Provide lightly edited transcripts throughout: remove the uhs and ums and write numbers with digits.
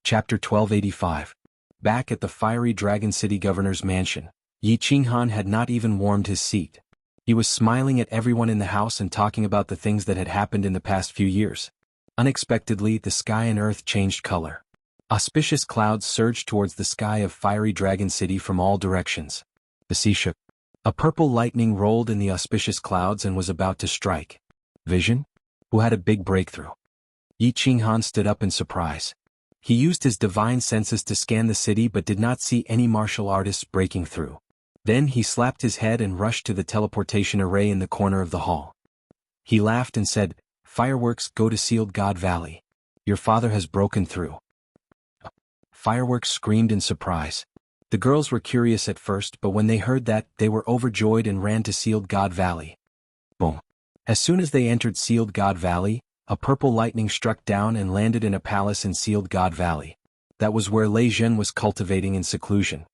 Chapter 1285. Back at the fiery Dragon City governor's mansion, Yi Qinghan had not even warmed his seat. He was smiling at everyone in the house and talking about the things that had happened in the past few years. Unexpectedly, the sky and earth changed color. Auspicious clouds surged towards the sky of fiery Dragon City from all directions. The sea shook. A purple lightning rolled in the auspicious clouds and was about to strike. Vision? Who had a big breakthrough? Yi Qinghan stood up in surprise. He used his divine senses to scan the city but did not see any martial artists breaking through. Then he slapped his head and rushed to the teleportation array in the corner of the hall. He laughed and said, "Fireworks, go to Sealed God Valley. Your father has broken through." Fireworks screamed in surprise. The girls were curious at first, but when they heard that, they were overjoyed and ran to Sealed God Valley. Boom. As soon as they entered Sealed God Valley, a purple lightning struck down and landed in a palace in Sealed God Valley. That was where Lei Zhen was cultivating in seclusion.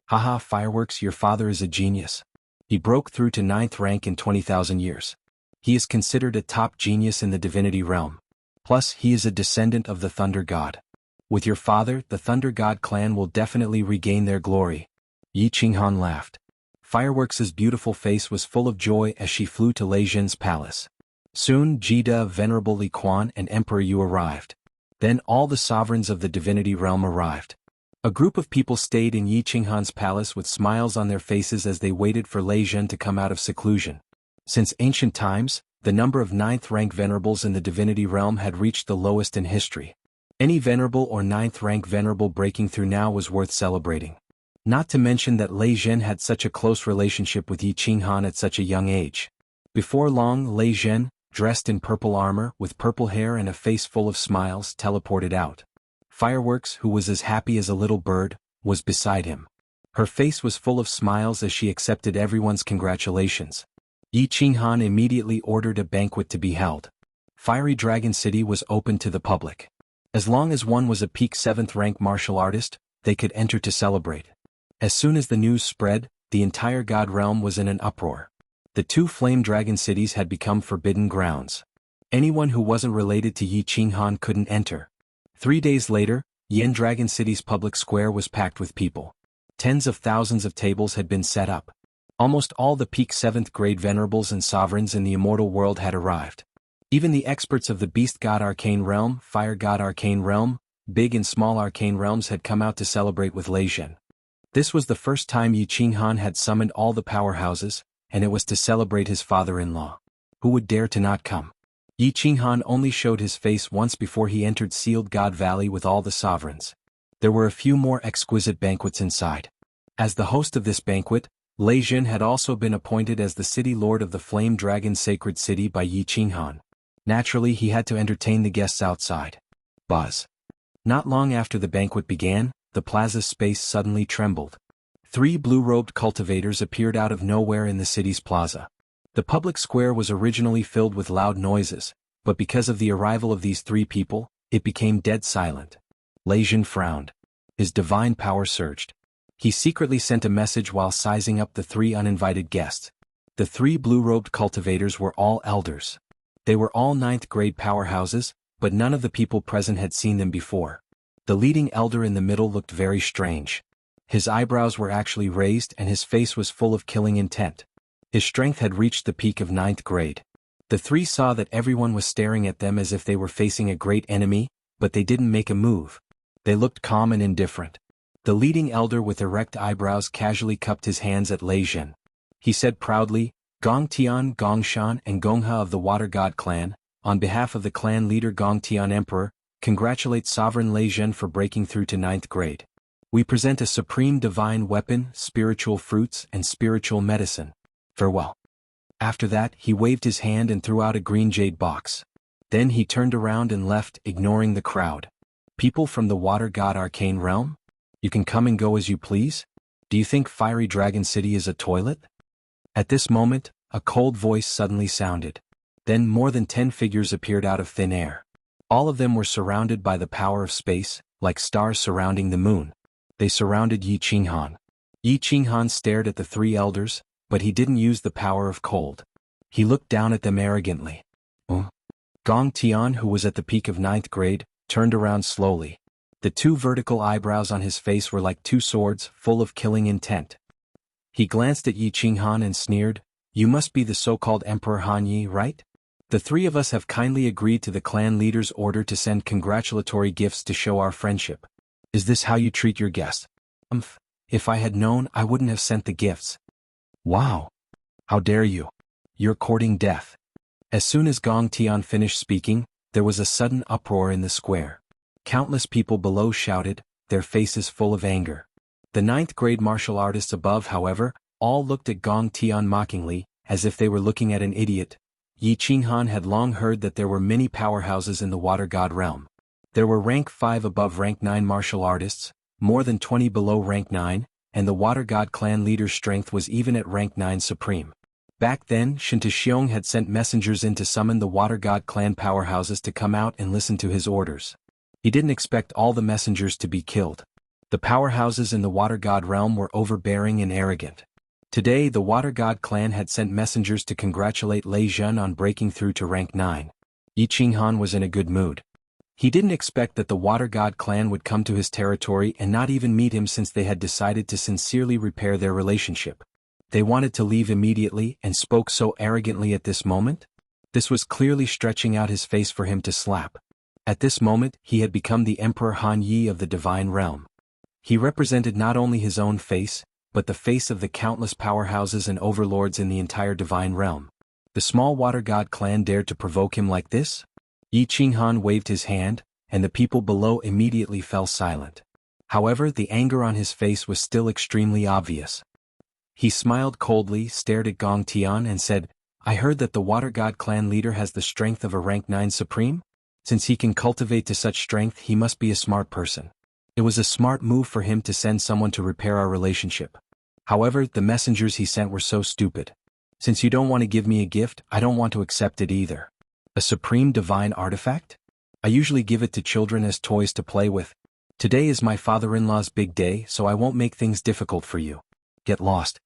Haha, fireworks, your father is a genius. He broke through to 9th rank in 20,000 years. He is considered a top genius in the divinity realm. Plus, he is a descendant of the Thunder God. With your father, the Thunder God clan will definitely regain their glory. Yi Qinghan laughed. Fireworks' beautiful face was full of joy as she flew to Lei Zhen's palace. Soon, Jida, Venerable Li Quan, and Emperor Yu arrived. Then all the sovereigns of the divinity realm arrived. A group of people stayed in Yi Qinghan's palace with smiles on their faces as they waited for Lei Zhen to come out of seclusion. Since ancient times, the number of 9th rank venerables in the divinity realm had reached the lowest in history. Any venerable or 9th rank venerable breaking through now was worth celebrating. Not to mention that Lei Zhen had such a close relationship with Yi Qinghan at such a young age. Before long, Lei Zhen, dressed in purple armor, with purple hair and a face full of smiles, teleported out. Fireworks, who was as happy as a little bird, was beside him. Her face was full of smiles as she accepted everyone's congratulations. Yi Qinghan immediately ordered a banquet to be held. Fiery Dragon City was open to the public. As long as one was a peak 7th rank martial artist, they could enter to celebrate. As soon as the news spread, the entire God realm was in an uproar. The two Flame Dragon cities had become forbidden grounds. Anyone who wasn't related to Yi Qinghan couldn't enter. 3 days later, Yen Dragon City's public square was packed with people. Tens of thousands of tables had been set up. Almost all the peak 7th grade venerables and sovereigns in the immortal world had arrived. Even the experts of the Beast God Arcane Realm, Fire God Arcane Realm, Big and Small Arcane Realms had come out to celebrate with Lei Zhen. This was the first time Yi Qinghan had summoned all the powerhouses, and it was to celebrate his father-in-law. Who would dare to not come? Yi Qinghan only showed his face once before he entered Sealed God Valley with all the sovereigns. There were a few more exquisite banquets inside. As the host of this banquet, Lei Zhen had also been appointed as the city lord of the Flame Dragon Sacred City by Yi Qinghan. Naturally, he had to entertain the guests outside. Buzz. Not long after the banquet began, the plaza's space suddenly trembled. 3 blue-robed cultivators appeared out of nowhere in the city's plaza. The public square was originally filled with loud noises, but because of the arrival of these 3 people, it became dead silent. Lei Zhen frowned. His divine power surged. He secretly sent a message while sizing up the 3 uninvited guests. The 3 blue-robed cultivators were all elders. They were all 9th grade powerhouses, but none of the people present had seen them before. The leading elder in the middle looked very strange. His eyebrows were actually raised and his face was full of killing intent. His strength had reached the peak of 9th grade. The 3 saw that everyone was staring at them as if they were facing a great enemy, but they didn't make a move. They looked calm and indifferent. The leading elder with erect eyebrows casually cupped his hands at Lei Zhen. He said proudly, "Gong Tian, Gong Shan, and Gongha of the Water God clan, on behalf of the clan leader Gong Tian Emperor, congratulate Sovereign Lei Zhen for breaking through to 9th grade. We present a supreme divine weapon, spiritual fruits, and spiritual medicine. Farewell." After that, he waved his hand and threw out a green jade box. Then he turned around and left, ignoring the crowd. "People from the Water God Arcane Realm? You can come and go as you please? Do you think Fiery Dragon City is a toilet?" At this moment, a cold voice suddenly sounded. Then more than 10 figures appeared out of thin air. All of them were surrounded by the power of space, like stars surrounding the moon. They surrounded Yi Qinghan. Yi Qinghan stared at the 3 elders, but he didn't use the power of cold. He looked down at them arrogantly. Gong Tian, who was at the peak of 9th grade, turned around slowly. The two vertical eyebrows on his face were like two swords, full of killing intent. He glanced at Yi Qinghan and sneered, "You must be the so-called Emperor Han Yi, right? The three of us have kindly agreed to the clan leader's order to send congratulatory gifts to show our friendship. Is this how you treat your guests?" If I had known, I wouldn't have sent the gifts." "Wow. How dare you? You're courting death." As soon as Gong Tian finished speaking, there was a sudden uproar in the square. Countless people below shouted, their faces full of anger. The ninth-grade martial artists above, however, all looked at Gong Tian mockingly, as if they were looking at an idiot. Yi Qinghan had long heard that there were many powerhouses in the Water God realm. There were rank 5 above rank 9 martial artists, more than 20 below rank 9, and the Water God clan leader's strength was even at rank 9 supreme. Back then, Shinta Xiong had sent messengers in to summon the Water God clan powerhouses to come out and listen to his orders. He didn't expect all the messengers to be killed. The powerhouses in the Water God realm were overbearing and arrogant. Today the Water God clan had sent messengers to congratulate Lei Zhen on breaking through to rank 9. Yi Qinghan was in a good mood. He didn't expect that the Water God clan would come to his territory and not even meet him, since they had decided to sincerely repair their relationship. They wanted to leave immediately and spoke so arrogantly at this moment? This was clearly stretching out his face for him to slap. At this moment he had become the Emperor Han Yi of the Divine Realm. He represented not only his own face, but the face of the countless powerhouses and overlords in the entire Divine Realm. The small Water God clan dared to provoke him like this? Yi Qinghan waved his hand, and the people below immediately fell silent. However, the anger on his face was still extremely obvious. He smiled coldly, stared at Gong Tian and said, "I heard that the Water God clan leader has the strength of a rank 9 supreme? Since he can cultivate to such strength, he must be a smart person. It was a smart move for him to send someone to repair our relationship. However, the messengers he sent were so stupid. Since you don't want to give me a gift, I don't want to accept it either. A supreme divine artifact? I usually give it to children as toys to play with. Today is my father-in-law's big day, so I won't make things difficult for you. Get lost.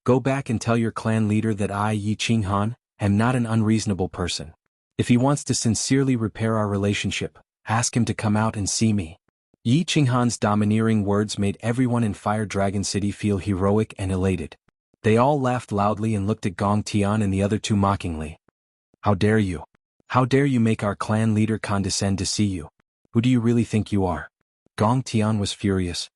Go back and tell your clan leader that I, Yi Qinghan, am not an unreasonable person. If he wants to sincerely repair our relationship, ask him to come out and see me." Yi Qinghan's domineering words made everyone in Fire Dragon City feel heroic and elated. They all laughed loudly and looked at Gong Tian and the other two mockingly. "How dare you? How dare you make our clan leader condescend to see you? Who do you really think you are?" Gong Tian was furious.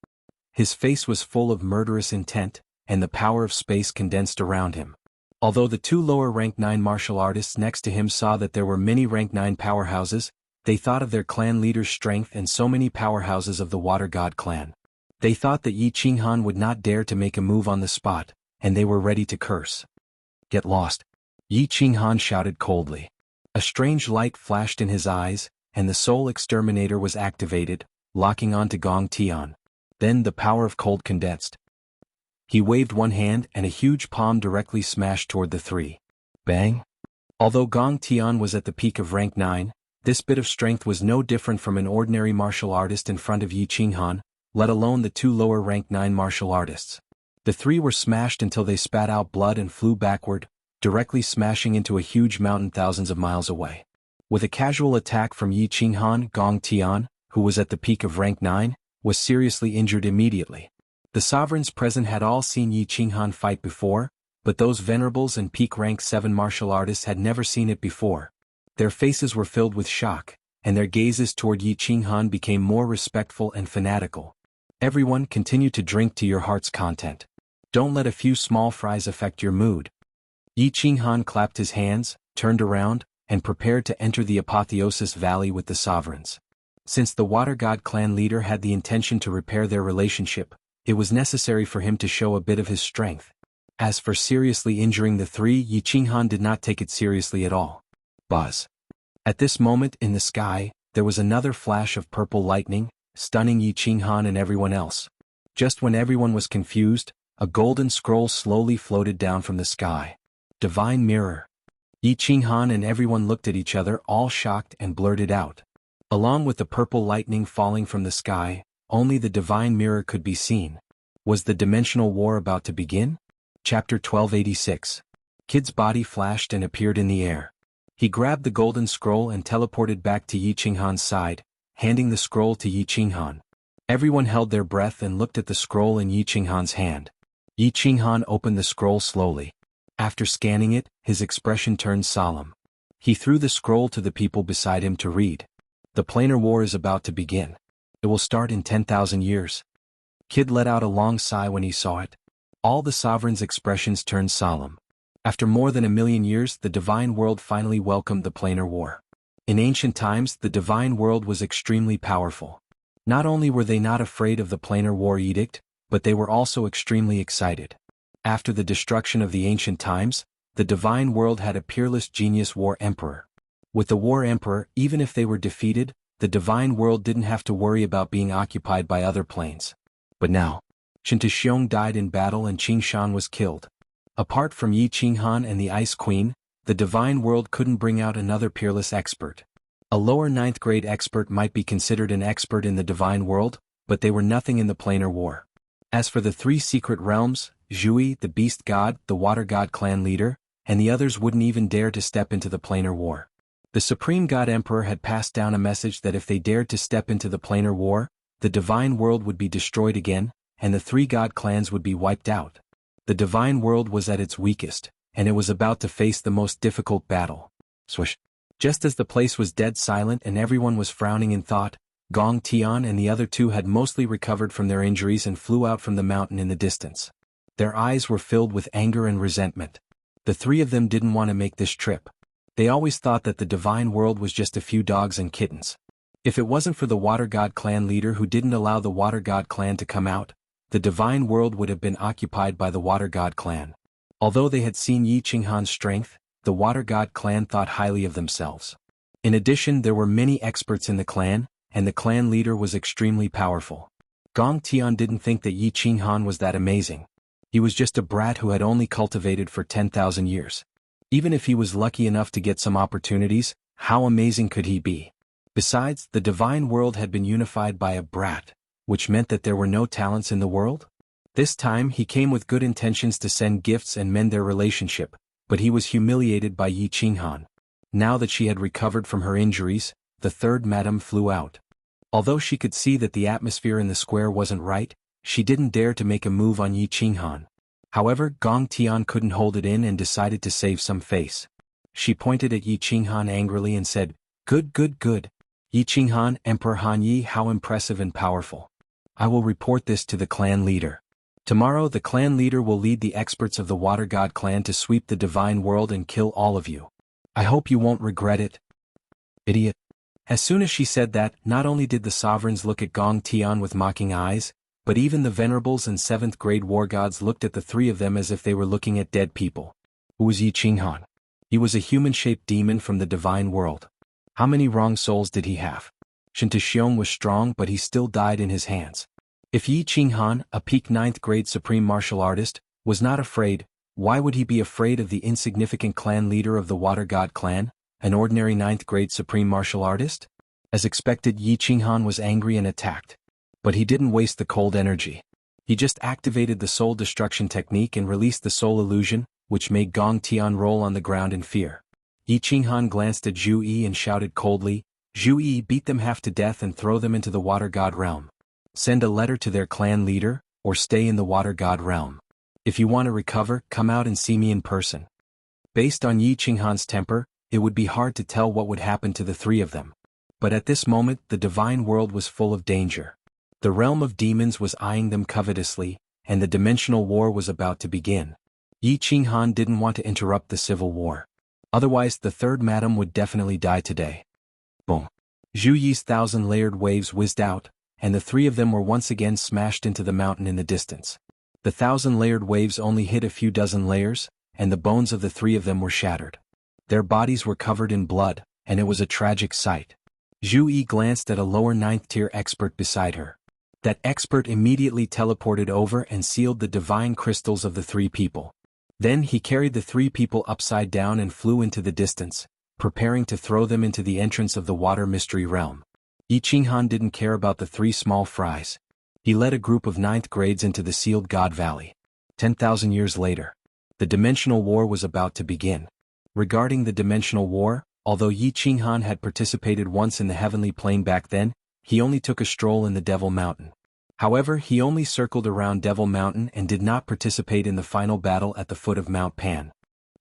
His face was full of murderous intent, and the power of space condensed around him. Although the two lower rank 9 martial artists next to him saw that there were many rank 9 powerhouses, they thought of their clan leader's strength and so many powerhouses of the Water God clan. They thought that Yi Qinghan would not dare to make a move on the spot, and they were ready to curse. "Get lost," Yi Qinghan shouted coldly. A strange light flashed in his eyes, and the Soul Exterminator was activated, locking onto Gong Tian. Then the power of cold condensed. He waved one hand and a huge palm directly smashed toward the three. Bang! Although Gong Tian was at the peak of rank 9, this bit of strength was no different from an ordinary martial artist in front of Yi Qinghan, let alone the two lower rank 9 martial artists. The three were smashed until they spat out blood and flew backward, directly smashing into a huge mountain thousands of miles away. With a casual attack from Yi Qinghan, Gong Tian, who was at the peak of rank 9, was seriously injured immediately. The sovereigns present had all seen Yi Qinghan fight before, but those venerables and peak rank 7 martial artists had never seen it before. Their faces were filled with shock, and their gazes toward Yi Qinghan became more respectful and fanatical. Everyone, continue to drink to your heart's content. Don't let a few small fries affect your mood. Yi Qinghan clapped his hands, turned around, and prepared to enter the Apotheosis Valley with the sovereigns. Since the Water God clan leader had the intention to repair their relationship, it was necessary for him to show a bit of his strength. As for seriously injuring the three, Yi Qinghan did not take it seriously at all. Buzz. At this moment in the sky, there was another flash of purple lightning, stunning Yi Qinghan and everyone else. Just when everyone was confused, a golden scroll slowly floated down from the sky. Divine Mirror. Yi Qinghan and everyone looked at each other, all shocked, and blurted out. Along with the purple lightning falling from the sky, only the Divine Mirror could be seen. Was the dimensional war about to begin? Chapter 1286. Kid's body flashed and appeared in the air. He grabbed the golden scroll and teleported back to Yi Qinghan's side, handing the scroll to Yi Qinghan. Everyone held their breath and looked at the scroll in Yi Qinghan's hand. Yi Qinghan opened the scroll slowly. After scanning it, his expression turned solemn. He threw the scroll to the people beside him to read. The planar war is about to begin. It will start in 10,000 years. Kid let out a long sigh when he saw it. All the sovereigns' expressions turned solemn. After more than 1,000,000 years, the divine world finally welcomed the planar war. In ancient times, the divine world was extremely powerful. Not only were they not afraid of the planar war edict, but they were also extremely excited. After the destruction of the ancient times, the divine world had a peerless genius war emperor. With the war emperor, even if they were defeated, the divine world didn't have to worry about being occupied by other planes. But now, Chen Tixiong died in battle and Qing Shan was killed. Apart from Yi Qinghan and the Ice Queen, the divine world couldn't bring out another peerless expert. A lower 9th grade expert might be considered an expert in the divine world, but they were nothing in the planar war. As for the 3 secret realms, Zhui, the beast god, the water god clan leader, and the others wouldn't even dare to step into the planar war. The supreme god emperor had passed down a message that if they dared to step into the planar war, the divine world would be destroyed again, and the 3 god clans would be wiped out. The divine world was at its weakest, and it was about to face the most difficult battle. Swish. Just as the place was dead silent and everyone was frowning in thought, Gong Tian and the other 2 had mostly recovered from their injuries and flew out from the mountain in the distance. Their eyes were filled with anger and resentment. The 3 of them didn't want to make this trip. They always thought that the divine world was just a few dogs and kittens. If it wasn't for the water god clan leader who didn't allow the water god clan to come out, the divine world would have been occupied by the water god clan. Although they had seen Yi Qinghan's strength, the water god clan thought highly of themselves. In addition, there were many experts in the clan, and the clan leader was extremely powerful. Gong Tian didn't think that Yi Qinghan was that amazing. He was just a brat who had only cultivated for 10,000 years. Even if he was lucky enough to get some opportunities, how amazing could he be? Besides, the divine world had been unified by a brat, which meant that there were no talents in the world? This time he came with good intentions to send gifts and mend their relationship, but he was humiliated by Yi Qinghan. Now that she had recovered from her injuries, the 3rd madam flew out. Although she could see that the atmosphere in the square wasn't right, she didn't dare to make a move on Yi Qinghan. However, Gong Tian couldn't hold it in and decided to save some face. She pointed at Yi Qinghan angrily and said, "Good, good, good. Yi Qinghan, Emperor Han Yi, how impressive and powerful. I will report this to the clan leader. Tomorrow the clan leader will lead the experts of the Water God clan to sweep the divine world and kill all of you. I hope you won't regret it." Idiot. As soon as she said that, not only did the sovereigns look at Gong Tian with mocking eyes, but even the venerables and 7th grade war gods looked at the 3 of them as if they were looking at dead people. Who was Yi Qinghan? He was a human-shaped demon from the divine world. How many wrong souls did he have? Chen Tixiong was strong, but he still died in his hands. If Yi Qinghan, a peak 9th grade supreme martial artist, was not afraid, why would he be afraid of the insignificant clan leader of the Water God clan, an ordinary 9th grade supreme martial artist? As expected, Yi Qinghan was angry and attacked. But he didn't waste the cold energy. He just activated the soul destruction technique and released the soul illusion, which made Gong Tian roll on the ground in fear. Yi Qinghan glanced at Zhu Yi and shouted coldly, "Zhu Yi, beat them half to death and throw them into the Water God realm. Send a letter to their clan leader, or stay in the Water God realm. If you want to recover, come out and see me in person." Based on Yi Qinghan's temper, it would be hard to tell what would happen to the 3 of them. But at this moment, the divine world was full of danger. The realm of demons was eyeing them covetously, and the dimensional war was about to begin. Yi Qinghan didn't want to interrupt the civil war. Otherwise, the 3rd madam would definitely die today. Boom. Zhu Yi's 1,000-layered waves whizzed out, and the 3 of them were once again smashed into the mountain in the distance. The 1,000-layered waves only hit a few dozen layers, and the bones of the 3 of them were shattered. Their bodies were covered in blood, and it was a tragic sight. Zhu Yi glanced at a lower 9th-tier expert beside her. That expert immediately teleported over and sealed the divine crystals of the 3 people. Then he carried the 3 people upside down and flew into the distance, preparing to throw them into the entrance of the water mystery realm. Yi Qinghan didn't care about the 3 small fries. He led a group of 9th grades into the sealed God Valley. 10,000 years later, the dimensional war was about to begin. Regarding the dimensional war, although Yi Qinghan had participated once in the heavenly plane back then, he only took a stroll in the Devil Mountain. However, he only circled around Devil Mountain and did not participate in the final battle at the foot of Mount Pan.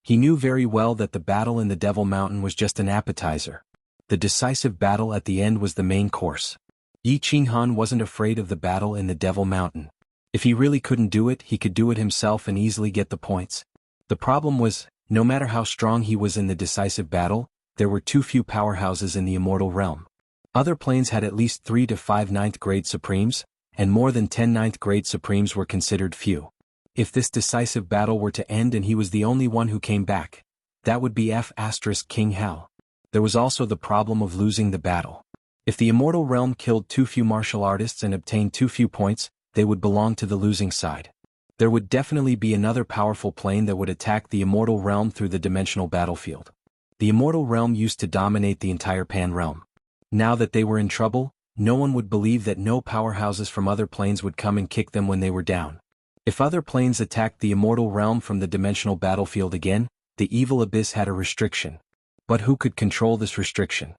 He knew very well that the battle in the Devil Mountain was just an appetizer. The decisive battle at the end was the main course. Yi Qinghan wasn't afraid of the battle in the Devil Mountain. If he really couldn't do it, he could do it himself and easily get the points. The problem was, no matter how strong he was in the decisive battle, there were too few powerhouses in the immortal realm. Other planes had at least 3 to 5 ninth grade supremes, and more than 10 ninth grade supremes were considered few. If this decisive battle were to end and he was the only one who came back, that would be King Hal. There was also the problem of losing the battle. If the immortal realm killed too few martial artists and obtained too few points, they would belong to the losing side. There would definitely be another powerful plane that would attack the immortal realm through the dimensional battlefield. The immortal realm used to dominate the entire Pan realm. Now that they were in trouble, no one would believe that no powerhouses from other planes would come and kick them when they were down. If other planes attacked the immortal realm from the dimensional battlefield again, the evil abyss had a restriction. But who could control this restriction?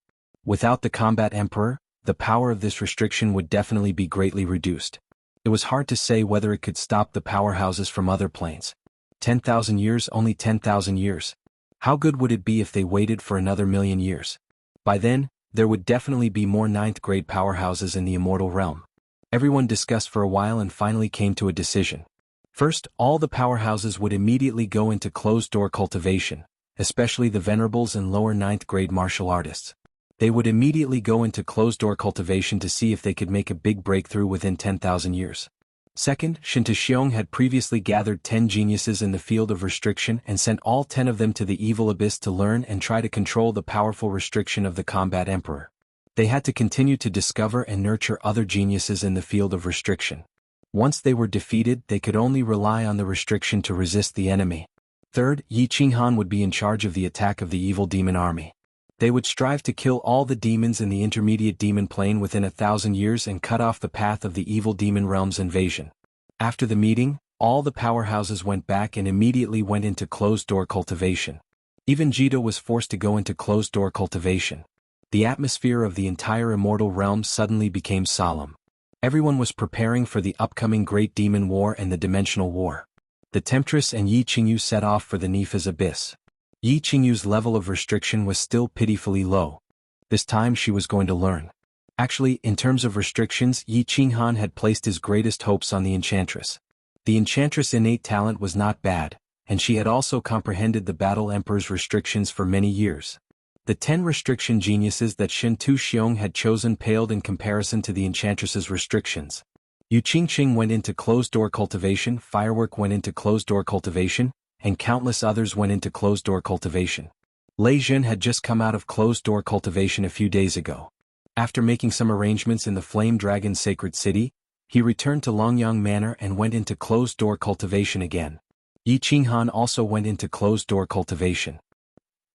Without the combat emperor, the power of this restriction would definitely be greatly reduced. It was hard to say whether it could stop the powerhouses from other planes. 10,000 years, only 10,000 years. How good would it be if they waited for another million years? By then, there would definitely be more ninth-grade powerhouses in the immortal realm. Everyone discussed for a while and finally came to a decision. First, all the powerhouses would immediately go into closed-door cultivation, especially the venerables and lower ninth-grade martial artists. They would immediately go into closed-door cultivation to see if they could make a big breakthrough within 10,000 years. Second, Shin Xiong had previously gathered 10 geniuses in the field of restriction and sent all 10 of them to the evil abyss to learn and try to control the powerful restriction of the combat emperor. They had to continue to discover and nurture other geniuses in the field of restriction. Once they were defeated, they could only rely on the restriction to resist the enemy. Third, Yi Qinghan would be in charge of the attack of the evil demon army. They would strive to kill all the demons in the intermediate demon plane within 1,000 years and cut off the path of the evil demon realm's invasion. After the meeting, all the powerhouses went back and immediately went into closed-door cultivation. Even Jita was forced to go into closed-door cultivation. The atmosphere of the entire immortal realm suddenly became solemn. Everyone was preparing for the upcoming Great Demon War and the Dimensional War. The Temptress and Yi Qingyu set off for the Nepha's Abyss. Yi Qingyu's level of restriction was still pitifully low. This time she was going to learn. Actually, in terms of restrictions, Yi Qinghan had placed his greatest hopes on the Enchantress. The Enchantress' innate talent was not bad, and she had also comprehended the Battle Emperor's restrictions for many years. The 10 restriction geniuses that Shin Xiong had chosen paled in comparison to the Enchantress's restrictions. Yu Qingqing went into closed-door cultivation, Firework went into closed-door cultivation, and countless others went into closed-door cultivation. Lei Jun had just come out of closed-door cultivation a few days ago. After making some arrangements in the Flame Dragon Sacred City, he returned to Longyang Manor and went into closed-door cultivation again. Yi Qinghan also went into closed-door cultivation.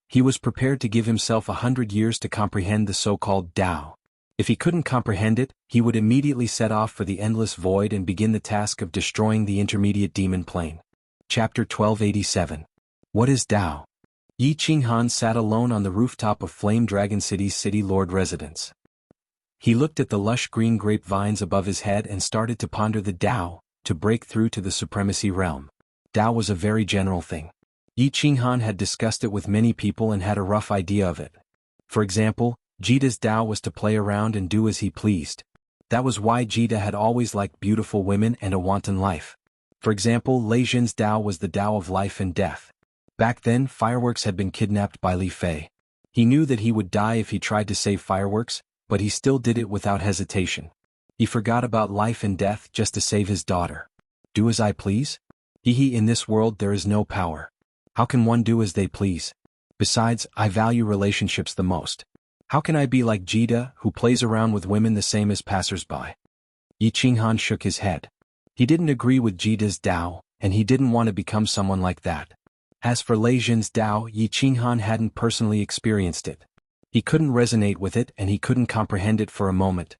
He was prepared to give himself 100 years to comprehend the so-called Tao. If he couldn't comprehend it, he would immediately set off for the endless void and begin the task of destroying the intermediate demon plane. Chapter 1287. What is Tao? Yi Qinghan sat alone on the rooftop of Flame Dragon City's City Lord residence. He looked at the lush green grapevines above his head and started to ponder the Tao, to break through to the supremacy realm. Tao was a very general thing. Yi Qinghan had discussed it with many people and had a rough idea of it. For example, Jita's Tao was to play around and do as he pleased. That was why Jita had always liked beautiful women and a wanton life. For example, Lei Jin's Tao was the Tao of life and death. Back then, Fireworks had been kidnapped by Li Fei. He knew that he would die if he tried to save Fireworks, but he still did it without hesitation. He forgot about life and death just to save his daughter. Do as I please? In this world there is no power. How can one do as they please? Besides, I value relationships the most. How can I be like Jita, who plays around with women the same as passers-by? Yi Qinghan shook his head. He didn't agree with Jita's Tao, and he didn't want to become someone like that. As for Lei Jin's Tao, Yi Qinghan hadn't personally experienced it. He couldn't resonate with it and he couldn't comprehend it for a moment.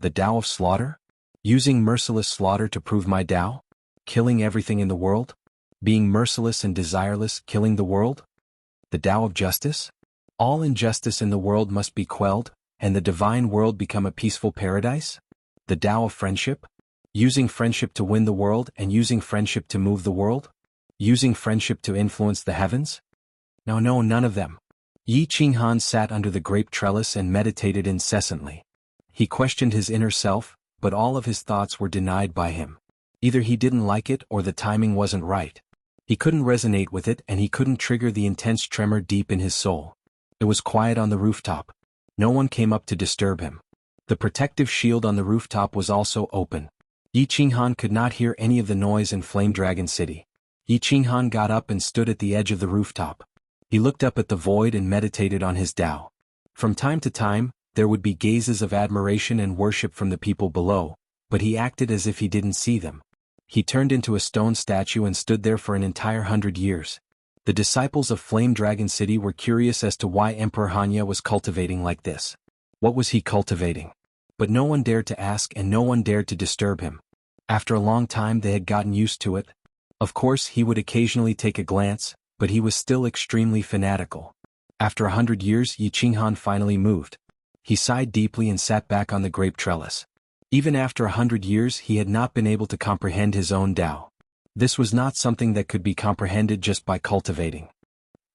The Tao of slaughter? Using merciless slaughter to prove my Tao? Killing everything in the world? Being merciless and desireless, killing the world? The Tao of justice? All injustice in the world must be quelled, and the divine world become a peaceful paradise? The Tao of friendship? Using friendship to win the world and using friendship to move the world? Using friendship to influence the heavens? No, none of them. Yi Qinghan sat under the grape trellis and meditated incessantly. He questioned his inner self, but all of his thoughts were denied by him. Either he didn't like it or the timing wasn't right. He couldn't resonate with it and he couldn't trigger the intense tremor deep in his soul. It was quiet on the rooftop. No one came up to disturb him. The protective shield on the rooftop was also open. Yi Qinghan could not hear any of the noise in Flame Dragon City. Yi Qinghan got up and stood at the edge of the rooftop. He looked up at the void and meditated on his Tao. From time to time, there would be gazes of admiration and worship from the people below, but he acted as if he didn't see them. He turned into a stone statue and stood there for an entire 100 years. The disciples of Flame Dragon City were curious as to why Emperor Hanya was cultivating like this. What was he cultivating? But no one dared to ask and no one dared to disturb him. After a long time they had gotten used to it. Of course he would occasionally take a glance, but he was still extremely fanatical. After 100 years Yi Qinghan finally moved. He sighed deeply and sat back on the grape trellis. Even after 100 years he had not been able to comprehend his own Tao. This was not something that could be comprehended just by cultivating.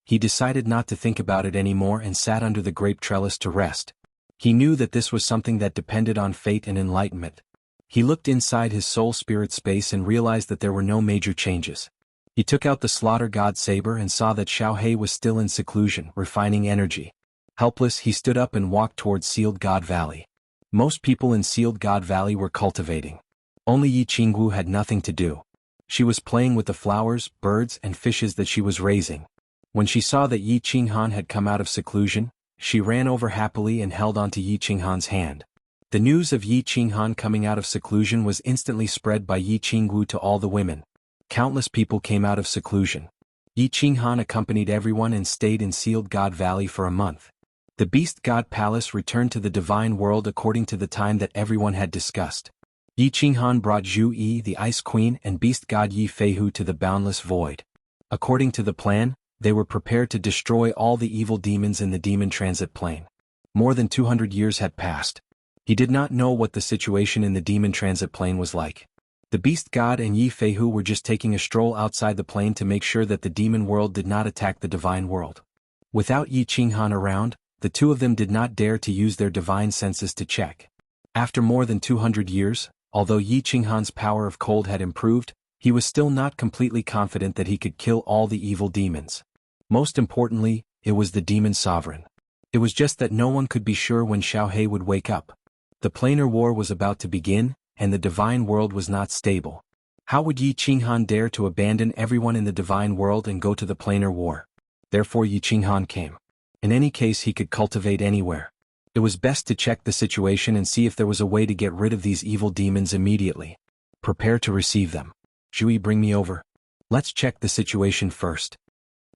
He decided not to think about it anymore and sat under the grape trellis to rest. He knew that this was something that depended on fate and enlightenment. He looked inside his soul spirit space and realized that there were no major changes. He took out the Slaughter God saber and saw that Xiaohei was still in seclusion, refining energy. Helpless, he stood up and walked towards Sealed God Valley. Most people in Sealed God Valley were cultivating. Only Yi Qinghu had nothing to do. She was playing with the flowers, birds, and fishes that she was raising. When she saw that Yi Qinghan had come out of seclusion, she ran over happily and held onto Yi Qinghan's hand. The news of Yi Qinghan coming out of seclusion was instantly spread by Yi Qinghu to all the women. Countless people came out of seclusion. Yi Qinghan accompanied everyone and stayed in Sealed God Valley for a month. The Beast God Palace returned to the Divine World according to the time that everyone had discussed. Yi Qinghan brought Zhu Yi, the Ice Queen, and Beast God Yi Feihu to the Boundless Void. According to the plan, they were prepared to destroy all the evil demons in the Demon Transit Plane. More than 200 years had passed. He did not know what the situation in the Demon Transit Plane was like. The Beast God and Yi Feihu were just taking a stroll outside the plane to make sure that the Demon World did not attack the Divine World. Without Yi Qinghan around, the two of them did not dare to use their divine senses to check. After more than 200 years, although Yi Qinghan's power of cold had improved, he was still not completely confident that he could kill all the evil demons. Most importantly, it was the Demon Sovereign. It was just that no one could be sure when Xiaohei would wake up. The planar war was about to begin, and the Divine World was not stable. How would Yi Qinghan dare to abandon everyone in the Divine World and go to the planar war? Therefore Yi Qinghan came. In any case he could cultivate anywhere. It was best to check the situation and see if there was a way to get rid of these evil demons immediately. Prepare to receive them. Zhui, bring me over. Let's check the situation first.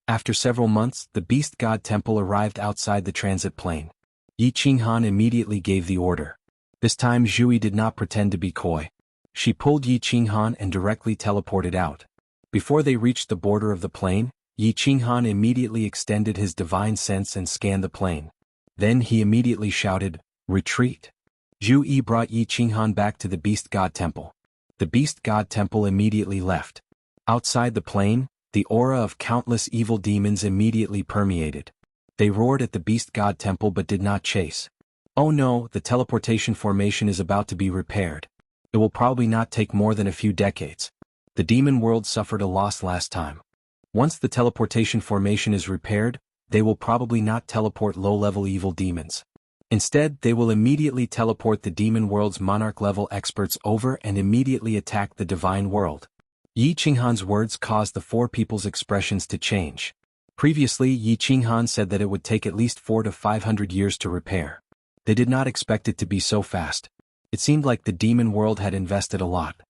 After several months, the Beast God Temple arrived outside the transit plane. Yi Qinghan immediately gave the order. This time Zhui did not pretend to be coy. She pulled Yi Qinghan and directly teleported out. Before they reached the border of the plane, Yi Qinghan immediately extended his divine sense and scanned the plane. Then he immediately shouted, "Retreat!" Zhu Yi brought Yi Qinghan back to the Beast God Temple. The Beast God Temple immediately left. Outside the plane, the aura of countless evil demons immediately permeated. They roared at the Beast God Temple but did not chase. Oh no, the teleportation formation is about to be repaired. It will probably not take more than a few decades. The demon world suffered a loss last time. Once the teleportation formation is repaired, they will probably not teleport low-level evil demons. Instead, they will immediately teleport the demon world's monarch-level experts over and immediately attack the divine world. Yi Qinghan's words caused the four people's expressions to change. Previously, Yi Qinghan said that it would take at least 400 to 500 years to repair. They did not expect it to be so fast. It seemed like the demon world had invested a lot.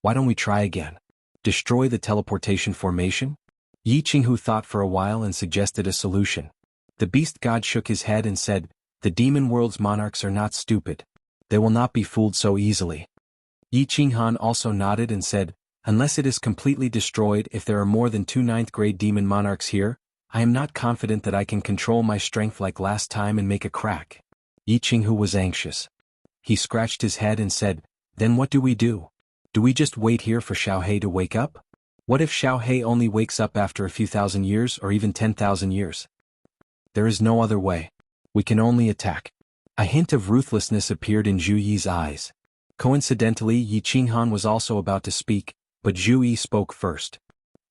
Why don't we try again? Destroy the teleportation formation? Yi Qinghu thought for a while and suggested a solution. The beast god shook his head and said, "The demon world's monarchs are not stupid. They will not be fooled so easily." Yi Qinghan also nodded and said, "Unless it is completely destroyed, if there are more than 2 9th-grade demon monarchs here, I am not confident that I can control my strength like last time and make a crack." Yi Qinghu was anxious. He scratched his head and said, "Then what do we do?" Do we just wait here for Xiaohei to wake up? What if Xiaohei only wakes up after a few thousand years or even 10,000 years? There is no other way. We can only attack. A hint of ruthlessness appeared in Zhu Yi's eyes. Coincidentally, Yi Qinghan was also about to speak, but Zhu Yi spoke first.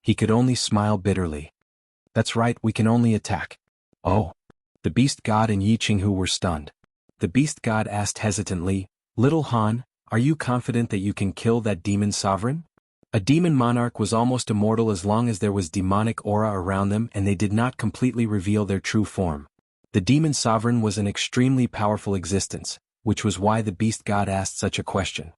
He could only smile bitterly. That's right, we can only attack. Oh. The beast god and Yi Qinghu were stunned. The beast god asked hesitantly, Little Han, are you confident that you can kill that demon sovereign? A demon monarch was almost immortal as long as there was demonic aura around them and they did not completely reveal their true form. The demon sovereign was an extremely powerful existence, which was why the beast god asked such a question.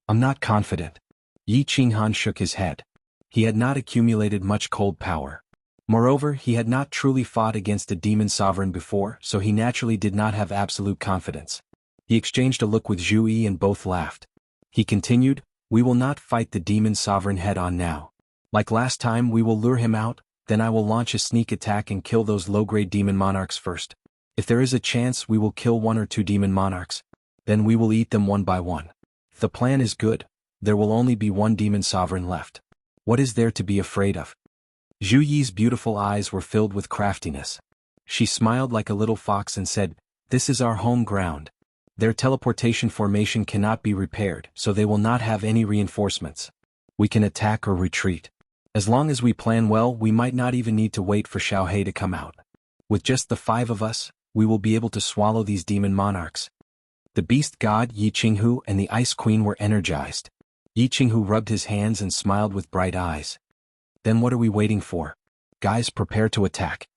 I'm not confident. Yi Qinghan shook his head. He had not accumulated much cold power. Moreover, he had not truly fought against a demon sovereign before, so he naturally did not have absolute confidence. He exchanged a look with Zhu Yi and both laughed. He continued, We will not fight the demon sovereign head-on now. Like last time, we will lure him out, then I will launch a sneak attack and kill those low-grade demon monarchs first. If there is a chance we will kill 1 or 2 demon monarchs, then we will eat them one by one. If the plan is good, there will only be 1 demon sovereign left. What is there to be afraid of? Zhu Yi's beautiful eyes were filled with craftiness. She smiled like a little fox and said, This is our home ground. Their teleportation formation cannot be repaired, so they will not have any reinforcements. We can attack or retreat. As long as we plan well, we might not even need to wait for Xiaohei to come out. With just the 5 of us, we will be able to swallow these demon monarchs. The beast god Yi Qinghu and the ice queen were energized. Yi Qinghu rubbed his hands and smiled with bright eyes. Then what are we waiting for? Guys, prepare to attack.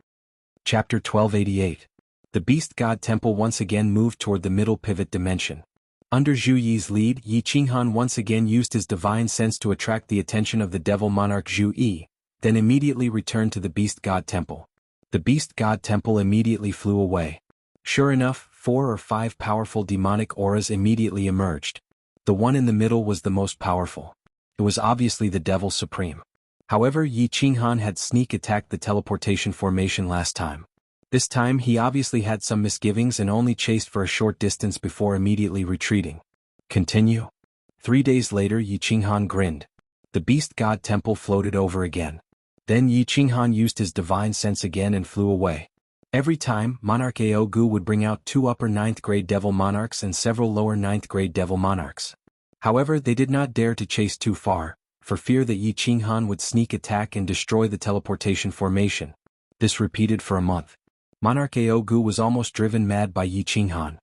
Chapter 1288. The beast god temple once again moved toward the middle pivot dimension. Under Zhu Yi's lead, Yi Qinghan once again used his divine sense to attract the attention of the devil monarch Zhu Yi, then immediately returned to the beast god temple. The beast god temple immediately flew away. Sure enough, 4 or 5 powerful demonic auras immediately emerged. The one in the middle was the most powerful. It was obviously the devil supreme. However, Yi Qinghan had sneak attacked the teleportation formation last time. This time he obviously had some misgivings and only chased for a short distance before immediately retreating. Continue. 3 days later, Yi Qinghan grinned. The beast god temple floated over again. Then Yi Qinghan used his divine sense again and flew away. Every time, Monarch Aogu would bring out 2 upper 9th grade devil monarchs and several lower 9th grade devil monarchs. However, they did not dare to chase too far, for fear that Yi Qinghan would sneak attack and destroy the teleportation formation. This repeated for a month. Monarch Aogu was almost driven mad by Yi Qinghan.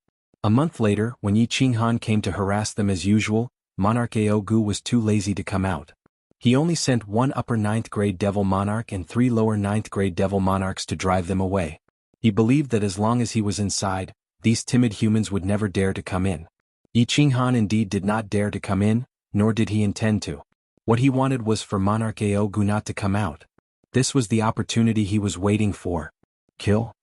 A month later, when Yi Qinghan came to harass them as usual, Monarch Aogu was too lazy to come out. He only sent 1 upper 9th grade devil monarch and 3 lower 9th grade devil monarchs to drive them away. He believed that as long as he was inside, these timid humans would never dare to come in. Yi Qinghan indeed did not dare to come in, nor did he intend to. What he wanted was for Monarch Aogu not to come out. This was the opportunity he was waiting for. Kill.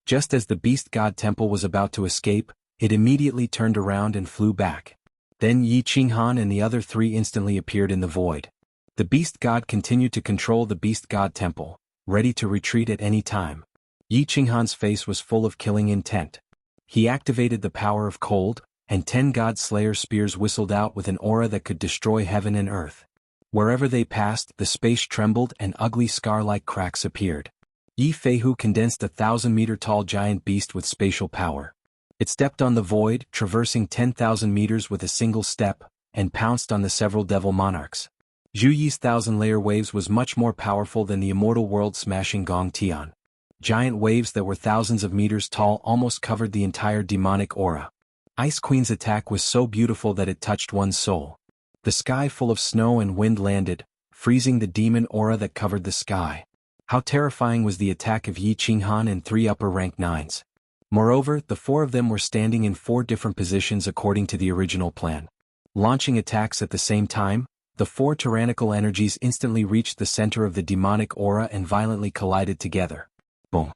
Just as the beast god temple was about to escape, it immediately turned around and flew back. Then Yi Qinghan and the other 3 instantly appeared in the void. The beast god continued to control the beast god temple, ready to retreat at any time. Yi Qinghan's face was full of killing intent. He activated the power of cold, and 10 god slayer spears whistled out with an aura that could destroy heaven and earth. Wherever they passed, the space trembled and ugly scar-like cracks appeared. Yi Feihu condensed a 1,000-meter-tall giant beast with spatial power. It stepped on the void, traversing 10,000 meters with a single step, and pounced on the several devil monarchs. Zhu Yi's 1,000-layer waves was much more powerful than the immortal world-smashing Gong Tian. Giant waves that were thousands of meters tall almost covered the entire demonic aura. Ice Queen's attack was so beautiful that it touched one's soul. The sky full of snow and wind landed, freezing the demon aura that covered the sky. How terrifying was the attack of Yi Qinghan and 3 upper rank 9s. Moreover, the 4 of them were standing in 4 different positions according to the original plan. Launching attacks at the same time, the 4 tyrannical energies instantly reached the center of the demonic aura and violently collided together. Boom.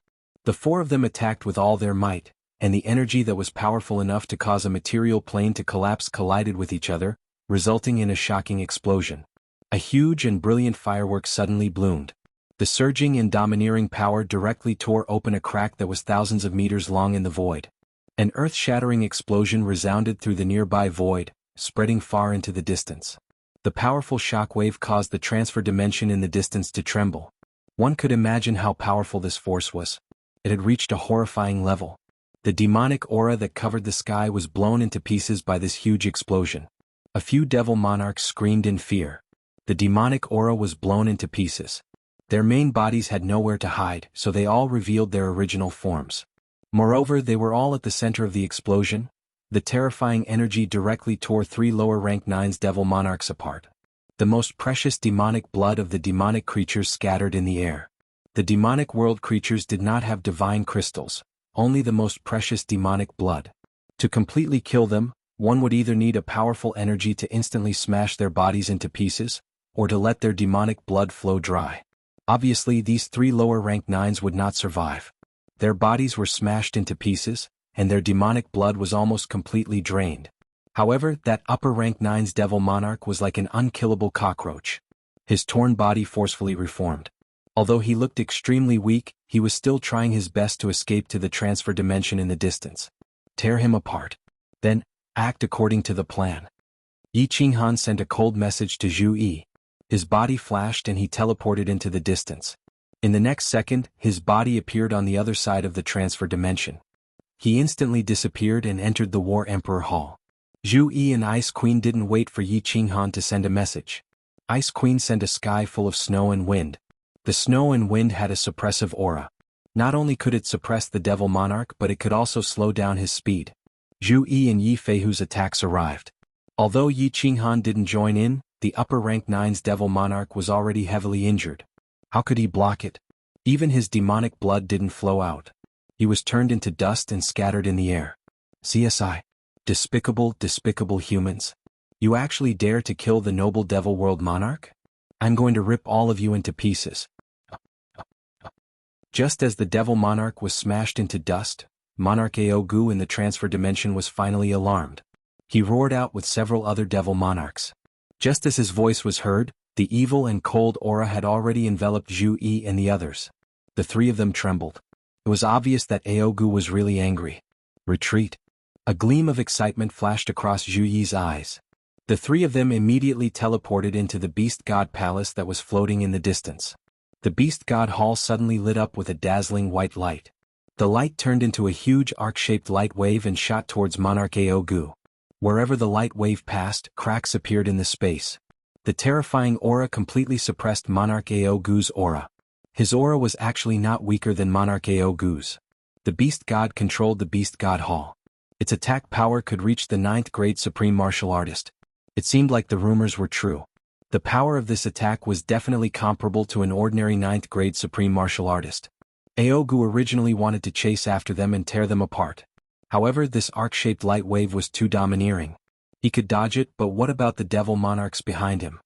The 4 of them attacked with all their might, and the energy that was powerful enough to cause a material plane to collapse collided with each other, resulting in a shocking explosion. A huge and brilliant firework suddenly bloomed. The surging and domineering power directly tore open a crack that was thousands of meters long in the void. An earth-shattering explosion resounded through the nearby void, spreading far into the distance. The powerful shockwave caused the transfer dimension in the distance to tremble. One could imagine how powerful this force was. It had reached a horrifying level. The demonic aura that covered the sky was blown into pieces by this huge explosion. A few devil monarchs screamed in fear. The demonic aura was blown into pieces. Their main bodies had nowhere to hide, so they all revealed their original forms. Moreover, they were all at the center of the explosion. The terrifying energy directly tore 3 lower rank 9's devil monarchs apart. The most precious demonic blood of the demonic creatures scattered in the air. The demonic world creatures did not have divine crystals, only the most precious demonic blood. To completely kill them, one would either need a powerful energy to instantly smash their bodies into pieces, or to let their demonic blood flow dry. Obviously, these 3 lower rank 9's would not survive. Their bodies were smashed into pieces, and their demonic blood was almost completely drained. However, that upper rank 9's devil monarch was like an unkillable cockroach. His torn body forcefully reformed. Although he looked extremely weak, he was still trying his best to escape to the transfer dimension in the distance. Tear him apart. Then, act according to the plan. Yi Qinghan sent a cold message to Zhu Yi. His body flashed and he teleported into the distance. In the next second, his body appeared on the other side of the transfer dimension. He instantly disappeared and entered the War Emperor Hall. Zhu Yi and Ice Queen didn't wait for Yi Qinghan to send a message. Ice Queen sent a sky full of snow and wind. The snow and wind had a suppressive aura. Not only could it suppress the devil monarch, but it could also slow down his speed. Zhu Yi and Yi Feihu's attacks arrived. Although Yi Qinghan didn't join in, the upper rank 9's devil monarch was already heavily injured. How could he block it? Even his demonic blood didn't flow out. He was turned into dust and scattered in the air. CSI. Despicable, despicable humans. You actually dare to kill the noble devil world monarch? I'm going to rip all of you into pieces. Just as the devil monarch was smashed into dust, Monarch Aogu in the transfer dimension was finally alarmed. He roared out with several other devil monarchs. Just as his voice was heard, the evil and cold aura had already enveloped Zhu Yi and the others. The 3 of them trembled. It was obvious that Aogu was really angry. Retreat. A gleam of excitement flashed across Zhu Yi's eyes. The 3 of them immediately teleported into the Beast God Palace that was floating in the distance. The Beast God Hall suddenly lit up with a dazzling white light. The light turned into a huge arc-shaped light wave and shot towards Monarch Aogu. Wherever the light wave passed, cracks appeared in the space. The terrifying aura completely suppressed Monarch Aogu's aura. His aura was actually not weaker than Monarch Aogu's. The Beast God controlled the Beast God Hall. Its attack power could reach the 9th grade supreme martial artist. It seemed like the rumors were true. The power of this attack was definitely comparable to an ordinary 9th grade supreme martial artist. Aogu originally wanted to chase after them and tear them apart. However, this arc-shaped light wave was too domineering. He could dodge it, but what about the devil monarchs behind him?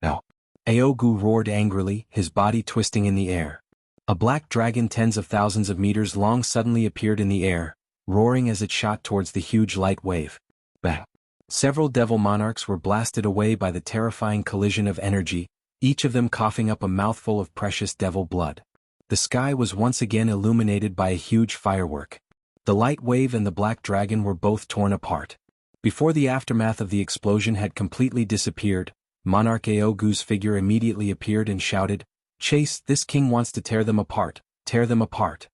No. Aogu roared angrily, his body twisting in the air. A black dragon tens of thousands of meters long suddenly appeared in the air, roaring as it shot towards the huge light wave. Bang! Several devil monarchs were blasted away by the terrifying collision of energy, each of them coughing up a mouthful of precious devil blood. The sky was once again illuminated by a huge firework. The light wave and the black dragon were both torn apart. Before the aftermath of the explosion had completely disappeared, Monarch Aogu's figure immediately appeared and shouted, "Chase, this king wants to tear them apart, tear them apart."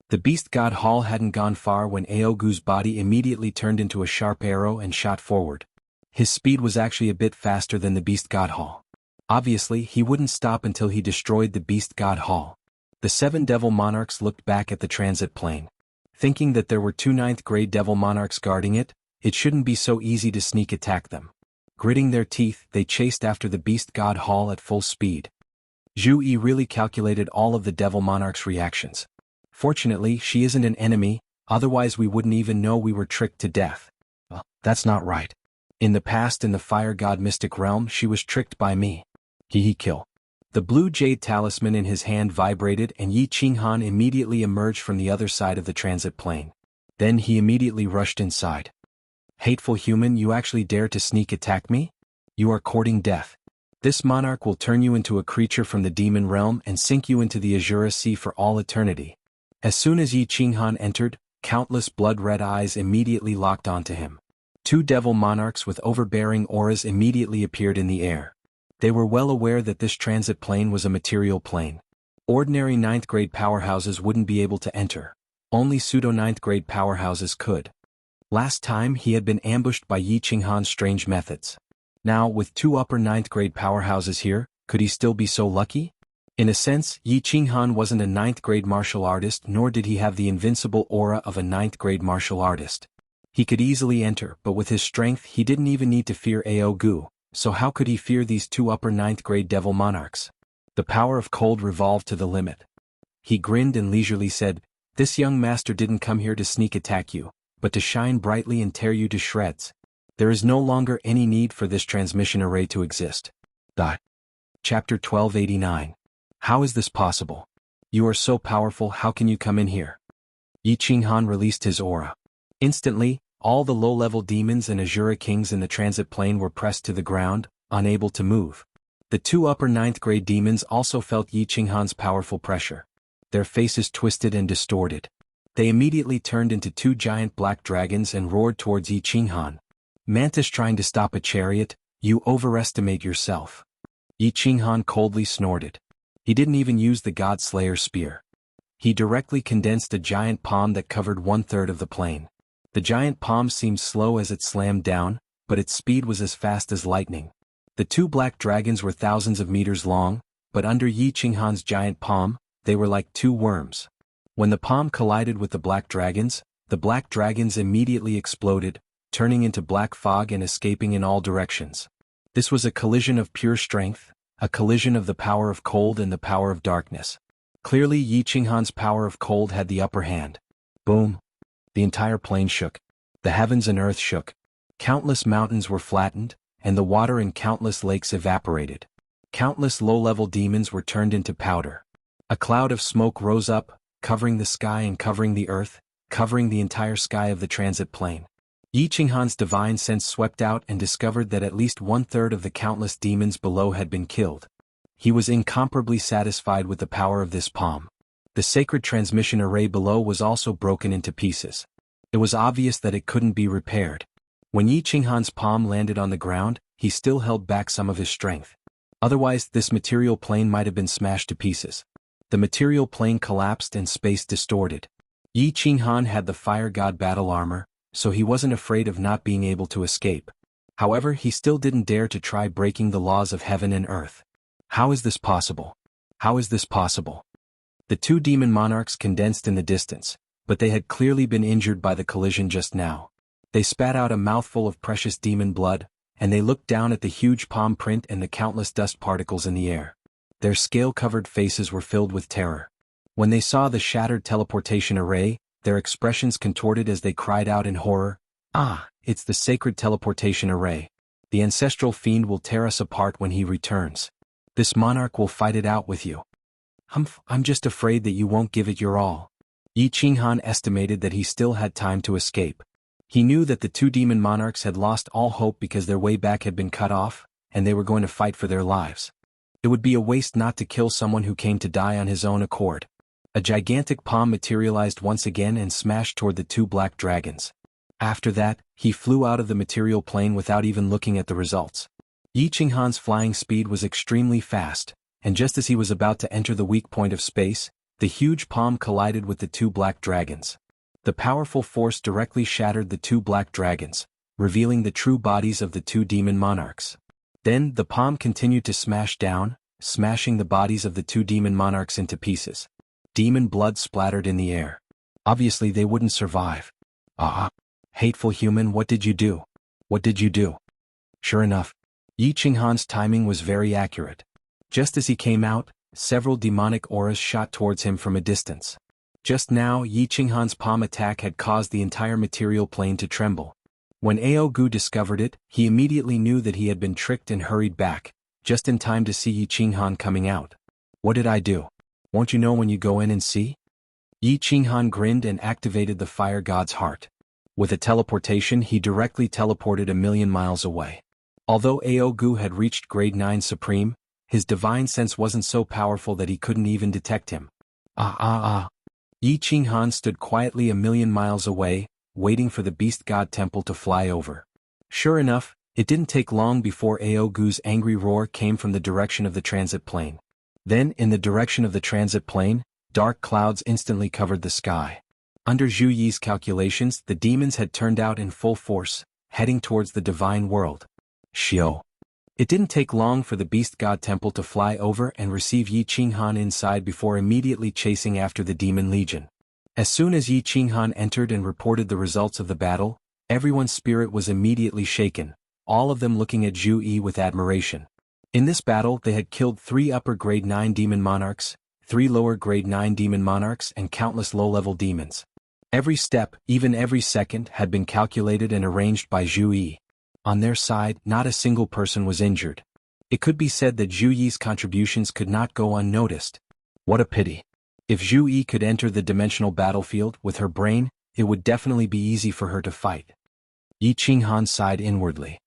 The Beast God Hall hadn't gone far when Aogu's body immediately turned into a sharp arrow and shot forward. His speed was actually a bit faster than the Beast God Hall. Obviously, he wouldn't stop until he destroyed the Beast God Hall. The 7 devil monarchs looked back at the transit plane. Thinking that there were 2 9th grade devil monarchs guarding it, it shouldn't be so easy to sneak attack them. Gritting their teeth, they chased after the Beast God Hall at full speed. Zhu Yi really calculated all of the devil monarchs' reactions. Fortunately, she isn't an enemy, otherwise we wouldn't even know we were tricked to death. Well, that's not right. In the past in the Fire God Mystic Realm she was tricked by me. Kill. The blue jade talisman in his hand vibrated and Yi Qinghan immediately emerged from the other side of the transit plane. Then he immediately rushed inside. Hateful human, you actually dare to sneak attack me? You are courting death. This monarch will turn you into a creature from the demon realm and sink you into the Azura Sea for all eternity. As soon as Yi Qinghan entered, countless blood-red eyes immediately locked onto him. Two devil monarchs with overbearing auras immediately appeared in the air. They were well aware that this transit plane was a material plane. Ordinary 9th grade powerhouses wouldn't be able to enter. Only pseudo 9th grade powerhouses could. Last time he had been ambushed by Yi Qinghan's strange methods. Now, with two upper 9th grade powerhouses here, could he still be so lucky? In a sense, Yi Qinghan wasn't a 9th grade martial artist, nor did he have the invincible aura of a 9th grade martial artist. He could easily enter, but with his strength he didn't even need to fear Ao Gu, so how could he fear these two upper 9th grade devil monarchs? The power of cold revolved to the limit. He grinned and leisurely said, "This young master didn't come here to sneak attack you, but to shine brightly and tear you to shreds. There is no longer any need for this transmission array to exist." Chapter 1289. How is this possible? You are so powerful, how can you come in here? Yi Qinghan released his aura. Instantly, all the low-level demons and Azura kings in the transit plane were pressed to the ground, unable to move. The two upper 9th grade demons also felt Yi Qinghan's powerful pressure. Their faces twisted and distorted. They immediately turned into two giant black dragons and roared towards Yi Qinghan. "Mantis trying to stop a chariot, you overestimate yourself." Yi Qinghan coldly snorted. He didn't even use the God Slayer spear. He directly condensed a giant palm that covered 1/3 of the plane. The giant palm seemed slow as it slammed down, but its speed was as fast as lightning. The two black dragons were thousands of meters long, but under Yi Qinghan's giant palm, they were like two worms. When the palm collided with the black dragons immediately exploded, turning into black fog and escaping in all directions. This was a collision of pure strength, a collision of the power of cold and the power of darkness. Clearly Yi Qinghan's power of cold had the upper hand. Boom! The entire plane shook. The heavens and earth shook. Countless mountains were flattened, and the water in countless lakes evaporated. Countless low-level demons were turned into powder. A cloud of smoke rose up, covering the sky and covering the earth, covering the entire sky of the transit plane. Yi Qinghan's divine sense swept out and discovered that at least 1/3 of the countless demons below had been killed. He was incomparably satisfied with the power of this palm. The sacred transmission array below was also broken into pieces. It was obvious that it couldn't be repaired. When Yi Qinghan's palm landed on the ground, he still held back some of his strength. Otherwise, this material plane might have been smashed to pieces. The material plane collapsed and space distorted. Yi Qinghan had the fire god battle armor, so he wasn't afraid of not being able to escape. However, he still didn't dare to try breaking the laws of heaven and earth. How is this possible? How is this possible? The two demon monarchs condensed in the distance, but they had clearly been injured by the collision just now. They spat out a mouthful of precious demon blood, and they looked down at the huge palm print and the countless dust particles in the air. Their scale-covered faces were filled with terror. When they saw the shattered teleportation array, their expressions contorted as they cried out in horror, "Ah, it's the sacred teleportation array. The ancestral fiend will tear us apart when he returns. This monarch will fight it out with you. I'm just afraid that you won't give it your all." Yi Qinghan estimated that he still had time to escape. He knew that the two demon monarchs had lost all hope because their way back had been cut off, and they were going to fight for their lives. It would be a waste not to kill someone who came to die on his own accord. A gigantic palm materialized once again and smashed toward the two black dragons. After that, he flew out of the material plane without even looking at the results. Yi Qinghan's flying speed was extremely fast, and just as he was about to enter the weak point of space, the huge palm collided with the two black dragons. The powerful force directly shattered the two black dragons, revealing the true bodies of the two demon monarchs. Then the palm continued to smash down, smashing the bodies of the two demon monarchs into pieces. Demon blood splattered in the air. Obviously they wouldn't survive. Hateful human, what did you do? What did you do? Sure enough, Yi Qinghan's timing was very accurate. Just as he came out, several demonic auras shot towards him from a distance. Just now, Yi Qinghan's palm attack had caused the entire material plane to tremble. When Ao Gu discovered it, he immediately knew that he had been tricked and hurried back, just in time to see Yi Qinghan coming out. "What did I do? Won't you know when you go in and see?" Yi Qinghan grinned and activated the fire god's heart. With a teleportation, he directly teleported 1,000,000 miles away. Although Ao Gu had reached grade 9 supreme, his divine sense wasn't so powerful that he couldn't even detect him. Yi Qinghan stood quietly 1,000,000 miles away, waiting for the beast god temple to fly over. Sure enough, it didn't take long before Aogu's angry roar came from the direction of the transit plane. Then, in the direction of the transit plane, dark clouds instantly covered the sky. Under Zhu Yi's calculations, the demons had turned out in full force, heading towards the divine world. Xiao. It didn't take long for the Beast God Temple to fly over and receive Yi Qinghan inside before immediately chasing after the Demon Legion. As soon as Yi Qinghan entered and reported the results of the battle, everyone's spirit was immediately shaken, all of them looking at Zhu Yi with admiration. In this battle they had killed 3 upper grade 9 demon monarchs, 3 lower grade 9 demon monarchs and countless low-level demons. Every step, even every second, had been calculated and arranged by Zhu Yi. On their side, not a single person was injured. It could be said that Zhu Yi's contributions could not go unnoticed. What a pity. If Zhu Yi could enter the dimensional battlefield with her brain, it would definitely be easy for her to fight. Yi Qinghan sighed inwardly.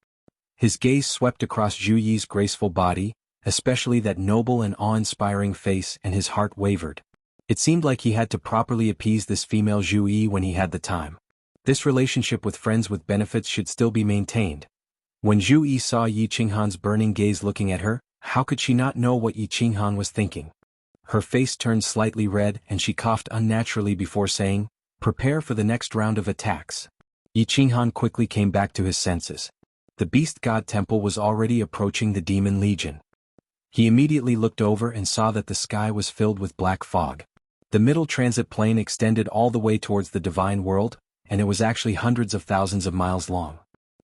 His gaze swept across Zhu Yi's graceful body, especially that noble and awe-inspiring face, and his heart wavered. It seemed like he had to properly appease this female Zhu Yi when he had the time. This relationship with friends with benefits should still be maintained. When Zhu Yi saw Yi Qinghan's burning gaze looking at her, how could she not know what Yi Qinghan was thinking? Her face turned slightly red and she coughed unnaturally before saying, "Prepare for the next round of attacks." Yi Qinghan quickly came back to his senses. The Beast God Temple was already approaching the Demon Legion. He immediately looked over and saw that the sky was filled with black fog. The middle transit plane extended all the way towards the divine world, and it was actually hundreds of thousands of miles long.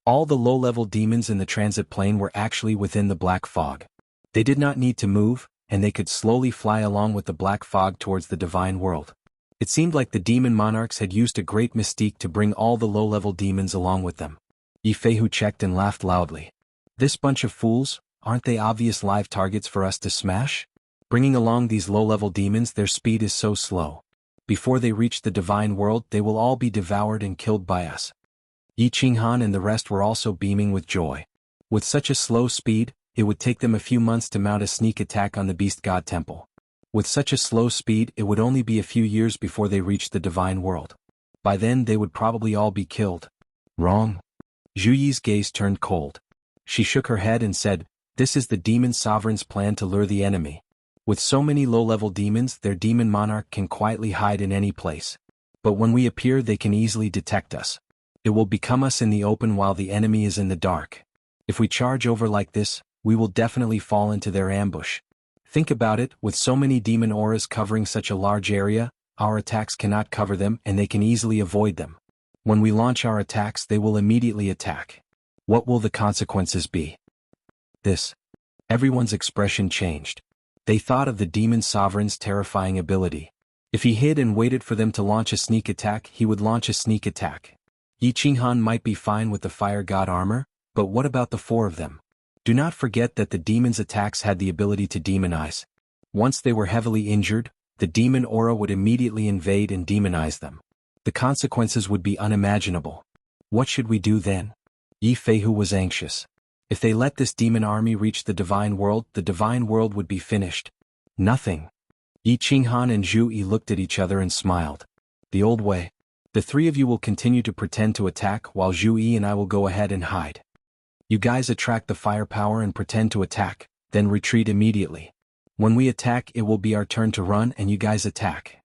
All the low-level demons in the transit plane were actually within the black fog. They did not need to move, and they could slowly fly along with the black fog towards the divine world. It seemed like the demon monarchs had used a great mystique to bring all the low-level demons along with them. Yi Feihu checked and laughed loudly. This bunch of fools, aren't they obvious live targets for us to smash? Bringing along these low-level demons, their speed is so slow. Before they reach the divine world, they will all be devoured and killed by us. Yi Qinghan and the rest were also beaming with joy. With such a slow speed, it would take them a few months to mount a sneak attack on the Beast God Temple. With such a slow speed, it would only be a few years before they reached the divine world. By then they would probably all be killed. Wrong. Zhu Yi's gaze turned cold. She shook her head and said, "This is the demon sovereign's plan to lure the enemy. With so many low-level demons, their demon monarch can quietly hide in any place. But when we appear, they can easily detect us. It will become us in the open while the enemy is in the dark. If we charge over like this, we will definitely fall into their ambush. Think about it, with so many demon auras covering such a large area, our attacks cannot cover them and they can easily avoid them. When we launch our attacks, they will immediately attack. What will the consequences be?" This. Everyone's expression changed. They thought of the demon sovereign's terrifying ability. If he hid and waited for them to launch a sneak attack, he would launch a sneak attack. Yi Qinghan might be fine with the fire god armor, but what about the 4 of them? Do not forget that the demon's attacks had the ability to demonize. Once they were heavily injured, the demon aura would immediately invade and demonize them. The consequences would be unimaginable. What should we do then? Yi Feihu was anxious. If they let this demon army reach the divine world would be finished. Nothing. Yi Qinghan and Zhu Yi looked at each other and smiled. The old way. The 3 of you will continue to pretend to attack while Zhu Yi and I will go ahead and hide. You guys attract the firepower and pretend to attack, then retreat immediately. When we attack, it will be our turn to run and you guys attack.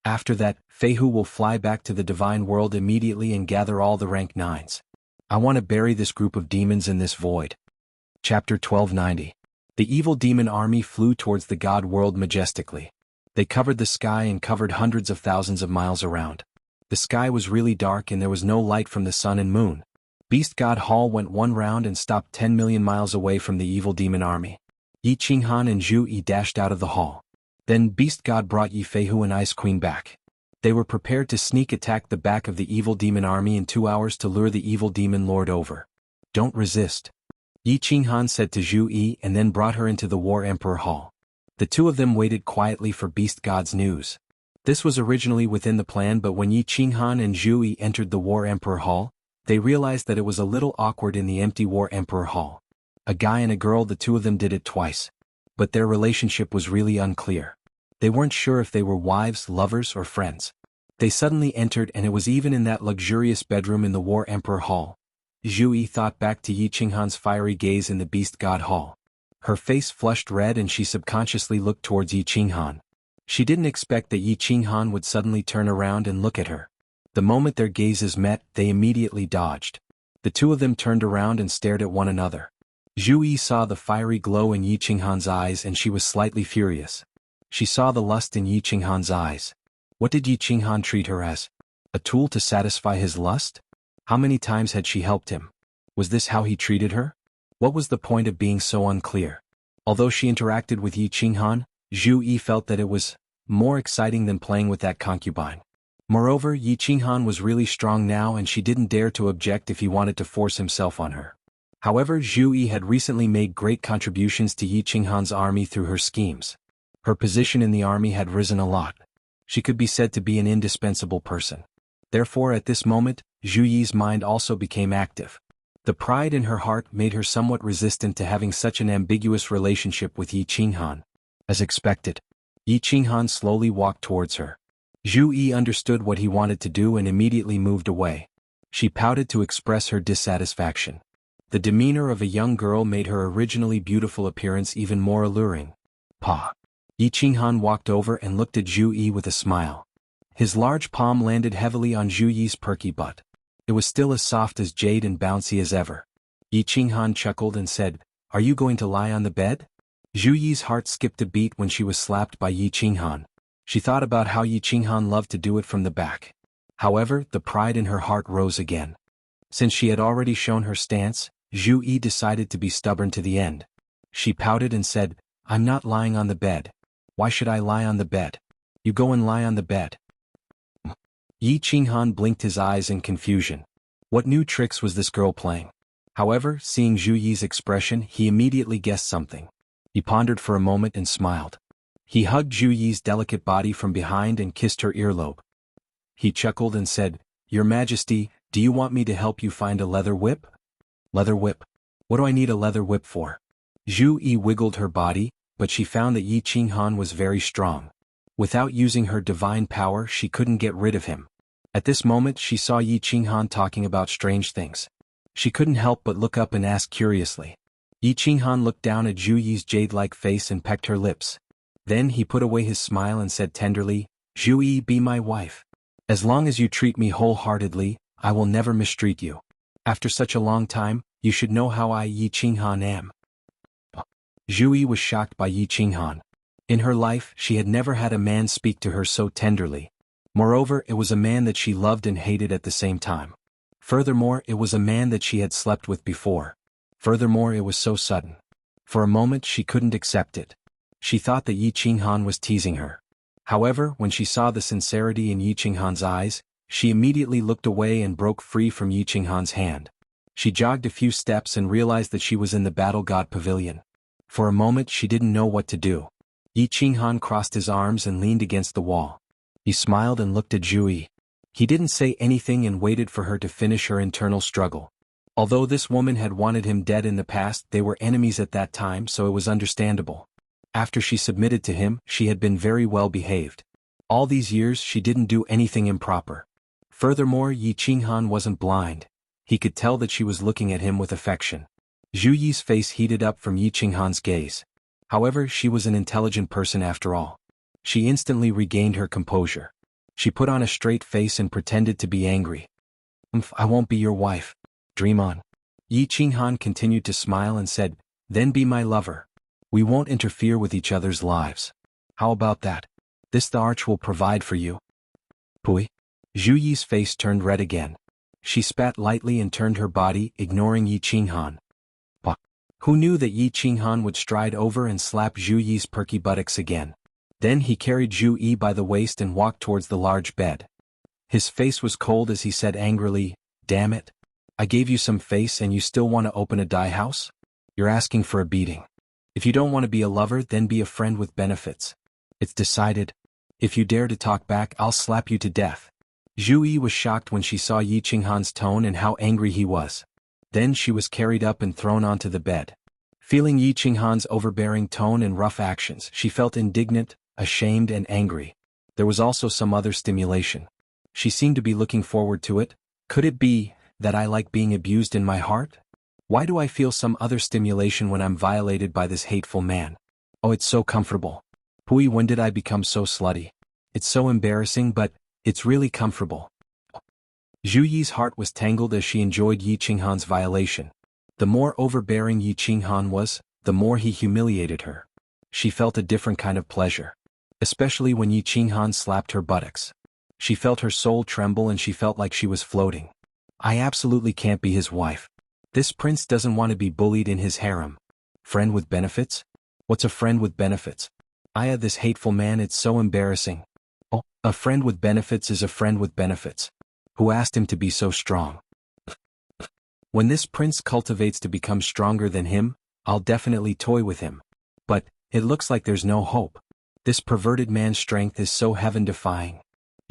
After that, Feihu will fly back to the divine world immediately and gather all the rank 9s. I want to bury this group of demons in this void. Chapter 1290. The evil demon army flew towards the god world majestically. They covered the sky and covered hundreds of thousands of miles around. The sky was really dark and there was no light from the sun and moon. Beast God Hall went one round and stopped 10 million miles away from the evil demon army. Yi Qinghan and Zhu Yi dashed out of the hall. Then Beast God brought Yi Feihu and Ice Queen back. They were prepared to sneak attack the back of the evil demon army in 2 hours to lure the evil demon lord over. Don't resist. Yi Qinghan said to Zhu Yi and then brought her into the War Emperor Hall. The 2 of them waited quietly for Beast God's news. This was originally within the plan, but when Yi Qinghan and Zhu Yi entered the War Emperor Hall, they realized that it was a little awkward in the empty War Emperor Hall. A guy and a girl, the 2 of them did it twice. But their relationship was really unclear. They weren't sure if they were wives, lovers, or friends. They suddenly entered and it was even in that luxurious bedroom in the War Emperor Hall. Zhu Yi thought back to Yi Qinghan's fiery gaze in the Beast God Hall. Her face flushed red and she subconsciously looked towards Yi Qinghan. She didn't expect that Yi Qinghan would suddenly turn around and look at her. The moment their gazes met, they immediately dodged. The two of them turned around and stared at one another. Zhu Yi saw the fiery glow in Yi Qinghan's eyes and she was slightly furious. She saw the lust in Yi Qinghan's eyes. What did Yi Qinghan treat her as? A tool to satisfy his lust? How many times had she helped him? Was this how he treated her? What was the point of being so unclear? Although she interacted with Yi Qinghan, Zhu Yi felt that it was more exciting than playing with that concubine. Moreover, Yi Qinghan was really strong now and she didn't dare to object if he wanted to force himself on her. However, Zhu Yi had recently made great contributions to Yi Qinghan's army through her schemes. Her position in the army had risen a lot. She could be said to be an indispensable person. Therefore, at this moment, Zhu Yi's mind also became active. The pride in her heart made her somewhat resistant to having such an ambiguous relationship with Yi Qinghan. As expected, Yi Qinghan slowly walked towards her. Zhu Yi understood what he wanted to do and immediately moved away. She pouted to express her dissatisfaction. The demeanor of a young girl made her originally beautiful appearance even more alluring. Pa. Yi Qinghan walked over and looked at Zhu Yi with a smile. His large palm landed heavily on Zhu Yi's perky butt. It was still as soft as jade and bouncy as ever. Yi Qinghan chuckled and said, "Are you going to lie on the bed?" Zhu Yi's heart skipped a beat when she was slapped by Yi Qinghan. She thought about how Yi Qinghan loved to do it from the back. However, the pride in her heart rose again. Since she had already shown her stance, Zhu Yi decided to be stubborn to the end. She pouted and said, "I'm not lying on the bed. Why should I lie on the bed? You go and lie on the bed." Yi Qinghan blinked his eyes in confusion. What new tricks was this girl playing? However, seeing Zhu Yi's expression, he immediately guessed something. He pondered for a moment and smiled. He hugged Zhu Yi's delicate body from behind and kissed her earlobe. He chuckled and said, "Your Majesty, do you want me to help you find a leather whip?" "Leather whip? What do I need a leather whip for?" Zhu Yi wiggled her body, but she found that Yi Qinghan was very strong. Without using her divine power, she couldn't get rid of him. At this moment, she saw Yi Qinghan talking about strange things. She couldn't help but look up and ask curiously. Yi Qinghan looked down at Zhu Yi's jade-like face and pecked her lips. Then he put away his smile and said tenderly, "Zhu Yi, be my wife. As long as you treat me wholeheartedly, I will never mistreat you. After such a long time, you should know how I Yi Qinghan am." Zhu Yi was shocked by Yi Qinghan. In her life, she had never had a man speak to her so tenderly. Moreover, it was a man that she loved and hated at the same time. Furthermore, it was a man that she had slept with before. Furthermore, it was so sudden. For a moment, she couldn't accept it. She thought that Yi Qinghan was teasing her. However, when she saw the sincerity in Yi Qinghan's eyes, she immediately looked away and broke free from Yi Qinghan's hand. She jogged a few steps and realized that she was in the Battle God Pavilion. For a moment, she didn't know what to do. Yi Qinghan crossed his arms and leaned against the wall. He smiled and looked at Zhu Yi. He didn't say anything and waited for her to finish her internal struggle. Although this woman had wanted him dead in the past, they were enemies at that time, so it was understandable. After she submitted to him, she had been very well behaved. All these years, she didn't do anything improper. Furthermore, Yi Qinghan wasn't blind. He could tell that she was looking at him with affection. Zhu Yi's face heated up from Yi Qinghan's gaze. However, she was an intelligent person after all. She instantly regained her composure. She put on a straight face and pretended to be angry. "I won't be your wife. Dream on." Yi Qinghan continued to smile and said, "Then be my lover. We won't interfere with each other's lives. How about that? This the arch will provide for you." Pui. Zhu Yi's face turned red again. She spat lightly and turned her body, ignoring Yi Qinghan. Pa. Who knew that Yi Qinghan would stride over and slap Zhu Yi's perky buttocks again? Then he carried Zhu Yi by the waist and walked towards the large bed. His face was cold as he said angrily, "Damn it. I gave you some face and you still want to open a dye house? You're asking for a beating. If you don't want to be a lover, then be a friend with benefits. It's decided. If you dare to talk back, I'll slap you to death." Zhu Yi was shocked when she saw Yi Qinghan's tone and how angry he was. Then she was carried up and thrown onto the bed. Feeling Yi Qinghan's overbearing tone and rough actions, she felt indignant, ashamed and angry. There was also some other stimulation. She seemed to be looking forward to it. Could it be that I like being abused in my heart? Why do I feel some other stimulation when I'm violated by this hateful man? Oh, it's so comfortable. Hui, when did I become so slutty? It's so embarrassing, but it's really comfortable. Zhu Yi's heart was tangled as she enjoyed Yi Qinghan's violation. The more overbearing Yi Qinghan was, the more he humiliated her. She felt a different kind of pleasure. Especially when Yi Qinghan slapped her buttocks. She felt her soul tremble and she felt like she was floating. I absolutely can't be his wife. This prince doesn't want to be bullied in his harem. Friend with benefits? What's a friend with benefits? This hateful man, it's so embarrassing. Oh, a friend with benefits is a friend with benefits. Who asked him to be so strong? When this prince cultivates to become stronger than him, I'll definitely toy with him. But it looks like there's no hope. This perverted man's strength is so heaven-defying.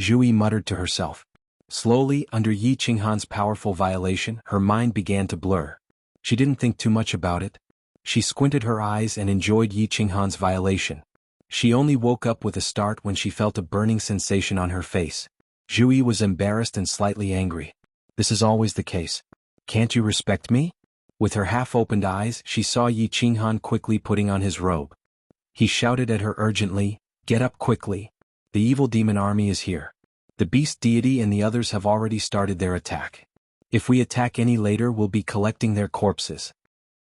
Zhu Yi muttered to herself. Slowly, under Yi Qinghan's powerful violation, her mind began to blur. She didn't think too much about it. She squinted her eyes and enjoyed Yi Qinghan's violation. She only woke up with a start when she felt a burning sensation on her face. Zhu Yi was embarrassed and slightly angry. This is always the case. Can't you respect me? With her half-opened eyes, she saw Yi Qinghan quickly putting on his robe. He shouted at her urgently, "Get up quickly. The evil demon army is here. The beast deity and the others have already started their attack. If we attack any later, we'll be collecting their corpses."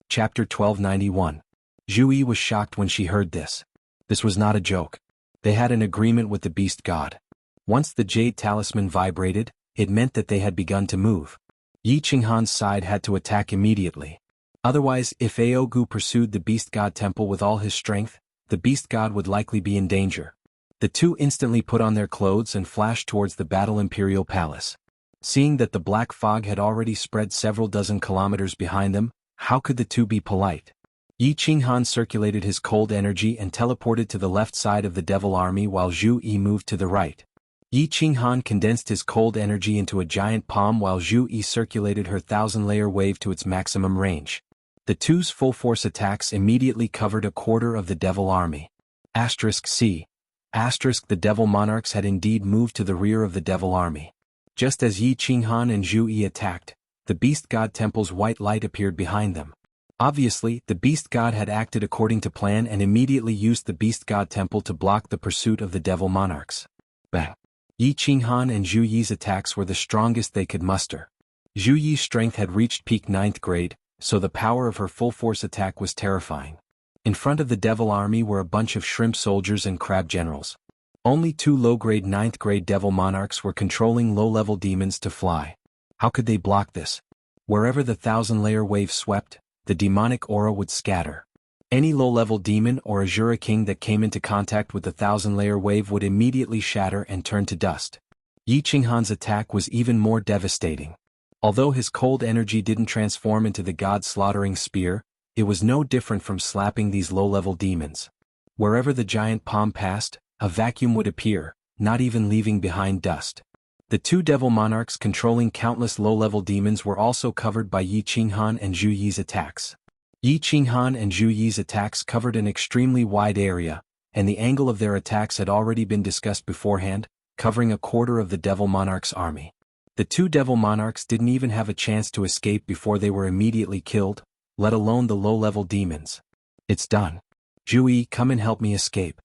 Chapter 1291. Zhu Yi was shocked when she heard this. This was not a joke. They had an agreement with the beast god. Once the jade talisman vibrated, it meant that they had begun to move. Yi Qinghan's side had to attack immediately. Otherwise, if Aogu pursued the beast god temple with all his strength, the beast god would likely be in danger. The two instantly put on their clothes and flashed towards the battle imperial palace. Seeing that the black fog had already spread several dozen kilometers behind them, how could the two be polite? Yi Qinghan circulated his cold energy and teleported to the left side of the devil army while Zhu Yi moved to the right. Yi Qinghan condensed his cold energy into a giant palm while Zhu Yi circulated her 1,000-layer wave to its maximum range. The two's full-force attacks immediately covered a quarter of the devil army. C. The devil monarchs had indeed moved to the rear of the devil army. Just as Yi Qinghan and Zhu Yi attacked, the beast god temple's white light appeared behind them. Obviously, the beast god had acted according to plan and immediately used the beast god temple to block the pursuit of the devil monarchs. Bang! Yi Qinghan and Zhu Yi's attacks were the strongest they could muster. Zhu Yi's strength had reached peak 9th grade, so the power of her full-force attack was terrifying. In front of the devil army were a bunch of shrimp soldiers and crab generals. Only two low-grade 9th grade devil monarchs were controlling low-level demons to fly. How could they block this? Wherever the 1,000-layer wave swept, the demonic aura would scatter. Any low-level demon or Azura king that came into contact with the 1,000-layer wave would immediately shatter and turn to dust. Yi Qinghan's attack was even more devastating. Although his cold energy didn't transform into the god-slaughtering spear, it was no different from slapping these low-level demons. Wherever the giant palm passed, a vacuum would appear, not even leaving behind dust. The two devil monarchs controlling countless low-level demons were also covered by Yi Qinghan and Zhu Yi's attacks. Yi Qinghan and Zhu Yi's attacks covered an extremely wide area, and the angle of their attacks had already been discussed beforehand, covering a quarter of the devil monarch's army. The two devil monarchs didn't even have a chance to escape before they were immediately killed, let alone the low-level demons. It's done. Zhu Yi, come and help me escape.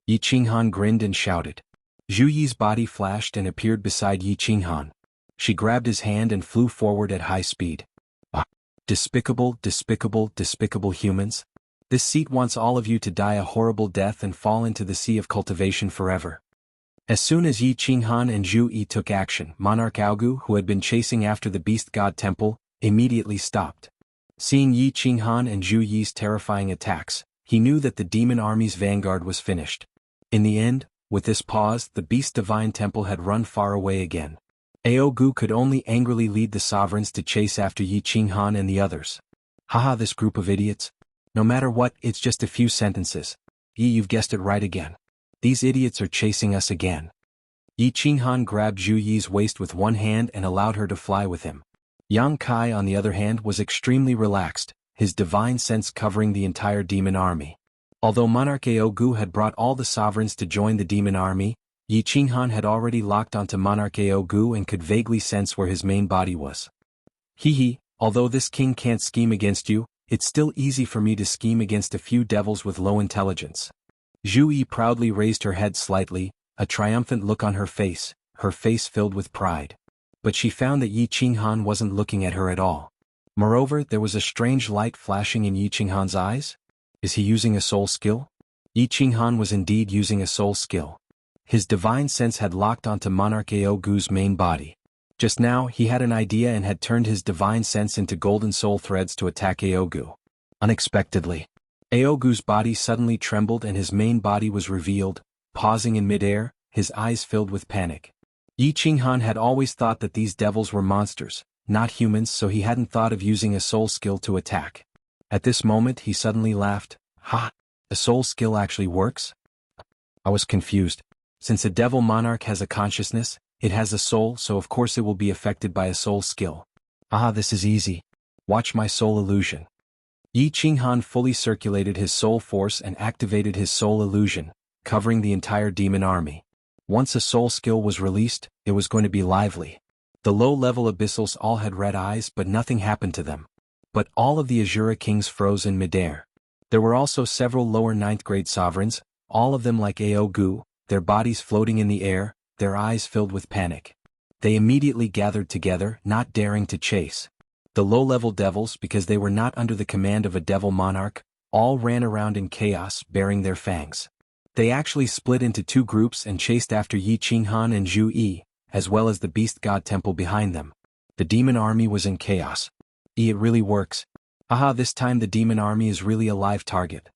Yi Qinghan grinned and shouted. Zhu Yi's body flashed and appeared beside Yi Qinghan. She grabbed his hand and flew forward at high speed. Despicable, despicable, despicable humans. This seat wants all of you to die a horrible death and fall into the sea of cultivation forever. As soon as Yi Qinghan and Zhu Yi took action, Monarch Aogu, who had been chasing after the beast god temple, immediately stopped. Seeing Yi Qinghan and Zhu Yi's terrifying attacks, he knew that the demon army's vanguard was finished. In the end, with this pause, the beast divine temple had run far away again. Aogu could only angrily lead the sovereigns to chase after Yi Qinghan and the others. Haha, this group of idiots. No matter what, it's just a few sentences. Yi, you've guessed it right again. These idiots are chasing us again. Yi Qinghan grabbed Zhu Yi's waist with one hand and allowed her to fly with him. Yang Kai, on the other hand, was extremely relaxed, his divine sense covering the entire demon army. Although Monarch Aogu had brought all the sovereigns to join the demon army, Yi Qinghan had already locked onto Monarch Aogu and could vaguely sense where his main body was. Hee, although this king can't scheme against you, it's still easy for me to scheme against a few devils with low intelligence. Zhu Yi proudly raised her head slightly, a triumphant look on her face filled with pride. But she found that Yi Qinghan wasn't looking at her at all. Moreover, there was a strange light flashing in Yi Qinghan's eyes. Is he using a soul skill? Yi Qinghan was indeed using a soul skill. His divine sense had locked onto Monarch Aogu's main body. Just now, he had an idea and had turned his divine sense into golden soul threads to attack Aogu. Unexpectedly, Aogu's body suddenly trembled and his main body was revealed, pausing in midair, his eyes filled with panic. Yi Qinghan had always thought that these devils were monsters, not humans, so he hadn't thought of using a soul skill to attack. At this moment he suddenly laughed. Ha! A soul skill actually works? I was confused. Since a devil monarch has a consciousness, it has a soul, so of course it will be affected by a soul skill. Ah, this is easy. Watch my soul illusion. Yi Qinghan fully circulated his soul force and activated his soul illusion, covering the entire demon army. Once a soul skill was released, it was going to be lively. The low-level abyssals all had red eyes, but nothing happened to them. But all of the Azura kings froze in midair. There were also several lower 9th-grade sovereigns, all of them like Aogu, their bodies floating in the air, their eyes filled with panic. They immediately gathered together, not daring to chase. The low-level devils, because they were not under the command of a devil monarch, all ran around in chaos, baring their fangs. They actually split into two groups and chased after Yi Qinghan and Zhu Yi, as well as the beast god temple behind them. The demon army was in chaos. It really works. Aha, this time the demon army is really a live target.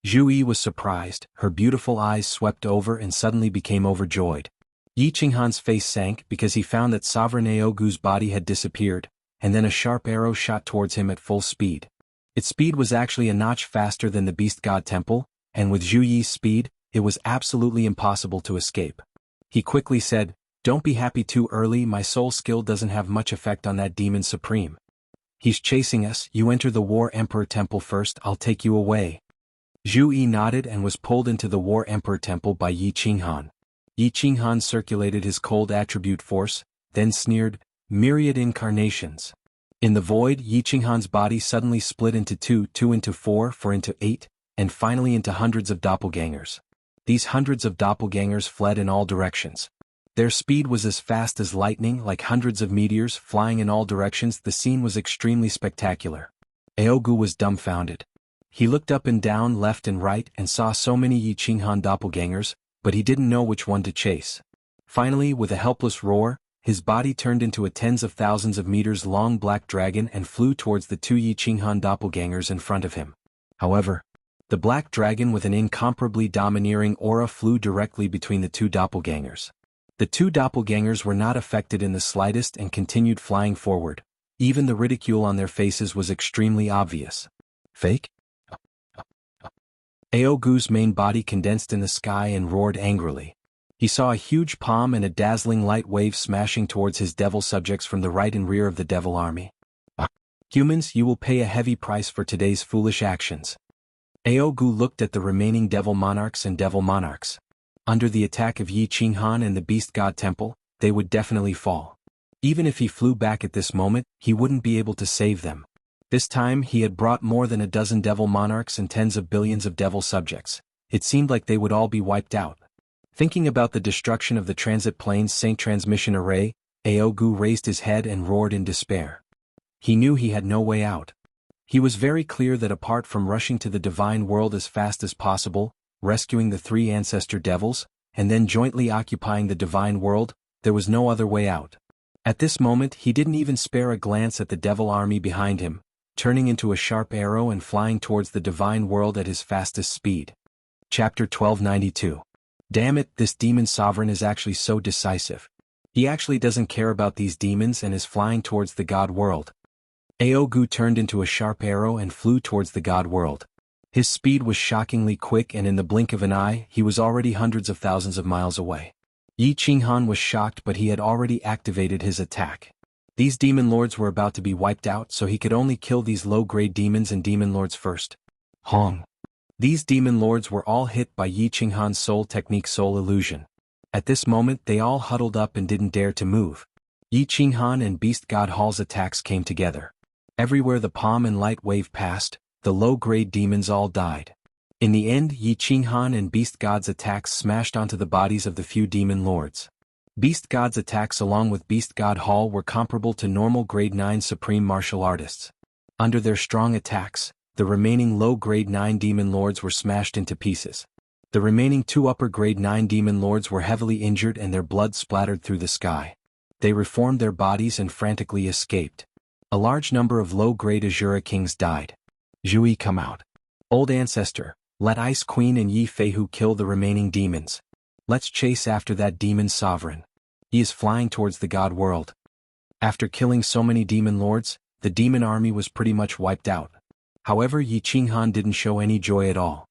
Zhu Yi was surprised, her beautiful eyes swept over and suddenly became overjoyed. Yi Qinghan's face sank because he found that Sovereign Aogu's body had disappeared, and then a sharp arrow shot towards him at full speed. Its speed was actually a notch faster than the beast god temple, and with Zhu Yi's speed, it was absolutely impossible to escape. He quickly said, "Don't be happy too early, my soul skill doesn't have much effect on that demon supreme. He's chasing us, you enter the War Emperor Temple first, I'll take you away." Zhu Yi nodded and was pulled into the War Emperor Temple by Yi Qinghan. Yi Qinghan circulated his cold attribute force, then sneered, "Myriad incarnations." In the void, Yi Qinghan's body suddenly split into two into four into 8, and finally into hundreds of doppelgangers. These hundreds of doppelgangers fled in all directions. Their speed was as fast as lightning, like hundreds of meteors flying in all directions. The scene was extremely spectacular. Aogu was dumbfounded. He looked up and down, left and right, and saw so many Yi Qinghan doppelgangers, but he didn't know which one to chase. Finally, with a helpless roar, his body turned into a tens of thousands of meters long black dragon and flew towards the two Yi Qinghan doppelgangers in front of him. However, the black dragon with an incomparably domineering aura flew directly between the two doppelgangers. The two doppelgangers were not affected in the slightest and continued flying forward. Even the ridicule on their faces was extremely obvious. Fake? Aogu's main body condensed in the sky and roared angrily. He saw a huge palm and a dazzling light wave smashing towards his devil subjects from the right and rear of the devil army. Humans, you will pay a heavy price for today's foolish actions. Aogu looked at the remaining devil monarchs and devil monarchs. Under the attack of Yi Qinghan and the beast god temple, they would definitely fall. Even if he flew back at this moment, he wouldn't be able to save them. This time he had brought more than a dozen devil monarchs and tens of billions of devil subjects. It seemed like they would all be wiped out. Thinking about the destruction of the transit plane's Saint transmission array, Aogu raised his head and roared in despair. He knew he had no way out. He was very clear that apart from rushing to the divine world as fast as possible, rescuing the three ancestor devils, and then jointly occupying the divine world, there was no other way out. At this moment he didn't even spare a glance at the devil army behind him, turning into a sharp arrow and flying towards the divine world at his fastest speed. Chapter 1292. Damn it, this demon sovereign is actually so decisive. He actually doesn't care about these demons and is flying towards the god world. Aogu turned into a sharp arrow and flew towards the god world. His speed was shockingly quick and in the blink of an eye, he was already hundreds of thousands of miles away. Yi Qinghan was shocked, but he had already activated his attack. These demon lords were about to be wiped out, so he could only kill these low-grade demons and demon lords first. Hong. These demon lords were all hit by Yi Qinghan's soul technique soul illusion. At this moment they all huddled up and didn't dare to move. Yi Qinghan and Beast God Hall's attacks came together. Everywhere the palm and light wave passed, the low-grade demons all died. In the end, Yi Qinghan and Beast God's attacks smashed onto the bodies of the few demon lords. Beast God's attacks along with Beast God Hall were comparable to normal grade 9 supreme martial artists. Under their strong attacks, the remaining low grade 9 demon lords were smashed into pieces. The remaining 2 upper grade 9 demon lords were heavily injured and their blood splattered through the sky. They reformed their bodies and frantically escaped. A large number of low-grade Azura kings died. Zhui, come out. Old ancestor, let Ice Queen and Yi Feihu kill the remaining demons. Let's chase after that demon sovereign. He is flying towards the god world. After killing so many demon lords, the demon army was pretty much wiped out. However, Yi Qinghan didn't show any joy at all.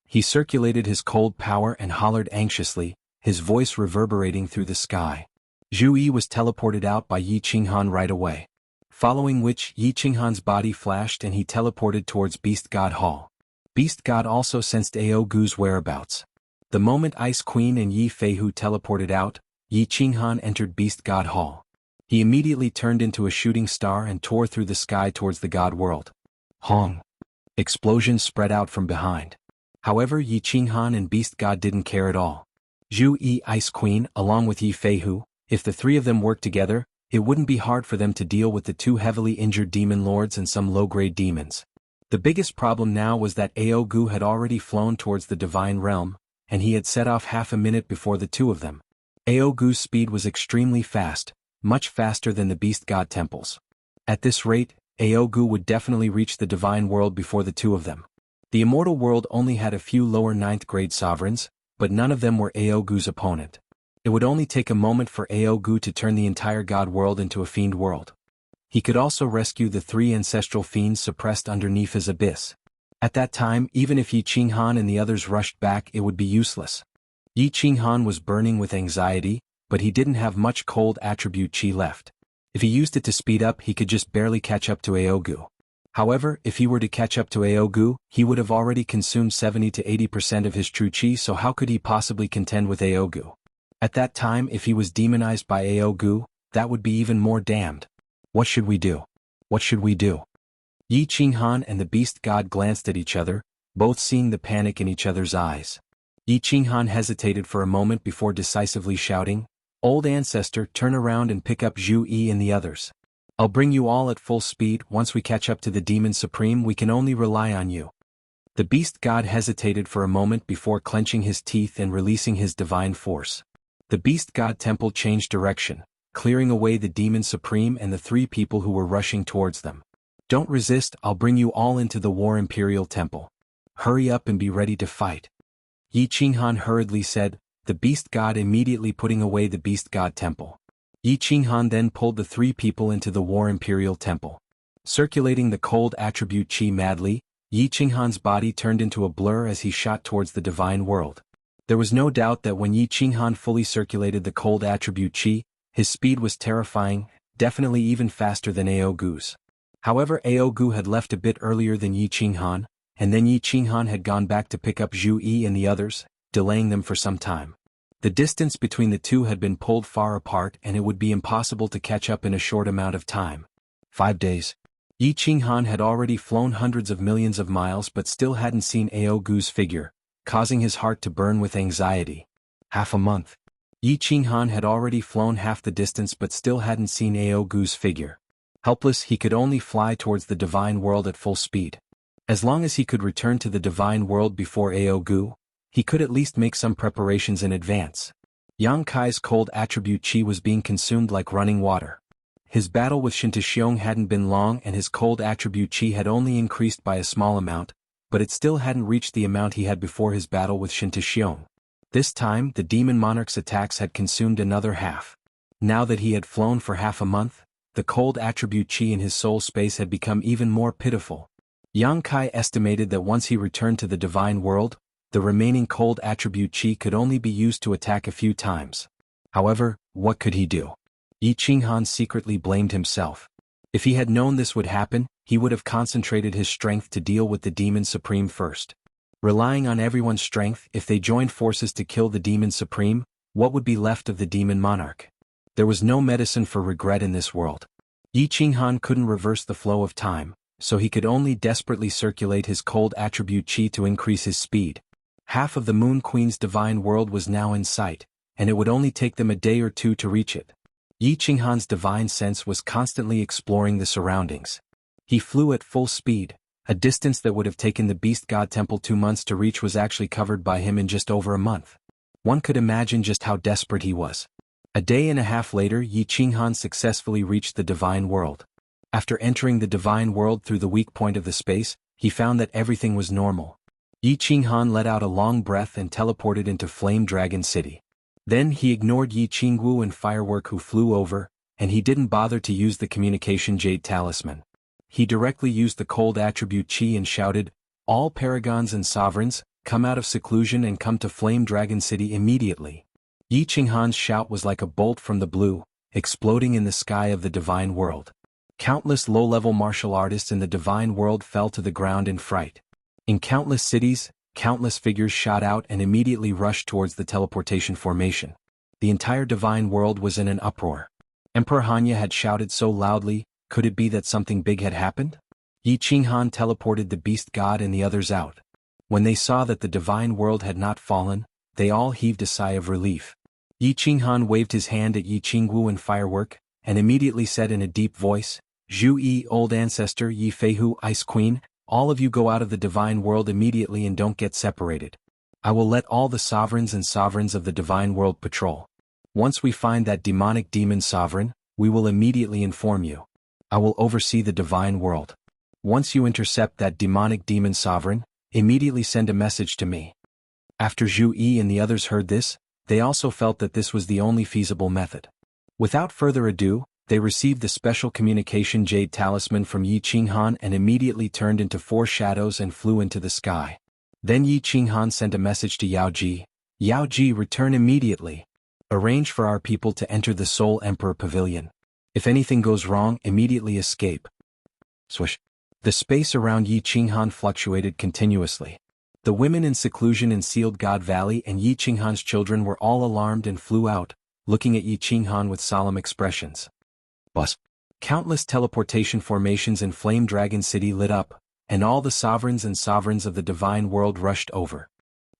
He circulated his cold power and hollered anxiously, his voice reverberating through the sky. Zhu Yi was teleported out by Yi Qinghan right away. Following which, Yi Qinghan's body flashed and he teleported towards Beast God Hall. Beast God also sensed Ao Gu's whereabouts. The moment Ice Queen and Yi Feihu teleported out, Yi Qinghan entered Beast God Hall. He immediately turned into a shooting star and tore through the sky towards the god world. Hong! Explosions spread out from behind. However, Yi Qinghan and Beast God didn't care at all. Zhu Yi, Ice Queen, along with Yi Feihu, if the 3 of them worked together, it wouldn't be hard for them to deal with the 2 heavily injured demon lords and some low-grade demons. The biggest problem now was that Ao Gu had already flown towards the divine realm, and he had set off half a minute before the 2 of them. Ao Gu's speed was extremely fast, much faster than the beast god temples. At this rate, Ao Gu would definitely reach the divine world before the 2 of them. The immortal world only had a few lower 9th grade sovereigns, but none of them were Ao Gu's opponent. It would only take a moment for Ao Gu to turn the entire god world into a fiend world. He could also rescue the 3 ancestral fiends suppressed underneath his abyss. At that time, even if Yi Qinghan and the others rushed back, it would be useless. Yi Qinghan was burning with anxiety, but he didn't have much cold attribute chi left. If he used it to speed up, he could just barely catch up to Ao Gu. However, if he were to catch up to Ao Gu, he would have already consumed 70 to 80% of his true chi, so how could he possibly contend with Ao Gu? At that time, if he was demonized by Ao Gu, that would be even more damned. What should we do? What should we do? Yi Qinghan and the beast god glanced at each other, both seeing the panic in each other's eyes. Yi Qinghan hesitated for a moment before decisively shouting, "Old ancestor, turn around and pick up Zhu Yi and the others. I'll bring you all at full speed. Once we catch up to the Demon Supreme, we can only rely on you." The beast god hesitated for a moment before clenching his teeth and releasing his divine force. The beast god temple changed direction, clearing away the Demon Supreme and the 3 people who were rushing towards them. "Don't resist, I'll bring you all into the War Imperial Temple. Hurry up and be ready to fight." Yi Qinghan hurriedly said, the beast god immediately putting away the beast god temple. Yi Qinghan then pulled the 3 people into the War Imperial Temple. Circulating the cold attribute chi madly, Yi Qinghan's body turned into a blur as he shot towards the divine world. There was no doubt that when Yi Qinghan fully circulated the cold attribute chi, his speed was terrifying, definitely even faster than Ao Gu's. However, Ao Gu had left a bit earlier than Yi Qinghan, and then Yi Qinghan had gone back to pick up Zhu Yi and the others, delaying them for some time. The distance between the 2 had been pulled far apart and it would be impossible to catch up in a short amount of time. 5 days. Yi Qinghan had already flown hundreds of millions of miles but still hadn't seen Ao Gu's figure, causing his heart to burn with anxiety. Half a month. Yi Qinghan had already flown half the distance but still hadn't seen Ao Gu's figure. Helpless, he could only fly towards the divine world at full speed. As long as he could return to the divine world before Ao Gu, he could at least make some preparations in advance. Yang Kai's cold attribute chi was being consumed like running water. His battle with Shintashiong hadn't been long and his cold attribute chi had only increased by a small amount, but it still hadn't reached the amount he had before his battle with Shintashiong. This time, the demon monarch's attacks had consumed another half. Now that he had flown for half a month, the cold attribute chi in his soul space had become even more pitiful. Yang Kai estimated that once he returned to the divine world, the remaining cold attribute chi could only be used to attack a few times. However, what could he do? Yi Qinghan secretly blamed himself. If he had known this would happen, he would have concentrated his strength to deal with the Demon Supreme first. Relying on everyone's strength, if they joined forces to kill the Demon Supreme, what would be left of the Demon Monarch? There was no medicine for regret in this world. Yi Qinghan couldn't reverse the flow of time, so he could only desperately circulate his cold attribute qi to increase his speed. Half of the Moon Queen's divine world was now in sight, and it would only take them a day or two to reach it. Yi Qinghan's divine sense was constantly exploring the surroundings. He flew at full speed. A distance that would have taken the Beast God Temple 2 months to reach was actually covered by him in just over a month. One could imagine just how desperate he was. A day and a half later, Yi Qinghan successfully reached the divine world. After entering the divine world through the weak point of the space, he found that everything was normal. Yi Qinghan let out a long breath and teleported into Flame Dragon City. Then he ignored Yi Qingwu and Firework who flew over, and he didn't bother to use the communication jade talisman. He directly used the cold attribute qi and shouted, "All paragons and sovereigns, come out of seclusion and come to Flame Dragon City immediately." Yi Qinghan's shout was like a bolt from the blue, exploding in the sky of the divine world. Countless low-level martial artists in the divine world fell to the ground in fright. In countless cities, countless figures shot out and immediately rushed towards the teleportation formation. The entire divine world was in an uproar. Emperor Hanya had shouted so loudly, could it be that something big had happened? Yi Qinghan teleported the beast god and the others out. When they saw that the divine world had not fallen, they all heaved a sigh of relief. Yi Qinghan waved his hand at Yi Qingwu and Firework, and immediately said in a deep voice, "Zhu Yi, old ancestor, Yi Feihu, Ice Queen, all of you go out of the divine world immediately and don't get separated. I will let all the sovereigns and sovereigns of the divine world patrol. Once we find that demonic demon sovereign, we will immediately inform you. I will oversee the divine world. Once you intercept that demonic demon sovereign, immediately send a message to me." After Zhu Yi and the others heard this, they also felt that this was the only feasible method. Without further ado, they received the special communication jade talisman from Yi Qinghan and immediately turned into 4 shadows and flew into the sky. Then Yi Qinghan sent a message to Yao Ji. "Yao Ji, return immediately. Arrange for our people to enter the Soul Emperor Pavilion. If anything goes wrong, immediately escape." Swish. The space around Yi Qinghan fluctuated continuously. The women in seclusion in Sealed God Valley and Yi Qinghan's children were all alarmed and flew out, looking at Yi Qinghan with solemn expressions. Bus. Countless teleportation formations in Flame Dragon City lit up, and all the sovereigns and sovereigns of the divine world rushed over.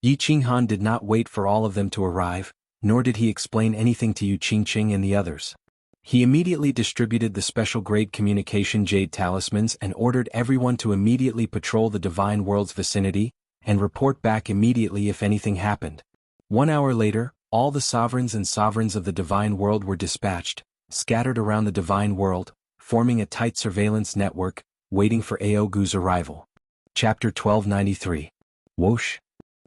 Yi Qinghan did not wait for all of them to arrive, nor did he explain anything to Yu Qingqing and the others. He immediately distributed the special-grade communication jade talismans and ordered everyone to immediately patrol the divine world's vicinity, and report back immediately if anything happened. 1 hour later, all the sovereigns and sovereigns of the divine world were dispatched, scattered around the divine world, forming a tight surveillance network, waiting for Aogu's arrival. Chapter 1293. Whoosh.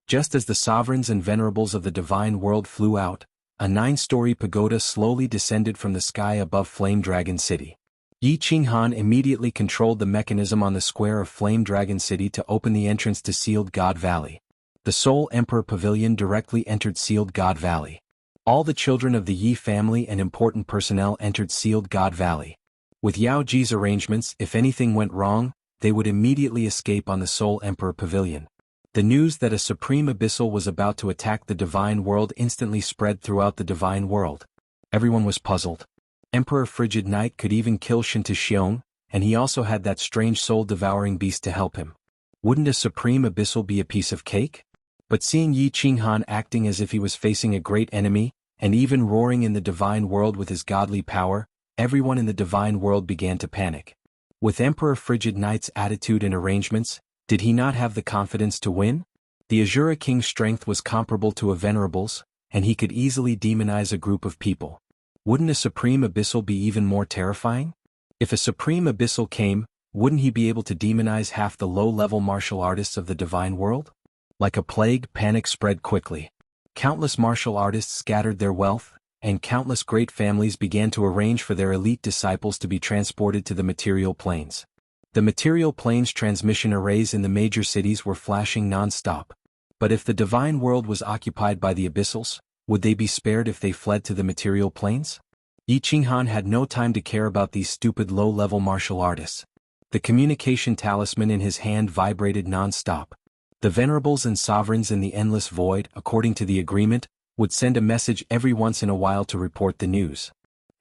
Just as the sovereigns and venerables of the divine world flew out, a 9-story pagoda slowly descended from the sky above Flame Dragon City. Yi Qinghan immediately controlled the mechanism on the square of Flame Dragon City to open the entrance to Sealed God Valley. The Soul Emperor Pavilion directly entered Sealed God Valley. All the children of the Yi family and important personnel entered Sealed God Valley. With Yao Ji's arrangements, if anything went wrong, they would immediately escape on the Soul Emperor Pavilion. The news that a Supreme Abyssal was about to attack the divine world instantly spread throughout the divine world. Everyone was puzzled. Emperor Frigid Knight could even kill Shinta Xiong, and he also had that strange soul-devouring beast to help him. Wouldn't a Supreme Abyssal be a piece of cake? But seeing Yi Qinghan acting as if he was facing a great enemy, and even roaring in the divine world with his godly power, everyone in the divine world began to panic. With Emperor Frigid Knight's attitude and arrangements, did he not have the confidence to win? The Azura King's strength was comparable to a Venerable's, and he could easily demonize a group of people. Wouldn't a Supreme Abyssal be even more terrifying? If a Supreme Abyssal came, wouldn't he be able to demonize half the low-level martial artists of the divine world? Like a plague, panic spread quickly. Countless martial artists scattered their wealth, and countless great families began to arrange for their elite disciples to be transported to the material planes. The material planes transmission arrays in the major cities were flashing non-stop. But if the divine world was occupied by the Abyssals, would they be spared if they fled to the material planes? Yi Qinghan had no time to care about these stupid low-level martial artists. The communication talisman in his hand vibrated non-stop. The venerables and sovereigns in the endless void, according to the agreement, would send a message every once in a while to report the news.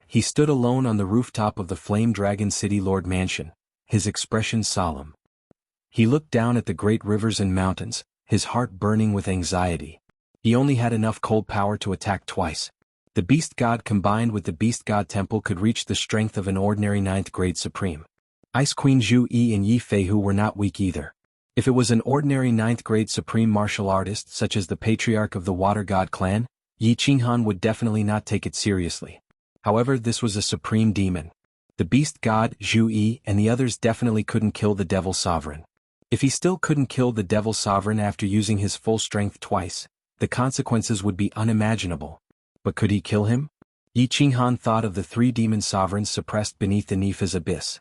he stood alone on the rooftop of the Flame Dragon City Lord Mansion, his expression solemn. He looked down at the great rivers and mountains, his heart burning with anxiety. He only had enough cold power to attack twice. The Beast God combined with the Beast God Temple could reach the strength of an ordinary 9th grade Supreme. Ice Queen Zhu Yi and Yi Feihu were not weak either. If it was an ordinary 9th grade Supreme martial artist such as the Patriarch of the Water God clan, Yi Qinghan would definitely not take it seriously. However, this was a Supreme Demon. The Beast God, Zhu Yi, and the others definitely couldn't kill the Devil Sovereign. If he still couldn't kill the Devil Sovereign after using his full strength twice, the consequences would be unimaginable. But could he kill him? Yi Qinghan thought of the 3 demon sovereigns suppressed beneath the Nifa's abyss.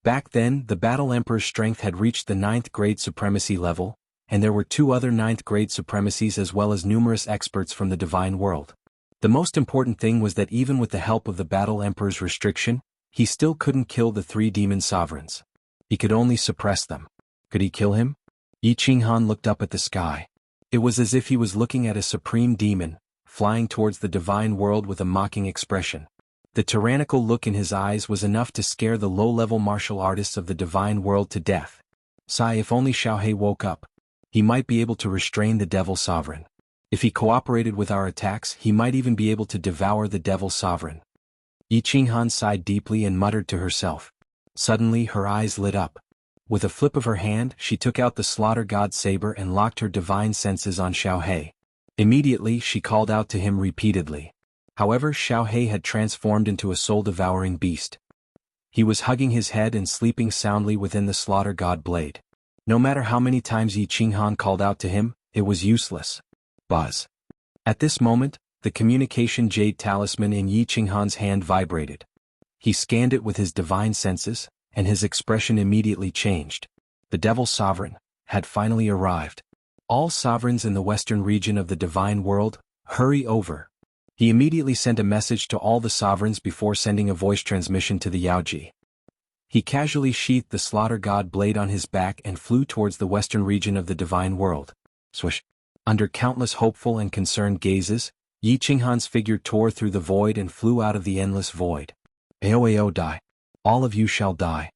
Back then, the Battle Emperor's strength had reached the 9th grade supremacy level, and there were 2 other 9th grade supremacies as well as numerous experts from the divine world. The most important thing was that even with the help of the Battle Emperor's restriction, he still couldn't kill the 3 demon sovereigns. He could only suppress them. Could he kill him? Yi Qinghan looked up at the sky. It was as if he was looking at a supreme demon, flying towards the divine world with a mocking expression. The tyrannical look in his eyes was enough to scare the low-level martial artists of the divine world to death. Sigh, if only Xiaohe woke up. He might be able to restrain the Devil Sovereign. If he cooperated with our attacks, he might even be able to devour the Devil Sovereign. Yi Qinghan sighed deeply and muttered to herself. Suddenly her eyes lit up. With a flip of her hand, she took out the Slaughter God saber and locked her divine senses on Xiaohe. Immediately she called out to him repeatedly. However, Xiaohe had transformed into a soul-devouring beast. He was hugging his head and sleeping soundly within the Slaughter God blade. No matter how many times Yi Qinghan called out to him, it was useless. Buzz. At this moment, the communication jade talisman in Yi Qinghan's hand vibrated. He scanned it with his divine senses, and his expression immediately changed. The Devil Sovereign had finally arrived. All sovereigns in the western region of the divine world, hurry over. He immediately sent a message to all the sovereigns before sending a voice transmission to the Yaoji. He casually sheathed the Slaughter God blade on his back and flew towards the western region of the divine world. Swish. Under countless hopeful and concerned gazes, Yi Qinghan's figure tore through the void and flew out of the endless void. Ao die. All of you shall die.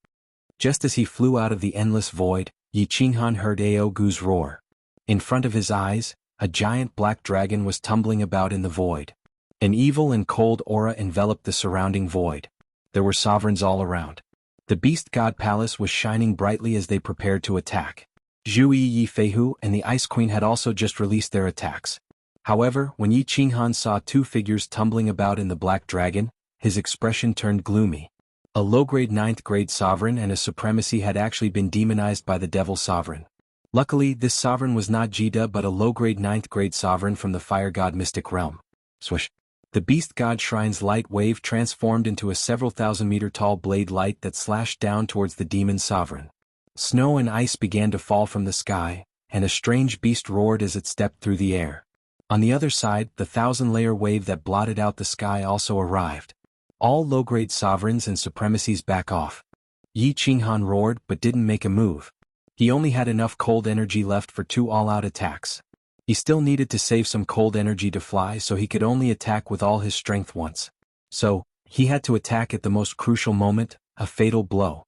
Just as he flew out of the endless void, Yi Qinghan heard Ao Gu's roar. In front of his eyes, a giant black dragon was tumbling about in the void. An evil and cold aura enveloped the surrounding void. There were sovereigns all around. The Beast God Palace was shining brightly as they prepared to attack. Zhu Yi Feihu and the Ice Queen had also just released their attacks. However, when Yi Qinghan saw 2 figures tumbling about in the black dragon, his expression turned gloomy. A low-grade 9th grade sovereign and a supremacy had actually been demonized by the Devil Sovereign. Luckily, this sovereign was not Jida but a low-grade 9th grade sovereign from the Fire God Mystic Realm. Swish. The Beast God Shrine's light wave transformed into a several thousand-meter tall blade light that slashed down towards the demon sovereign. Snow and ice began to fall from the sky, and a strange beast roared as it stepped through the air. On the other side, the 1,000-layer wave that blotted out the sky also arrived. All low-grade sovereigns and supremacies back off. Yi Qinghan roared but didn't make a move. He only had enough cold energy left for 2 all-out attacks. He still needed to save some cold energy to fly, so he could only attack with all his strength once. So, he had to attack at the most crucial moment, a fatal blow.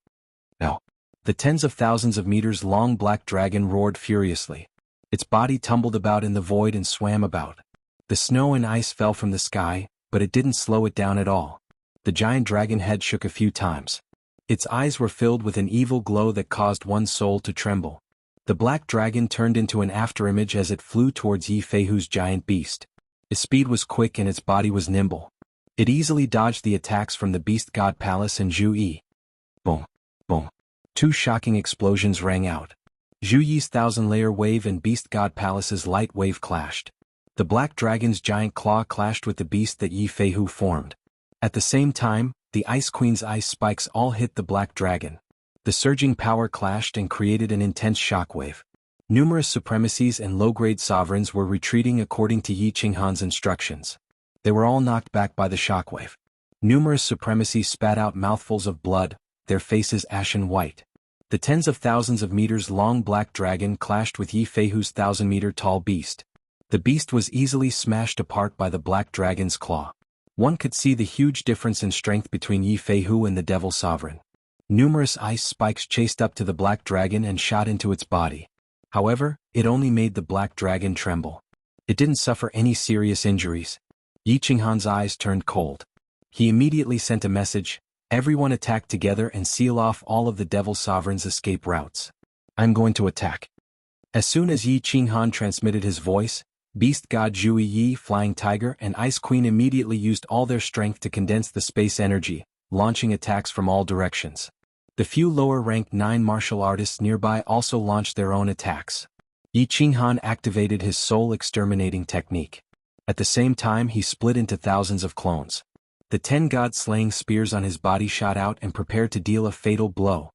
No. The tens of thousands of meters long black dragon roared furiously. Its body tumbled about in the void and swam about. The snow and ice fell from the sky, but it didn't slow it down at all. The giant dragon head shook a few times. Its eyes were filled with an evil glow that caused one's soul to tremble. The black dragon turned into an afterimage as it flew towards Yi Feihu's giant beast. Its speed was quick and its body was nimble. It easily dodged the attacks from the Beast God Palace and Zhu Yi. Boom. Boom. 2 shocking explosions rang out. Zhu Yi's 1,000-layer wave and Beast God Palace's light wave clashed. The black dragon's giant claw clashed with the beast that Yi Feihu formed. At the same time, the Ice Queen's ice spikes all hit the black dragon. The surging power clashed and created an intense shockwave. Numerous supremacies and low-grade sovereigns were retreating according to Yi Qinghan's instructions. They were all knocked back by the shockwave. Numerous supremacies spat out mouthfuls of blood, their faces ashen white. The tens of thousands of meters long black dragon clashed with Yi Feihu's 1,000-meter tall beast. The beast was easily smashed apart by the black dragon's claw. One could see the huge difference in strength between Yi Feihu and the Devil Sovereign. Numerous ice spikes chased up to the black dragon and shot into its body. However, it only made the black dragon tremble. It didn't suffer any serious injuries. Yi Qinghan's eyes turned cold. He immediately sent a message: everyone attack together and seal off all of the Devil Sovereign's escape routes. I'm going to attack. As soon as Yi Qinghan transmitted his voice, Beast God Zhui Yi, Flying Tiger, and Ice Queen immediately used all their strength to condense the space energy, launching attacks from all directions. The few lower-ranked 9 martial artists nearby also launched their own attacks. Yi Qinghan activated his soul-exterminating technique. At the same time, he split into thousands of clones. The 10 god-slaying spears on his body shot out and prepared to deal a fatal blow.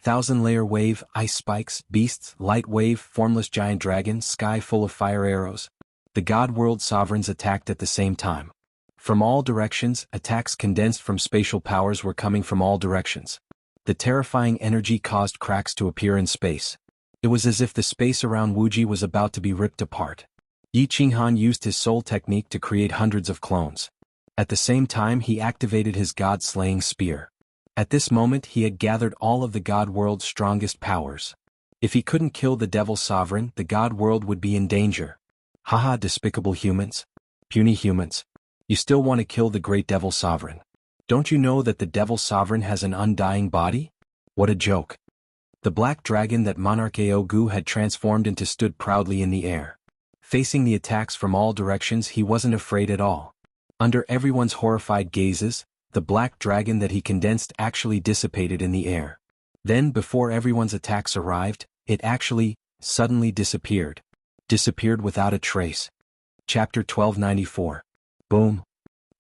1,000-layer wave, ice spikes, beasts, light wave, formless giant dragon, sky full of fire arrows. The God World Sovereigns attacked at the same time. From all directions, attacks condensed from spatial powers were coming from all directions. The terrifying energy caused cracks to appear in space. It was as if the space around Wuji was about to be ripped apart. Yi Qinghan used his soul technique to create hundreds of clones. At the same time, he activated his god-slaying spear. At this moment, he had gathered all of the God World's strongest powers. If he couldn't kill the Devil Sovereign, the God World would be in danger. Haha, despicable humans. Puny humans. You still want to kill the great Devil Sovereign. Don't you know that the Devil Sovereign has an undying body? What a joke. The black dragon that Monarch Aogu had transformed into stood proudly in the air. Facing the attacks from all directions, he wasn't afraid at all. Under everyone's horrified gazes, the black dragon that he condensed actually dissipated in the air. Then, before everyone's attacks arrived, it actually, suddenly disappeared. Disappeared without a trace. Chapter 1294. Boom.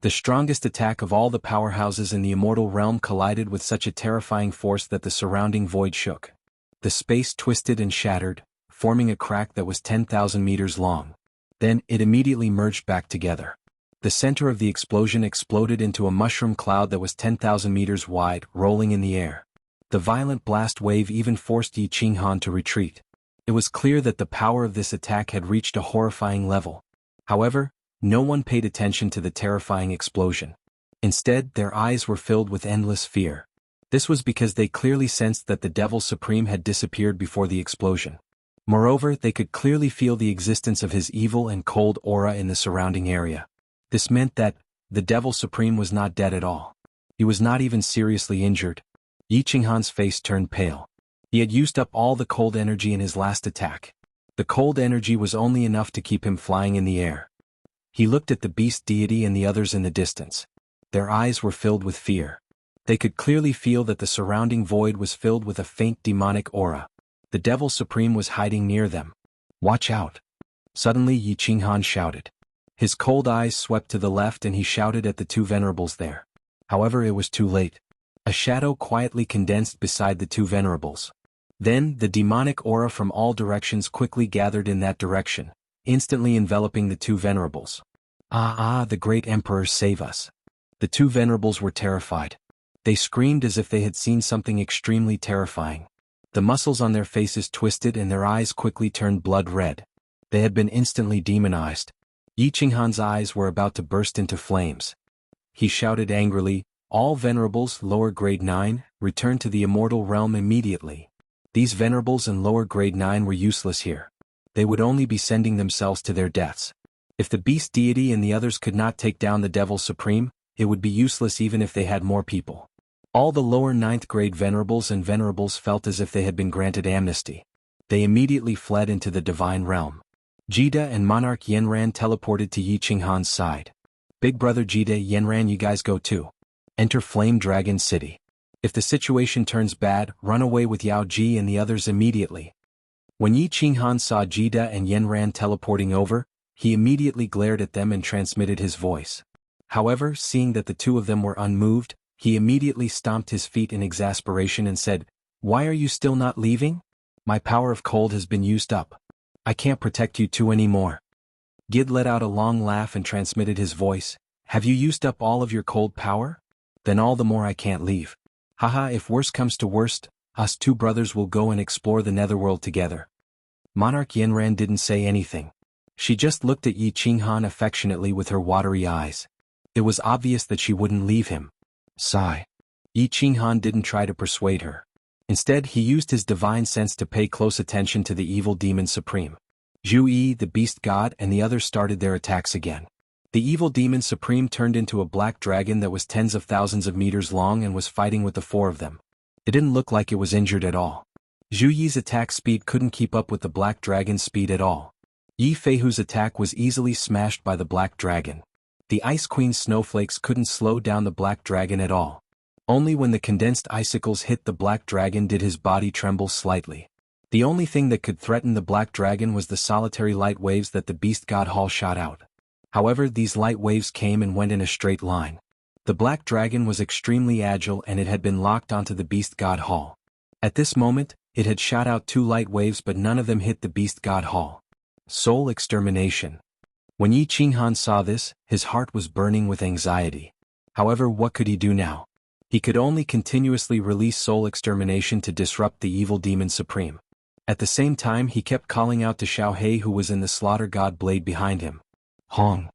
The strongest attack of all the powerhouses in the immortal realm collided with such a terrifying force that the surrounding void shook. The space twisted and shattered, forming a crack that was 10,000 meters long. Then, it immediately merged back together. The center of the explosion exploded into a mushroom cloud that was 10,000 meters wide, rolling in the air. The violent blast wave even forced Yi Qinghan to retreat. It was clear that the power of this attack had reached a horrifying level. However, no one paid attention to the terrifying explosion. Instead, their eyes were filled with endless fear. This was because they clearly sensed that the Devil Supreme had disappeared before the explosion. Moreover, they could clearly feel the existence of his evil and cold aura in the surrounding area. This meant that the Devil Supreme was not dead at all. He was not even seriously injured. Yi Qinghan's face turned pale. He had used up all the cold energy in his last attack. The cold energy was only enough to keep him flying in the air. He looked at the beast deity and the others in the distance. Their eyes were filled with fear. They could clearly feel that the surrounding void was filled with a faint demonic aura. The Devil Supreme was hiding near them. Watch out. Suddenly Yi Qinghan shouted. His cold eyes swept to the left and he shouted at the 2 venerables there. However, it was too late. A shadow quietly condensed beside the 2 venerables. Then, the demonic aura from all directions quickly gathered in that direction, instantly enveloping the 2 venerables. The great emperor, save us. The 2 venerables were terrified. They screamed as if they had seen something extremely terrifying. The muscles on their faces twisted and their eyes quickly turned blood red. They had been instantly demonized. Yi Qinghan's eyes were about to burst into flames. He shouted angrily, all venerables lower grade 9, return to the immortal realm immediately. These venerables in lower grade 9 were useless here. They would only be sending themselves to their deaths. If the beast deity and the others could not take down the Devil Supreme, it would be useless even if they had more people. All the lower 9th grade venerables and venerables felt as if they had been granted amnesty. They immediately fled into the divine realm. Jida and Monarch Yenran teleported to Yi Qinghan's side. Big brother Jida, Yenran, you guys go too. Enter Flame Dragon City. If the situation turns bad, run away with Yao Ji and the others immediately. When Yi Qinghan saw Jida and Yenran teleporting over, he immediately glared at them and transmitted his voice. However, seeing that the 2 of them were unmoved, he immediately stomped his feet in exasperation and said, "Why are you still not leaving? My power of cold has been used up. I can't protect you 2 anymore." Gid let out a long laugh and transmitted his voice, "Have you used up all of your cold power? Then all the more I can't leave. Haha, if worse comes to worst, us 2 brothers will go and explore the netherworld together." Monarch Yenran didn't say anything. She just looked at Yi Qinghan affectionately with her watery eyes. It was obvious that she wouldn't leave him. Sigh. Yi Qinghan didn't try to persuade her. Instead, he used his divine sense to pay close attention to the evil demon supreme. Zhu Yi, the beast god, and the others started their attacks again. The evil demon supreme turned into a black dragon that was tens of thousands of meters long and was fighting with the four of them. It didn't look like it was injured at all. Zhu Yi's attack speed couldn't keep up with the black dragon's speed at all. Yi Feihu's attack was easily smashed by the black dragon. The Ice Queen's snowflakes couldn't slow down the black dragon at all. Only when the condensed icicles hit the black dragon did his body tremble slightly. The only thing that could threaten the black dragon was the solitary light waves that the beast god Hall shot out. However, these light waves came and went in a straight line. The black dragon was extremely agile and it had been locked onto the beast god Hall. At this moment, it had shot out 2 light waves but none of them hit the beast god Hall. Soul extermination. When Yi Qinghan saw this, his heart was burning with anxiety. However, what could he do now? He could only continuously release soul extermination to disrupt the evil demon supreme. At the same time, he kept calling out to Xiao He, who was in the slaughter god blade behind him. Hong.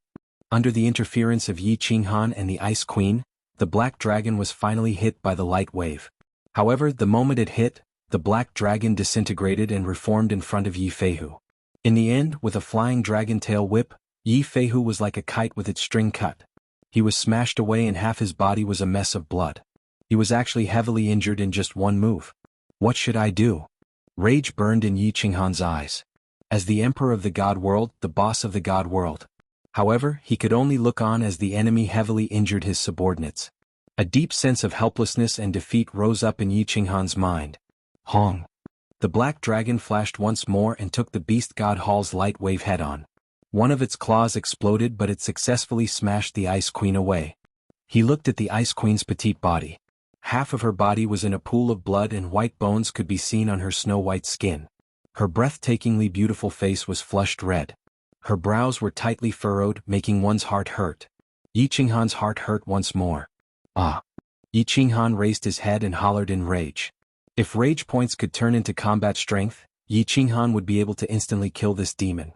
Under the interference of Yi Qinghan and the Ice Queen, the black dragon was finally hit by the light wave. However, the moment it hit, the black dragon disintegrated and reformed in front of Yi Feihu. In the end, with a flying dragon tail whip, Yi Feihu was like a kite with its string cut. He was smashed away and half his body was a mess of blood. He was actually heavily injured in just one move. What should I do? Rage burned in Yi Qinghan's eyes. As the emperor of the god world, the boss of the god world. However, he could only look on as the enemy heavily injured his subordinates. A deep sense of helplessness and defeat rose up in Yi Qinghan's mind. Hong. The black dragon flashed once more and took the beast god Hall's light wave head-on. One of its claws exploded but it successfully smashed the Ice Queen away. He looked at the Ice Queen's petite body. Half of her body was in a pool of blood and white bones could be seen on her snow-white skin. Her breathtakingly beautiful face was flushed red. Her brows were tightly furrowed, making one's heart hurt. Yi Qinghan's heart hurt once more. Ah! Yi Qinghan raised his head and hollered in rage. If rage points could turn into combat strength, Yi Qinghan would be able to instantly kill this demon.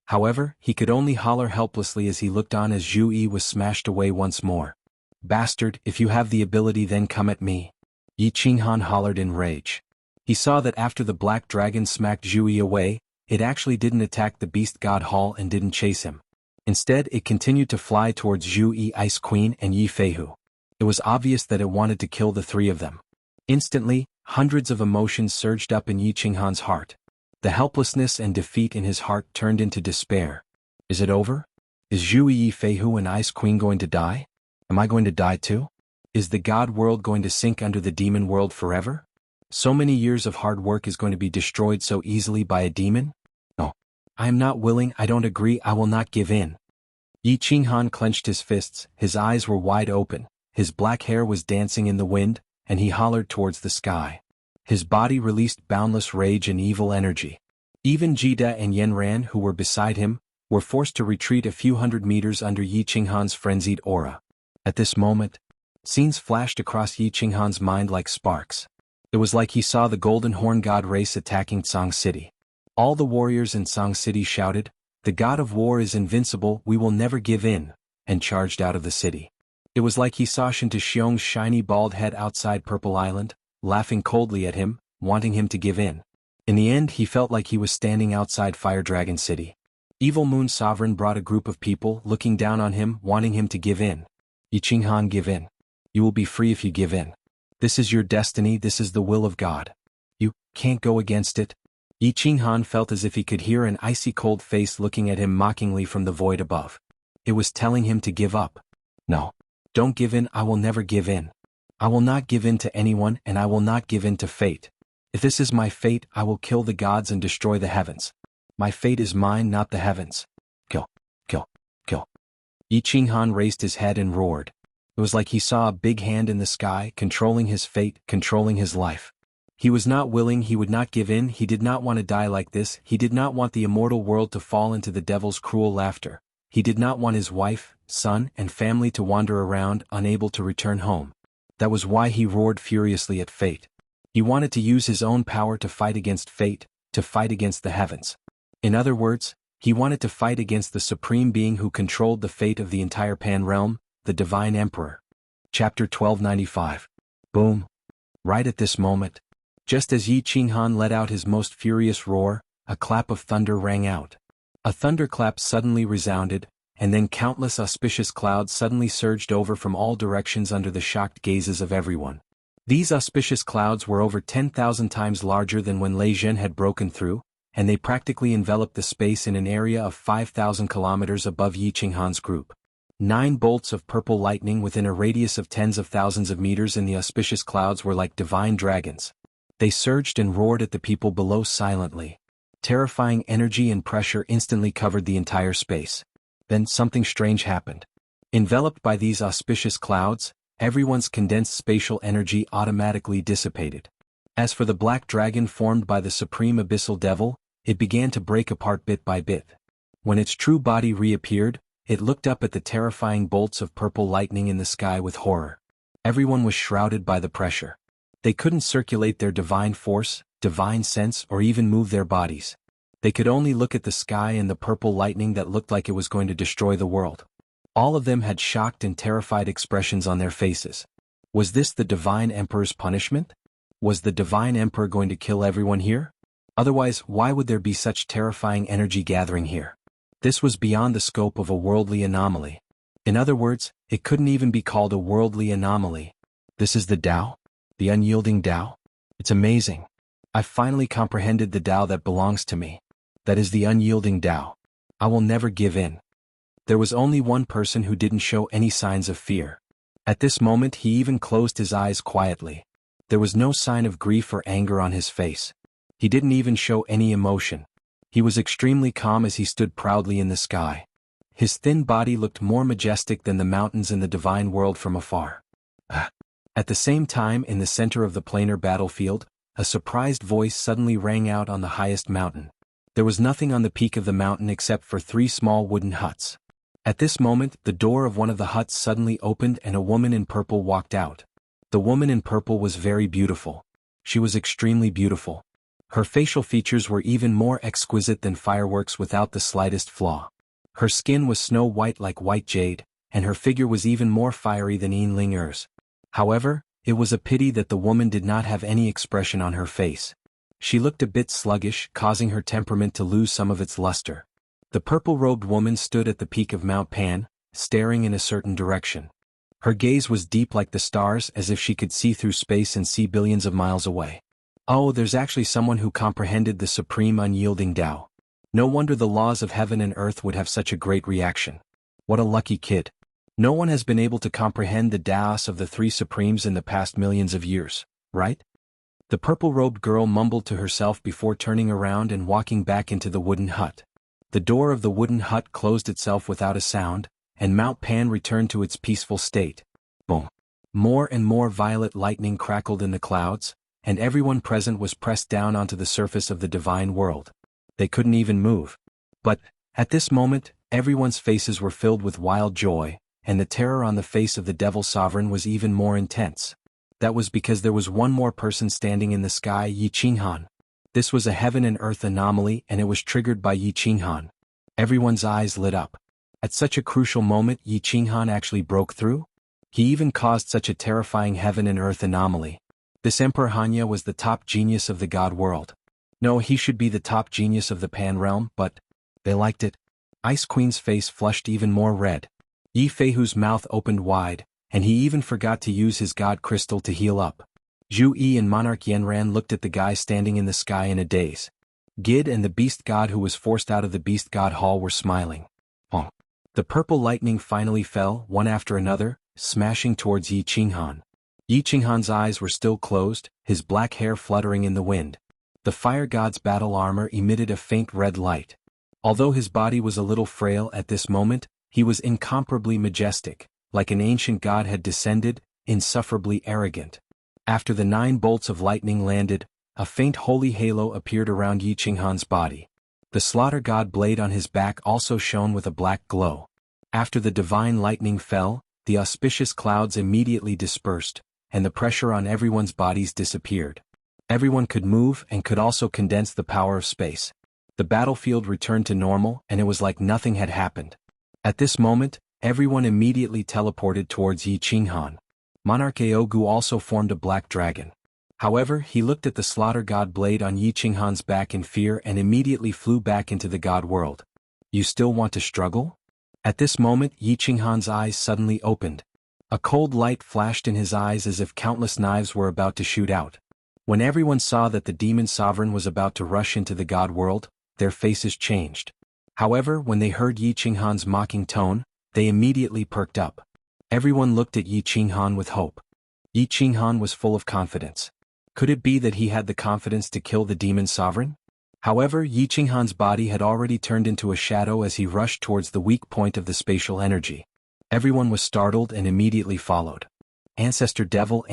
However, he could only holler helplessly as he looked on as Zhu Yi was smashed away once more. Bastard, if you have the ability then come at me. Yi Qinghan hollered in rage. He saw that after the black dragon smacked Zhu Yi away, it actually didn't attack the beast god Hall and didn't chase him. Instead, it continued to fly towards Zhu Yi, Ice Queen, and Yi Feihu. It was obvious that it wanted to kill the 3 of them. Instantly, hundreds of emotions surged up in Yi Qinghan's heart. The helplessness and defeat in his heart turned into despair. Is it over? Is Zhu Yi, Feihu, and Ice Queen going to die? Am I going to die too? Is the god world going to sink under the demon world forever? So many years of hard work is going to be destroyed so easily by a demon? No. I am not willing, I don't agree, I will not give in. Yi Qinghan clenched his fists, his eyes were wide open, his black hair was dancing in the wind, and he hollered towards the sky. His body released boundless rage and evil energy. Even Jida and Yanran, who were beside him, were forced to retreat a few hundred meters under Yi Qinghan's frenzied aura. At this moment, scenes flashed across Yi Qinghan's mind like sparks. It was like he saw the Golden Horn God race attacking Tsang City. All the warriors in Tsang City shouted, "The god of war is invincible, we will never give in," and charged out of the city. It was like he saw Shinta Xiong's shiny bald head outside Purple Island, laughing coldly at him, wanting him to give in. In the end, he felt like he was standing outside Fire Dragon City. Evil Moon Sovereign brought a group of people looking down on him, wanting him to give in. Yi Qinghan, give in. You will be free if you give in. This is your destiny, this is the will of God. You can't go against it. Yi Qinghan felt as if he could hear an icy cold face looking at him mockingly from the void above. It was telling him to give up. No. Don't give in, I will never give in. I will not give in to anyone and I will not give in to fate. If this is my fate, I will kill the gods and destroy the heavens. My fate is mine, not the heavens. Kill, kill, kill. Yi Qinghan raised his head and roared. It was like he saw a big hand in the sky, controlling his fate, controlling his life. He was not willing, he would not give in, he did not want to die like this, he did not want the immortal world to fall into the devil's cruel laughter. He did not want his wife, son, and family to wander around, unable to return home. That was why he roared furiously at fate. He wanted to use his own power to fight against fate, to fight against the heavens. In other words, he wanted to fight against the supreme being who controlled the fate of the entire Pan realm, the Divine Emperor. Chapter 1295. Boom. Right at this moment, just as Yi Qinghan let out his most furious roar, a clap of thunder rang out. A thunderclap suddenly resounded, and then countless auspicious clouds suddenly surged over from all directions under the shocked gazes of everyone. These auspicious clouds were over 10,000 times larger than when Lei Zhen had broken through, and they practically enveloped the space in an area of 5,000 kilometers above Yi Qinghan's group. 9 bolts of purple lightning within a radius of tens of thousands of meters in the auspicious clouds were like divine dragons. They surged and roared at the people below silently. Terrifying energy and pressure instantly covered the entire space. Then something strange happened. Enveloped by these auspicious clouds, everyone's condensed spatial energy automatically dissipated. As for the black dragon formed by the supreme abyssal devil, it began to break apart bit by bit. When its true body reappeared, it looked up at the terrifying bolts of purple lightning in the sky with horror. Everyone was shrouded by the pressure. They couldn't circulate their divine force, divine sense, or even move their bodies. They could only look at the sky and the purple lightning that looked like it was going to destroy the world. All of them had shocked and terrified expressions on their faces. Was this the Divine Emperor's punishment? Was the Divine Emperor going to kill everyone here? Otherwise, why would there be such terrifying energy gathering here? This was beyond the scope of a worldly anomaly. In other words, it couldn't even be called a worldly anomaly. This is the Tao? The unyielding Tao? It's amazing. I finally comprehended the Tao that belongs to me. That is the unyielding Tao. I will never give in. There was only one person who didn't show any signs of fear. At this moment he even closed his eyes quietly. There was no sign of grief or anger on his face. He didn't even show any emotion. He was extremely calm as he stood proudly in the sky. His thin body looked more majestic than the mountains in the divine world from afar. At the same time, in the center of the planar battlefield, a surprised voice suddenly rang out on the highest mountain. There was nothing on the peak of the mountain except for 3 small wooden huts. At this moment, the door of one of the huts suddenly opened and a woman in purple walked out. The woman in purple was very beautiful. She was extremely beautiful. Her facial features were even more exquisite than fireworks without the slightest flaw. Her skin was snow white like white jade, and her figure was even more fiery than Yin Ling Er's. However, it was a pity that the woman did not have any expression on her face. She looked a bit sluggish, causing her temperament to lose some of its luster. The purple-robed woman stood at the peak of Mount Pan, staring in a certain direction. Her gaze was deep like the stars, as if she could see through space and see billions of miles away. Oh, there's actually someone who comprehended the supreme unyielding Tao. No wonder the laws of heaven and earth would have such a great reaction. What a lucky kid. No one has been able to comprehend the Taos of the 3 supremes in the past millions of years, right? The purple-robed girl mumbled to herself before turning around and walking back into the wooden hut. The door of the wooden hut closed itself without a sound, and Mount Pan returned to its peaceful state. Boom. More and more violet lightning crackled in the clouds, and everyone present was pressed down onto the surface of the divine world. They couldn't even move. But, at this moment, everyone's faces were filled with wild joy, and the terror on the face of the Devil Sovereign was even more intense. That was because there was one more person standing in the sky, Yi Qinghan. This was a heaven and earth anomaly, and it was triggered by Yi Qinghan. Everyone's eyes lit up. At such a crucial moment, Yi Qinghan actually broke through? He even caused such a terrifying heaven and earth anomaly. This Emperor Hanya was the top genius of the god world. No, he should be the top genius of the Pan realm, but they liked it. Ice Queen's face flushed even more red. Yi Feihu's mouth opened wide, and he even forgot to use his god crystal to heal up. Zhu Yi and Monarch Yenran looked at the guy standing in the sky in a daze. Gid and the beast god who was forced out of the beast god hall were smiling. Oh. The purple lightning finally fell, one after another, smashing towards Yi Qinghan. Yi Qinghan's eyes were still closed, his black hair fluttering in the wind. The fire god's battle armor emitted a faint red light. Although his body was a little frail at this moment, he was incomparably majestic, like an ancient god had descended, insufferably arrogant. After the 9 bolts of lightning landed, a faint holy halo appeared around Yi Qinghan's body. The slaughter god blade on his back also shone with a black glow. After the divine lightning fell, the auspicious clouds immediately dispersed, and the pressure on everyone's bodies disappeared. Everyone could move and could also condense the power of space. The battlefield returned to normal, and it was like nothing had happened. At this moment, everyone immediately teleported towards Yi Qinghan. Monarch Aogu also formed a black dragon. However, he looked at the slaughter god blade on Yi Qinghan's back in fear and immediately flew back into the god world. You still want to struggle? At this moment, Yi Qinghan's eyes suddenly opened. A cold light flashed in his eyes as if countless knives were about to shoot out. When everyone saw that the demon sovereign was about to rush into the god world, their faces changed. However, when they heard Yi Qinghan's mocking tone, they immediately perked up. Everyone looked at Yi Qinghan with hope. Yi Qinghan was full of confidence. Could it be that he had the confidence to kill the demon sovereign? However, Yi Qinghan's body had already turned into a shadow as he rushed towards the weak point of the spatial energy. Everyone was startled and immediately followed. Ancestor Devil,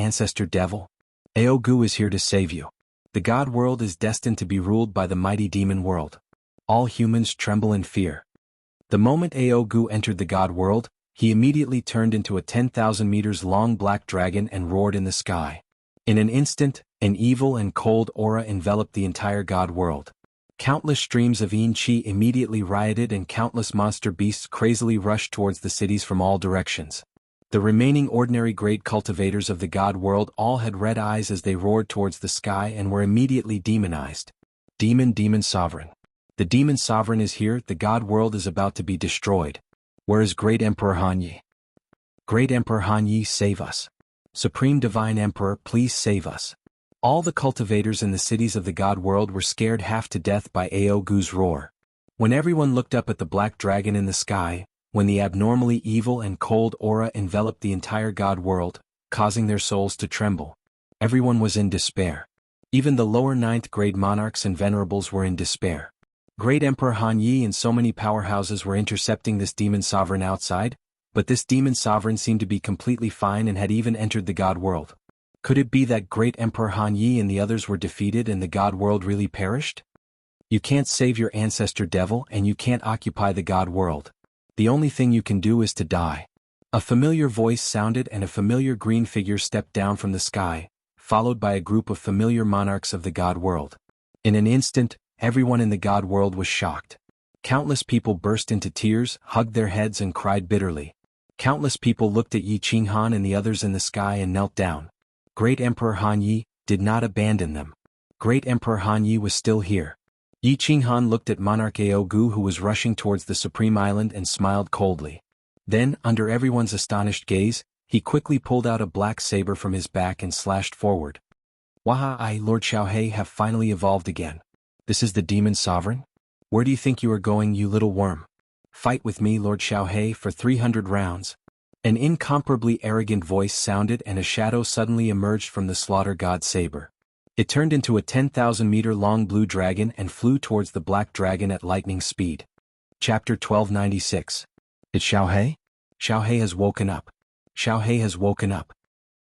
Aogu is here to save you. The god world is destined to be ruled by the mighty demon world. All humans tremble in fear. The moment Aogu entered the god world, he immediately turned into a 10,000 meters long black dragon and roared in the sky. In an instant, an evil and cold aura enveloped the entire god world. Countless streams of Yin Qi immediately rioted and countless monster beasts crazily rushed towards the cities from all directions. The remaining ordinary great cultivators of the god world all had red eyes as they roared towards the sky and were immediately demonized. Demon sovereign. The demon sovereign is here, the god world is about to be destroyed. Where is Great Emperor Han Yi? Great Emperor Han Yi, save us. Supreme Divine Emperor, please save us. All the cultivators in the cities of the god world were scared half to death by Aogu's roar. When everyone looked up at the black dragon in the sky, when the abnormally evil and cold aura enveloped the entire god world, causing their souls to tremble, everyone was in despair. Even the lower 9th grade monarchs and venerables were in despair. Great Emperor Han Yi and so many powerhouses were intercepting this demon sovereign outside, but this demon sovereign seemed to be completely fine and had even entered the god world. Could it be that Great Emperor Han Yi and the others were defeated and the god world really perished? You can't save your ancestor devil and you can't occupy the god world. The only thing you can do is to die. A familiar voice sounded and a familiar green figure stepped down from the sky, followed by a group of familiar monarchs of the god world. In an instant, everyone in the god world was shocked. Countless people burst into tears, hugged their heads and cried bitterly. Countless people looked at Yi Qinghan and the others in the sky and knelt down. Great Emperor Han Yi did not abandon them. Great Emperor Han Yi was still here. Yi Qinghan looked at Monarch Aogu who was rushing towards the Supreme Island and smiled coldly. Then, under everyone's astonished gaze, he quickly pulled out a black saber from his back and slashed forward. Waha, I, Lord Xiaohe, have finally evolved again. This is the demon sovereign? Where do you think you are going, you little worm? Fight with me, Lord Xiaohe, for 300 rounds. An incomparably arrogant voice sounded and a shadow suddenly emerged from the slaughter god's saber. It turned into a 10,000-meter-long blue dragon and flew towards the black dragon at lightning speed. Chapter 1296. It's Xiaohe? Xiaohe has woken up. Xiaohe has woken up.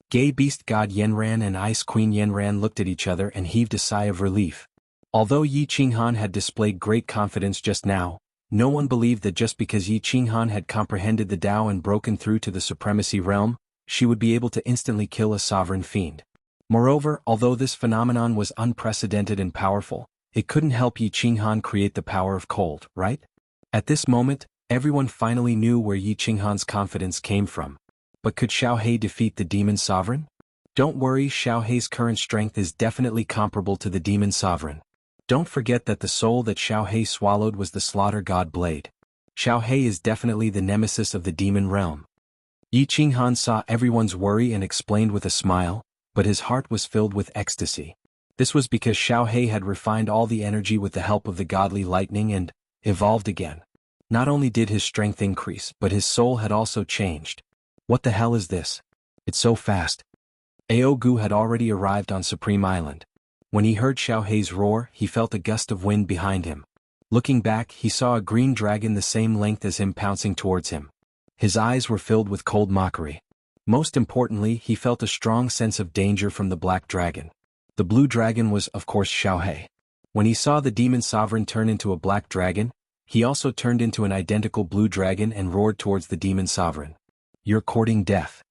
Gay beast god Yanran and ice queen Yanran looked at each other and heaved a sigh of relief. Although Yi Qinghan had displayed great confidence just now, no one believed that just because Yi Qinghan had comprehended the Tao and broken through to the supremacy realm, she would be able to instantly kill a sovereign fiend. Moreover, although this phenomenon was unprecedented and powerful, it couldn't help Yi Qinghan create the power of cold, right? At this moment, everyone finally knew where Yi Qinghan's confidence came from. But could Xiaohe defeat the demon sovereign? Don't worry, Xiaohe's current strength is definitely comparable to the demon sovereign. Don't forget that the soul that Xiaohe swallowed was the slaughter god blade. Xiaohe is definitely the nemesis of the demon realm. Yi Qinghan saw everyone's worry and explained with a smile, but his heart was filled with ecstasy. This was because Xiaohe had refined all the energy with the help of the godly lightning and evolved again. Not only did his strength increase, but his soul had also changed. What the hell is this? It's so fast. Aogu had already arrived on Supreme Island. When he heard Xiaohe's roar, he felt a gust of wind behind him. Looking back, he saw a green dragon the same length as him pouncing towards him. His eyes were filled with cold mockery. Most importantly, he felt a strong sense of danger from the black dragon. The blue dragon was, of course, Xiaohe. When he saw the demon sovereign turn into a black dragon, he also turned into an identical blue dragon and roared towards the demon sovereign. You're courting death.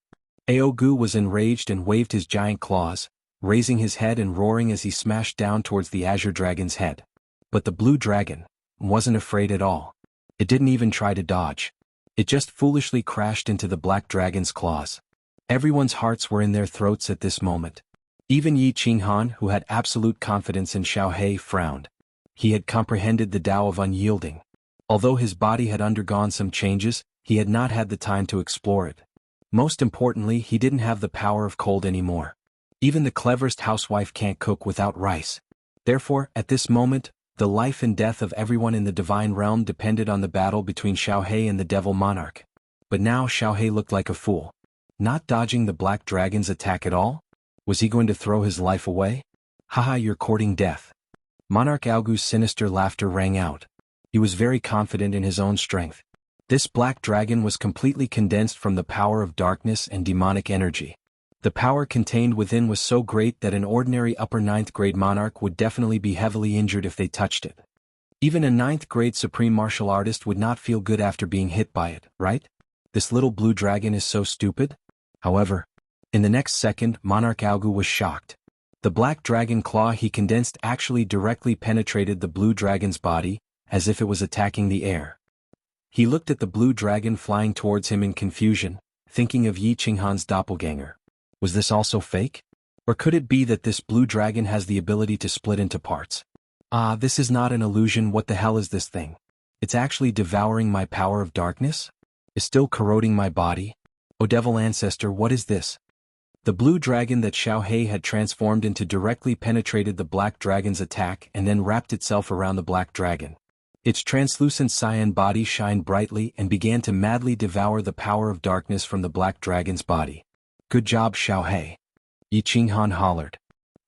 Aogu was enraged and waved his giant claws, raising his head and roaring as he smashed down towards the azure dragon's head. But the blue dragon wasn't afraid at all. It didn't even try to dodge. It just foolishly crashed into the black dragon's claws. Everyone's hearts were in their throats at this moment. Even Yi Qinghan, who had absolute confidence in Xiao He, frowned. He had comprehended the Tao of unyielding. Although his body had undergone some changes, he had not had the time to explore it. Most importantly, he didn't have the power of cold anymore. Even the cleverest housewife can't cook without rice. Therefore, at this moment, the life and death of everyone in the divine realm depended on the battle between Xiao He and the devil monarch. But now Xiao He looked like a fool. Not dodging the black dragon's attack at all? Was he going to throw his life away? Haha, you're courting death. Monarch Aogu's sinister laughter rang out. He was very confident in his own strength. This black dragon was completely condensed from the power of darkness and demonic energy. The power contained within was so great that an ordinary upper 9th grade monarch would definitely be heavily injured if they touched it. Even a 9th grade supreme martial artist would not feel good after being hit by it, right? This little blue dragon is so stupid? However, in the next second, Monarch Aogu was shocked. The black dragon claw he condensed actually directly penetrated the blue dragon's body, as if it was attacking the air. He looked at the blue dragon flying towards him in confusion, thinking of Yi Qinghan's doppelganger. Was this also fake? Or could it be that this blue dragon has the ability to split into parts? This is not an illusion. What the hell is this thing? It's actually devouring my power of darkness? Is still corroding my body? O devil ancestor, what is this? The blue dragon that Xiao He had transformed into directly penetrated the black dragon's attack and then wrapped itself around the black dragon. Its translucent cyan body shined brightly and began to madly devour the power of darkness from the black dragon's body. Good job, Xiao He. Yi Qinghan hollered.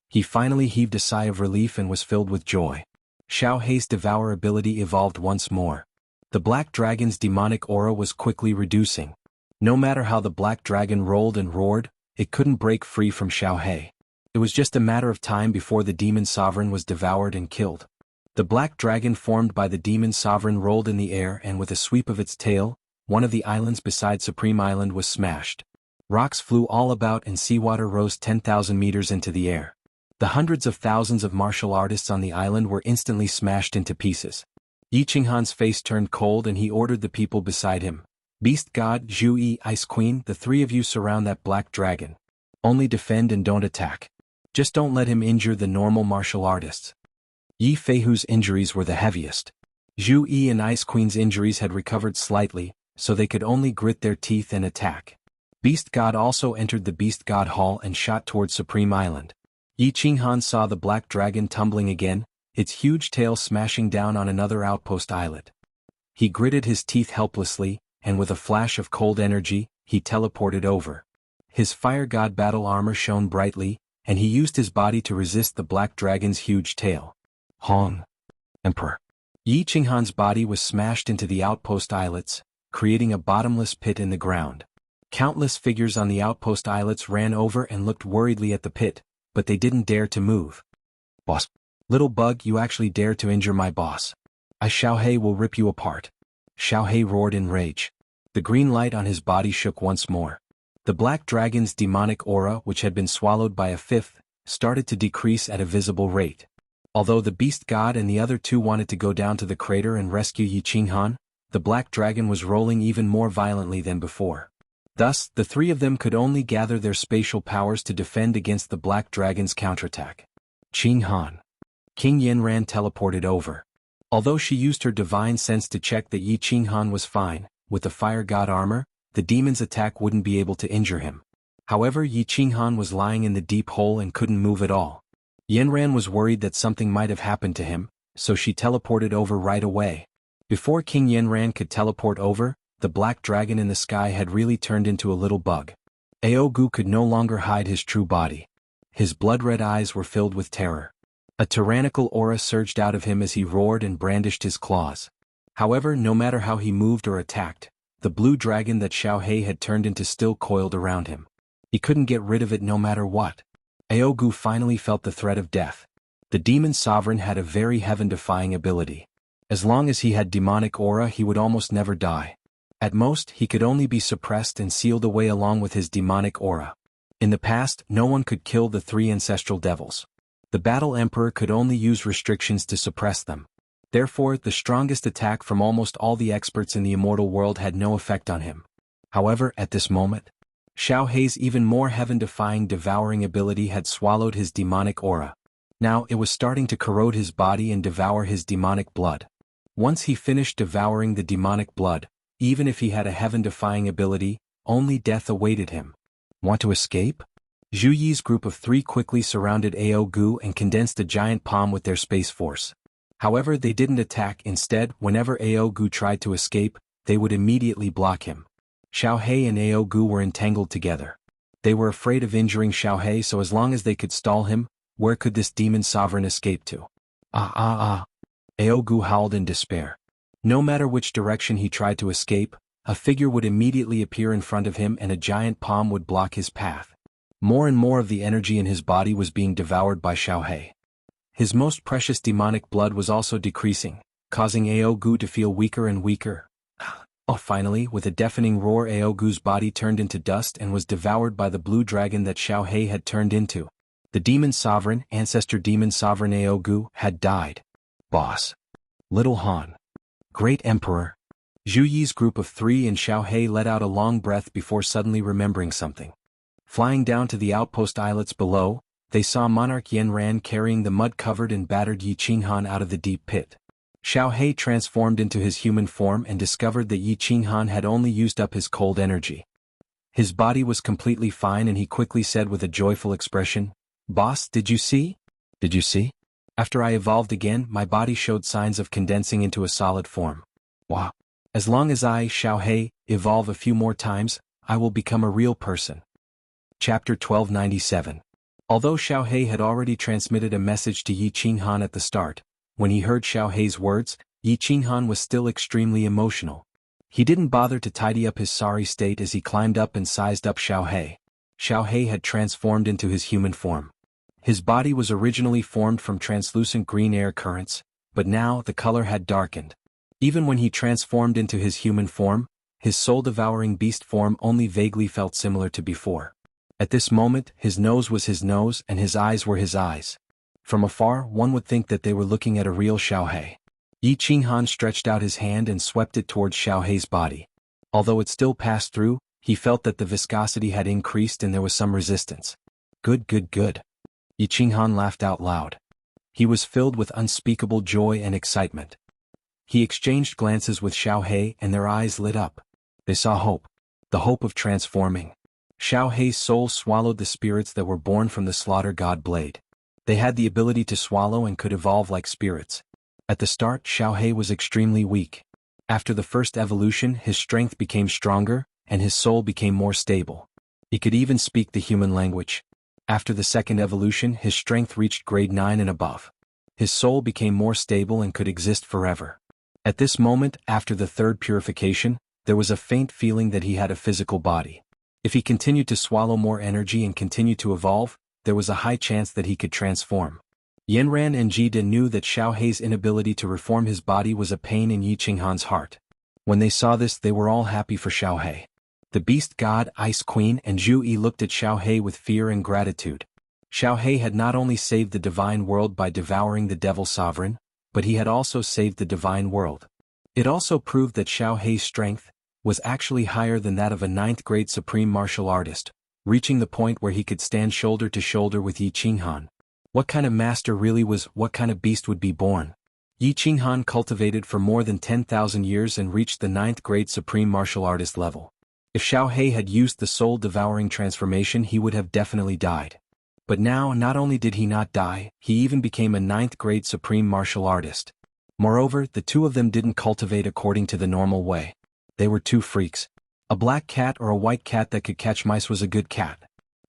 He finally heaved a sigh of relief and was filled with joy. Xiao He's devour ability evolved once more. The black dragon's demonic aura was quickly reducing. No matter how the black dragon rolled and roared, it couldn't break free from Xiao He. It was just a matter of time before the demon sovereign was devoured and killed. The black dragon formed by the demon sovereign rolled in the air, and with a sweep of its tail, one of the islands beside Supreme Island was smashed. Rocks flew all about and seawater rose 10,000 meters into the air. The hundreds of thousands of martial artists on the island were instantly smashed into pieces. Yi Qinghan's face turned cold and he ordered the people beside him. Beast God, Zhu Yi, Ice Queen, the three of you surround that black dragon. Only defend and don't attack. Just don't let him injure the normal martial artists. Yi Feihu's injuries were the heaviest. Zhu Yi and Ice Queen's injuries had recovered slightly, so they could only grit their teeth and attack. Beast God also entered the Beast God Hall and shot towards Supreme Island. Yi Qinghan saw the black dragon tumbling again, its huge tail smashing down on another outpost islet. He gritted his teeth helplessly, and with a flash of cold energy, he teleported over. His fire god battle armor shone brightly, and he used his body to resist the black dragon's huge tail. Hong. Emperor. Yi Qinghan's body was smashed into the outpost islets, creating a bottomless pit in the ground. Countless figures on the outpost islets ran over and looked worriedly at the pit, but they didn't dare to move. Boss. Little bug, you actually dare to injure my boss. Xiao He will rip you apart. Xiao He roared in rage. The green light on his body shook once more. The black dragon's demonic aura, which had been swallowed by a fifth, started to decrease at a visible rate. Although the beast god and the other two wanted to go down to the crater and rescue Yi Qinghan, the black dragon was rolling even more violently than before. Thus, the three of them could only gather their spatial powers to defend against the black dragon's counterattack. Qinghan. King Yanran teleported over. Although she used her divine sense to check that Yi Qinghan was fine, with the fire god armor, the demon's attack wouldn't be able to injure him. However, Yi Qinghan was lying in the deep hole and couldn't move at all. Yanran was worried that something might have happened to him, so she teleported over right away. Before King Yanran could teleport over, the black dragon in the sky had really turned into a little bug. Aogu could no longer hide his true body. His blood-red eyes were filled with terror. A tyrannical aura surged out of him as he roared and brandished his claws. However, no matter how he moved or attacked, the blue dragon that Xiao He had turned into still coiled around him. He couldn't get rid of it no matter what. Aogu finally felt the threat of death. The demon sovereign had a very heaven-defying ability. As long as he had demonic aura, he would almost never die. At most, he could only be suppressed and sealed away along with his demonic aura. In the past, no one could kill the three ancestral devils. The battle emperor could only use restrictions to suppress them. Therefore, the strongest attack from almost all the experts in the immortal world had no effect on him. However, at this moment, Xiao Hei's even more heaven-defying devouring ability had swallowed his demonic aura. Now it was starting to corrode his body and devour his demonic blood. Once he finished devouring the demonic blood, even if he had a heaven-defying ability, only death awaited him. Want to escape? Zhu Yi's group of 3 quickly surrounded Ao Gu and condensed a giant palm with their space force. However, they didn't attack. Instead, whenever Ao Gu tried to escape, they would immediately block him. Xiao Hei and Ao Gu were entangled together. They were afraid of injuring Xiao Hei, so as long as they could stall him, where could this demon sovereign escape to? Ao Gu howled in despair. No matter which direction he tried to escape, a figure would immediately appear in front of him and a giant palm would block his path. More and more of the energy in his body was being devoured by Xiao Hei. His most precious demonic blood was also decreasing, causing Ao Gu to feel weaker and weaker. Finally, with a deafening roar, Ao Gu's body turned into dust and was devoured by the blue dragon that Xiao Hei had turned into. The demon sovereign, ancestor demon sovereign Ao Gu, had died. Boss. Little Han. Great Emperor. Zhu Yi's group of 3 and Xiao Hei let out a long breath before suddenly remembering something. Flying down to the outpost islets below, they saw Monarch Yanran carrying the mud-covered and battered Yi Qinghan out of the deep pit. Xiao Hei transformed into his human form and discovered that Yi Qinghan had only used up his cold energy. His body was completely fine and he quickly said with a joyful expression, "Boss, did you see? Did you see? After I evolved again, my body showed signs of condensing into a solid form. Wow. As long as I, Xiao Hei, evolve a few more times, I will become a real person." Chapter 1297. Although Xiao Hei had already transmitted a message to Yi Qinghan at the start, when he heard Xiao Hei's words, Yi Qinghan was still extremely emotional. He didn't bother to tidy up his sorry state as he climbed up and sized up Xiao Hei. Xiao Hei had transformed into his human form. His body was originally formed from translucent green air currents, but now the color had darkened. Even when he transformed into his human form, his soul-devouring beast form only vaguely felt similar to before. At this moment, his nose was his nose and his eyes were his eyes. From afar, one would think that they were looking at a real Xiao Hei. Yi Qinghan stretched out his hand and swept it towards Xiao Hei's body. Although it still passed through, he felt that the viscosity had increased and there was some resistance. Good. Yi Qinghan laughed out loud. He was filled with unspeakable joy and excitement. He exchanged glances with Xiao Hei and their eyes lit up. They saw hope. The hope of transforming. Xiao Hei's soul swallowed the spirits that were born from the slaughter god blade. They had the ability to swallow and could evolve like spirits. At the start, Xiao Hei was extremely weak. After the first evolution, his strength became stronger, and his soul became more stable. He could even speak the human language. After the second evolution, his strength reached grade 9 and above. His soul became more stable and could exist forever. At this moment, after the third purification, there was a faint feeling that he had a physical body. If he continued to swallow more energy and continue to evolve, there was a high chance that he could transform. Yanran and Jide knew that Xiao Hei's inability to reform his body was a pain in Yi Qinghan's heart. When they saw this, they were all happy for Xiao Hei. The Beast God, Ice Queen, and Zhu Yi looked at Xiao Hei with fear and gratitude. Xiao Hei had not only saved the divine world by devouring the Devil Sovereign, but he had also saved the divine world. It also proved that Xiao Hei's strength was actually higher than that of a 9th-grade supreme martial artist, reaching the point where he could stand shoulder to shoulder with Yi Qinghan. What kind of master really was, what kind of beast would be born? Yi Qinghan cultivated for more than 10,000 years and reached the 9th-grade supreme martial artist level. If Xiao Hei had used the soul-devouring transformation, he would have definitely died. But now, not only did he not die, he even became a 9th-grade supreme martial artist. Moreover, the two of them didn't cultivate according to the normal way. They were two freaks. A black cat or a white cat that could catch mice was a good cat.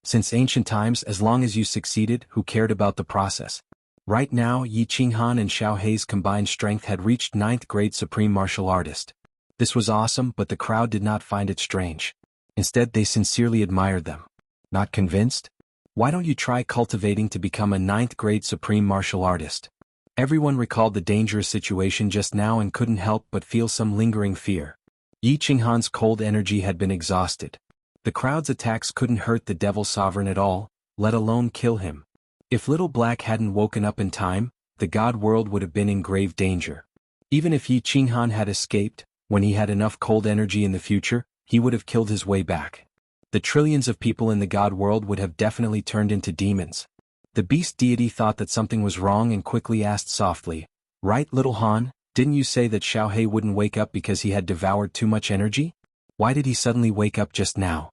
Since ancient times, as long as you succeeded, who cared about the process? Right now, Yi Qinghan and Xiao Hei's combined strength had reached 9th-grade supreme martial artist. This was awesome, but the crowd did not find it strange. Instead, they sincerely admired them. Not convinced? Why don't you try cultivating to become a 9th-grade supreme martial artist? Everyone recalled the dangerous situation just now and couldn't help but feel some lingering fear. Yi Qinghan's cold energy had been exhausted. The crowd's attacks couldn't hurt the Devil Sovereign at all, let alone kill him. If Little Black hadn't woken up in time, the God world would have been in grave danger. Even if Yi Qinghan had escaped, when he had enough cold energy in the future, he would have killed his way back. The trillions of people in the god world would have definitely turned into demons. The beast deity thought that something was wrong and quickly asked softly, "Right, little Han, didn't you say that Xiao He wouldn't wake up because he had devoured too much energy? Why did he suddenly wake up just now?"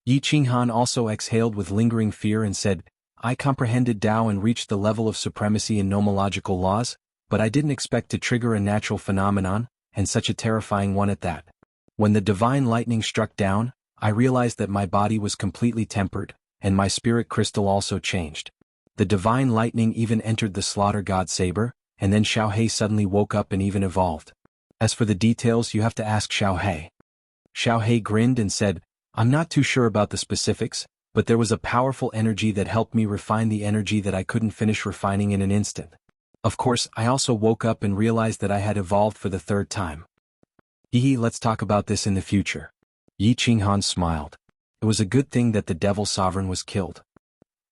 Yi Qinghan also exhaled with lingering fear and said, "I comprehended Tao and reached the level of supremacy in nomological laws, but I didn't expect to trigger a natural phenomenon, and such a terrifying one at that. When the divine lightning struck down, I realized that my body was completely tempered, and my spirit crystal also changed. The divine lightning even entered the slaughter god saber, and then Xiao He suddenly woke up and even evolved. As for the details, you have to ask Xiao He." Xiao He grinned and said, "I'm not too sure about the specifics, but there was a powerful energy that helped me refine the energy that I couldn't finish refining in an instant. Of course, I also woke up and realized that I had evolved for the third time. Let's talk about this in the future." Yi Qinghan smiled. It was a good thing that the Devil Sovereign was killed.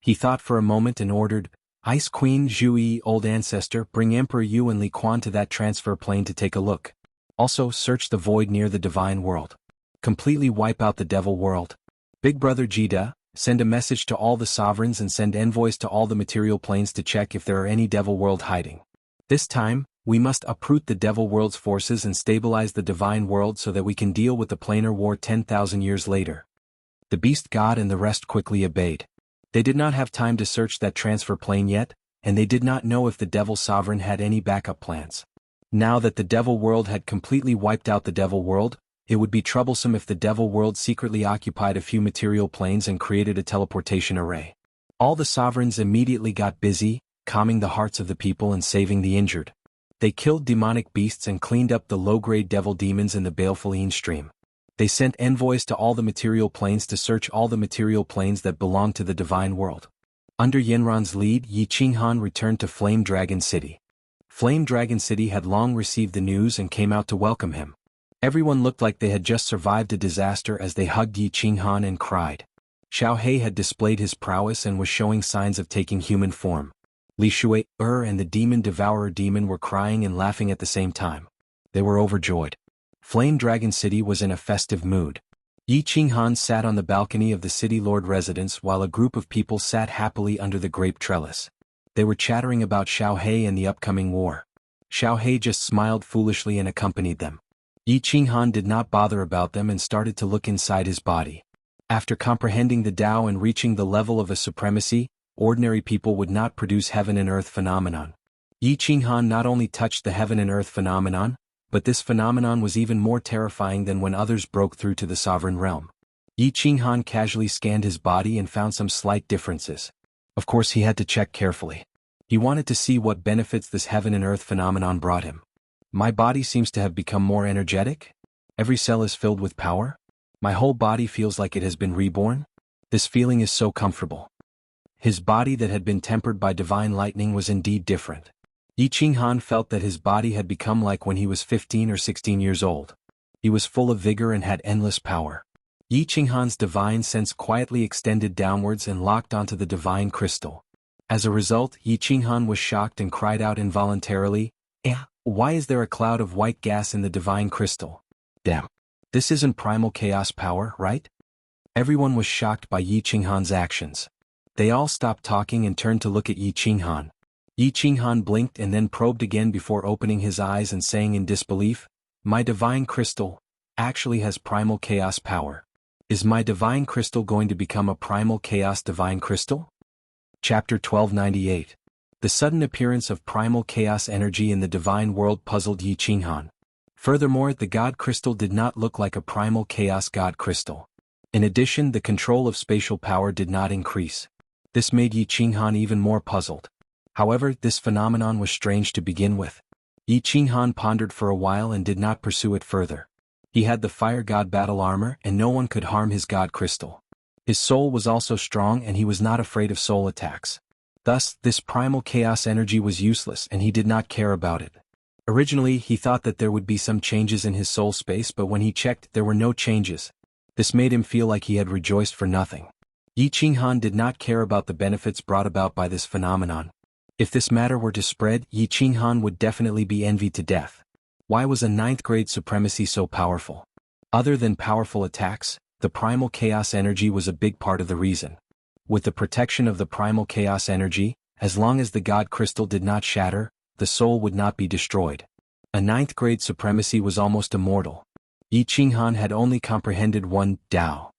He thought for a moment and ordered, "Ice Queen Zhu Yi, Old Ancestor, bring Emperor Yu and Li Quan to that transfer plane to take a look. Also, search the void near the divine world. Completely wipe out the devil world. Big Brother Jida, send a message to all the sovereigns and send envoys to all the material planes to check if there are any devil world hiding. This time, we must uproot the devil world's forces and stabilize the divine world so that we can deal with the planar war 10,000 years later." The beast god and the rest quickly obeyed. They did not have time to search that transfer plane yet, and they did not know if the devil sovereign had any backup plans. Now that the devil world had completely wiped out the devil world, it would be troublesome if the devil world secretly occupied a few material planes and created a teleportation array. All the sovereigns immediately got busy, calming the hearts of the people and saving the injured. They killed demonic beasts and cleaned up the low-grade devil demons in the baleful stream. They sent envoys to all the material planes to search all the material planes that belonged to the divine world. Under Yenran's lead, Yi Qinghan returned to Flame Dragon City. Flame Dragon City had long received the news and came out to welcome him. Everyone looked like they had just survived a disaster as they hugged Yi Qinghan and cried. Xiao He had displayed his prowess and was showing signs of taking human form. Li Shui, and the demon devourer demon were crying and laughing at the same time. They were overjoyed. Flame Dragon City was in a festive mood. Yi Qinghan sat on the balcony of the city lord residence while a group of people sat happily under the grape trellis. They were chattering about Xiao He and the upcoming war. Xiao He just smiled foolishly and accompanied them. Yi Qinghan did not bother about them and started to look inside his body. After comprehending the Tao and reaching the level of a supremacy, ordinary people would not produce heaven and earth phenomenon. Yi Qinghan not only touched the heaven and earth phenomenon, but this phenomenon was even more terrifying than when others broke through to the sovereign realm. Yi Qinghan casually scanned his body and found some slight differences. Of course, he had to check carefully. He wanted to see what benefits this heaven and earth phenomenon brought him. My body seems to have become more energetic. Every cell is filled with power. My whole body feels like it has been reborn. This feeling is so comfortable. His body that had been tempered by divine lightning was indeed different. Yi Qinghan felt that his body had become like when he was 15 or 16 years old. He was full of vigor and had endless power. Yi Qinghan's divine sense quietly extended downwards and locked onto the divine crystal. As a result, Yi Qinghan was shocked and cried out involuntarily, Why is there a cloud of white gas in the divine crystal? Damn. This isn't primal chaos power, right?" Everyone was shocked by Yi Qinghan's actions. They all stopped talking and turned to look at Yi Qinghan. Yi Qinghan blinked and then probed again before opening his eyes and saying in disbelief, "My divine crystal actually has primal chaos power. Is my divine crystal going to become a primal chaos divine crystal?" Chapter 1298. The sudden appearance of primal chaos energy in the divine world puzzled Yi Qinghan. Furthermore, the god crystal did not look like a primal chaos god crystal. In addition, the control of spatial power did not increase. This made Yi Qinghan even more puzzled. However, this phenomenon was strange to begin with. Yi Qinghan pondered for a while and did not pursue it further. He had the fire god battle armor and no one could harm his god crystal. His soul was also strong and he was not afraid of soul attacks. Thus, this primal chaos energy was useless and he did not care about it. Originally, he thought that there would be some changes in his soul space, but when he checked, there were no changes. This made him feel like he had rejoiced for nothing. Yi Qinghan did not care about the benefits brought about by this phenomenon. If this matter were to spread, Yi Qinghan would definitely be envied to death. Why was a ninth grade supremacy so powerful? Other than powerful attacks, the primal chaos energy was a big part of the reason. With the protection of the primal chaos energy, as long as the God crystal did not shatter, the soul would not be destroyed. A ninth grade supremacy was almost immortal. Yi Qinghan had only comprehended one Tao.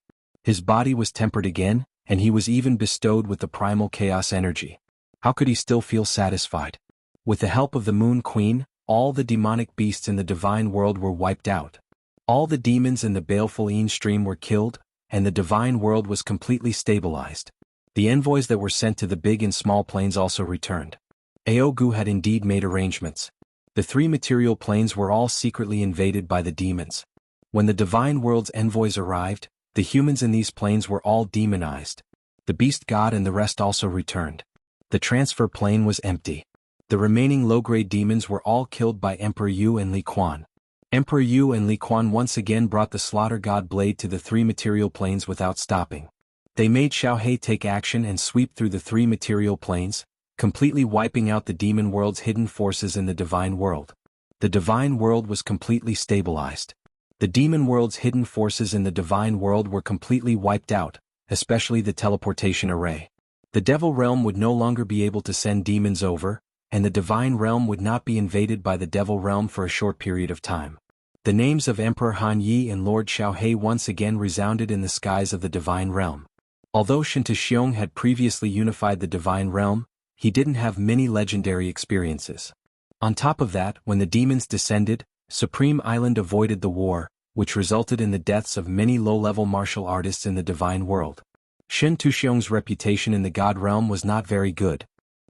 His body was tempered again, and he was even bestowed with the primal chaos energy. How could he still feel satisfied? With the help of the Moon Queen, all the demonic beasts in the divine world were wiped out. All the demons in the baleful Yin stream were killed, and the divine world was completely stabilized. The envoys that were sent to the big and small planes also returned. Aogu had indeed made arrangements. The three material planes were all secretly invaded by the demons. When the divine world's envoys arrived, the humans in these planes were all demonized. The beast god and the rest also returned. The transfer plane was empty. The remaining low-grade demons were all killed by Emperor Yu and Li Quan. Emperor Yu and Li Quan once again brought the slaughter god blade to the three material planes without stopping. They made Xiaohe take action and sweep through the three material planes, completely wiping out the demon world's hidden forces in the divine world. The divine world was completely stabilized. The demon world's hidden forces in the divine world were completely wiped out, especially the teleportation array. The devil realm would no longer be able to send demons over, and the divine realm would not be invaded by the devil realm for a short period of time. The names of Emperor Han Yi and Lord Xiaohe once again resounded in the skies of the divine realm. Although Shen Xiong had previously unified the divine realm, he didn't have many legendary experiences. On top of that, when the demons descended, Supreme Island avoided the war, which resulted in the deaths of many low-level martial artists in the divine world. Shen Xiong's reputation in the god realm was not very good.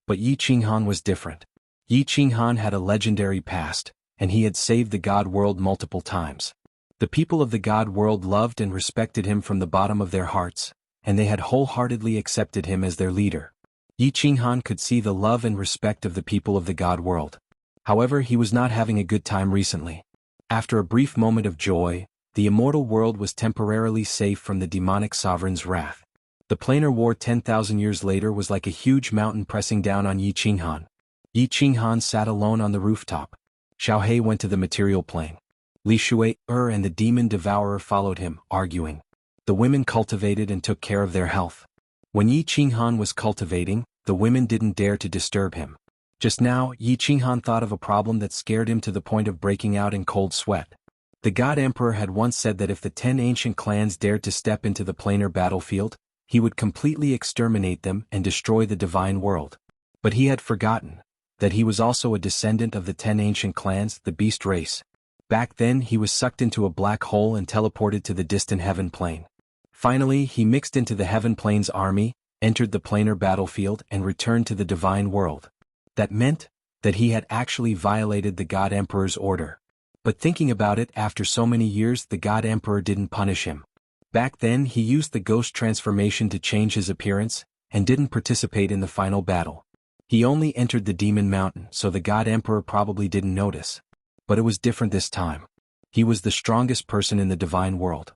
But Yi Qinghan was different. Yi Qinghan had a legendary past, and he had saved the god world multiple times. The people of the god world loved and respected him from the bottom of their hearts, and they had wholeheartedly accepted him as their leader. Yi Qinghan could see the love and respect of the people of the god world. However, he was not having a good time recently. After a brief moment of joy, the immortal world was temporarily safe from the demonic sovereign's wrath. The planar war 10,000 years later was like a huge mountain pressing down on Yi Qinghan. Yi Qinghan sat alone on the rooftop. Xiaohe went to the material plane. Li Shui, and the demon devourer followed him, arguing. The women cultivated and took care of their health. When Yi Qinghan was cultivating, the women didn't dare to disturb him. Just now, Yi Qinghan thought of a problem that scared him to the point of breaking out in cold sweat. The God Emperor had once said that if the 10 ancient clans dared to step into the planar battlefield, he would completely exterminate them and destroy the divine world. But he had forgotten that he was also a descendant of the 10 ancient clans, the beast race. Back then he was sucked into a black hole and teleported to the distant heaven plane. Finally, he mixed into the heaven plane's army, entered the planar battlefield and returned to the divine world. That meant that he had actually violated the God Emperor's order. But thinking about it, after so many years the God Emperor didn't punish him. Back then he used the ghost transformation to change his appearance, and didn't participate in the final battle. He only entered the demon mountain, so the God Emperor probably didn't notice. But it was different this time. He was the strongest person in the divine world.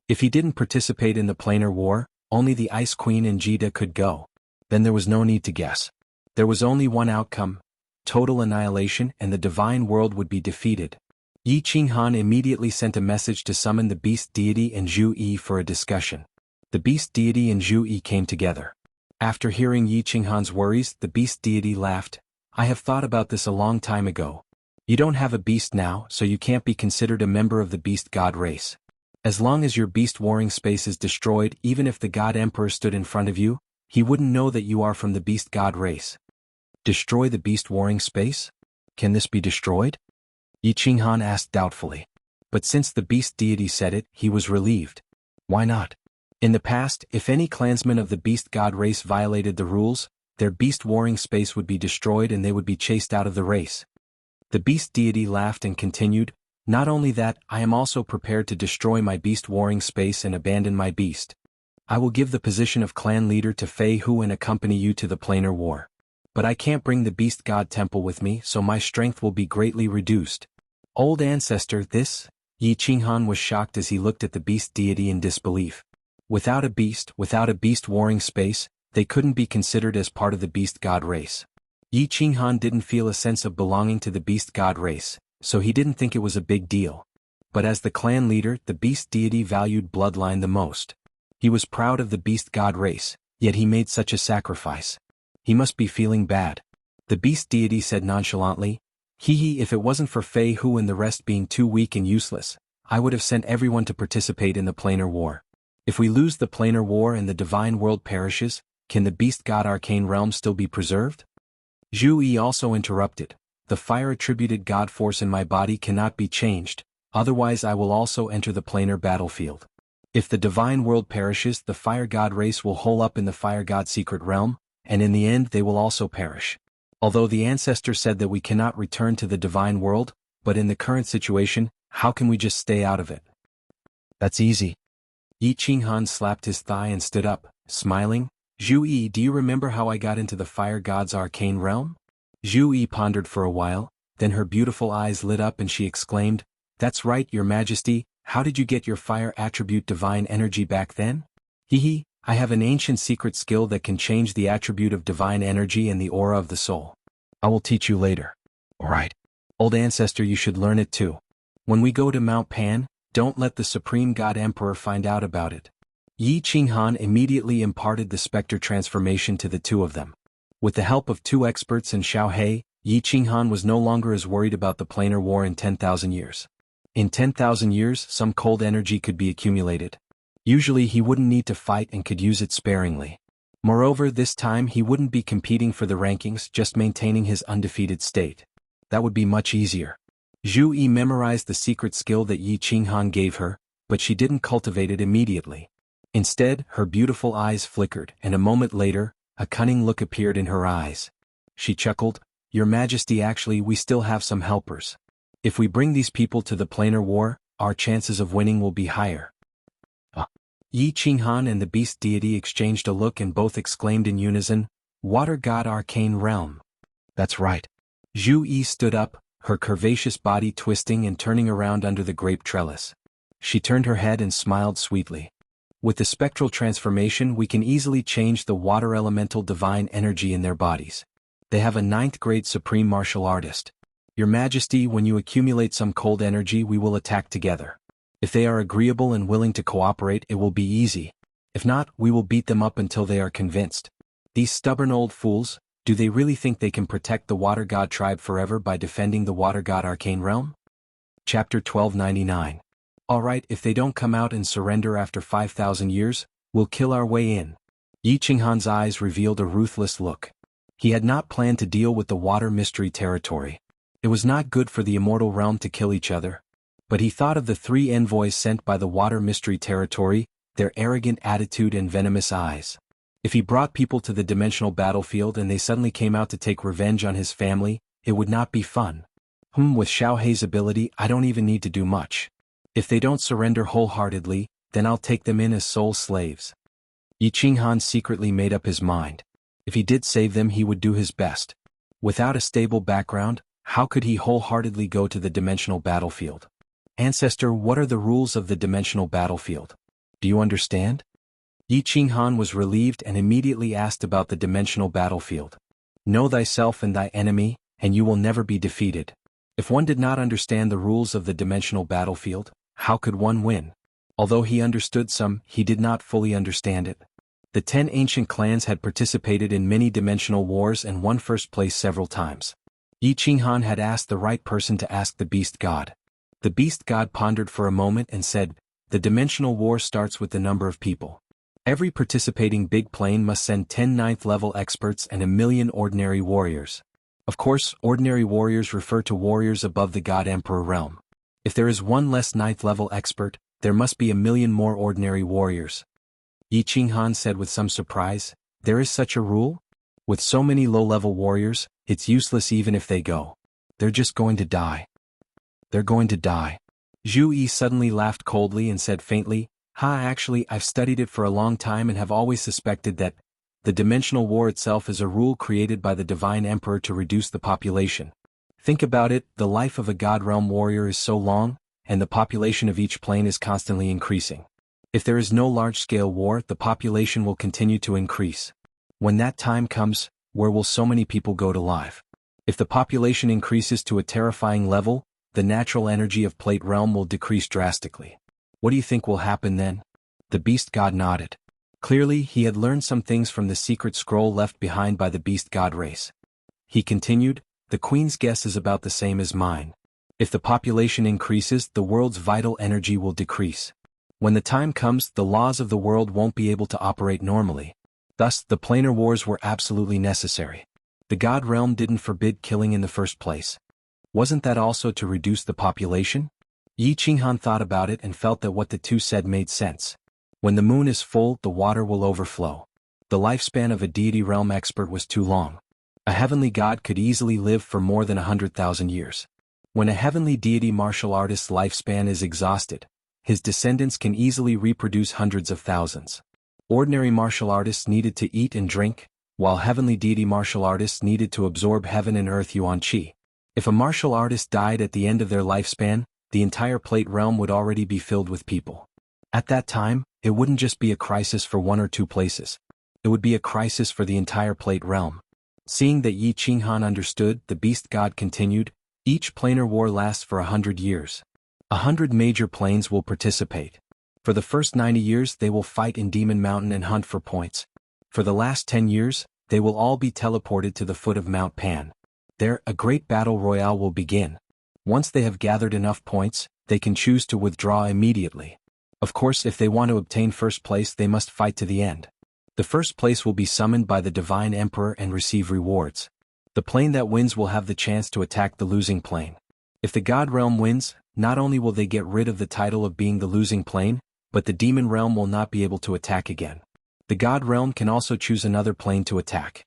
If he didn't participate in the planar war, only the Ice Queen and Jita could go. Then there was no need to guess. There was only one outcome: total annihilation, and the divine world would be defeated. Yi Qinghan immediately sent a message to summon the beast deity and Zhu Yi for a discussion. The beast deity and Zhu Yi came together. After hearing Yi Qinghan's worries, the beast deity laughed. I have thought about this a long time ago. You don't have a beast now, so you can't be considered a member of the beast god race. As long as your beast warring space is destroyed, even if the God Emperor stood in front of you, he wouldn't know that you are from the beast god race. Destroy the beast warring space? Can this be destroyed? Yi Qinghan asked doubtfully. But since the beast deity said it, he was relieved. Why not? In the past, if any clansman of the beast god race violated the rules, their beast warring space would be destroyed and they would be chased out of the race. The beast deity laughed and continued, not only that, I am also prepared to destroy my beast warring space and abandon my beast. I will give the position of clan leader to Fei Hu and accompany you to the planar war. But I can't bring the beast god temple with me, so my strength will be greatly reduced. Old ancestor, this? Yi Qinghan was shocked as he looked at the beast deity in disbelief. Without a beast warring space, they couldn't be considered as part of the beast god race. Yi Qinghan didn't feel a sense of belonging to the beast god race, so he didn't think it was a big deal. But as the clan leader, the beast deity valued bloodline the most. He was proud of the beast god race, yet he made such a sacrifice. He must be feeling bad. The beast deity said nonchalantly, "Hee, if it wasn't for Fei Hu and the rest being too weak and useless, I would have sent everyone to participate in the planar war. If we lose the planar war and the divine world perishes, can the beast god arcane realm still be preserved?" Zhu Yi also interrupted, "The fire-attributed god force in my body cannot be changed, otherwise I will also enter the planar battlefield. If the divine world perishes, the fire god race will hole up in the fire god secret realm, and in the end they will also perish. Although the ancestor said that we cannot return to the divine world, but in the current situation, how can we just stay out of it?" "That's easy." Yi Qinghan slapped his thigh and stood up, smiling. "Zhu Yi, do you remember how I got into the fire god's arcane realm?" Zhu Yi pondered for a while, then her beautiful eyes lit up and she exclaimed, "That's right, your majesty, how did you get your fire attribute divine energy back then?" "Hee, I have an ancient secret skill that can change the attribute of divine energy and the aura of the soul. I will teach you later." "Alright. Old ancestor, you should learn it too. When we go to Mount Pan, don't let the Supreme God Emperor find out about it." Yi Qinghan immediately imparted the specter transformation to the two of them. With the help of two experts and Xiao He, Yi Qinghan was no longer as worried about the planar war in 10,000 years. In 10,000 years, some cold energy could be accumulated. Usually he wouldn't need to fight and could use it sparingly. Moreover, this time he wouldn't be competing for the rankings, just maintaining his undefeated state. That would be much easier. Zhu Yi memorized the secret skill that Yi Qinghan gave her, but she didn't cultivate it immediately. Instead, her beautiful eyes flickered, and a moment later, a cunning look appeared in her eyes. She chuckled, "Your Majesty, actually we still have some helpers. If we bring these people to the planar war, our chances of winning will be higher." Yi Qinghan and the beast deity exchanged a look and both exclaimed in unison, "Water god arcane realm." "That's right." Zhu Yi stood up, her curvaceous body twisting and turning around under the grape trellis. She turned her head and smiled sweetly. "With the spectral transformation we can easily change the water elemental divine energy in their bodies. They have a 9th grade supreme martial artist. Your Majesty, when you accumulate some cold energy we will attack together. If they are agreeable and willing to cooperate it will be easy. If not, we will beat them up until they are convinced. These stubborn old fools, do they really think they can protect the Water God tribe forever by defending the Water God Arcane Realm?" Chapter 1299. "Alright, if they don't come out and surrender after 5,000 years, we'll kill our way in." Yi Qinghan's eyes revealed a ruthless look. He had not planned to deal with the water mystery territory. It was not good for the immortal realm to kill each other. But he thought of the 3 envoys sent by the water mystery territory, their arrogant attitude and venomous eyes. If he brought people to the dimensional battlefield and they suddenly came out to take revenge on his family, it would not be fun. With Xiao Hei's ability I don't even need to do much. If they don't surrender wholeheartedly, then I'll take them in as soul slaves. Yi Qinghan secretly made up his mind. If he did save them he would do his best. Without a stable background, how could he wholeheartedly go to the dimensional battlefield? "Ancestor, what are the rules of the dimensional battlefield? Do you understand?" Yi Qinghan was relieved and immediately asked about the dimensional battlefield. "Know thyself and thy enemy, and you will never be defeated." If one did not understand the rules of the dimensional battlefield, how could one win? Although he understood some, he did not fully understand it. The 10 ancient clans had participated in many dimensional wars and won first place several times. Yi Qinghan had asked the right person to ask the beast god. The beast god pondered for a moment and said, "The dimensional war starts with the number of people. Every participating big plane must send 10 9th-level experts and 1,000,000 ordinary warriors. Of course, ordinary warriors refer to warriors above the God Emperor realm. If there is one less 9th-level expert, there must be 1,000,000 more ordinary warriors." Yi Qinghan said with some surprise, "There is such a rule? With so many low-level warriors, it's useless even if they go. They're just going to die. They're going to die." Zhu Yi suddenly laughed coldly and said faintly, Actually I've studied it for a long time and have always suspected that the dimensional war itself is a rule created by the Divine Emperor to reduce the population. Think about it, the life of a God Realm warrior is so long, and the population of each plane is constantly increasing. If there is no large-scale war, the population will continue to increase. When that time comes, where will so many people go to live? If the population increases to a terrifying level, the natural energy of Plate Realm will decrease drastically. What do you think will happen then? The beast god nodded. Clearly, he had learned some things from the secret scroll left behind by the beast god race. He continued, the queen's guess is about the same as mine. If the population increases, the world's vital energy will decrease. When the time comes, the laws of the world won't be able to operate normally. Thus, the planar wars were absolutely necessary. The god realm didn't forbid killing in the first place. Wasn't that also to reduce the population? Yi Qinghan thought about it and felt that what the two said made sense. When the moon is full, the water will overflow. The lifespan of a deity realm expert was too long. A heavenly god could easily live for more than 100,000 years. When a heavenly deity martial artist's lifespan is exhausted, his descendants can easily reproduce hundreds of thousands. Ordinary martial artists needed to eat and drink, while heavenly deity martial artists needed to absorb heaven and earth yuan qi. If a martial artist died at the end of their lifespan, the entire plate realm would already be filled with people. At that time, it wouldn't just be a crisis for one or two places. It would be a crisis for the entire plate realm. Seeing that Yi Qinghan understood, the beast god continued, each planar war lasts for 100 years. 100 major planes will participate. For the first 90 years they will fight in Demon Mountain and hunt for points. For the last 10 years, they will all be teleported to the foot of Mount Pan. There, a great battle royale will begin. Once they have gathered enough points, they can choose to withdraw immediately. Of course, if they want to obtain first place, they must fight to the end. The first place will be summoned by the Divine Emperor and receive rewards. The plane that wins will have the chance to attack the losing plane. If the God Realm wins, not only will they get rid of the title of being the losing plane, but the Demon Realm will not be able to attack again. The God Realm can also choose another plane to attack.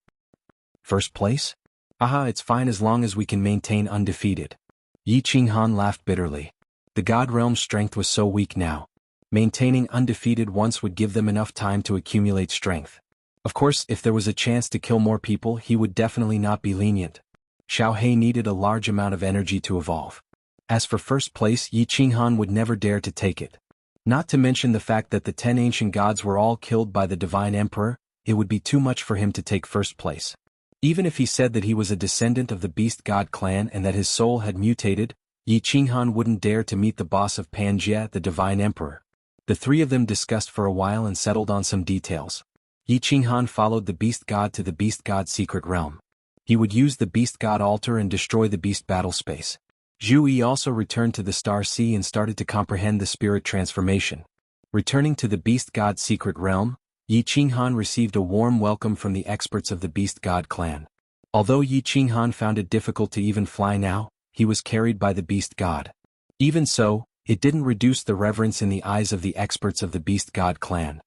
First place? Aha, it's fine as long as we can maintain undefeated. Yi Qinghan laughed bitterly. The God Realm's strength was so weak now. Maintaining undefeated once would give them enough time to accumulate strength. Of course, if there was a chance to kill more people, he would definitely not be lenient. Xiao He needed a large amount of energy to evolve. As for first place, Yi Qinghan would never dare to take it. Not to mention the fact that the 10 ancient gods were all killed by the Divine Emperor, it would be too much for him to take first place. Even if he said that he was a descendant of the Beast God clan and that his soul had mutated, Yi Qinghan wouldn't dare to meet the boss of Panjia, the Divine Emperor. The three of them discussed for a while and settled on some details. Yi Qinghan followed the Beast God to the Beast God's secret realm. He would use the Beast God altar and destroy the Beast battle space. Zhu Yi also returned to the Star Sea and started to comprehend the spirit transformation. Returning to the Beast God's secret realm, Yi Qinghan received a warm welcome from the experts of the Beast God clan. Although Yi Qinghan found it difficult to even fly now, he was carried by the Beast God. Even so, it didn't reduce the reverence in the eyes of the experts of the Beast God clan.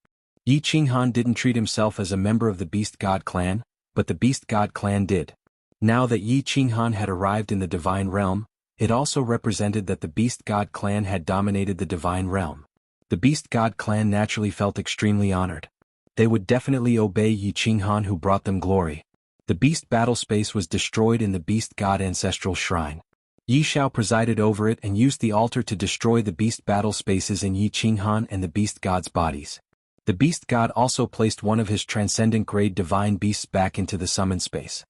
Yi Qinghan didn't treat himself as a member of the Beast God clan, but the Beast God clan did. Now that Yi Qinghan had arrived in the Divine Realm, it also represented that the Beast God clan had dominated the Divine Realm. The Beast God clan naturally felt extremely honored. They would definitely obey Yi Qinghan who brought them glory. The Beast battle space was destroyed in the Beast God ancestral shrine. Yi Xiao presided over it and used the altar to destroy the Beast battle spaces in Yi Qinghan and the Beast God's bodies. The Beast God also placed one of his transcendent grade divine beasts back into the summon space.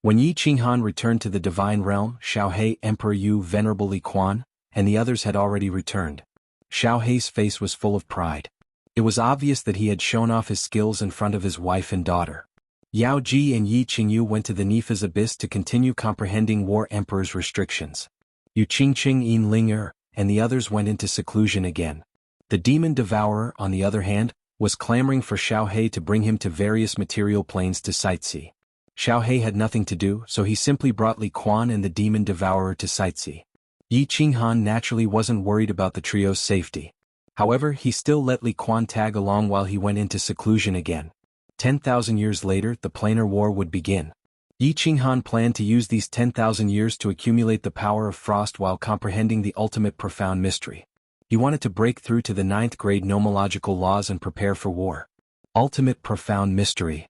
When Yi Qinghan returned to the Divine Realm, Xiao He, Emperor Yu, Venerable Li Quan, and the others had already returned. Xiao He's face was full of pride. It was obvious that he had shown off his skills in front of his wife and daughter. Yao Ji and Yi Qingyu went to the Nifa's abyss to continue comprehending War Emperor's restrictions. Yu Qingqing, Yin Ling and the others went into seclusion again. The Demon Devourer, on the other hand, was clamoring for Xiao He to bring him to various material planes to sightsee. Xiao He had nothing to do, so he simply brought Li Quan and the Demon Devourer to sightsee. Yi Qinghan naturally wasn't worried about the trio's safety. However, he still let Li Quan tag along while he went into seclusion again. 10,000 years later, the planar war would begin. Yi Qinghan planned to use these 10,000 years to accumulate the power of frost while comprehending the ultimate profound mystery. He wanted to break through to the 9th grade nomological laws and prepare for war. Ultimate profound mystery.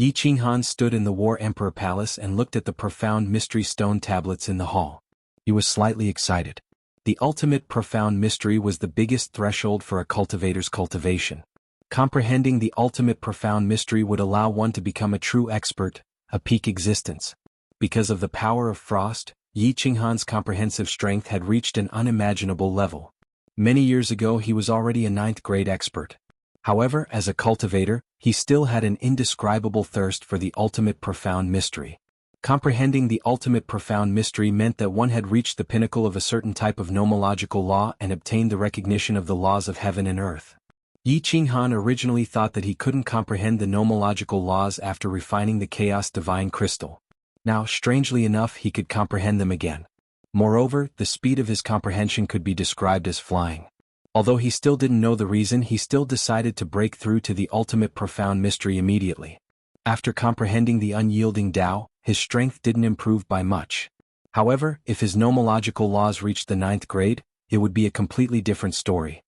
Yi Qinghan stood in the War Emperor Palace and looked at the profound mystery stone tablets in the hall. He was slightly excited. The ultimate profound mystery was the biggest threshold for a cultivator's cultivation. Comprehending the ultimate profound mystery would allow one to become a true expert, a peak existence. Because of the power of frost, Yi Qinghan's comprehensive strength had reached an unimaginable level. Many years ago he was already a ninth-grade expert. However, as a cultivator, he still had an indescribable thirst for the ultimate profound mystery. Comprehending the ultimate profound mystery meant that one had reached the pinnacle of a certain type of nomological law and obtained the recognition of the laws of heaven and earth. Yi Qinghan originally thought that he couldn't comprehend the nomological laws after refining the chaos divine crystal. Now, strangely enough, he could comprehend them again. Moreover, the speed of his comprehension could be described as flying. Although he still didn't know the reason, he still decided to break through to the ultimate profound mystery immediately. After comprehending the unyielding Tao, his strength didn't improve by much. However, if his nomological laws reached the 9th grade, it would be a completely different story.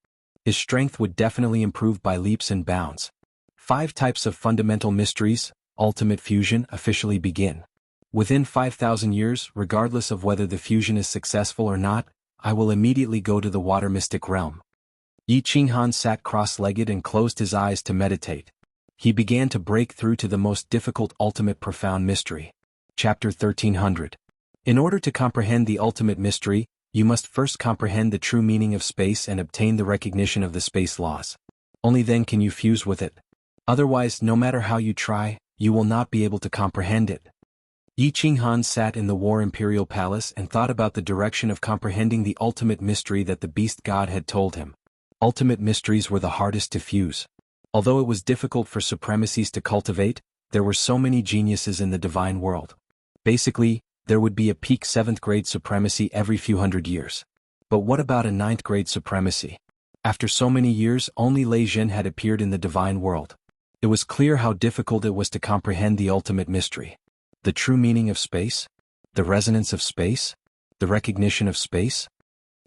His strength would definitely improve by leaps and bounds. 5 types of fundamental mysteries, ultimate fusion, officially begin. Within 5,000 years, regardless of whether the fusion is successful or not, I will immediately go to the water mystic realm. Yi Qinghan sat cross-legged and closed his eyes to meditate. He began to break through to the most difficult ultimate profound mystery. Chapter 1300. In order to comprehend the ultimate mystery, you must first comprehend the true meaning of space and obtain the recognition of the space laws. Only then can you fuse with it. Otherwise, no matter how you try, you will not be able to comprehend it. Yi Qinghan sat in the War Imperial Palace and thought about the direction of comprehending the ultimate mystery that the Beast God had told him. Ultimate mysteries were the hardest to fuse. Although it was difficult for supremacies to cultivate, there were so many geniuses in the divine world. Basically, there would be a peak 7th grade supremacy every few hundred years. But what about a 9th grade supremacy? After so many years, only Lei Zhen had appeared in the divine world. It was clear how difficult it was to comprehend the ultimate mystery. The true meaning of space? The resonance of space? The recognition of space?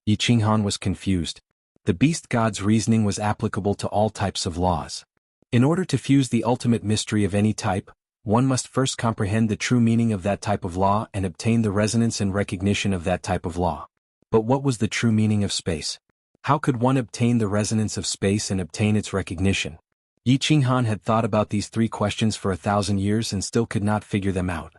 Yi Qinghan was confused. The Beast God's reasoning was applicable to all types of laws. In order to fuse the ultimate mystery of any type, one must first comprehend the true meaning of that type of law and obtain the resonance and recognition of that type of law. But what was the true meaning of space? How could one obtain the resonance of space and obtain its recognition? Yi Qinghan had thought about these 3 questions for 1,000 years and still could not figure them out.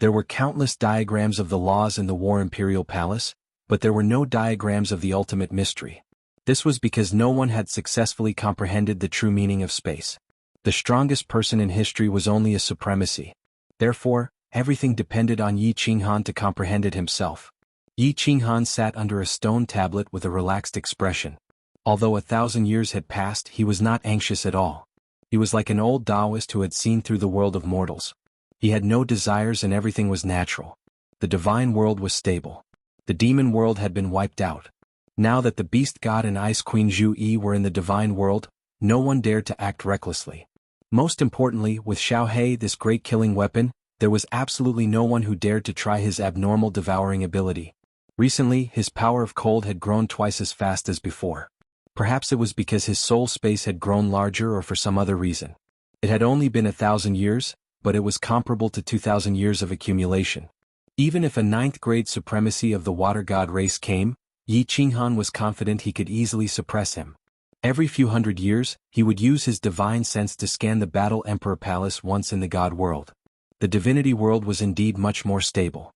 There were countless diagrams of the laws in the War Imperial Palace, but there were no diagrams of the ultimate mystery. This was because no one had successfully comprehended the true meaning of space. The strongest person in history was only a supremacy. Therefore, everything depended on Yi Qinghan to comprehend it himself. Yi Qinghan sat under a stone tablet with a relaxed expression. Although 1,000 years had passed, he was not anxious at all. He was like an old Taoist who had seen through the world of mortals. He had no desires and everything was natural. The divine world was stable. The demon world had been wiped out. Now that the Beast God and Ice Queen Zhu Yi were in the divine world, no one dared to act recklessly. Most importantly, with Xiao He, this great killing weapon, there was absolutely no one who dared to try his abnormal devouring ability. Recently, his power of cold had grown twice as fast as before. Perhaps it was because his soul space had grown larger or for some other reason. It had only been 1,000 years, but it was comparable to 2,000 years of accumulation. Even if a 9th grade supremacy of the water god race came, Yi Qinghan was confident he could easily suppress him. Every few hundred years, he would use his divine sense to scan the Battle Emperor Palace once in the God world. The divinity world was indeed much more stable.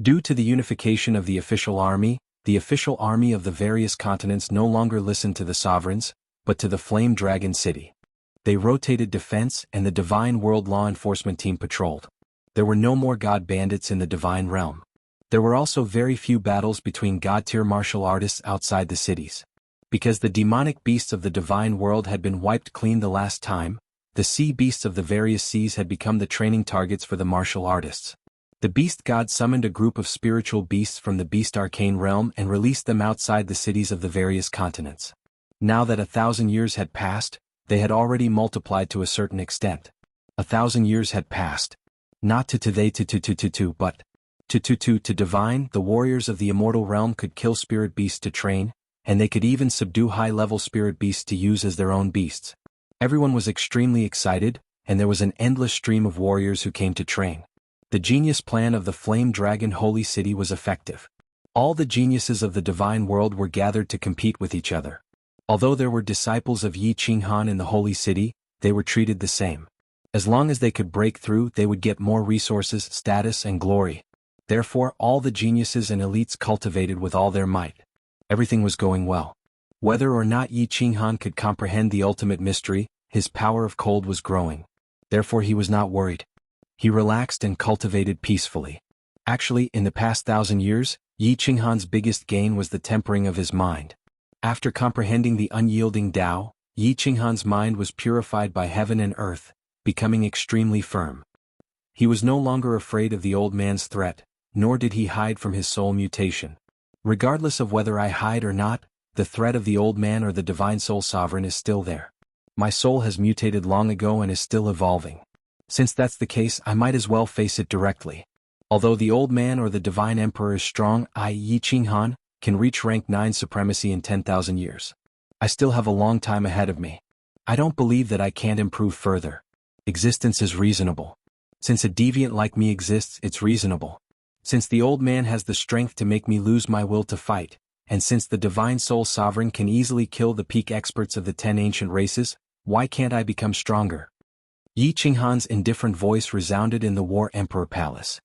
Due to the unification of the official army of the various continents no longer listened to the sovereigns, but to the Flame Dragon City. They rotated defense and the divine world law enforcement team patrolled. There were no more god bandits in the divine realm. There were also very few battles between god-tier martial artists outside the cities. Because the demonic beasts of the divine world had been wiped clean the last time, the sea beasts of the various seas had become the training targets for the martial artists. The beast god summoned a group of spiritual beasts from the beast arcane realm and released them outside the cities of the various continents. Now that 1,000 years had passed, they had already multiplied to a certain extent. 1,000 years had passed. Not but to divine, the warriors of the immortal realm could kill spirit beasts to train, and they could even subdue high-level spirit beasts to use as their own beasts. Everyone was extremely excited, and there was an endless stream of warriors who came to train. The genius plan of the Flame Dragon Holy City was effective. All the geniuses of the divine world were gathered to compete with each other. Although there were disciples of Yi Qinghan in the Holy City, they were treated the same. As long as they could break through, they would get more resources, status, and glory. Therefore all the geniuses and elites cultivated with all their might. Everything was going well. Whether or not Yi Qinghan could comprehend the ultimate mystery, his power of cold was growing. Therefore he was not worried. He relaxed and cultivated peacefully. Actually, in the past 1,000 years, Yi Qinghan's biggest gain was the tempering of his mind. After comprehending the unyielding Tao, Yi Qinghan's mind was purified by heaven and earth, becoming extremely firm. He was no longer afraid of the old man's threat, nor did he hide from his soul mutation. Regardless of whether I hide or not, the threat of the old man or the divine soul sovereign is still there. My soul has mutated long ago and is still evolving. Since that's the case, I might as well face it directly. Although the old man or the divine emperor is strong, I, Yi Qinghan, can reach rank 9 supremacy in 10,000 years. I still have a long time ahead of me. I don't believe that I can't improve further. Existence is reasonable. Since a deviant like me exists, it's reasonable. Since the old man has the strength to make me lose my will to fight, and since the divine soul sovereign can easily kill the peak experts of the 10 ancient races, why can't I become stronger? Yi Qinghan's indifferent voice resounded in the War Emperor Palace.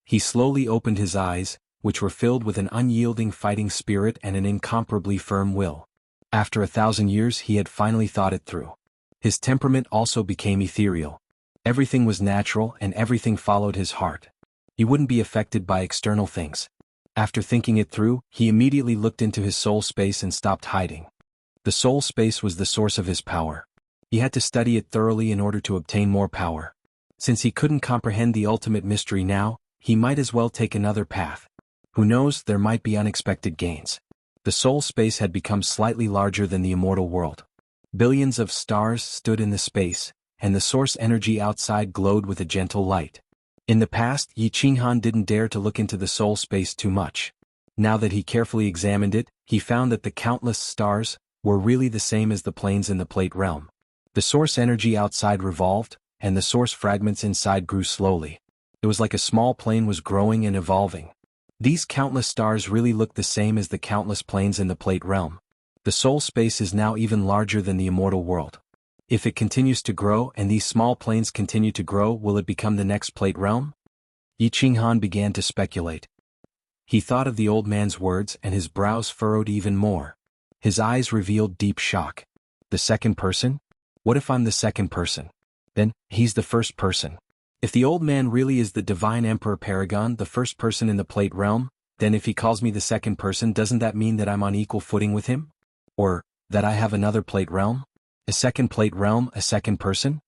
He slowly opened his eyes, which were filled with an unyielding fighting spirit and an incomparably firm will. After 1,000 years he had finally thought it through. His temperament also became ethereal. Everything was natural and everything followed his heart. He wouldn't be affected by external things. After thinking it through, he immediately looked into his soul space and stopped hiding. The soul space was the source of his power. He had to study it thoroughly in order to obtain more power. Since he couldn't comprehend the ultimate mystery now, he might as well take another path. Who knows, there might be unexpected gains. The soul space had become slightly larger than the immortal world. Billions of stars stood in the space, and the source energy outside glowed with a gentle light. In the past, Yi Qinghan didn't dare to look into the soul space too much. Now that he carefully examined it, he found that the countless stars were really the same as the planes in the plate realm. The source energy outside revolved, and the source fragments inside grew slowly. It was like a small plane was growing and evolving. These countless stars really looked the same as the countless planes in the plate realm. The soul space is now even larger than the immortal world. If it continues to grow and these small planes continue to grow, will it become the next plate realm? Yi Qinghan began to speculate. He thought of the old man's words and his brows furrowed even more. His eyes revealed deep shock. The second person? What if I'm the second person? Then, he's the first person. If the old man really is the divine emperor Paragon, the first person in the plate realm, then if he calls me the second person, doesn't that mean that I'm on equal footing with him? Or, that I have another plate realm? A second plate realm, a second person?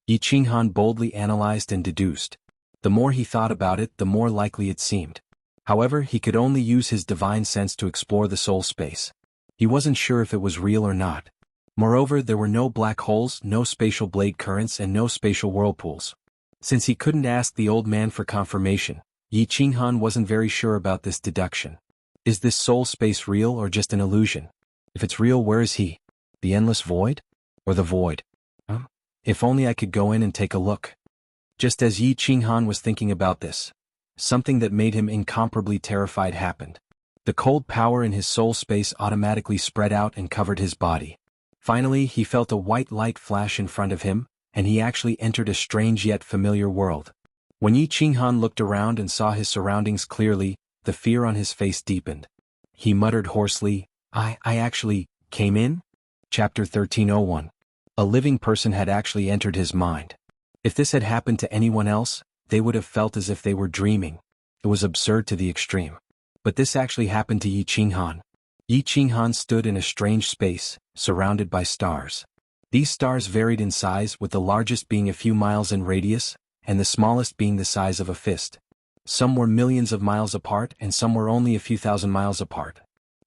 Yi Qinghan boldly analyzed and deduced. The more he thought about it, the more likely it seemed. However, he could only use his divine sense to explore the soul space. He wasn't sure if it was real or not. Moreover, there were no black holes, no spatial blade currents, and no spatial whirlpools. Since he couldn't ask the old man for confirmation, Yi Qinghan wasn't very sure about this deduction. Is this soul space real or just an illusion? If it's real, where is he? The endless void? Or the void? If only I could go in and take a look. Just as Yi Qinghan was thinking about this, something that made him incomparably terrified happened. The cold power in his soul space automatically spread out and covered his body. Finally, he felt a white light flash in front of him, and he actually entered a strange yet familiar world. When Yi Qinghan looked around and saw his surroundings clearly, the fear on his face deepened. He muttered hoarsely, I actually came in? Chapter 1301. A living person had actually entered his mind. If this had happened to anyone else, they would have felt as if they were dreaming. It was absurd to the extreme. But this actually happened to Yi Qinghan. Yi Qinghan stood in a strange space, surrounded by stars. These stars varied in size, with the largest being a few miles in radius, and the smallest being the size of a fist. Some were millions of miles apart and some were only a few thousand miles apart.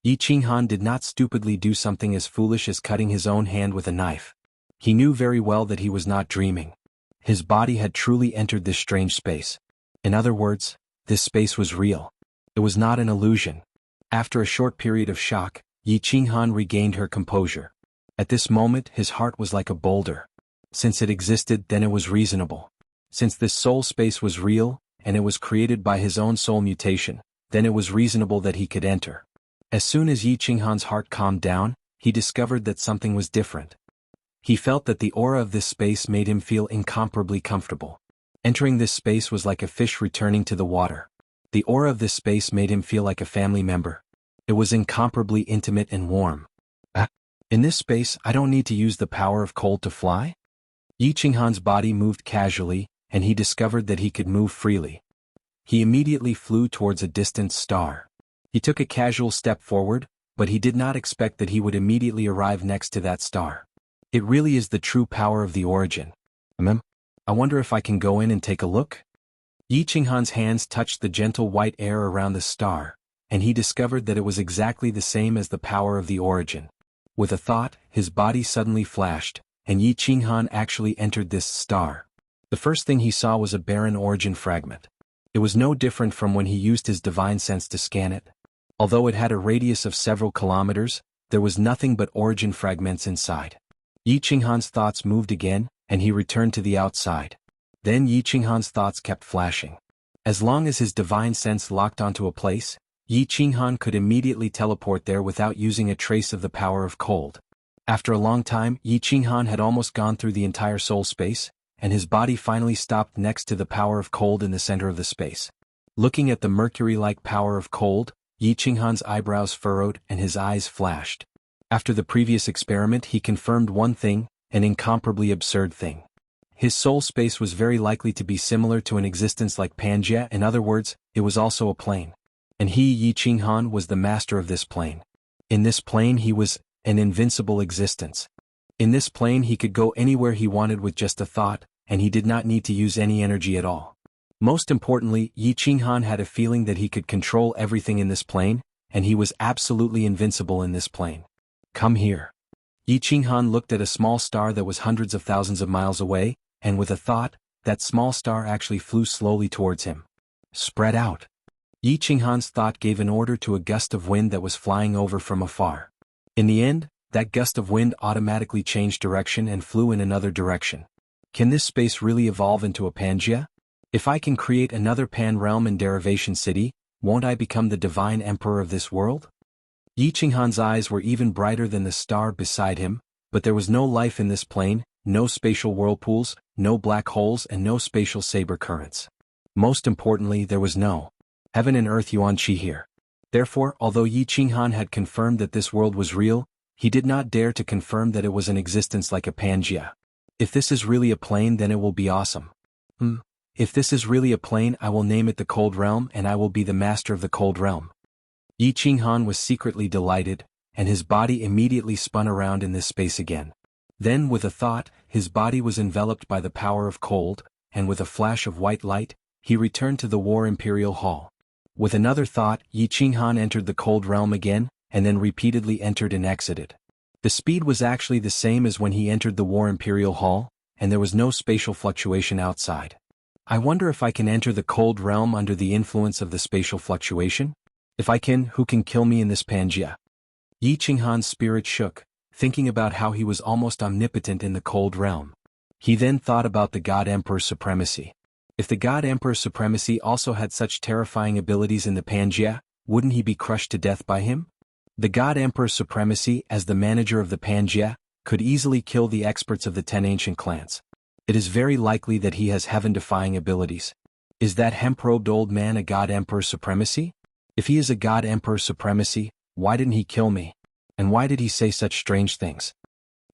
Yi Qinghan did not stupidly do something as foolish as cutting his own hand with a knife. He knew very well that he was not dreaming. His body had truly entered this strange space. In other words, this space was real. It was not an illusion. After a short period of shock, Yi Qinghan regained her composure. At this moment, his heart was like a boulder. Since it existed, then it was reasonable. Since this soul space was real, and it was created by his own soul mutation, then it was reasonable that he could enter. As soon as Yi Qinghan's heart calmed down, he discovered that something was different. He felt that the aura of this space made him feel incomparably comfortable. Entering this space was like a fish returning to the water. The aura of this space made him feel like a family member. It was incomparably intimate and warm. In this space, I don't need to use the power of cold to fly? Yi Qinghan's body moved casually, and he discovered that he could move freely. He immediately flew towards a distant star. He took a casual step forward, but he did not expect that he would immediately arrive next to that star. It really is the true power of the origin. I wonder if I can go in and take a look? Yi Qinghan's hands touched the gentle white air around the star, and he discovered that it was exactly the same as the power of the origin. With a thought, his body suddenly flashed, and Yi Qinghan actually entered this star. The first thing he saw was a barren origin fragment. It was no different from when he used his divine sense to scan it. Although it had a radius of several kilometers, there was nothing but origin fragments inside. Yi Qinghan's thoughts moved again, and he returned to the outside. Then Yi Qinghan's thoughts kept flashing. As long as his divine sense locked onto a place, Yi Qinghan could immediately teleport there without using a trace of the power of cold. After a long time, Yi Qinghan had almost gone through the entire soul space, and his body finally stopped next to the power of cold in the center of the space. Looking at the mercury-like power of cold, Yi Qinghan's eyebrows furrowed and his eyes flashed. After the previous experiment, he confirmed one thing, an incomparably absurd thing. His soul space was very likely to be similar to an existence like Pangea. In other words, it was also a plane. And he, Yi Qinghan, was the master of this plane. In this plane he was an invincible existence. In this plane he could go anywhere he wanted with just a thought, and he did not need to use any energy at all. Most importantly, Yi Qinghan had a feeling that he could control everything in this plane, and he was absolutely invincible in this plane. Come here. Yi Qinghan looked at a small star that was hundreds of thousands of miles away, and with a thought, that small star actually flew slowly towards him. Spread out. Yi Qinghan's thought gave an order to a gust of wind that was flying over from afar. In the end, that gust of wind automatically changed direction and flew in another direction. Can this space really evolve into a Pangea? If I can create another Pan-realm and derivation city, won't I become the divine emperor of this world? Yi Qinghan's eyes were even brighter than the star beside him, but there was no life in this plane, no spatial whirlpools, no black holes and no spatial saber currents. Most importantly, there was no heaven and earth yuan qi here. Therefore, although Yi Qinghan had confirmed that this world was real, he did not dare to confirm that it was an existence like a Pangea. If this is really a plane, then it will be awesome. If this is really a plane, I will name it the Cold Realm and I will be the master of the Cold Realm. Yi Qinghan was secretly delighted, and his body immediately spun around in this space again. Then, with a thought, his body was enveloped by the power of cold, and with a flash of white light, he returned to the War Imperial Hall. With another thought, Yi Qinghan entered the Cold Realm again, and then repeatedly entered and exited. The speed was actually the same as when he entered the War Imperial Hall, and there was no spatial fluctuation outside. I wonder if I can enter the Cold Realm under the influence of the spatial fluctuation? If I can, who can kill me in this Pangea? Yi Qinghan's spirit shook, thinking about how he was almost omnipotent in the Cold Realm. He then thought about the God Emperor's supremacy. If the God Emperor's supremacy also had such terrifying abilities in the Pangea, wouldn't he be crushed to death by him? The God Emperor's supremacy, as the manager of the Pangea, could easily kill the experts of the 10 ancient clans. It is very likely that he has heaven-defying abilities. Is that hemp-robed old man a God Emperor's supremacy? If he is a God Emperor's supremacy, why didn't he kill me? And why did he say such strange things?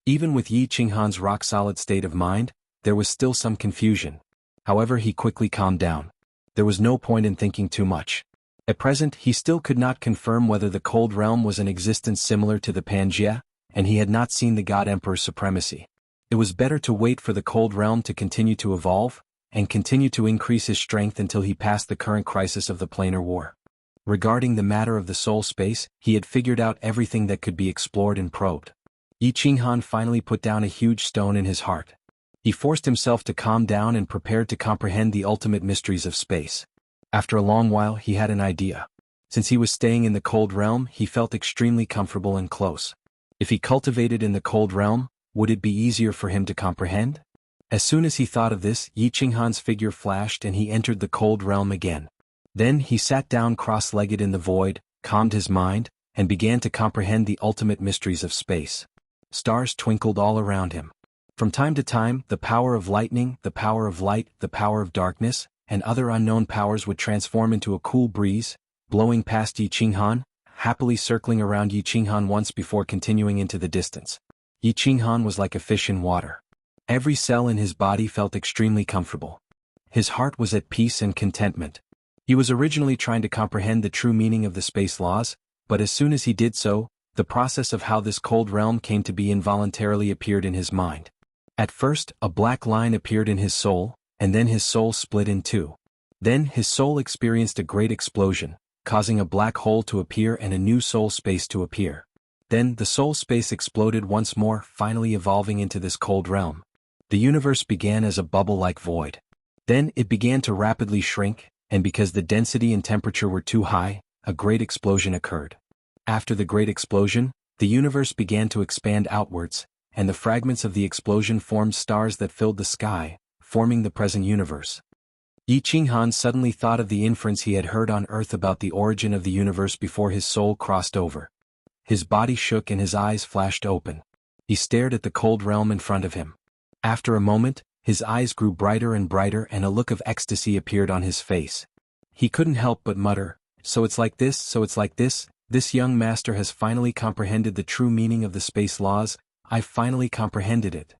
Even with Yi Qinghan's rock-solid state of mind, there was still some confusion. However, he quickly calmed down. There was no point in thinking too much. At present, he still could not confirm whether the Cold Realm was an existence similar to the Pangea, and he had not seen the God Emperor's supremacy. It was better to wait for the Cold Realm to continue to evolve, and continue to increase his strength until he passed the current crisis of the planar war. Regarding the matter of the soul space, he had figured out everything that could be explored and probed. Yi Qinghan finally put down a huge stone in his heart. He forced himself to calm down and prepared to comprehend the ultimate mysteries of space. After a long while, he had an idea. Since he was staying in the Cold Realm, he felt extremely comfortable and close. If he cultivated in the Cold Realm, would it be easier for him to comprehend? As soon as he thought of this, Yi Qinghan's figure flashed and he entered the Cold Realm again. Then he sat down cross-legged in the void, calmed his mind, and began to comprehend the ultimate mysteries of space. Stars twinkled all around him. From time to time, the power of lightning, the power of light, the power of darkness, and other unknown powers would transform into a cool breeze, blowing past Yi Qinghan, happily circling around Yi Qinghan once before continuing into the distance. Yi Qinghan was like a fish in water. Every cell in his body felt extremely comfortable. His heart was at peace and contentment. He was originally trying to comprehend the true meaning of the space laws, but as soon as he did so, the process of how this cold realm came to be involuntarily appeared in his mind. At first, a black line appeared in his soul, and then his soul split in two. Then his soul experienced a great explosion, causing a black hole to appear and a new soul space to appear. Then the soul space exploded once more, finally evolving into this cold realm. The universe began as a bubble-like void. Then it began to rapidly shrink, and because the density and temperature were too high, a great explosion occurred. After the great explosion, the universe began to expand outwards, and the fragments of the explosion formed stars that filled the sky, forming the present universe. Yi Qinghan suddenly thought of the inference he had heard on Earth about the origin of the universe before his soul crossed over. His body shook and his eyes flashed open. He stared at the cold realm in front of him. After a moment, his eyes grew brighter and a look of ecstasy appeared on his face. He couldn't help but mutter, "So it's like this, so it's like this. This young master has finally comprehended the true meaning of the space laws. I've finally comprehended it."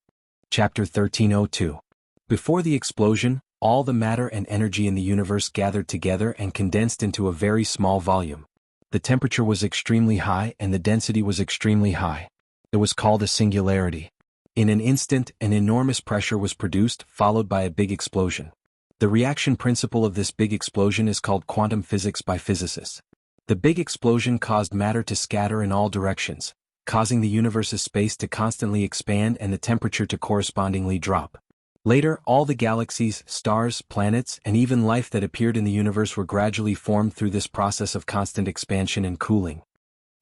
Chapter 1302. Before the explosion, all the matter and energy in the universe gathered together and condensed into a very small volume. The temperature was extremely high and the density was extremely high. It was called a singularity. In an instant, an enormous pressure was produced, followed by a big explosion. The reaction principle of this big explosion is called quantum physics by physicists. The big explosion caused matter to scatter in all directions, causing the universe's space to constantly expand and the temperature to correspondingly drop. Later, all the galaxies, stars, planets, and even life that appeared in the universe were gradually formed through this process of constant expansion and cooling.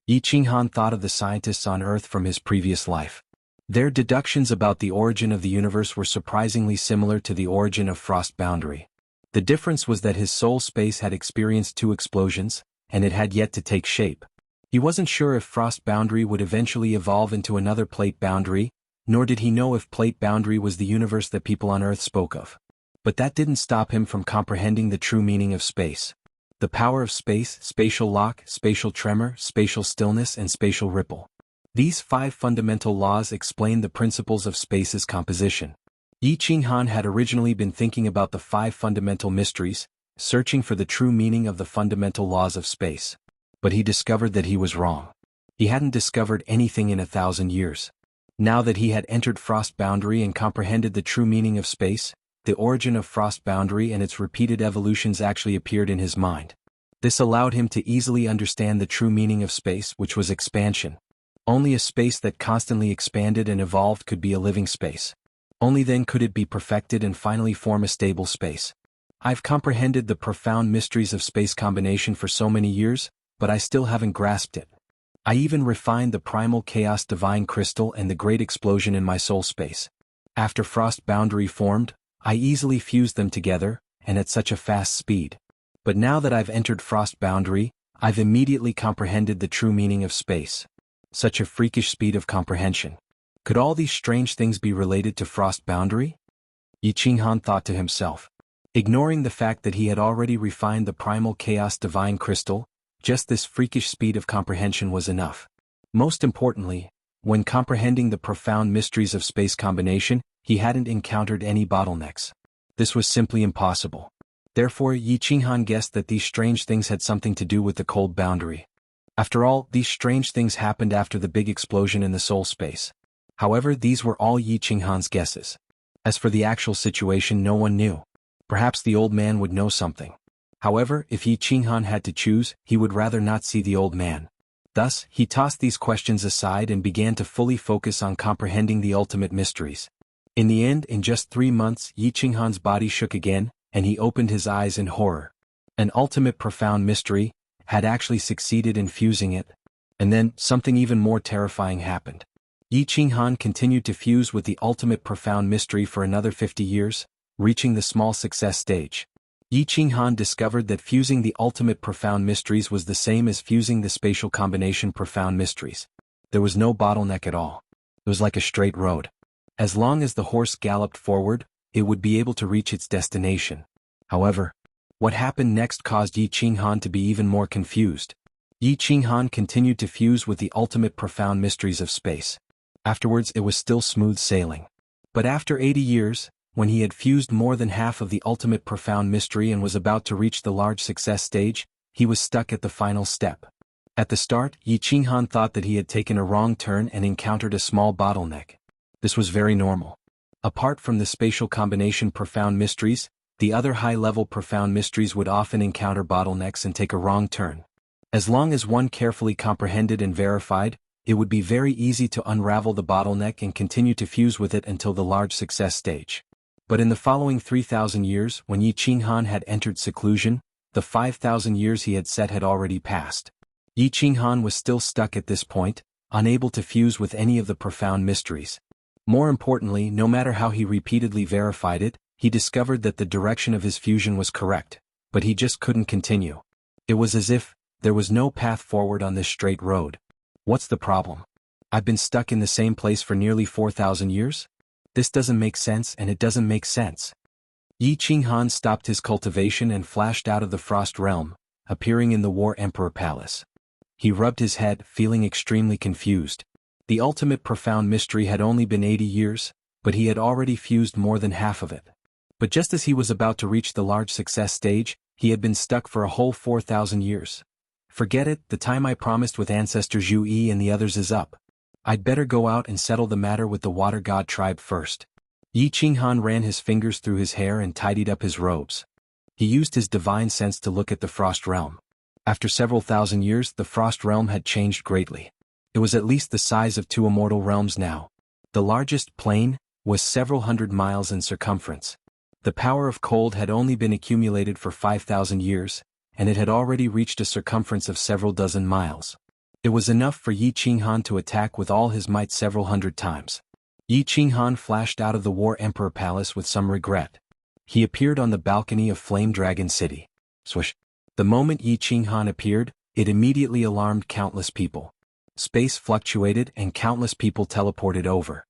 Yi Qinghan thought of the scientists on Earth from his previous life. Their deductions about the origin of the universe were surprisingly similar to the origin of Frost Boundary. The difference was that his soul space had experienced two explosions, and it had yet to take shape. He wasn't sure if Frost Boundary would eventually evolve into another Plate Boundary, nor did he know if Plate Boundary was the universe that people on Earth spoke of. But that didn't stop him from comprehending the true meaning of space. The power of space, spatial lock, spatial tremor, spatial stillness, and spatial ripple. These 5 fundamental laws explain the principles of space's composition. Yi Qinghan had originally been thinking about the 5 fundamental mysteries, searching for the true meaning of the fundamental laws of space. But he discovered that he was wrong. He hadn't discovered anything in 1,000 years. Now that he had entered Frost Boundary and comprehended the true meaning of space, the origin of Frost Boundary and its repeated evolutions actually appeared in his mind. This allowed him to easily understand the true meaning of space, which was expansion. Only a space that constantly expanded and evolved could be a living space. Only then could it be perfected and finally form a stable space. I've comprehended the profound mysteries of space combination for so many years, but I still haven't grasped it. I even refined the primal chaos divine crystal and the great explosion in my soul space. After Frost Boundary formed, I easily fused them together, and at such a fast speed. But now that I've entered Frost Boundary, I've immediately comprehended the true meaning of space. Such a freakish speed of comprehension. Could all these strange things be related to Frost Boundary? Yi Qinghan thought to himself. Ignoring the fact that he had already refined the primal chaos divine crystal, just this freakish speed of comprehension was enough. Most importantly, when comprehending the profound mysteries of space combination, he hadn't encountered any bottlenecks. This was simply impossible. Therefore, Yi Qinghan guessed that these strange things had something to do with the cold boundary. After all, these strange things happened after the big explosion in the soul space. However, these were all Yi Qinghan's guesses. As for the actual situation, no one knew. Perhaps the old man would know something. However, if Yi Qinghan had to choose, he would rather not see the old man. Thus, he tossed these questions aside and began to fully focus on comprehending the ultimate mysteries. In the end, in just 3 months, Yi Qinghan's body shook again, and he opened his eyes in horror. An ultimate profound mystery had actually succeeded in fusing it. And then, something even more terrifying happened. Yi Qinghan continued to fuse with the ultimate profound mystery for another 50 years, reaching the small success stage. Yi Qinghan discovered that fusing the ultimate profound mysteries was the same as fusing the spatial combination profound mysteries. There was no bottleneck at all. It was like a straight road. As long as the horse galloped forward, it would be able to reach its destination. However, what happened next caused Yi Qinghan to be even more confused. Yi Qinghan continued to fuse with the ultimate profound mysteries of space. Afterwards it was still smooth sailing. But after 80 years, when he had fused more than half of the ultimate profound mystery and was about to reach the large success stage, he was stuck at the final step. At the start, Yi Qinghan thought that he had taken a wrong turn and encountered a small bottleneck. This was very normal. Apart from the spatial combination profound mysteries, the other high-level profound mysteries would often encounter bottlenecks and take a wrong turn. As long as one carefully comprehended and verified, it would be very easy to unravel the bottleneck and continue to fuse with it until the large success stage. But in the following 3,000 years, when Yi Qinghan had entered seclusion, the 5,000 years he had set had already passed. Yi Qinghan was still stuck at this point, unable to fuse with any of the profound mysteries. More importantly, no matter how he repeatedly verified it, he discovered that the direction of his fusion was correct, but he just couldn't continue. It was as if there was no path forward on this straight road. What's the problem? I've been stuck in the same place for nearly 4,000 years? This doesn't make sense, and it doesn't make sense. Yi Qinghan stopped his cultivation and flashed out of the Frost Realm, appearing in the War Emperor Palace. He rubbed his head, feeling extremely confused. The ultimate profound mystery had only been 80 years, but he had already fused more than half of it. But just as he was about to reach the large success stage, he had been stuck for a whole 4,000 years. Forget it, the time I promised with Ancestor Zhu Yi and the others is up. I'd better go out and settle the matter with the Water God tribe first. Yi Qinghan ran his fingers through his hair and tidied up his robes. He used his divine sense to look at the Frost Realm. After several thousand years, the Frost Realm had changed greatly. It was at least the size of 2 immortal realms now. The largest plain was several hundred miles in circumference. The power of cold had only been accumulated for 5,000 years, and it had already reached a circumference of several dozen miles. It was enough for Yi Qinghan to attack with all his might several hundred times. Yi Qinghan flashed out of the War Emperor Palace with some regret. He appeared on the balcony of Flame Dragon City. Swish! The moment Yi Qinghan appeared, it immediately alarmed countless people. Space fluctuated and countless people teleported over.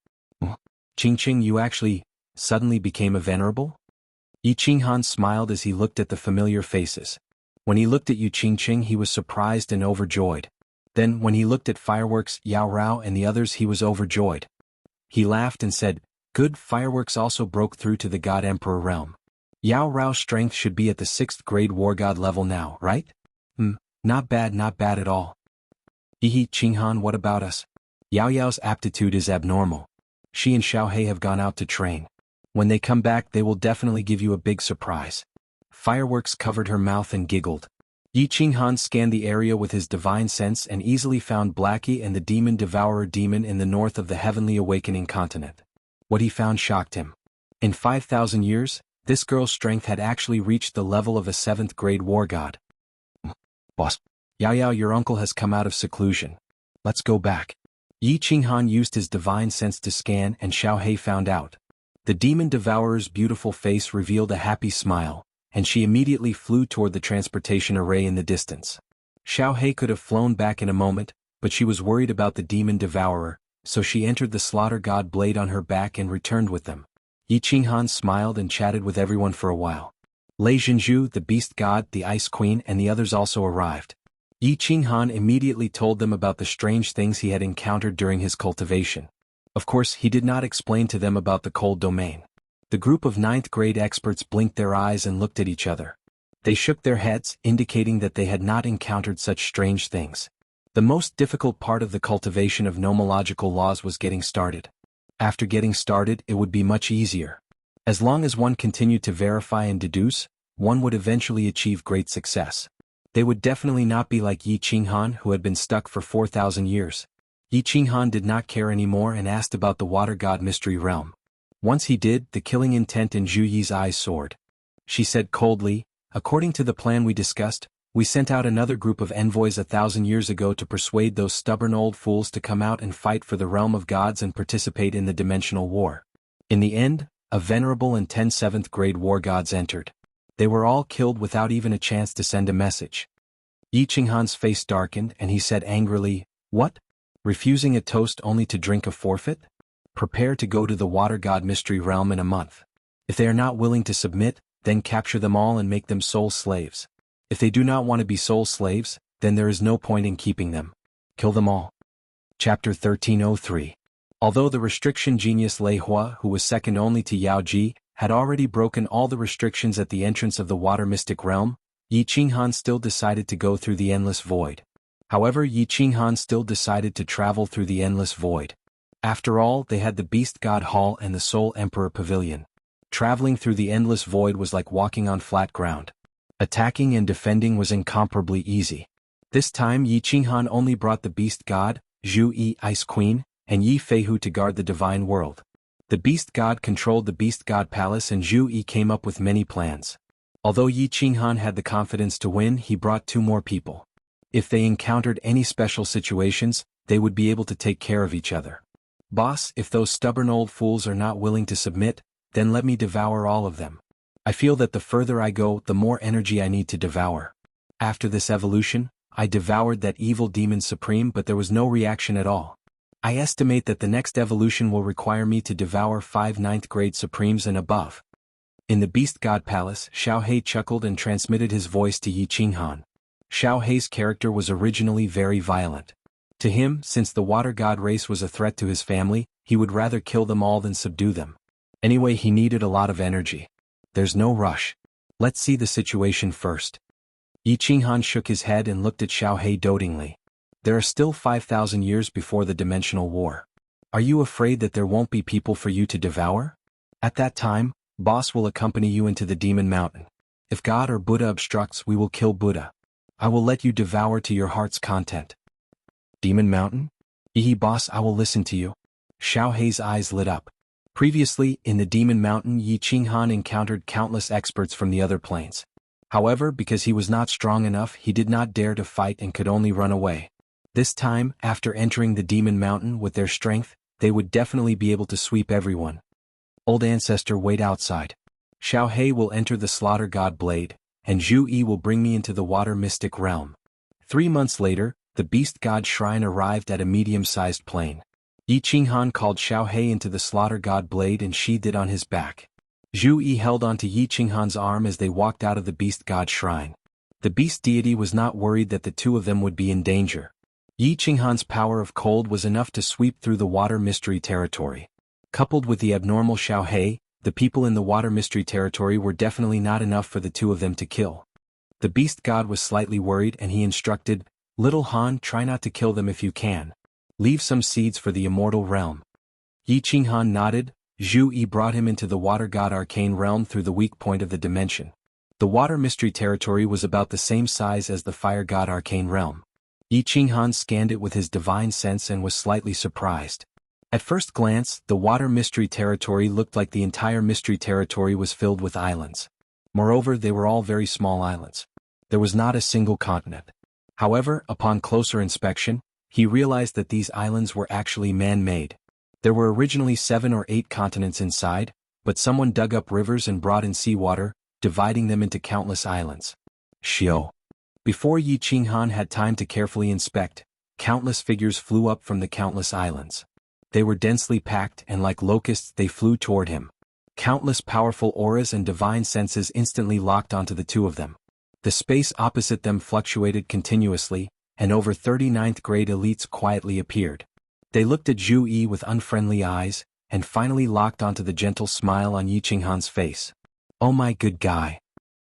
Qingqing, you actually suddenly became a venerable? Yi Qinghan smiled as he looked at the familiar faces. When he looked at Yu Qingqing he was surprised and overjoyed. Then when he looked at Fireworks, Yao Rao and the others he was overjoyed. He laughed and said, "Good, Fireworks also broke through to the God Emperor realm. Yao Rao's strength should be at the 6th grade War God level now, right? Not bad at all. Yi Qinghan, what about us? Yao Yao's aptitude is abnormal. She and Xiaohei have gone out to train. When they come back they will definitely give you a big surprise." Fireworks covered her mouth and giggled. Yi Qinghan scanned the area with his divine sense and easily found Blackie and the Demon Devourer demon in the north of the Heavenly Awakening continent. What he found shocked him. In 5,000 years, this girl's strength had actually reached the level of a 7th grade war god. "Boss, Yao Yao, your uncle has come out of seclusion. Let's go back." Yi Qinghan used his divine sense to scan and Xiaohei found out. The Demon Devourer's beautiful face revealed a happy smile, and she immediately flew toward the transportation array in the distance. Xiaohei could have flown back in a moment, but she was worried about the Demon Devourer, so she entered the Slaughter God blade on her back and returned with them. Yi Qinghan smiled and chatted with everyone for a while. Lei Zhenju, the Beast God, the Ice Queen and the others also arrived. Yi Qinghan immediately told them about the strange things he had encountered during his cultivation. Of course, he did not explain to them about the cold domain. The group of 9th grade experts blinked their eyes and looked at each other. They shook their heads, indicating that they had not encountered such strange things. The most difficult part of the cultivation of nomological laws was getting started. After getting started, it would be much easier. As long as one continued to verify and deduce, one would eventually achieve great success. They would definitely not be like Yi Qinghan, who had been stuck for 4,000 years. Yi Qinghan did not care anymore and asked about the Water God Mystery Realm. Once he did, the killing intent in Zhu Yi's eyes soared. She said coldly, "According to the plan we discussed, we sent out another group of envoys 1,000 years ago to persuade those stubborn old fools to come out and fight for the realm of gods and participate in the dimensional war. In the end, a venerable and 10 7th grade war gods entered. They were all killed without even a chance to send a message." Yi Qinghan's face darkened and he said angrily, "What? Refusing a toast only to drink a forfeit? Prepare to go to the Water God Mystery Realm in a month. If they are not willing to submit, then capture them all and make them soul slaves. If they do not want to be soul slaves, then there is no point in keeping them. Kill them all. Chapter 1303. Although the restriction genius Lei Hua, who was second only to Yao Ji, had already broken all the restrictions at the entrance of the water mystic realm, Yi Qinghan still decided to go through the endless void. However, Yi Qinghan still decided to travel through the endless void. After all, they had the Beast God Hall and the Soul Emperor Pavilion. Traveling through the endless void was like walking on flat ground. Attacking and defending was incomparably easy. This time Yi Qinghan only brought the Beast God, Zhu Yi Ice Queen, and Yi Feihu to guard the divine world. The Beast God controlled the Beast God Palace and Zhu Yi came up with many plans. Although Yi Qinghan had the confidence to win, he brought 2 more people. If they encountered any special situations, they would be able to take care of each other. Boss, if those stubborn old fools are not willing to submit, then let me devour all of them. I feel that the further I go, the more energy I need to devour. After this evolution, I devoured that evil demon supreme, but there was no reaction at all. I estimate that the next evolution will require me to devour 5 9th grade supremes and above. In the Beast God Palace, Xiao He chuckled and transmitted his voice to Yi Qinghan. Xiao He's character was originally very violent. To him, since the water god race was a threat to his family, he would rather kill them all than subdue them. Anyway, he needed a lot of energy. There's no rush. Let's see the situation first. Yi Qinghan shook his head and looked at Xiao He dotingly. There are still 5,000 years before the dimensional war. Are you afraid that there won't be people for you to devour? At that time, Boss will accompany you into the Demon Mountain. If God or Buddha obstructs, we will kill Buddha. I will let you devour to your heart's content. Demon Mountain? Boss, I will listen to you. Xiao He's eyes lit up. Previously, in the Demon Mountain, Yi Qinghan encountered countless experts from the other planes. However, because he was not strong enough, he did not dare to fight and could only run away. This time, after entering the Demon Mountain with their strength, they would definitely be able to sweep everyone. Old Ancestor, wait outside. Xiao He will enter the Slaughter God Blade, and Zhu Yi will bring me into the Water Mystic Realm. 3 months later, the Beast God Shrine arrived at a medium-sized plane. Yi Qinghan called Xiao He into the Slaughter God Blade and sheathed it on his back. Zhu Yi held onto Yi Qinghan's arm as they walked out of the Beast God Shrine. The Beast Deity was not worried that the 2 of them would be in danger. Yi Qinghan's power of cold was enough to sweep through the Water Mystery Territory. Coupled with the abnormal Xiao He, the people in the Water Mystery Territory were definitely not enough for the 2 of them to kill. The Beast God was slightly worried and he instructed, "Little Han, try not to kill them if you can. Leave some seeds for the immortal realm." Yi Qinghan nodded. Zhu Yi brought him into the Water God Arcane Realm through the weak point of the dimension. The Water Mystery Territory was about the same size as the Fire God Arcane Realm. Yi Qinghan scanned it with his divine sense and was slightly surprised. At first glance, the Water Mystery Territory looked like the entire Mystery Territory was filled with islands. Moreover, they were all very small islands. There was not a single continent. However, upon closer inspection, he realized that these islands were actually man-made. There were originally 7 or 8 continents inside, but someone dug up rivers and brought in seawater, dividing them into countless islands. Xiao. Before Yi Qinghan had time to carefully inspect, countless figures flew up from the countless islands. They were densely packed and like locusts they flew toward him. Countless powerful auras and divine senses instantly locked onto the 2 of them. The space opposite them fluctuated continuously, and over 39th grade elites quietly appeared. They looked at Zhu Yi with unfriendly eyes, and finally locked onto the gentle smile on Yi Qinghan's face. Oh my good guy.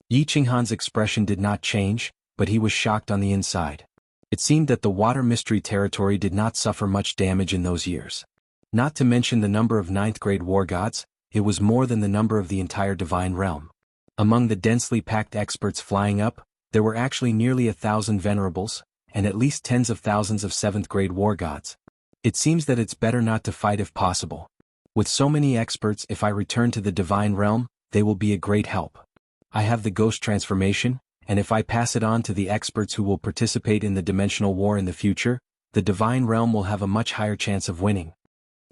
Yi Qinghan's expression did not change, but he was shocked on the inside. It seemed that the Water Mystery Territory did not suffer much damage in those years. Not to mention the number of 9th grade war gods, it was more than the number of the entire divine realm. Among the densely packed experts flying up, there were actually nearly 1,000 venerables, and at least tens of thousands of 7th grade war gods. It seems that it's better not to fight if possible. With so many experts, if I return to the divine realm, they will be a great help. I have the ghost transformation, and if I pass it on to the experts who will participate in the dimensional war in the future, the divine realm will have a much higher chance of winning.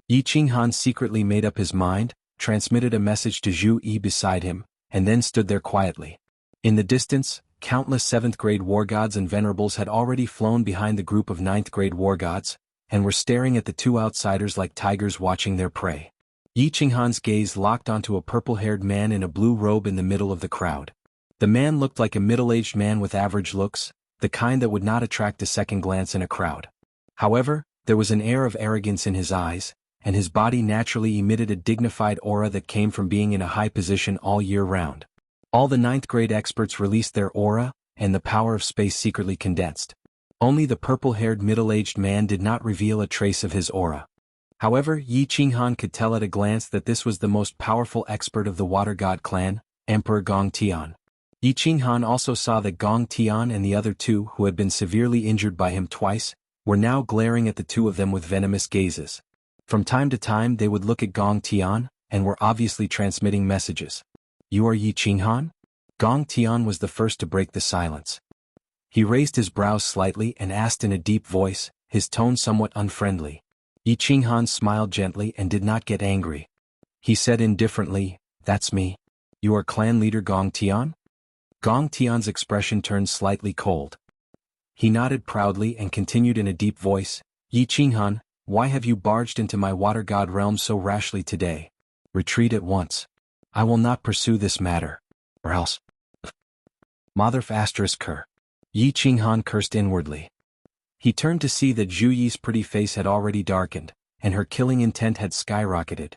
Yi Qinghan secretly made up his mind, transmitted a message to Zhu Yi beside him, and then stood there quietly. In the distance, countless 7th grade war gods and venerables had already flown behind the group of 9th grade war gods, and were staring at the 2 outsiders like tigers watching their prey. Yi Qinghan's gaze locked onto a purple-haired man in a blue robe in the middle of the crowd. The man looked like a middle-aged man with average looks, the kind that would not attract a second glance in a crowd. However, there was an air of arrogance in his eyes, and his body naturally emitted a dignified aura that came from being in a high position all year round. All the ninth-grade experts released their aura, and the power of space secretly condensed. Only the purple-haired middle-aged man did not reveal a trace of his aura. However, Yi Qinghan could tell at a glance that this was the most powerful expert of the Water God clan, Emperor Gong Tian. Yi Qinghan also saw that Gong Tian and the other two who had been severely injured by him twice, were now glaring at the two of them with venomous gazes. From time to time they would look at Gong Tian, and were obviously transmitting messages. "You are Yi Qinghan?" Gong Tian was the first to break the silence. He raised his brows slightly and asked in a deep voice, his tone somewhat unfriendly. Yi Qinghan smiled gently and did not get angry. He said indifferently, "That's me. You are clan leader Gong Tian?" Gong Tian's expression turned slightly cold. He nodded proudly and continued in a deep voice, "Yi Qinghan, why have you barged into my Water God realm so rashly today? Retreat at once. I will not pursue this matter. Or else. Motherf asterisk cur." Yi Qinghan cursed inwardly. He turned to see that Zhu Yi's pretty face had already darkened, and her killing intent had skyrocketed.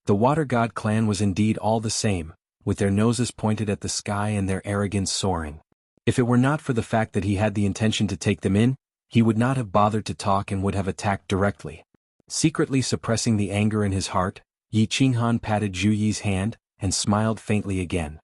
The Water God clan was indeed all the same, with their noses pointed at the sky and their arrogance soaring. If it were not for the fact that he had the intention to take them in, he would not have bothered to talk and would have attacked directly. Secretly suppressing the anger in his heart, Yi Qinghan patted Zhu Yi's hand, and smiled faintly again.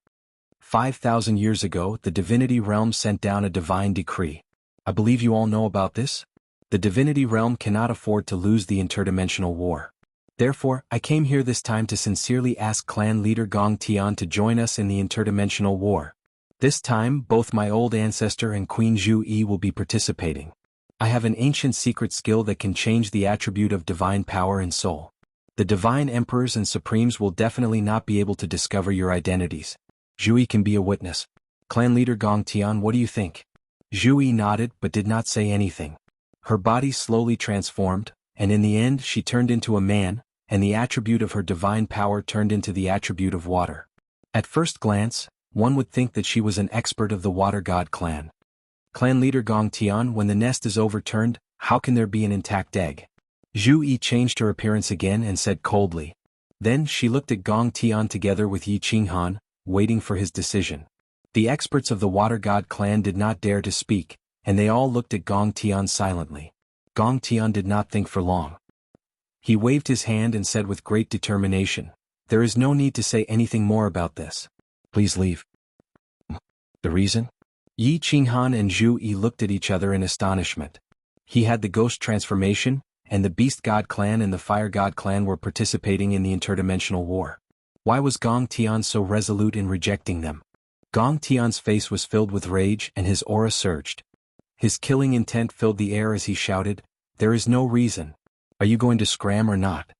5,000 years ago, the Divinity Realm sent down a divine decree. I believe you all know about this? The Divinity Realm cannot afford to lose the interdimensional war. Therefore, I came here this time to sincerely ask clan leader Gong Tian to join us in the interdimensional war. This time, both my old ancestor and Queen Zhu Yi will be participating. I have an ancient secret skill that can change the attribute of divine power and soul. The divine emperors and supremes will definitely not be able to discover your identities. Zhu Yi can be a witness. Clan leader Gong Tian, what do you think? Zhu Yi nodded but did not say anything. Her body slowly transformed, and in the end she turned into a man, and the attribute of her divine power turned into the attribute of water. At first glance, one would think that she was an expert of the Water God clan. Clan leader Gong Tian, when the nest is overturned, how can there be an intact egg? Zhu Yi changed her appearance again and said coldly. Then she looked at Gong Tian together with Yi Qinghan, waiting for his decision. The experts of the Water God clan did not dare to speak, and they all looked at Gong Tian silently. Gong Tian did not think for long. He waved his hand and said with great determination, "There is no need to say anything more about this. Please leave." The reason? Yi Qinghan and Zhu Yi looked at each other in astonishment. He had the ghost transformation, and the Beast God clan and the Fire God clan were participating in the interdimensional war. Why was Gong Tian so resolute in rejecting them? Gong Tian's face was filled with rage and his aura surged. His killing intent filled the air as he shouted, "There is no reason. Are you going to scram or not?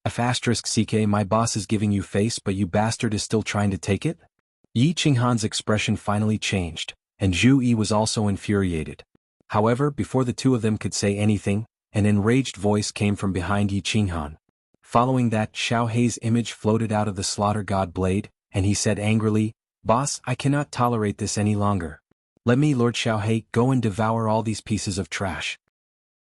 *CK, my boss is giving you face but you bastard is still trying to take it?" Yi Qinghan's expression finally changed, and Zhu Yi was also infuriated. However, before the two of them could say anything, an enraged voice came from behind Yi Qinghan. Following that, Xiao Hei's image floated out of the Slaughter God blade, and he said angrily, "Boss, I cannot tolerate this any longer. Let me, Lord Xiao Hei, go and devour all these pieces of trash."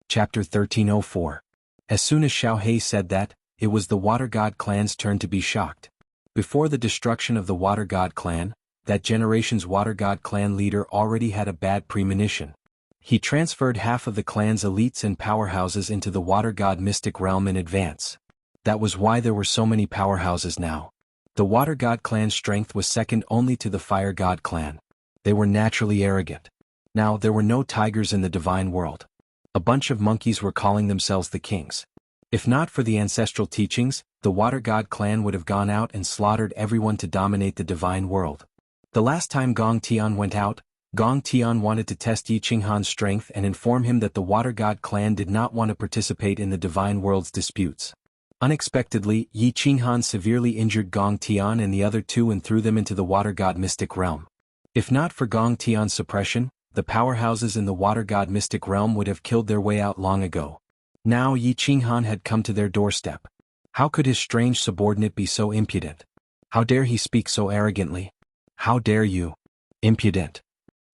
Chapter 1304. As soon as Xiao Hei said that, it was the Water God clan's turn to be shocked. Before the destruction of the Water God clan, that generation's Water God clan leader already had a bad premonition. He transferred half of the clan's elites and powerhouses into the Water God mystic realm in advance. That was why there were so many powerhouses now. The Water God clan's strength was second only to the Fire God clan. They were naturally arrogant. Now there were no tigers in the divine world. A bunch of monkeys were calling themselves the kings. If not for the ancestral teachings, the Water God clan would have gone out and slaughtered everyone to dominate the divine world. The last time Gong Tian went out, Gong Tian wanted to test Yi Qinghan's strength and inform him that the Water God clan did not want to participate in the divine world's disputes. Unexpectedly, Yi Qinghan severely injured Gong Tian and the other two and threw them into the Water God mystic realm. If not for Gong Tian's suppression, the powerhouses in the Water God mystic realm would have killed their way out long ago. Now Yi Qinghan had come to their doorstep. How could his strange subordinate be so impudent? How dare he speak so arrogantly? How dare you? Impudent.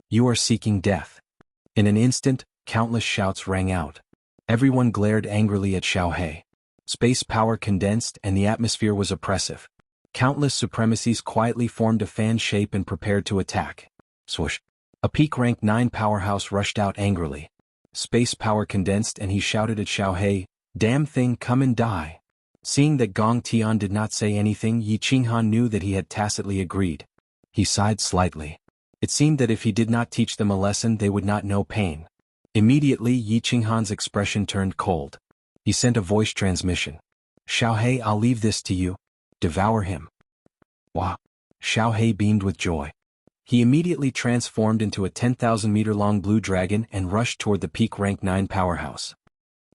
You are seeking death. In an instant, countless shouts rang out. Everyone glared angrily at Xiaohei. Space power condensed and the atmosphere was oppressive. Countless supremacies quietly formed a fan shape and prepared to attack. Swoosh. A peak rank 9 powerhouse rushed out angrily. Space power condensed and he shouted at Xiaohei, "Damn thing, come and die." Seeing that Gong Tian did not say anything, Yi Qinghan knew that he had tacitly agreed. He sighed slightly. It seemed that if he did not teach them a lesson they would not know pain. Immediately Yi Qinghan's expression turned cold. He sent a voice transmission. "Xiaohei, I'll leave this to you. Devour him." Wah! Xiaohei beamed with joy. He immediately transformed into a 10,000-meter-long blue dragon and rushed toward the peak rank 9 powerhouse.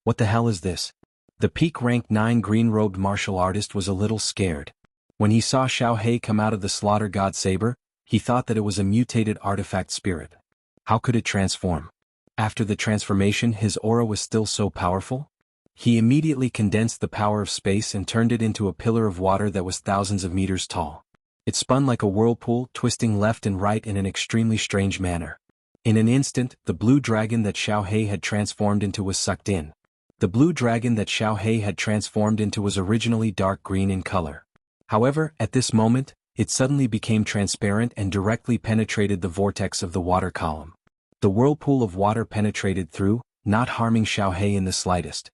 What the hell is this? The peak rank 9 green-robed martial artist was a little scared. When he saw Xiaohei come out of the slaughter god saber, he thought that it was a mutated artifact spirit. How could it transform? After the transformation his aura was still so powerful? He immediately condensed the power of space and turned it into a pillar of water that was thousands of meters tall. It spun like a whirlpool, twisting left and right in an extremely strange manner. In an instant, the blue dragon that Xiaohei had transformed into was sucked in. The blue dragon that Xiaohei had transformed into was originally dark green in color. However, at this moment, it suddenly became transparent and directly penetrated the vortex of the water column. The whirlpool of water penetrated through, not harming Xiaohei in the slightest.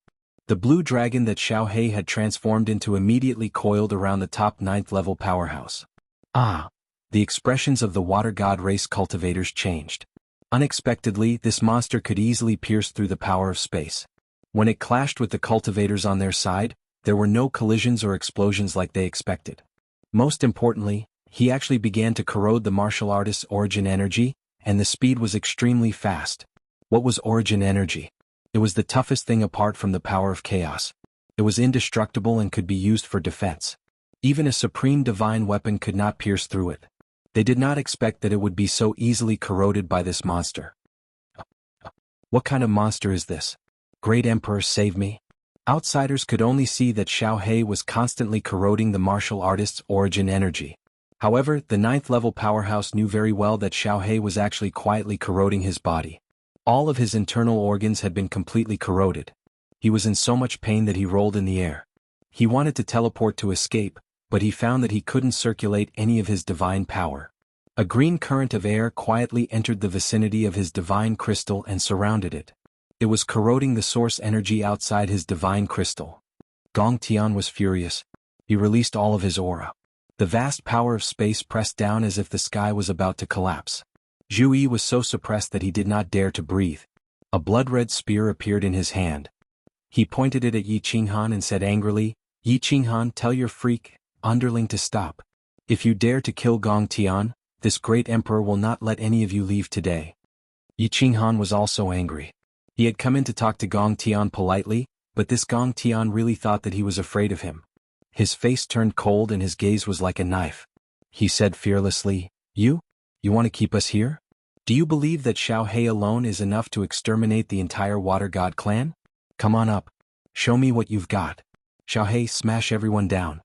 The blue dragon that Xiaohei had transformed into immediately coiled around the top 9th level powerhouse. Ah! The expressions of the water god race cultivators changed. Unexpectedly, this monster could easily pierce through the power of space. When it clashed with the cultivators on their side, there were no collisions or explosions like they expected. Most importantly, he actually began to corrode the martial artist's origin energy, and the speed was extremely fast. What was origin energy? It was the toughest thing apart from the power of chaos. It was indestructible and could be used for defense. Even a supreme divine weapon could not pierce through it. They did not expect that it would be so easily corroded by this monster. What kind of monster is this? Great Emperor, save me. Outsiders could only see that Xiaohei was constantly corroding the martial artist's origin energy. However, the 9th level powerhouse knew very well that Xiaohei was actually quietly corroding his body. All of his internal organs had been completely corroded. He was in so much pain that he rolled in the air. He wanted to teleport to escape, but he found that he couldn't circulate any of his divine power. A green current of air quietly entered the vicinity of his divine crystal and surrounded it. It was corroding the source energy outside his divine crystal. Gong Tian was furious. He released all of his aura. The vast power of space pressed down as if the sky was about to collapse. Zhu Yi was so suppressed that he did not dare to breathe. A blood-red spear appeared in his hand. He pointed it at Yi Qinghan and said angrily, "Yi Qinghan, tell your freak underling to stop. If you dare to kill Gong Tian, this great emperor will not let any of you leave today." Yi Qinghan was also angry. He had come in to talk to Gong Tian politely, but this Gong Tian really thought that he was afraid of him. His face turned cold and his gaze was like a knife. He said fearlessly, You want to keep us here? Do you believe that Xiaohei alone is enough to exterminate the entire Water God clan? Come on up. Show me what you've got. Xiaohei, smash everyone down."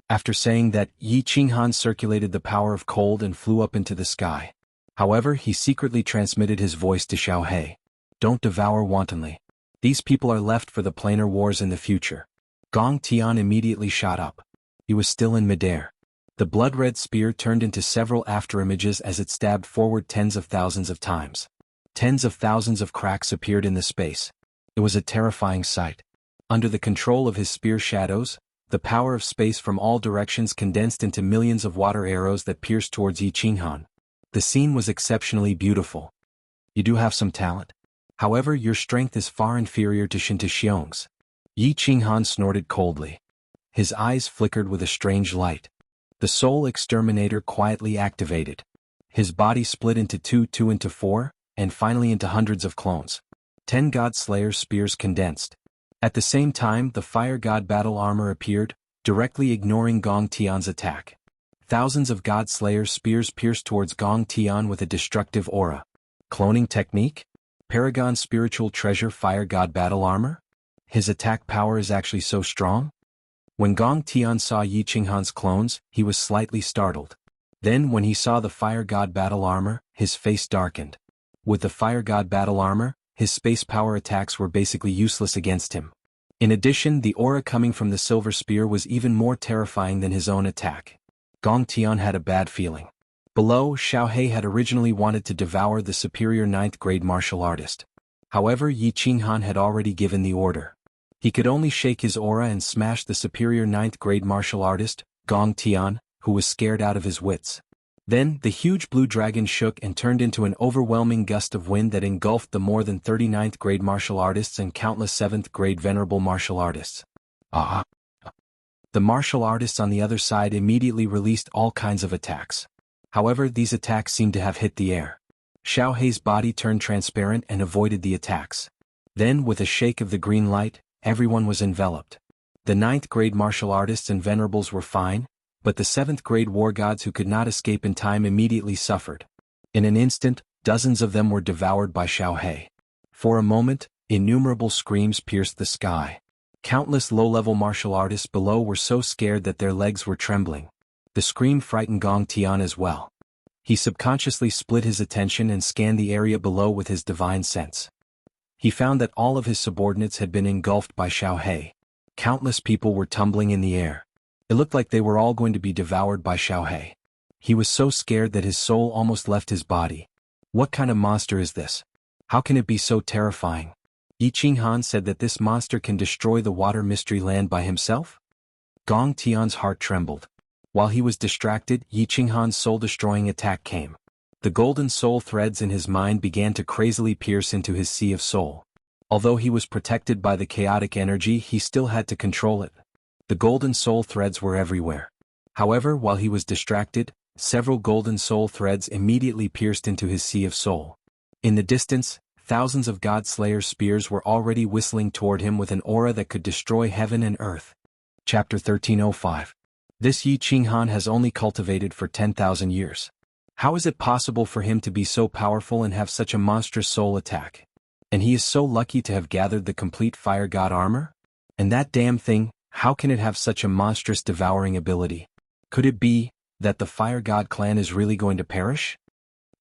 After saying that, Yi Qinghan circulated the power of cold and flew up into the sky. However, he secretly transmitted his voice to Xiaohei. "Don't devour wantonly. These people are left for the planar wars in the future." Gong Tian immediately shot up. He was still in midair. The blood-red spear turned into several afterimages as it stabbed forward tens of thousands of times. Tens of thousands of cracks appeared in the space. It was a terrifying sight. Under the control of his spear shadows, the power of space from all directions condensed into millions of water arrows that pierced towards Yi Qinghan. The scene was exceptionally beautiful. You do have some talent. However, your strength is far inferior to Shin Xiong's. Yi Qinghan snorted coldly. His eyes flickered with a strange light. The Soul Exterminator quietly activated. His body split into two into four, and finally into hundreds of clones. 10 God Slayer spears condensed. At the same time, the Fire God battle armor appeared, directly ignoring Gong Tian's attack. Thousands of God Slayer spears pierced towards Gong Tian with a destructive aura. Cloning technique? Paragon Spiritual Treasure Fire God battle armor? His attack power is actually so strong? When Gong Tian saw Yi Qinghan's clones, he was slightly startled. Then when he saw the Fire God battle armor, his face darkened. With the Fire God battle armor, his space power attacks were basically useless against him. In addition, the aura coming from the silver spear was even more terrifying than his own attack. Gong Tian had a bad feeling. Below, Xiao He had originally wanted to devour the superior 9th grade martial artist. However, Yi Qinghan had already given the order. He could only shake his aura and smash the superior 9th grade martial artist, Gong Tian, who was scared out of his wits. Then, the huge blue dragon shook and turned into an overwhelming gust of wind that engulfed the more than 39th grade martial artists and countless 7th grade venerable martial artists. The martial artists on the other side immediately released all kinds of attacks. However, these attacks seemed to have hit the air. Xiao Hei's body turned transparent and avoided the attacks. Then, with a shake of the green light, everyone was enveloped. The 9th grade martial artists and venerables were fine, but the 7th grade war gods who could not escape in time immediately suffered. In an instant, dozens of them were devoured by Xiao Hei. For a moment, innumerable screams pierced the sky. Countless low-level martial artists below were so scared that their legs were trembling. The scream frightened Gong Tian as well. He subconsciously split his attention and scanned the area below with his divine sense. He found that all of his subordinates had been engulfed by Xiao Hei. Countless people were tumbling in the air. It looked like they were all going to be devoured by Xiao Hei. He was so scared that his soul almost left his body. What kind of monster is this? How can it be so terrifying? Yi Qinghan said that this monster can destroy the water mystery land by himself? Gong Tian's heart trembled. While he was distracted, Yi Qinghan's soul-destroying attack came. The golden soul threads in his mind began to crazily pierce into his sea of soul. Although he was protected by the chaotic energy, he still had to control it. The golden soul threads were everywhere. However, while he was distracted, several golden soul threads immediately pierced into his sea of soul. In the distance, thousands of God Slayer's spears were already whistling toward him with an aura that could destroy heaven and earth. Chapter 1305. This Yi Qinghan has only cultivated for 10,000 years. How is it possible for him to be so powerful and have such a monstrous soul attack? And he is so lucky to have gathered the complete Fire God armor? And that damn thing, how can it have such a monstrous devouring ability? Could it be that the Fire God clan is really going to perish?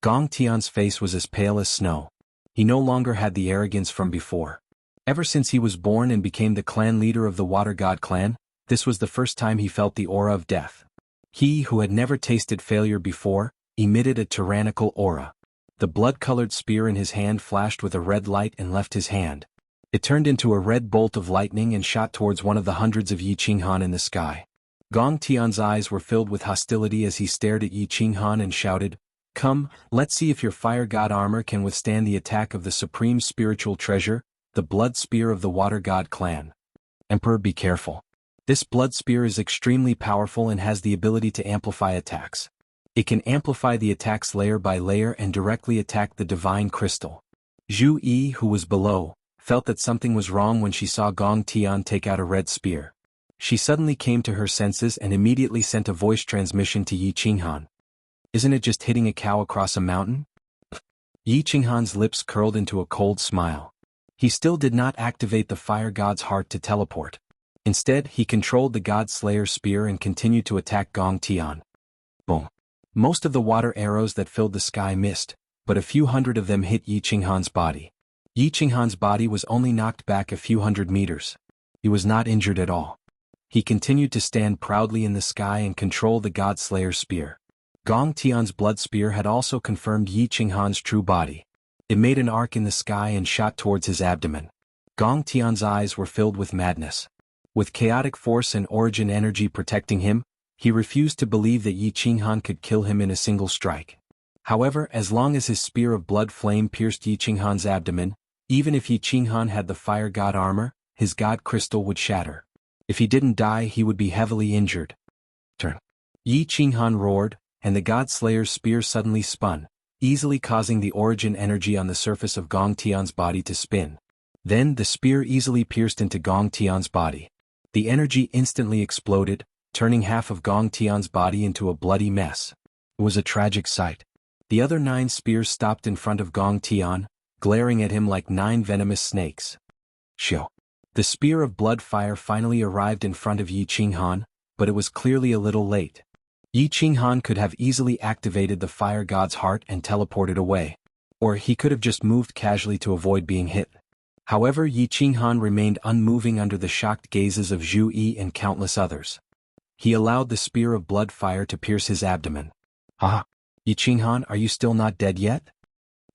Gong Tian's face was as pale as snow. He no longer had the arrogance from before. Ever since he was born and became the clan leader of the Water God clan, this was the first time he felt the aura of death. He, who had never tasted failure before, emitted a tyrannical aura. The blood-colored spear in his hand flashed with a red light and left his hand. It turned into a red bolt of lightning and shot towards one of the hundreds of Yi Qinghan in the sky. Gong Tian's eyes were filled with hostility as he stared at Yi Qinghan and shouted, "Come, let's see if your Fire God armor can withstand the attack of the supreme spiritual treasure, the blood spear of the Water God clan. Emperor, be careful. This blood spear is extremely powerful and has the ability to amplify attacks. It can amplify the attacks layer by layer and directly attack the divine crystal." Zhu Yi, who was below, felt that something was wrong when she saw Gong Tian take out a red spear. She suddenly came to her senses and immediately sent a voice transmission to Yi Qinghan. "Isn't it just hitting a cow across a mountain?" Yi Qinghan's lips curled into a cold smile. He still did not activate the Fire God's heart to teleport. Instead, he controlled the God Slayer's spear and continued to attack Gong Tian. Boom. Most of the water arrows that filled the sky missed, but a few hundred of them hit Yi Qinghan's body. Yi Qinghan's body was only knocked back a few hundred meters. He was not injured at all. He continued to stand proudly in the sky and control the God Slayer's spear. Gong Tian's blood spear had also confirmed Yi Qinghan's true body. It made an arc in the sky and shot towards his abdomen. Gong Tian's eyes were filled with madness. With chaotic force and origin energy protecting him, he refused to believe that Yi Qinghan could kill him in a single strike. However, as long as his spear of blood flame pierced Yi Qinghan's abdomen, even if Yi Qinghan had the Fire God armor, his God crystal would shatter. If he didn't die, he would be heavily injured. Turn. Yi Qinghan roared, and the God Slayer's spear suddenly spun, easily causing the origin energy on the surface of Gong Tian's body to spin. Then the spear easily pierced into Gong Tian's body. The energy instantly exploded, turning half of Gong Tian's body into a bloody mess. It was a tragic sight. The other 9 spears stopped in front of Gong Tian, glaring at him like 9 venomous snakes. "Shio. The spear of blood fire finally arrived in front of Yi Qinghan, but it was clearly a little late. Yi Qinghan could have easily activated the fire god's heart and teleported away. Or he could have just moved casually to avoid being hit. However, Yi Qinghan remained unmoving under the shocked gazes of Zhu Yi and countless others. He allowed the spear of blood fire to pierce his abdomen. Ah! Yi Qinghan, are you still not dead yet?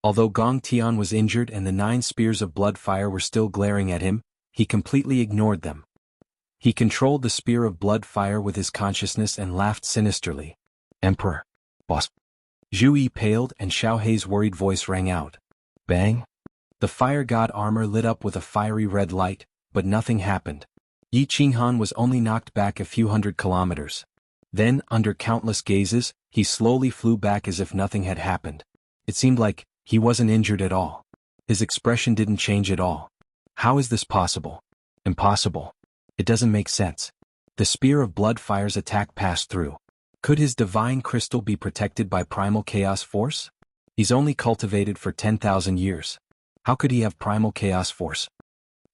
Although Gong Tian was injured and the 9 spears of blood fire were still glaring at him, he completely ignored them. He controlled the spear of blood fire with his consciousness and laughed sinisterly. Emperor. Boss. Zhu Yi paled and Xiao Hei's worried voice rang out. Bang! The fire god armor lit up with a fiery red light, but nothing happened. Yi Qinghan was only knocked back a few hundred kilometers. Then, under countless gazes, he slowly flew back as if nothing had happened. It seemed like he wasn't injured at all. His expression didn't change at all. How is this possible? Impossible. It doesn't make sense. The spear of blood fire's attack passed through. Could his divine crystal be protected by primal chaos force? He's only cultivated for 10,000 years. How could he have primal chaos force?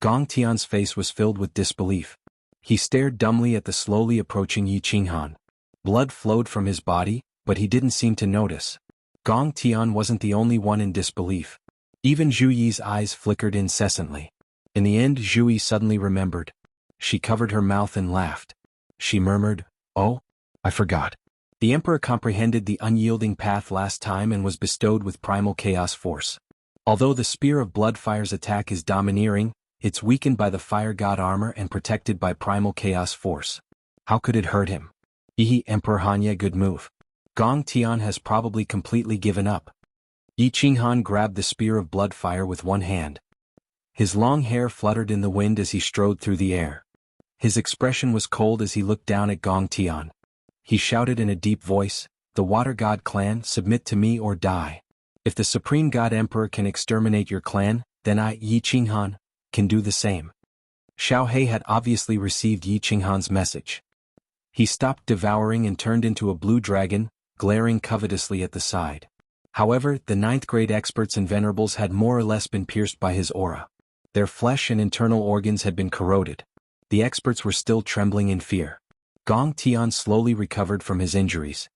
Gong Tian's face was filled with disbelief. He stared dumbly at the slowly approaching Yi Qinghan. Blood flowed from his body, but he didn't seem to notice. Gong Tian wasn't the only one in disbelief. Even Zhu Yi's eyes flickered incessantly. In the end, Zhu Yi suddenly remembered. She covered her mouth and laughed. She murmured, "Oh, I forgot." The Emperor comprehended the unyielding path last time and was bestowed with primal chaos force. Although the spear of blood fire's attack is domineering, it's weakened by the fire god armor and protected by primal chaos force. How could it hurt him? Emperor Hanya, good move. Gong Tian has probably completely given up. Yi Qinghan grabbed the spear of blood fire with one hand. His long hair fluttered in the wind as he strode through the air. His expression was cold as he looked down at Gong Tian. He shouted in a deep voice, "The Water God clan, submit to me or die. If the Supreme God Emperor can exterminate your clan, then I, Yi Qinghan, can do the same." Xiao Hei had obviously received Yi Qinghan's message. He stopped devouring and turned into a blue dragon, glaring covetously at the side. However, the 9th grade experts and venerables had more or less been pierced by his aura. Their flesh and internal organs had been corroded. The experts were still trembling in fear. Gong Tian slowly recovered from his injuries.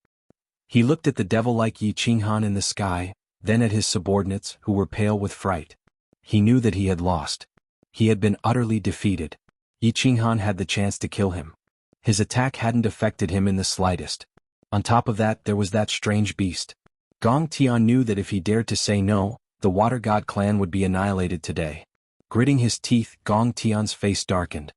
He looked at the devil-like Yi Qinghan in the sky, then at his subordinates, who were pale with fright. He knew that he had lost. He had been utterly defeated. Yi Qinghan had the chance to kill him. His attack hadn't affected him in the slightest. On top of that, there was that strange beast. Gong Tian knew that if he dared to say no, the Water God clan would be annihilated today. Gritting his teeth, Gong Tian's face darkened.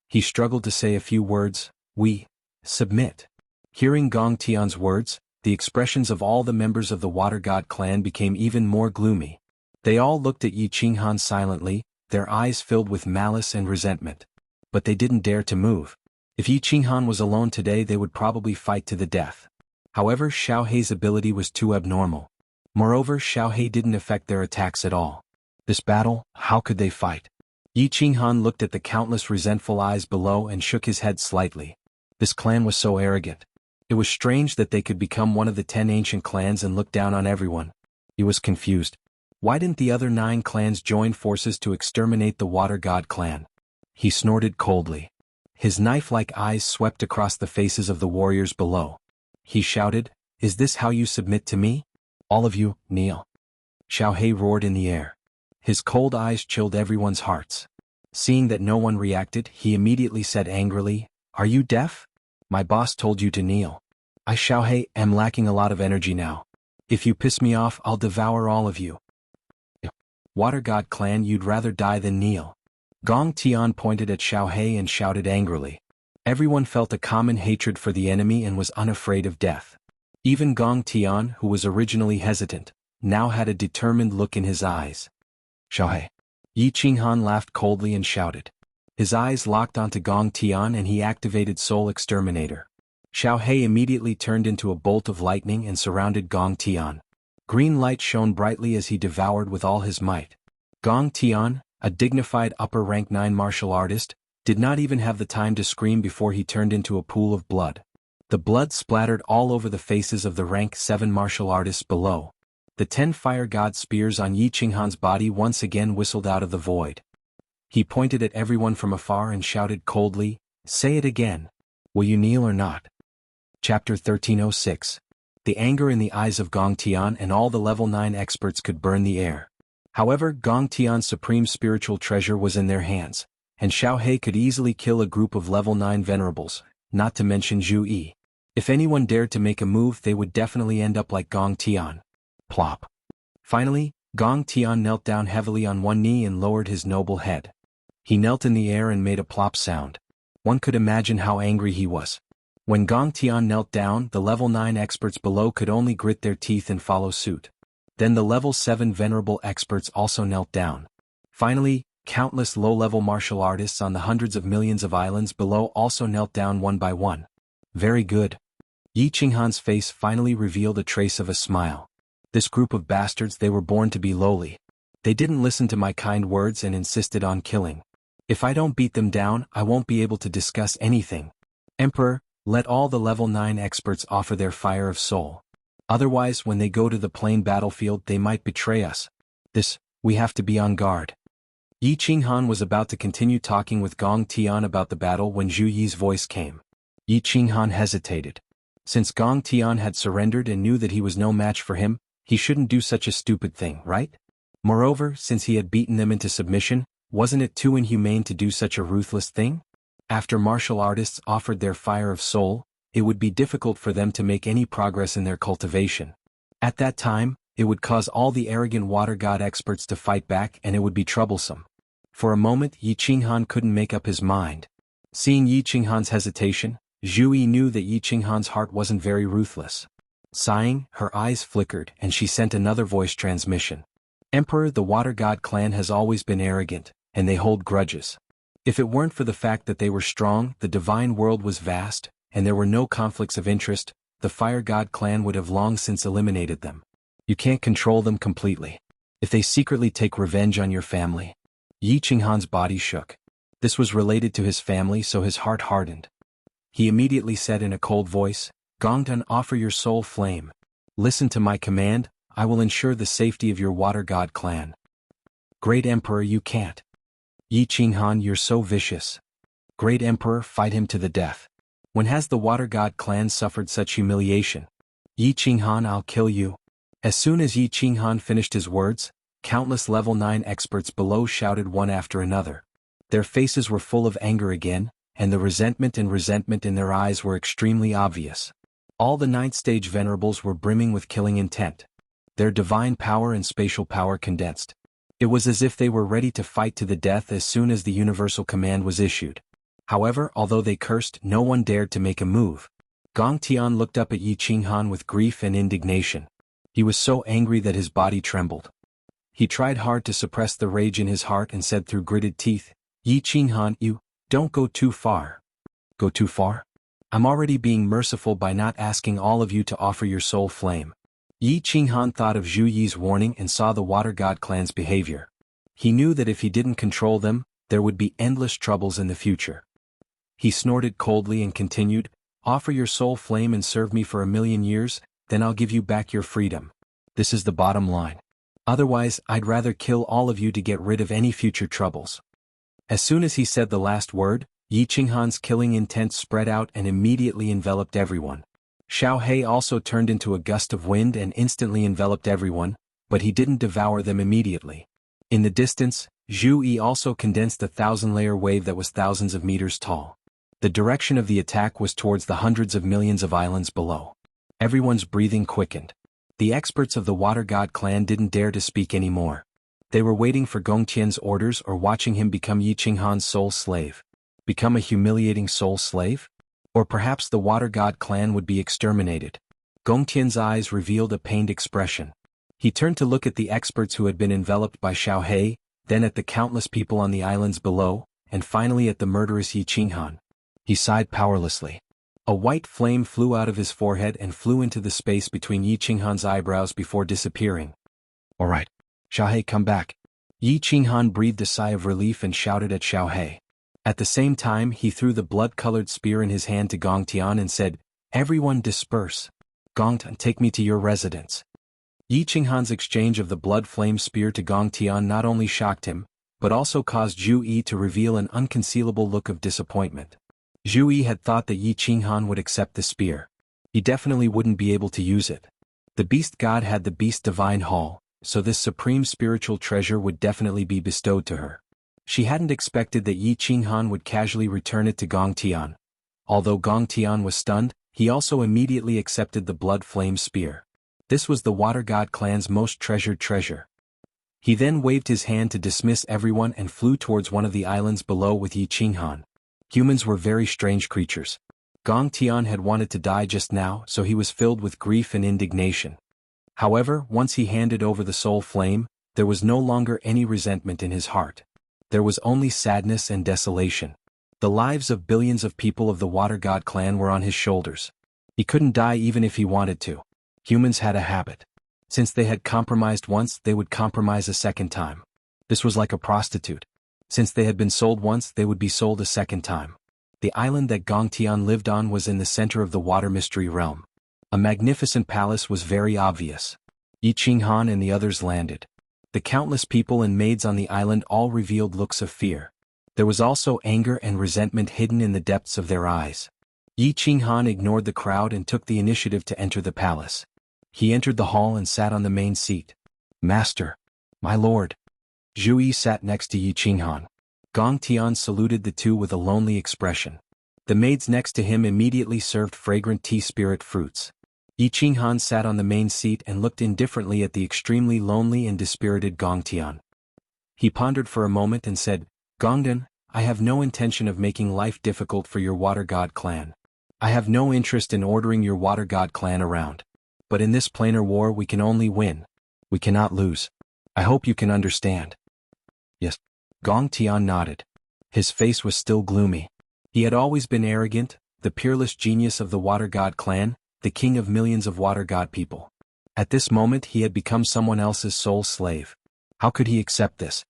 He struggled to say a few words. "We submit." Hearing Gong Tian's words, the expressions of all the members of the Water God clan became even more gloomy. They all looked at Yi Qinghan silently, their eyes filled with malice and resentment. But they didn't dare to move. If Yi Qinghan was alone today, they would probably fight to the death. However, Xiao Hei's ability was too abnormal. Moreover, Xiao Hei didn't affect their attacks at all. This battle, how could they fight? Yi Qinghan looked at the countless resentful eyes below and shook his head slightly. This clan was so arrogant. It was strange that they could become one of the 10 ancient clans and look down on everyone. He was confused. Why didn't the other 9 clans join forces to exterminate the Water God clan? He snorted coldly. His knife-like eyes swept across the faces of the warriors below. He shouted, "Is this how you submit to me? All of you, kneel." Xiao Hei roared in the air. His cold eyes chilled everyone's hearts. Seeing that no one reacted, he immediately said angrily, "Are you deaf? My boss told you to kneel. I, Xiao Hei, am lacking a lot of energy now. If you piss me off, I'll devour all of you. Water God clan, you'd rather die than kneel." Gong Tian pointed at Xiao Hei and shouted angrily. Everyone felt a common hatred for the enemy and was unafraid of death. Even Gong Tian, who was originally hesitant, now had a determined look in his eyes. "Xiao Hei." Yi Qinghan laughed coldly and shouted. His eyes locked onto Gong Tian and he activated Soul Exterminator. Xiao Hei immediately turned into a bolt of lightning and surrounded Gong Tian. Green light shone brightly as he devoured with all his might. Gong Tian, a dignified upper-rank 9 martial artist, did not even have the time to scream before he turned into a pool of blood. The blood splattered all over the faces of the rank 7 martial artists below. The 10 fire god spears on Yi Qinghan's body once again whistled out of the void. He pointed at everyone from afar and shouted coldly, "Say it again. Will you kneel or not?" Chapter 1306. The anger in the eyes of Gong Tian and all the level 9 experts could burn the air. However, Gong Tian's supreme spiritual treasure was in their hands, and Xiao He could easily kill a group of level 9 venerables, not to mention Zhu Yi. If anyone dared to make a move, they would definitely end up like Gong Tian. Plop. Finally, Gong Tian knelt down heavily on one knee and lowered his noble head. He knelt in the air and made a plop sound. One could imagine how angry he was. When Gong Tian knelt down, the level 9 experts below could only grit their teeth and follow suit. Then the level 7 venerable experts also knelt down. Finally, countless low-level martial artists on the hundreds of millions of islands below also knelt down one by one. Very good. Yi Qinghan's face finally revealed a trace of a smile. This group of bastards, they were born to be lowly. They didn't listen to my kind words and insisted on killing. If I don't beat them down, I won't be able to discuss anything. Emperor, let all the level 9 experts offer their fire of soul. Otherwise, when they go to the plain battlefield, they might betray us. We have to be on guard. Yi Qinghan was about to continue talking with Gong Tian about the battle when Zhu Yi's voice came. Yi Qinghan hesitated. Since Gong Tian had surrendered and knew that he was no match for him, he shouldn't do such a stupid thing, right? Moreover, since he had beaten them into submission, wasn't it too inhumane to do such a ruthless thing? After martial artists offered their fire of soul, it would be difficult for them to make any progress in their cultivation. At that time, it would cause all the arrogant water god experts to fight back and it would be troublesome. For a moment, Yi Qinghan couldn't make up his mind. Seeing Yi Qinghan's hesitation, Zhu Yi knew that Yi Qinghan's heart wasn't very ruthless. Sighing, her eyes flickered and she sent another voice transmission. Emperor, the water god clan has always been arrogant, and they hold grudges. If it weren't for the fact that they were strong, the divine world was vast, and there were no conflicts of interest, the fire god clan would have long since eliminated them. You can't control them completely. If they secretly take revenge on your family. Yi Qinghan's body shook. This was related to his family, so his heart hardened. He immediately said in a cold voice, "Gongtan, offer your soul flame. Listen to my command, I will ensure the safety of your water god clan." Great Emperor, you can't. Yi Qinghan, you're so vicious. Great Emperor, fight him to the death. When has the water god clan suffered such humiliation? Yi Qinghan, I'll kill you. As soon as Yi Qinghan finished his words, countless level 9 experts below shouted one after another. Their faces were full of anger again, and the resentment in their eyes were extremely obvious. All the 9th stage venerables were brimming with killing intent. Their divine power and spatial power condensed. It was as if they were ready to fight to the death as soon as the universal command was issued. However, although they cursed, no one dared to make a move. Gong Tian looked up at Yi Qinghan with grief and indignation. He was so angry that his body trembled. He tried hard to suppress the rage in his heart and said through gritted teeth, "Yi Qinghan, you don't go too far." Go too far? I'm already being merciful by not asking all of you to offer your soul flame. Yi Qinghan thought of Zhu Yi's warning and saw the water god clan's behavior. He knew that if he didn't control them, there would be endless troubles in the future. He snorted coldly and continued, "Offer your soul flame and serve me for 1,000,000 years, then I'll give you back your freedom. This is the bottom line. Otherwise, I'd rather kill all of you to get rid of any future troubles." As soon as he said the last word, Yi Qinghan's killing intent spread out and immediately enveloped everyone. Xiao He also turned into a gust of wind and instantly enveloped everyone, but he didn't devour them immediately. In the distance, Zhu Yi also condensed a 1,000-layer wave that was thousands of meters tall. The direction of the attack was towards the hundreds of millions of islands below. Everyone's breathing quickened. The experts of the Water God clan didn't dare to speak anymore. They were waiting for Gongtian's orders or watching him become Yi Qinghan's sole slave. Become a humiliating sole slave? Or perhaps the Water God clan would be exterminated. Gongtian's eyes revealed a pained expression. He turned to look at the experts who had been enveloped by Xiao He, then at the countless people on the islands below, and finally at the murderous Yi Qinghan. He sighed powerlessly. A white flame flew out of his forehead and flew into the space between Yi Qinghan's eyebrows before disappearing. "All right. Xiao He, come back." Yi Qinghan breathed a sigh of relief and shouted at Xiao He. At the same time, he threw the blood-colored spear in his hand to Gongtian and said, "Everyone disperse. Gongtian, take me to your residence." Yi Qinghan's exchange of the blood-flame spear to Gongtian not only shocked him, but also caused Zhu Yi to reveal an unconcealable look of disappointment. Zhu Yi had thought that Yi Qinghan would accept the spear. He definitely wouldn't be able to use it. The beast god had the beast divine hall, so this supreme spiritual treasure would definitely be bestowed to her. She hadn't expected that Yi Qinghan would casually return it to Gong Tian. Although Gong Tian was stunned, he also immediately accepted the blood flame spear. This was the Water God clan's most treasured treasure. He then waved his hand to dismiss everyone and flew towards one of the islands below with Yi Qinghan. Humans were very strange creatures. Gong Tian had wanted to die just now, so he was filled with grief and indignation. However, once he handed over the soul flame, there was no longer any resentment in his heart. There was only sadness and desolation. The lives of billions of people of the Water God clan were on his shoulders. He couldn't die even if he wanted to. Humans had a habit. Since they had compromised once, they would compromise a second time. This was like a prostitute. Since they had been sold once, they would be sold a second time. The island that Gong Tian lived on was in the center of the water mystery realm. A magnificent palace was very obvious. Yi Qinghan and the others landed. The countless people and maids on the island all revealed looks of fear. There was also anger and resentment hidden in the depths of their eyes. Yi Qinghan ignored the crowd and took the initiative to enter the palace. He entered the hall and sat on the main seat. "Master. My lord." Zhu Yi sat next to Yi Qinghan. Gong Tian saluted the two with a lonely expression. The maids next to him immediately served fragrant tea spirit fruits. Yi Qinghan sat on the main seat and looked indifferently at the extremely lonely and dispirited Gong Tian. He pondered for a moment and said, "Gongdan, I have no intention of making life difficult for your Water God clan. I have no interest in ordering your Water God clan around. But in this planar war we can only win. We cannot lose. I hope you can understand." "Yes." Gong Tian nodded. His face was still gloomy. He had always been arrogant, the peerless genius of the Water God clan, the king of millions of Water God people. At this moment he had become someone else's sole slave. How could he accept this?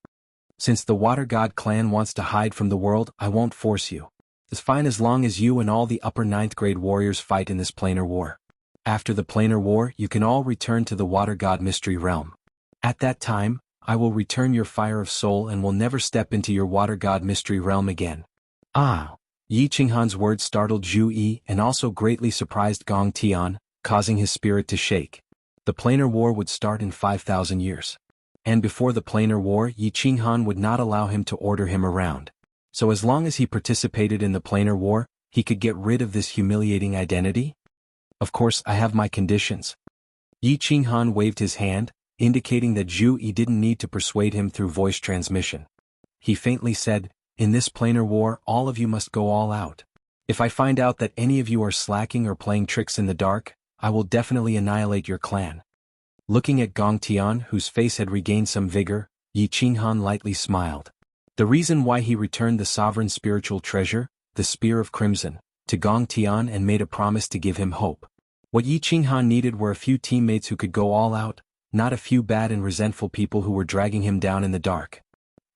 "Since the Water God clan wants to hide from the world, I won't force you. It's fine as long as you and all the upper 9th grade warriors fight in this planar war. After the planar war, you can all return to the Water God mystery realm. At that time, I will return your fire of soul and will never step into your Water God mystery realm again." Ah! Yi Qinghan's words startled Zhu Yi and also greatly surprised Gong Tian, causing his spirit to shake. The planar war would start in 5,000 years. And before the planar war, Yi Qinghan would not allow him to order him around. So as long as he participated in the planar war, he could get rid of this humiliating identity? "Of course, I have my conditions." Yi Qinghan waved his hand, indicating that Zhu Yi didn't need to persuade him through voice transmission. He faintly said, "In this planar war, all of you must go all out. If I find out that any of you are slacking or playing tricks in the dark, I will definitely annihilate your clan." Looking at Gong Tian, whose face had regained some vigor, Yi Qinghan lightly smiled. The reason why he returned the sovereign spiritual treasure, the Spear of Crimson, to Gong Tian and made a promise to give him hope. What Yi Qinghan needed were a few teammates who could go all out, not a few bad and resentful people who were dragging him down in the dark.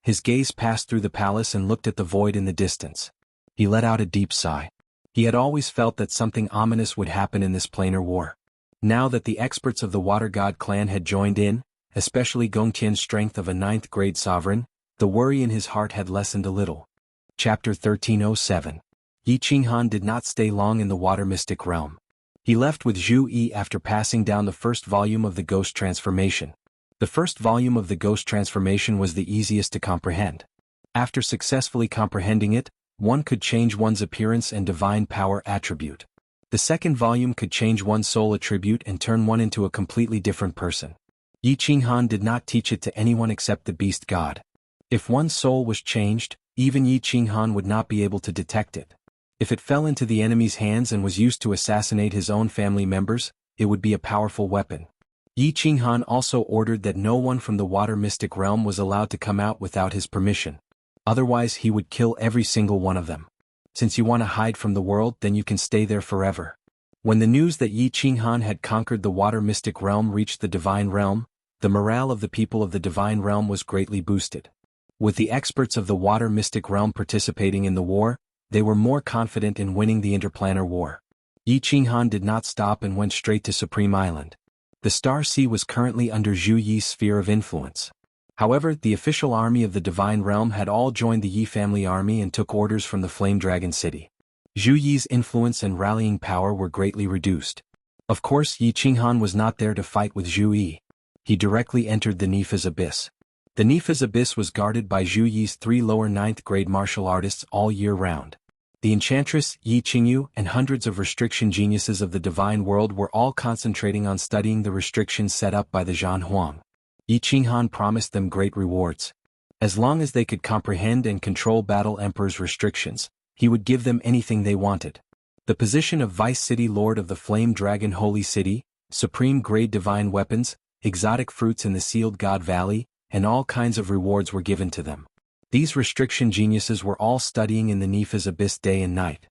His gaze passed through the palace and looked at the void in the distance. He let out a deep sigh. He had always felt that something ominous would happen in this planar war. Now that the experts of the Water God clan had joined in, especially Gong Tian's strength of a 9th grade sovereign, the worry in his heart had lessened a little. Chapter 1307. Yi Qinghan did not stay long in the water mystic realm. He left with Zhu Yi after passing down the first volume of the Ghost Transformation. The first volume of the Ghost Transformation was the easiest to comprehend. After successfully comprehending it, one could change one's appearance and divine power attribute. The second volume could change one's soul attribute and turn one into a completely different person. Yi Qinghan did not teach it to anyone except the beast god. If one's soul was changed, even Yi Qinghan would not be able to detect it. If it fell into the enemy's hands and was used to assassinate his own family members, it would be a powerful weapon. Yi Qinghan also ordered that no one from the water mystic realm was allowed to come out without his permission. Otherwise he would kill every single one of them. Since you want to hide from the world, then you can stay there forever. When the news that Yi Qinghan had conquered the water mystic realm reached the divine realm, the morale of the people of the divine realm was greatly boosted. With the experts of the water mystic realm participating in the war, they were more confident in winning the interplanar war. Yi Qinghan did not stop and went straight to Supreme Island. The Star Sea was currently under Zhu Yi's sphere of influence. However, the official army of the Divine Realm had all joined the Yi family army and took orders from the Flame Dragon City. Zhu Yi's influence and rallying power were greatly reduced. Of course, Yi Qinghan was not there to fight with Zhu Yi. He directly entered the Nifa's Abyss. The Nifa's Abyss was guarded by Zhu Yi's 3 lower 9th grade martial artists all year round. The Enchantress, Yi Qingyu, and hundreds of restriction geniuses of the Divine World were all concentrating on studying the restrictions set up by the Zhanhuang. Yi Qinghan promised them great rewards. As long as they could comprehend and control Battle Emperor's restrictions, he would give them anything they wanted. The position of Vice City Lord of the Flame Dragon Holy City, supreme grade divine weapons, exotic fruits in the Sealed God Valley, and all kinds of rewards were given to them. These restriction geniuses were all studying in the Nifa's Abyss day and night.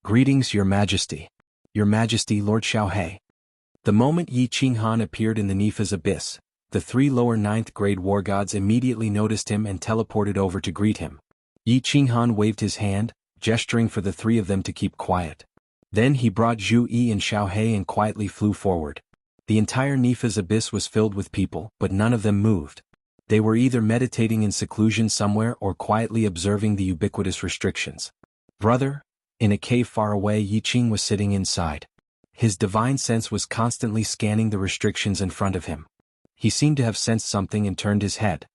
Greetings, Your Majesty. Your Majesty, Lord Xiaohe. The moment Yi Qinghan appeared in the Nifa's Abyss, the 3 lower 9th grade war gods immediately noticed him and teleported over to greet him. Yi Qinghan waved his hand, gesturing for the 3 of them to keep quiet. Then he brought Zhu Yi and Xiaohe and quietly flew forward. The entire Nifa's Abyss was filled with people, but none of them moved. They were either meditating in seclusion somewhere or quietly observing the ubiquitous restrictions. Brother, in a cave far away, Yi Qing was sitting inside. His divine sense was constantly scanning the restrictions in front of him. He seemed to have sensed something and turned his head.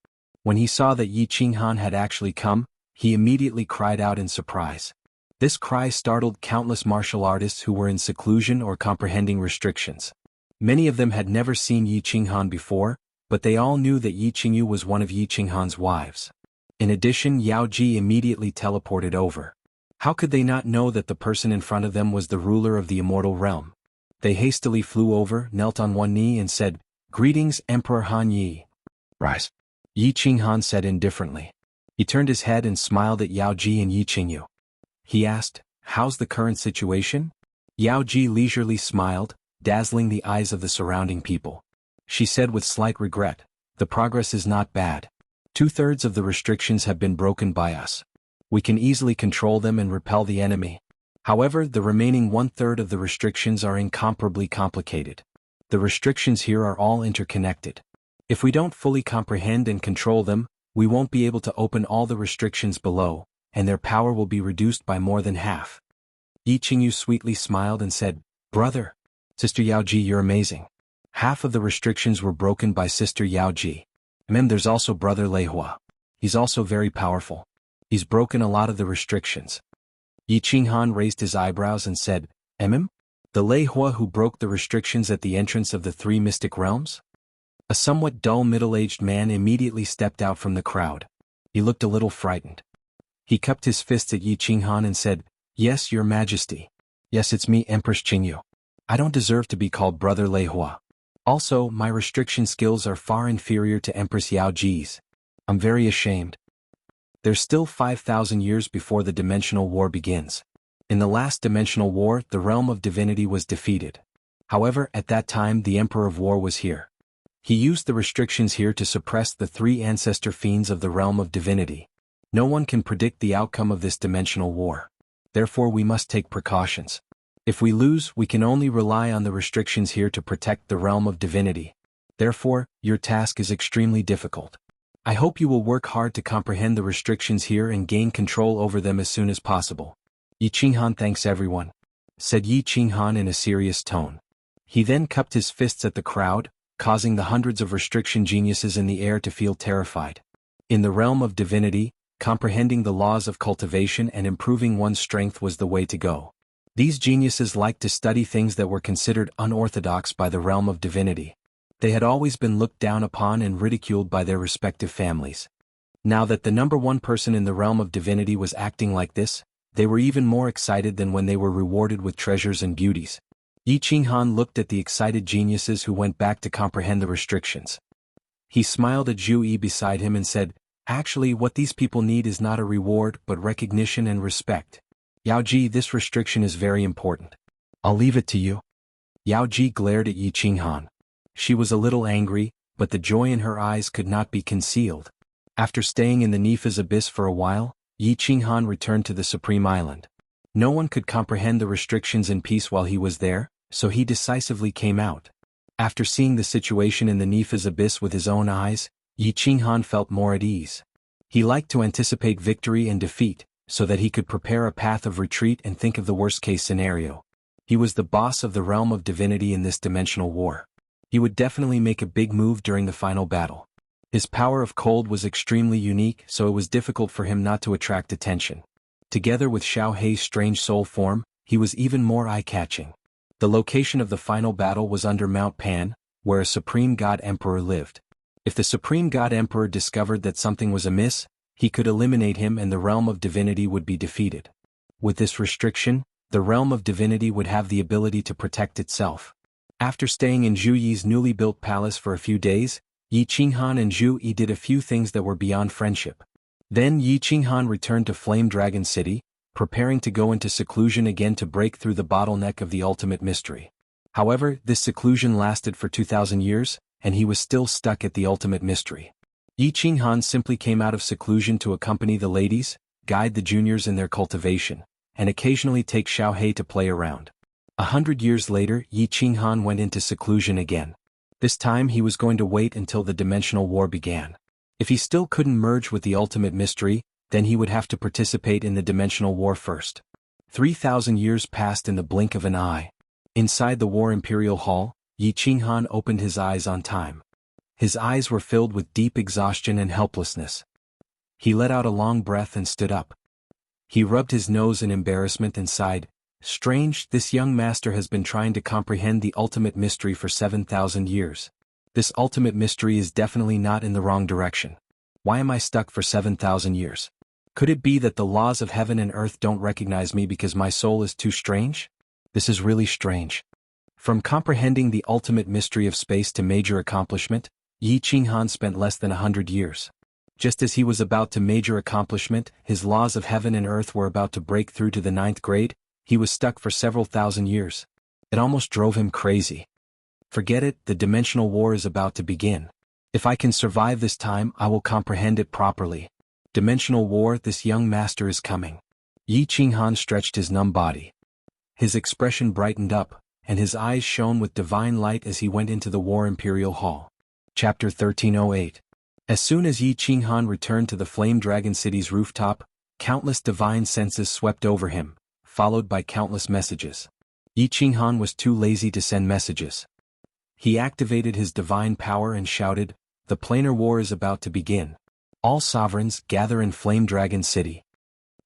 When he saw that Yi Qinghan had actually come, he immediately cried out in surprise. This cry startled countless martial artists who were in seclusion or comprehending restrictions. Many of them had never seen Yi Qinghan before, but they all knew that Yi Qingyu was one of Yi Qinghan's wives. In addition, Yao Ji immediately teleported over. How could they not know that the person in front of them was the ruler of the immortal realm? They hastily flew over, knelt on one knee and said, "Greetings, Emperor Han Yi." "Rise," Yi Qinghan said indifferently. He turned his head and smiled at Yao Ji and Yi Qingyu. He asked, "How's the current situation?" Yao Ji leisurely smiled, dazzling the eyes of the surrounding people. She said with slight regret, "The progress is not bad. 2/3 of the restrictions have been broken by us. We can easily control them and repel the enemy. However, the remaining 1/3 of the restrictions are incomparably complicated. The restrictions here are all interconnected. If we don't fully comprehend and control them, we won't be able to open all the restrictions below, and their power will be reduced by more than half." Yi Qingyu sweetly smiled and said, "Brother, Sister Yao Ji, you're amazing. Half of the restrictions were broken by Sister Yao Ji. There's also Brother Lei Hua. He's also very powerful. He's broken a lot of the restrictions." Yi Qinghan raised his eyebrows and said, The Lei Hua who broke the restrictions at the entrance of the 3 mystic realms?" A somewhat dull middle-aged man immediately stepped out from the crowd. He looked a little frightened. He cupped his fists at Yi Qinghan and said, "Yes, Your Majesty. Yes, it's me, Empress Qingyu. I don't deserve to be called Brother Lei Hua. Also, my restriction skills are far inferior to Empress Yao Ji's. I'm very ashamed. There's still 5,000 years before the dimensional war begins. In the last dimensional war, the realm of divinity was defeated. However, at that time the Emperor of War was here. He used the restrictions here to suppress the 3 ancestor fiends of the realm of divinity. No one can predict the outcome of this dimensional war. Therefore we must take precautions. If we lose, we can only rely on the restrictions here to protect the realm of divinity. Therefore, your task is extremely difficult. I hope you will work hard to comprehend the restrictions here and gain control over them as soon as possible." "Yi Qinghan thanks everyone," said Yi Qinghan in a serious tone. He then cupped his fists at the crowd, causing the hundreds of restriction geniuses in the air to feel terrified. In the realm of divinity, comprehending the laws of cultivation and improving one's strength was the way to go. These geniuses liked to study things that were considered unorthodox by the realm of divinity. They had always been looked down upon and ridiculed by their respective families. Now that the number 1 person in the realm of divinity was acting like this, they were even more excited than when they were rewarded with treasures and beauties. Yi Qinghan looked at the excited geniuses who went back to comprehend the restrictions. He smiled at Zhu Yi beside him and said, "Actually, what these people need is not a reward but recognition and respect. Yao Ji, this restriction is very important. I'll leave it to you." Yao Ji glared at Yi Qinghan. She was a little angry, but the joy in her eyes could not be concealed. After staying in the Nifa's Abyss for a while, Yi Qinghan returned to the Supreme Island. No one could comprehend the restrictions in peace while he was there, so he decisively came out. After seeing the situation in the Nifa's Abyss with his own eyes, Yi Qinghan felt more at ease. He liked to anticipate victory and defeat, so that he could prepare a path of retreat and think of the worst-case scenario. He was the boss of the realm of divinity in this dimensional war. He would definitely make a big move during the final battle. His power of cold was extremely unique, so it was difficult for him not to attract attention. Together with Xiao Hei's strange soul form, he was even more eye-catching. The location of the final battle was under Mount Pan, where a Supreme God Emperor lived. If the Supreme God Emperor discovered that something was amiss, he could eliminate him and the realm of divinity would be defeated. With this restriction, the realm of divinity would have the ability to protect itself. After staying in Zhu Yi's newly built palace for a few days, Yi Qinghan and Zhu Yi did a few things that were beyond friendship. Then Yi Qinghan returned to Flame Dragon City, preparing to go into seclusion again to break through the bottleneck of the ultimate mystery. However, this seclusion lasted for 2,000 years, and he was still stuck at the ultimate mystery. Yi Qinghan simply came out of seclusion to accompany the ladies, guide the juniors in their cultivation, and occasionally take Xiao Hei to play around. 100 years later, Yi Qinghan went into seclusion again. This time he was going to wait until the dimensional war began. If he still couldn't merge with the ultimate mystery, then he would have to participate in the dimensional war first. 3,000 years passed in the blink of an eye. Inside the War Imperial Hall, Yi Qinghan opened his eyes on time. His eyes were filled with deep exhaustion and helplessness. He let out a long breath and stood up. He rubbed his nose in embarrassment and sighed, "Strange, this young master has been trying to comprehend the ultimate mystery for 7,000 years. This ultimate mystery is definitely not in the wrong direction. Why am I stuck for 7,000 years? Could it be that the laws of heaven and earth don't recognize me because my soul is too strange? This is really strange." From comprehending the ultimate mystery of space to major accomplishment, Yi Qinghan spent less than 100 years. Just as he was about to major accomplishment, his laws of heaven and earth were about to break through to the 9th grade, he was stuck for several thousand years. It almost drove him crazy. Forget it, the dimensional war is about to begin. If I can survive this time, I will comprehend it properly. Dimensional war, this young master is coming. Yi Qinghan stretched his numb body. His expression brightened up, and his eyes shone with divine light as he went into the War Imperial Hall. Chapter 1308. As soon as Yi Qinghan returned to the Flame Dragon City's rooftop, countless divine senses swept over him, followed by countless messages. Yi Qinghan was too lazy to send messages. He activated his divine power and shouted, "The planar war is about to begin. All sovereigns, gather in Flame Dragon City."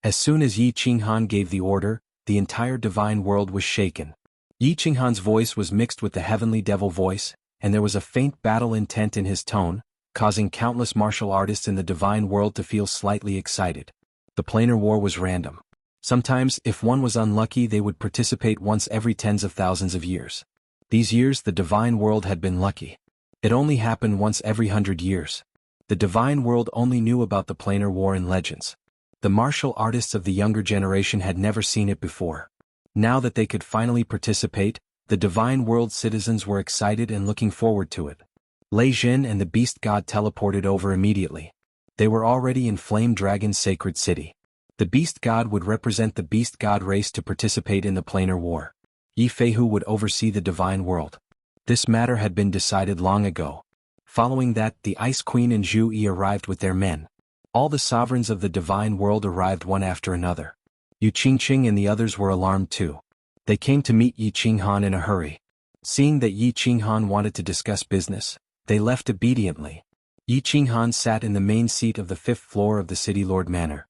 As soon as Yi Qinghan gave the order, the entire divine world was shaken. Yi Qinghan's voice was mixed with the heavenly devil voice, and there was a faint battle intent in his tone, causing countless martial artists in the divine world to feel slightly excited. The planar war was random. Sometimes, if one was unlucky, they would participate once every tens of thousands of years. These years the divine world had been lucky. It only happened once every 100 years. The divine world only knew about the planar war in legends. The martial artists of the younger generation had never seen it before. Now that they could finally participate, the divine world citizens were excited and looking forward to it. Lei Jin and the beast god teleported over immediately. They were already in Flame Dragon's sacred city. The beast god would represent the beast god race to participate in the planar war. Yi Feihu would oversee the divine world. This matter had been decided long ago. Following that, the Ice Queen and Zhu Yi arrived with their men. All the sovereigns of the divine world arrived one after another. Yu Qingqing and the others were alarmed too. They came to meet Yi Qinghan in a hurry. Seeing that Yi Qinghan wanted to discuss business, they left obediently. Yi Qinghan sat in the main seat of the 5th floor of the City Lord Manor.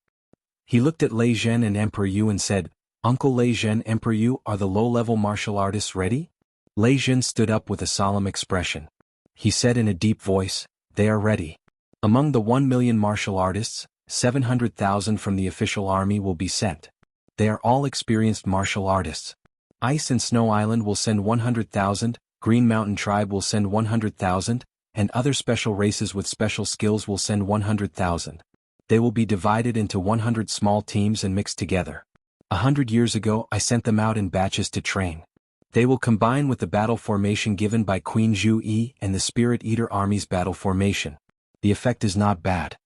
He looked at Lei Zhen and Emperor Yu and said, "Uncle Lei Zhen, Emperor Yu, are the low-level martial artists ready?" Lei Zhen stood up with a solemn expression. He said in a deep voice, "They are ready. Among the 1 million martial artists, 700,000 from the official army will be sent. They are all experienced martial artists. Ice and Snow Island will send 100,000, Green Mountain Tribe will send 100,000, and other special races with special skills will send 100,000. They will be divided into 100 small teams and mixed together. 100 years ago I sent them out in batches to train. They will combine with the battle formation given by Queen Zhu Yi and the Spirit Eater Army's battle formation. The effect is not bad.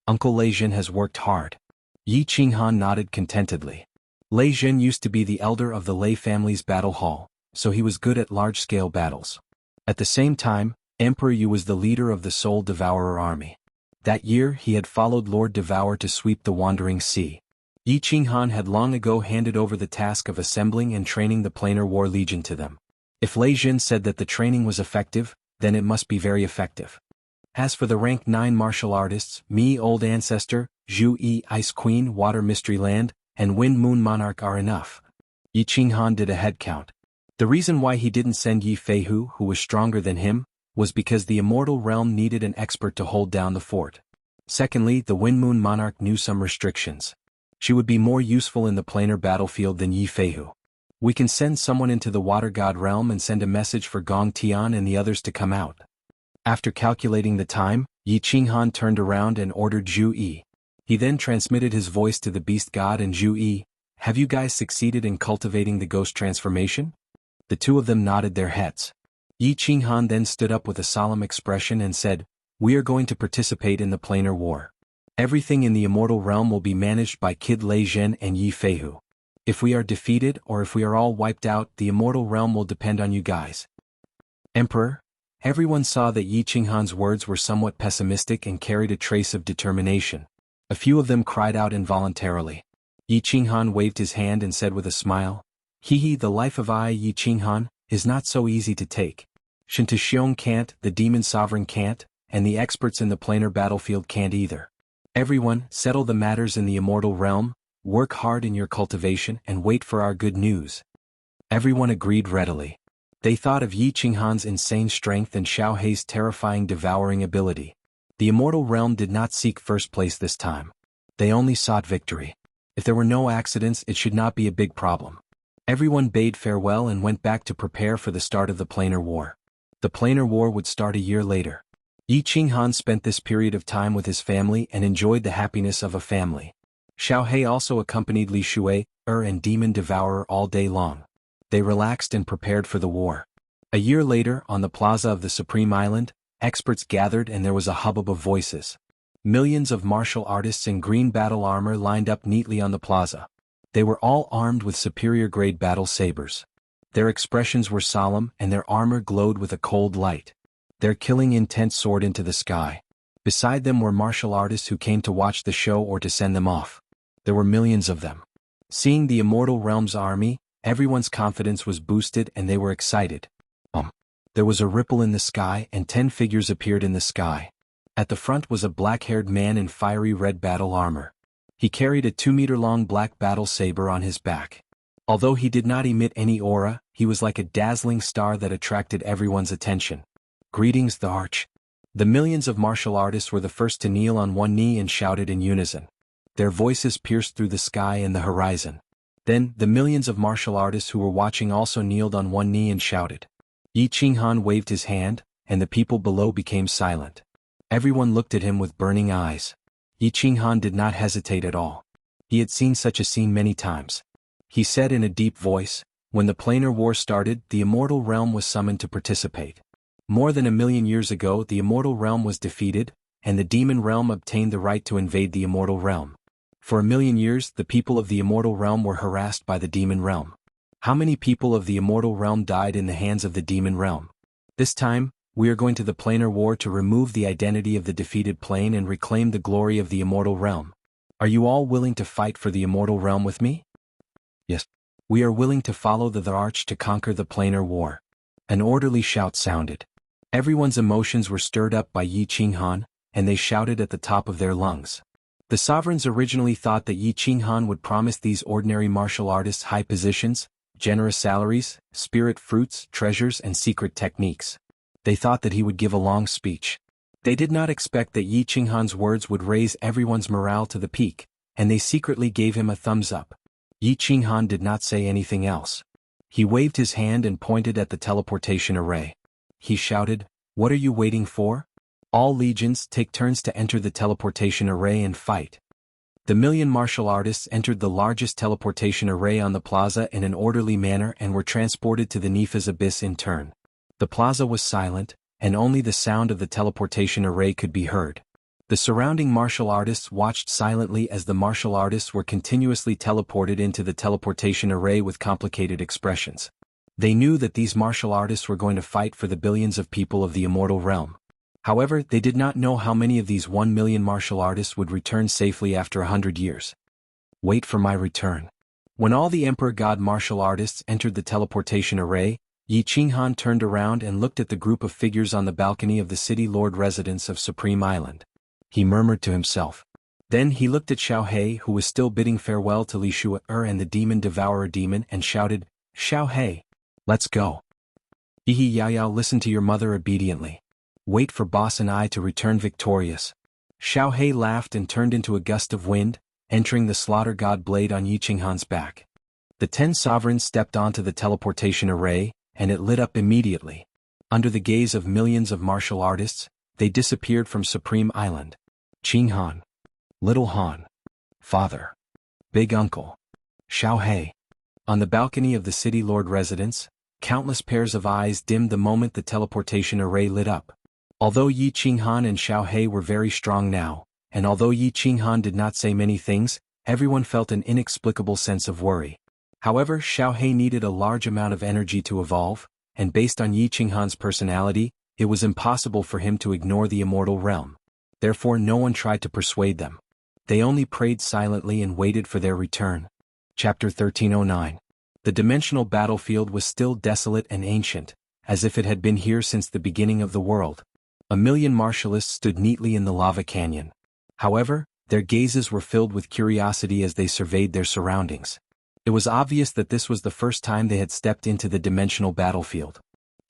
Uncle Lei Jin has worked hard." Yi Qinghan nodded contentedly. Lei Jin used to be the elder of the Lei family's battle hall, so he was good at large-scale battles. At the same time, Emperor Yu was the leader of the Soul Devourer army. That year he had followed Lord Devour to sweep the Wandering Sea. Yi Qinghan had long ago handed over the task of assembling and training the Planar War Legion to them. If Lei Jin said that the training was effective, then it must be very effective. As for the rank 9 martial artists, Mi Old Ancestor, Zhu Yi Ice Queen Water Mystery Land, and Wind Moon Monarch are enough. Yi Qinghan did a head count. The reason why he didn't send Yi Feihu, who was stronger than him, was because the Immortal Realm needed an expert to hold down the fort. Secondly, the Wind Moon Monarch knew some restrictions. She would be more useful in the planar battlefield than Yi Feihu. We can send someone into the Water God realm and send a message for Gong Tian and the others to come out. After calculating the time, Yi Qinghan turned around and ordered Zhu Yi. He then transmitted his voice to the Beast God and Zhu Yi. Have you guys succeeded in cultivating the ghost transformation? The two of them nodded their heads. Yi Qinghan then stood up with a solemn expression and said, we are going to participate in the planar war. Everything in the immortal realm will be managed by Kid Lei Zhen and Yi Feihu. If we are defeated or if we are all wiped out, the immortal realm will depend on you guys. Emperor, everyone saw that Yi Qinghan's words were somewhat pessimistic and carried a trace of determination. A few of them cried out involuntarily. Yi Qinghan waved his hand and said with a smile, He, the life of Yi Qinghan, is not so easy to take. Shinta Xiong can't, the demon sovereign can't, and the experts in the planar battlefield can't either. Everyone, settle the matters in the immortal realm, work hard in your cultivation and wait for our good news. Everyone agreed readily. They thought of Yi Qinghan's insane strength and Xiao Hei's terrifying devouring ability. The immortal realm did not seek first place this time. They only sought victory. If there were no accidents, it should not be a big problem. Everyone bade farewell and went back to prepare for the start of the planar war. The planar war would start a year later. Yi Qinghan spent this period of time with his family and enjoyed the happiness of a family. Xiao Hei also accompanied Li Shui, and Demon Devourer all day long. They relaxed and prepared for the war. A year later, on the plaza of the Supreme Island, experts gathered and there was a hubbub of voices. Millions of martial artists in green battle armor lined up neatly on the plaza. They were all armed with superior-grade battle sabers. Their expressions were solemn and their armor glowed with a cold light. Their killing intent soared into the sky. Beside them were martial artists who came to watch the show or to send them off. There were millions of them. Seeing the Immortal Realm's army, everyone's confidence was boosted and they were excited. There was a ripple in the sky and 10 figures appeared in the sky. At the front was a black-haired man in fiery red battle armor. He carried a 2-meter-long black battle saber on his back. Although he did not emit any aura, he was like a dazzling star that attracted everyone's attention. Greetings, the Arch. The millions of martial artists were the first to kneel on one knee and shouted in unison. Their voices pierced through the sky and the horizon. Then, the millions of martial artists who were watching also kneeled on one knee and shouted. Yi Qinghan waved his hand, and the people below became silent. Everyone looked at him with burning eyes. Yi Qinghan did not hesitate at all. He had seen such a scene many times. He said in a deep voice, when the planar war started, the immortal realm was summoned to participate. More than 1,000,000 years ago, the immortal realm was defeated, and the demon realm obtained the right to invade the immortal realm. For 1,000,000 years, the people of the immortal realm were harassed by the demon realm. How many people of the immortal realm died in the hands of the demon realm? This time, we are going to the planar war to remove the identity of the defeated plane and reclaim the glory of the immortal realm. Are you all willing to fight for the immortal realm with me? Yes. We are willing to follow the Arch to conquer the planar war. An orderly shout sounded. Everyone's emotions were stirred up by Yi Qinghan, and they shouted at the top of their lungs. The sovereigns originally thought that Yi Qinghan would promise these ordinary martial artists high positions, generous salaries, spirit fruits, treasures and secret techniques. They thought that he would give a long speech. They did not expect that Yi Qinghan's words would raise everyone's morale to the peak, and they secretly gave him a thumbs up. Yi Qinghan did not say anything else. He waved his hand and pointed at the teleportation array. He shouted, "What are you waiting for? All legions take turns to enter the teleportation array and fight." The 1,000,000 martial artists entered the largest teleportation array on the plaza in an orderly manner and were transported to the Nifa's abyss in turn. The plaza was silent, and only the sound of the teleportation array could be heard. The surrounding martial artists watched silently as the martial artists were continuously teleported into the teleportation array with complicated expressions. They knew that these martial artists were going to fight for the billions of people of the immortal realm. However, they did not know how many of these 1 million martial artists would return safely after 100 years. Wait for my return. When all the Emperor God martial artists entered the teleportation array, Yi Qinghan turned around and looked at the group of figures on the balcony of the city lord residence of Supreme Island. He murmured to himself. Then he looked at Xiao He, who was still bidding farewell to Li Shu'er and the demon devourer demon, and shouted, "Xiao He, let's go." Yi Yao Yao, listen to your mother obediently. Wait for boss and I to return victorious. Xiao He laughed and turned into a gust of wind, entering the slaughter god blade on Yi Qinghan's back. The 10 sovereigns stepped onto the teleportation array, and it lit up immediately. Under the gaze of millions of martial artists, they disappeared from Supreme Island. Qinghan, Little Han, Father, Big Uncle, Xiao He. On the balcony of the city lord residence, countless pairs of eyes dimmed the moment the teleportation array lit up. Although Yi Qinghan and Xiao He were very strong now, and although Yi Qinghan did not say many things, everyone felt an inexplicable sense of worry. However, Xiao He needed a large amount of energy to evolve, and based on Yi Qinghan's personality, it was impossible for him to ignore the immortal realm. Therefore no one tried to persuade them. They only prayed silently and waited for their return. Chapter 1309. The dimensional battlefield was still desolate and ancient, as if it had been here since the beginning of the world. A million martialists stood neatly in the lava canyon. However, their gazes were filled with curiosity as they surveyed their surroundings. It was obvious that this was the first time they had stepped into the dimensional battlefield.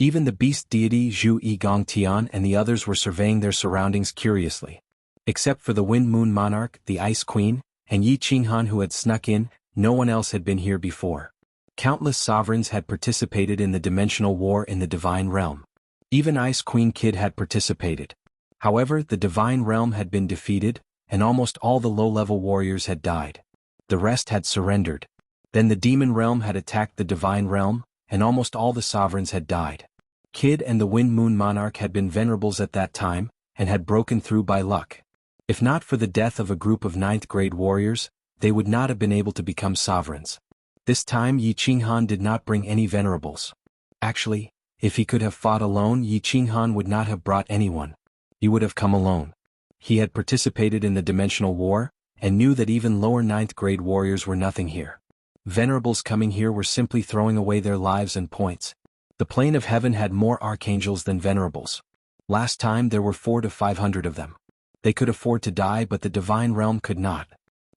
Even the beast deity Zhu Yi Gongtian and the others were surveying their surroundings curiously. Except for the Wind Moon Monarch, the Ice Queen, and Yi Qinghan who had snuck in, no one else had been here before. Countless sovereigns had participated in the dimensional war in the Divine Realm. Even Ice Queen Kid had participated. However, the Divine Realm had been defeated, and almost all the low-level warriors had died. The rest had surrendered. Then the Demon Realm had attacked the Divine Realm, and almost all the sovereigns had died. Kid and the Wind Moon Monarch had been venerables at that time, and had broken through by luck. If not for the death of a group of 9th-grade warriors, they would not have been able to become sovereigns. This time Yi Qinghan did not bring any venerables. Actually, if he could have fought alone, Yi Qinghan would not have brought anyone. He would have come alone. He had participated in the dimensional war, and knew that even lower 9th-grade warriors were nothing here. Venerables coming here were simply throwing away their lives and points. The plane of heaven had more archangels than venerables. Last time there were 400 to 500 of them. They could afford to die, but the Divine Realm could not.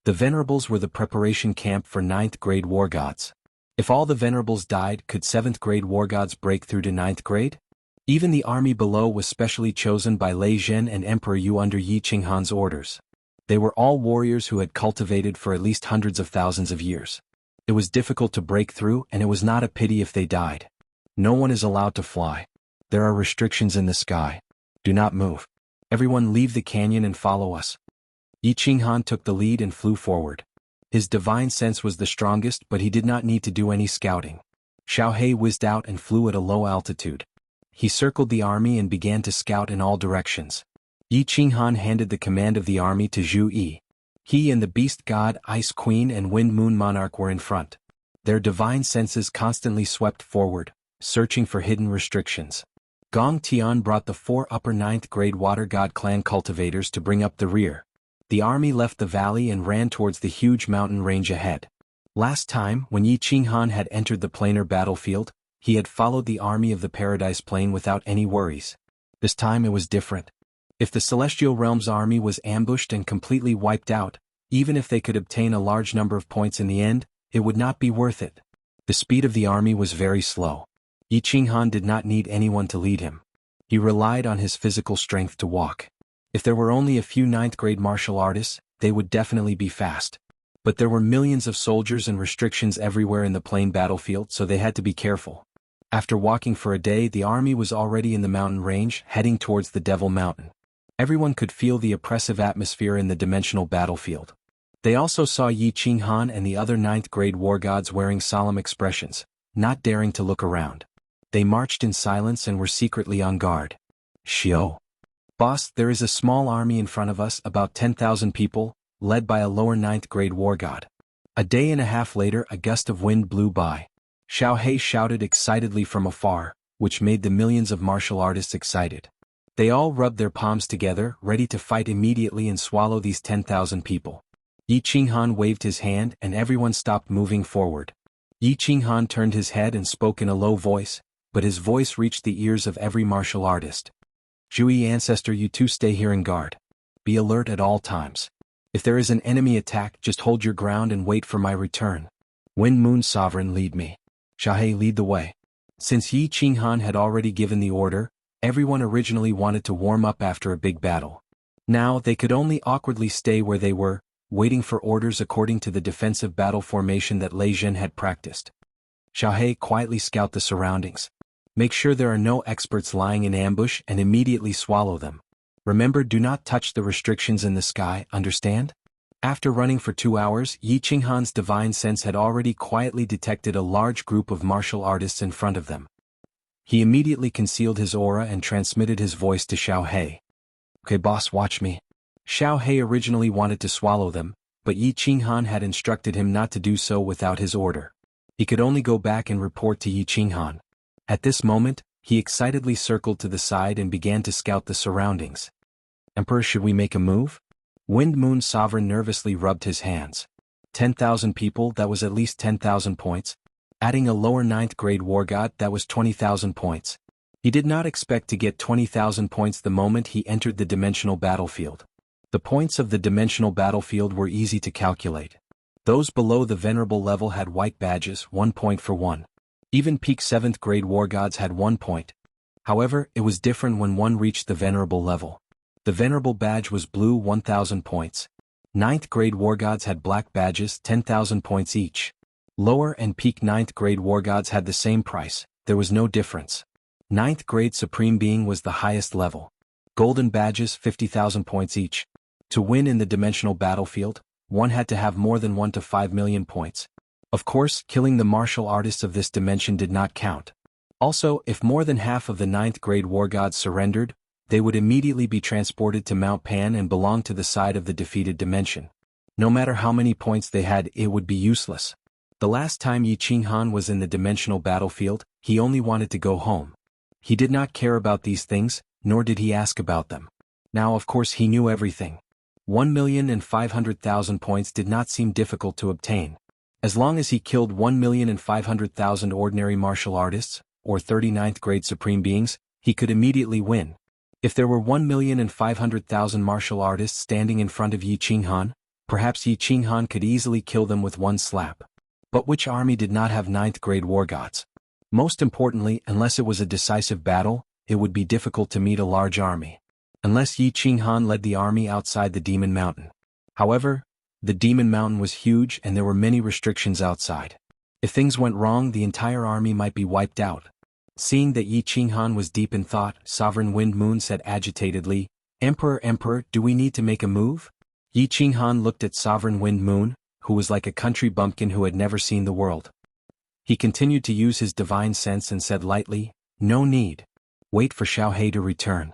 The venerables were the preparation camp for 9th-grade war gods. If all the venerables died, could 7th-grade war gods break through to 9th grade? Even the army below was specially chosen by Lei Zhen and Emperor Yu under Yi Qinghan's orders. They were all warriors who had cultivated for at least hundreds of thousands of years. It was difficult to break through, and it was not a pity if they died. No one is allowed to fly. There are restrictions in the sky. Do not move. Everyone leave the canyon and follow us. Yi Qinghan took the lead and flew forward. His divine sense was the strongest, but he did not need to do any scouting. Xiao He whizzed out and flew at a low altitude. He circled the army and began to scout in all directions. Yi Qinghan handed the command of the army to Zhu Yi. He and the Beast God, Ice Queen and Wind Moon Monarch were in front. Their divine senses constantly swept forward, searching for hidden restrictions. Gong Tian brought the 4 upper 9th-grade Water God clan cultivators to bring up the rear. The army left the valley and ran towards the huge mountain range ahead. Last time, when Yi Qinghan had entered the planar battlefield, he had followed the army of the Paradise Plane without any worries. This time it was different. If the Celestial Realm's army was ambushed and completely wiped out, even if they could obtain a large number of points in the end, it would not be worth it. The speed of the army was very slow. Yi Qinghan did not need anyone to lead him. He relied on his physical strength to walk. If there were only a few 9th-grade martial artists, they would definitely be fast. But there were millions of soldiers and restrictions everywhere in the plain battlefield, so they had to be careful. After walking for a day, the army was already in the mountain range, heading towards the Devil Mountain. Everyone could feel the oppressive atmosphere in the dimensional battlefield. They also saw Yi Qinghan and the other 9th-grade war gods wearing solemn expressions, not daring to look around. They marched in silence and were secretly on guard. Xiao. Boss, there is a small army in front of us, about 10,000 people, led by a lower 9th-grade war god. A day and a half later, a gust of wind blew by. Xiao shouted excitedly from afar, which made the millions of martial artists excited. They all rubbed their palms together, ready to fight immediately and swallow these 10,000 people. Yi Qinghan waved his hand and everyone stopped moving forward. Yi Qinghan turned his head and spoke in a low voice, but his voice reached the ears of every martial artist. Zhui ancestor, you two stay here and guard. Be alert at all times. If there is an enemy attack, just hold your ground and wait for my return. Wind Moon Sovereign, lead me. Xiao lead the way. Since Yi Qinghan had already given the order, everyone originally wanted to warm up after a big battle. Now they could only awkwardly stay where they were, waiting for orders according to the defensive battle formation that Lei Zhen had practiced. Xiao quietly scout the surroundings. Make sure there are no experts lying in ambush and immediately swallow them. Remember, do not touch the restrictions in the sky, understand? After running for 2 hours, Yi Qinghan's divine sense had already quietly detected a large group of martial artists in front of them. He immediately concealed his aura and transmitted his voice to Xiao. Okay boss, watch me. Xiao originally wanted to swallow them, but Yi Qinghan had instructed him not to do so without his order. He could only go back and report to Yi Qinghan. At this moment, he excitedly circled to the side and began to scout the surroundings. Emperor, should we make a move? Wind Moon Sovereign nervously rubbed his hands. 10,000 people, that was at least 10,000 points. Adding a lower 9th grade war god, that was 20,000 points. He did not expect to get 20,000 points the moment he entered the dimensional battlefield. The points of the dimensional battlefield were easy to calculate. Those below the venerable level had white badges, 1 point for one. Even peak 7th grade war gods had 1 point. However, it was different when one reached the venerable level. The venerable badge was blue, 1,000 points. 9th grade war gods had black badges, 10,000 points each. Lower and peak 9th grade war gods had the same price, there was no difference. 9th grade supreme being was the highest level. Golden badges, 50,000 points each. To win in the dimensional battlefield, one had to have more than 1 to 5 million points. Of course, killing the martial artists of this dimension did not count. Also, if more than half of the 9th grade war gods surrendered, they would immediately be transported to Mount Pan and belong to the side of the defeated dimension. No matter how many points they had, it would be useless. The last time Yi Qinghan was in the dimensional battlefield, he only wanted to go home. He did not care about these things, nor did he ask about them. Now of course he knew everything. 1,500,000 points did not seem difficult to obtain. As long as he killed 1,500,000 ordinary martial artists, or 39th grade supreme beings, he could immediately win. If there were 1,500,000 martial artists standing in front of Yi Qinghan, perhaps Yi Qinghan could easily kill them with one slap. But which army did not have 9th grade war gods? Most importantly, unless it was a decisive battle, it would be difficult to meet a large army. Unless Yi Qinghan led the army outside the Demon Mountain. However, the Demon Mountain was huge and there were many restrictions outside. If things went wrong, the entire army might be wiped out. Seeing that Yi Qinghan was deep in thought, Sovereign Wind Moon said agitatedly, Emperor, do we need to make a move? Yi Qinghan looked at Sovereign Wind Moon, who was like a country bumpkin who had never seen the world. He continued to use his divine sense and said lightly, no need. Wait for Xiao to return.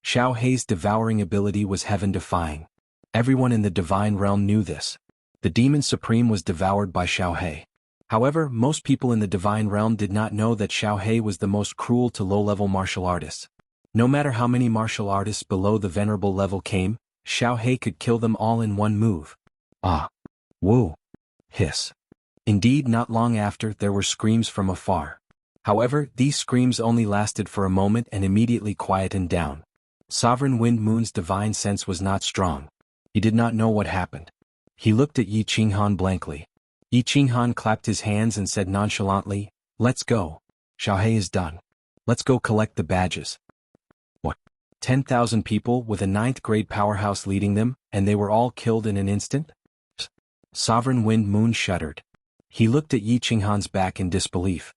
Xiao devouring ability was heaven-defying. Everyone in the divine realm knew this. The Demon Supreme was devoured by Xiao. However, most people in the divine realm did not know that Xiao was the most cruel to low-level martial artists. No matter how many martial artists below the venerable level came, Xiao could kill them all in one move. Ah! Woo! Hiss! Indeed, not long after, there were screams from afar. However, these screams only lasted for a moment and immediately quietened down. Sovereign Wind Moon's divine sense was not strong. He did not know what happened. He looked at Yi Qinghan blankly. Yi Qinghan clapped his hands and said nonchalantly, let's go. Xiao is done. Let's go collect the badges. What? 10,000 people with a 9th grade powerhouse leading them, and they were all killed in an instant? Sovereign Wind Moon shuddered. He looked at Yi Qinghan's back in disbelief.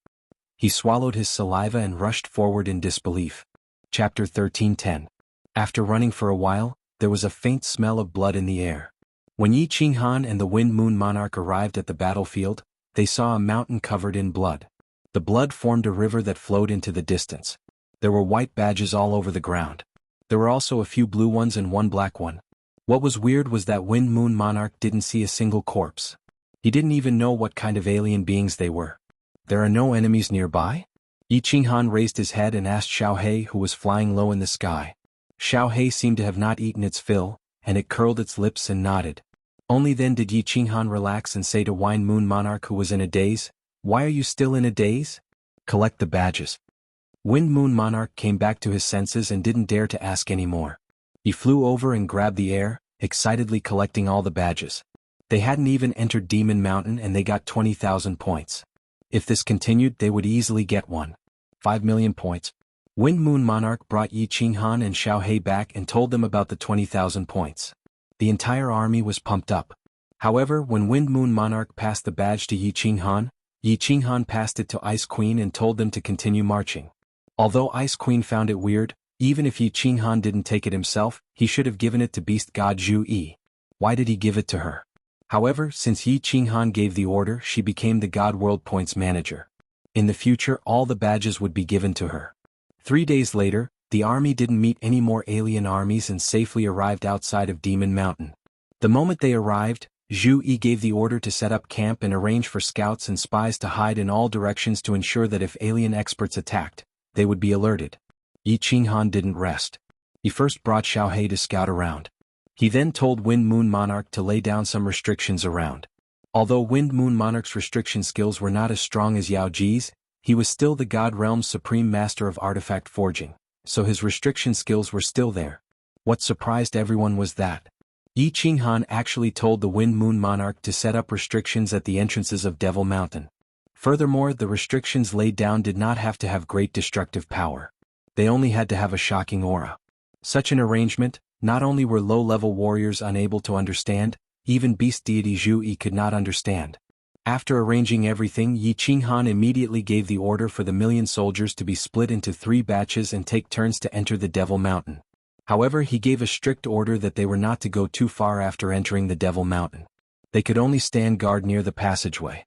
He swallowed his saliva and rushed forward in disbelief. Chapter 13:10. After running for a while, there was a faint smell of blood in the air. When Yi Qinghan and the Wind Moon Monarch arrived at the battlefield, they saw a mountain covered in blood. The blood formed a river that flowed into the distance. There were white badges all over the ground. There were also a few blue ones and one black one. What was weird was that Wind Moon Monarch didn't see a single corpse. He didn't even know what kind of alien beings they were. There are no enemies nearby? Yi Qinghan raised his head and asked Xiaohe, who was flying low in the sky. Xiaohe seemed to have not eaten its fill, and it curled its lips and nodded. Only then did Yi Qinghan relax and say to Wind Moon Monarch, who was in a daze, "Why are you still in a daze? Collect the badges." Wind Moon Monarch came back to his senses and didn't dare to ask any more. He flew over and grabbed the air, excitedly collecting all the badges. They hadn't even entered Demon Mountain and they got 20,000 points. If this continued, they would easily get 5 million points. Wind Moon Monarch brought Yi Qinghan and Xiaohe back and told them about the 20,000 points. The entire army was pumped up. However, when Wind Moon Monarch passed the badge to Yi Qinghan passed it to Ice Queen and told them to continue marching. Although Ice Queen found it weird, even if Yi Qinghan didn't take it himself, he should have given it to Beast God Zhu Yi. Why did he give it to her? However, since Yi Qinghan gave the order, she became the God World Points manager. In the future, all the badges would be given to her. 3 days later, the army didn't meet any more alien armies and safely arrived outside of Demon Mountain. The moment they arrived, Zhu Yi gave the order to set up camp and arrange for scouts and spies to hide in all directions to ensure that if alien experts attacked, they would be alerted. Yi Qinghan didn't rest. He first brought Xiaohe to scout around. He then told Wind Moon Monarch to lay down some restrictions around. Although Wind Moon Monarch's restriction skills were not as strong as Yao Ji's, he was still the God Realm's supreme master of artifact forging, so his restriction skills were still there. What surprised everyone was that Yi Qinghan actually told the Wind Moon Monarch to set up restrictions at the entrances of Devil Mountain. Furthermore, the restrictions laid down did not have to have great destructive power. They only had to have a shocking aura. Such an arrangement, not only were low-level warriors unable to understand, even beast deity Zhu Yi could not understand. After arranging everything, Yi Qinghan immediately gave the order for the 1,000,000 soldiers to be split into 3 batches and take turns to enter the Devil Mountain. However, he gave a strict order that they were not to go too far after entering the Devil Mountain. They could only stand guard near the passageway.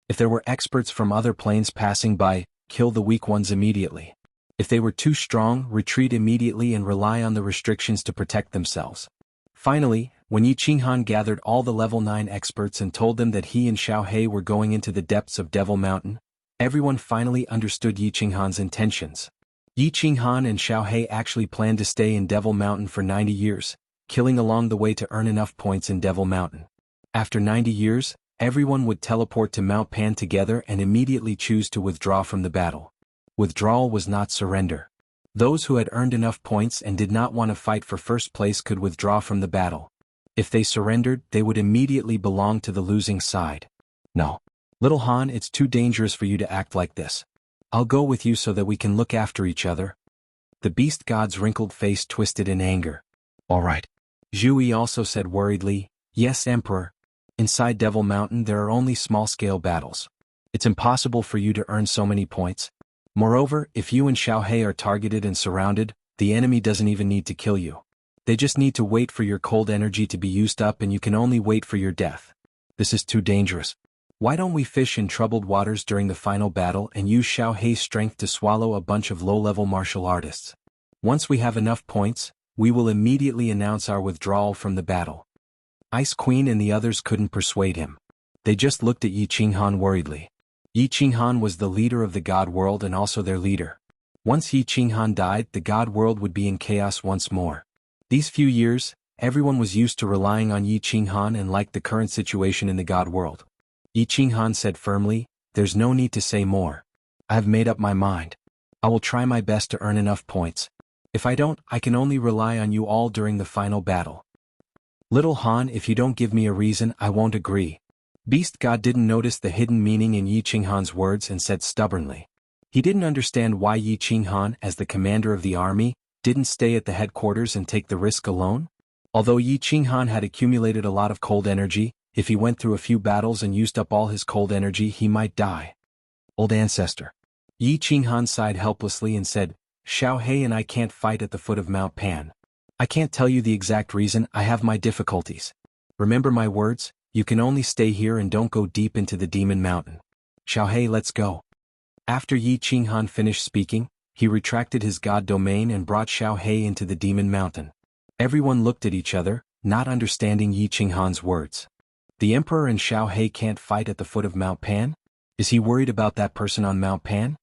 If there were experts from other planes passing by, kill the weak ones immediately. If they were too strong, retreat immediately and rely on the restrictions to protect themselves. Finally, when Yi Qinghan gathered all the level 9 experts and told them that he and Xiaohe were going into the depths of Devil Mountain, everyone finally understood Yi Qinghan's intentions. Yi Qinghan and Xiaohe actually planned to stay in Devil Mountain for 90 years, killing along the way to earn enough points in Devil Mountain. After 90 years, everyone would teleport to Mount Pan together and immediately choose to withdraw from the battle. Withdrawal was not surrender. Those who had earned enough points and did not want to fight for first place could withdraw from the battle. If they surrendered, they would immediately belong to the losing side. No. Little Han, it's too dangerous for you to act like this. I'll go with you so that we can look after each other. The beast god's wrinkled face twisted in anger. All right. Zhu Yi also said worriedly, "Yes, Emperor. Inside Devil Mountain there are only small-scale battles. It's impossible for you to earn so many points. Moreover, if you and Xiaohe are targeted and surrounded, the enemy doesn't even need to kill you. They just need to wait for your cold energy to be used up and you can only wait for your death. This is too dangerous. Why don't we fish in troubled waters during the final battle and use Xiaohe's strength to swallow a bunch of low-level martial artists? Once we have enough points, we will immediately announce our withdrawal from the battle." Ice Queen and the others couldn't persuade him. They just looked at Yi Qinghan worriedly. Yi Qinghan was the leader of the God World and also their leader. Once Yi Qinghan died, the God World would be in chaos once more. These few years, everyone was used to relying on Yi Qinghan and liked the current situation in the God World. Yi Qinghan said firmly, "There's no need to say more. I have made up my mind. I will try my best to earn enough points. If I don't, I can only rely on you all during the final battle. Little Han, if you don't give me a reason, I won't agree." Beast God didn't notice the hidden meaning in Yi Qinghan's words and said stubbornly. He didn't understand why Yi Qinghan, as the commander of the army, didn't stay at the headquarters and take the risk alone. Although Yi Qinghan had accumulated a lot of cold energy, if he went through a few battles and used up all his cold energy, he might die. Old ancestor. Yi Qinghan sighed helplessly and said, "Xiaohe and I can't fight at the foot of Mount Pan. I can't tell you the exact reason, I have my difficulties. Remember my words, you can only stay here and don't go deep into the Demon Mountain. Xiaohe, let's go." After Yi Qinghan finished speaking, he retracted his god domain and brought Xiaohe into the Demon Mountain. Everyone looked at each other, not understanding Yi Qinghan's words. The Emperor and Xiaohe can't fight at the foot of Mount Pan? Is he worried about that person on Mount Pan?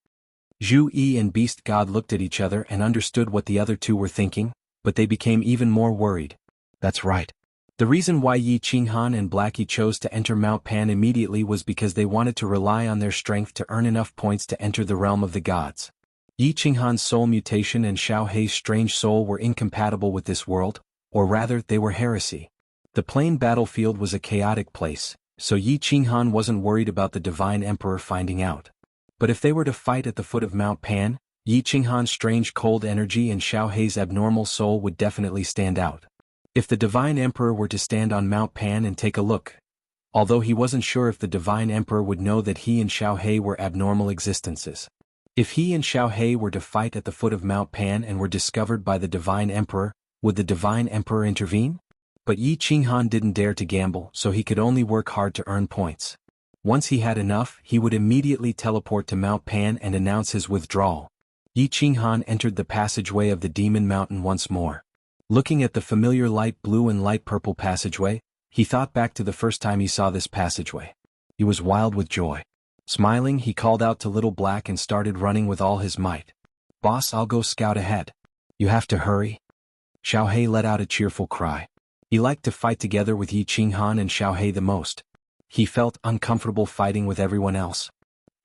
Zhu Yi and Beast God looked at each other and understood what the other two were thinking, but they became even more worried. That's right. The reason why Yi Qinghan and Blackie chose to enter Mount Pan immediately was because they wanted to rely on their strength to earn enough points to enter the realm of the gods. Yi Qinghan's soul mutation and Xiao Hei's strange soul were incompatible with this world, or rather they were heresy. The plain battlefield was a chaotic place, so Yi Qinghan wasn't worried about the Divine Emperor finding out. But if they were to fight at the foot of Mount Pan, Yi Qinghan's strange cold energy and Xiao Hei's abnormal soul would definitely stand out. If the Divine Emperor were to stand on Mount Pan and take a look, although he wasn't sure if the Divine Emperor would know that he and Xiao Hei were abnormal existences. If he and Xiao Hei were to fight at the foot of Mount Pan and were discovered by the Divine Emperor, would the Divine Emperor intervene? But Yi Qinghan didn't dare to gamble, so he could only work hard to earn points. Once he had enough, he would immediately teleport to Mount Pan and announce his withdrawal. Yi Qinghan entered the passageway of the Demon Mountain once more. Looking at the familiar light blue and light purple passageway, he thought back to the first time he saw this passageway. He was wild with joy. Smiling, he called out to Little Black and started running with all his might. "Boss, I'll go scout ahead." "You have to hurry." Xiao Hei let out a cheerful cry. He liked to fight together with Yi Qinghan and Xiao Hei the most. He felt uncomfortable fighting with everyone else.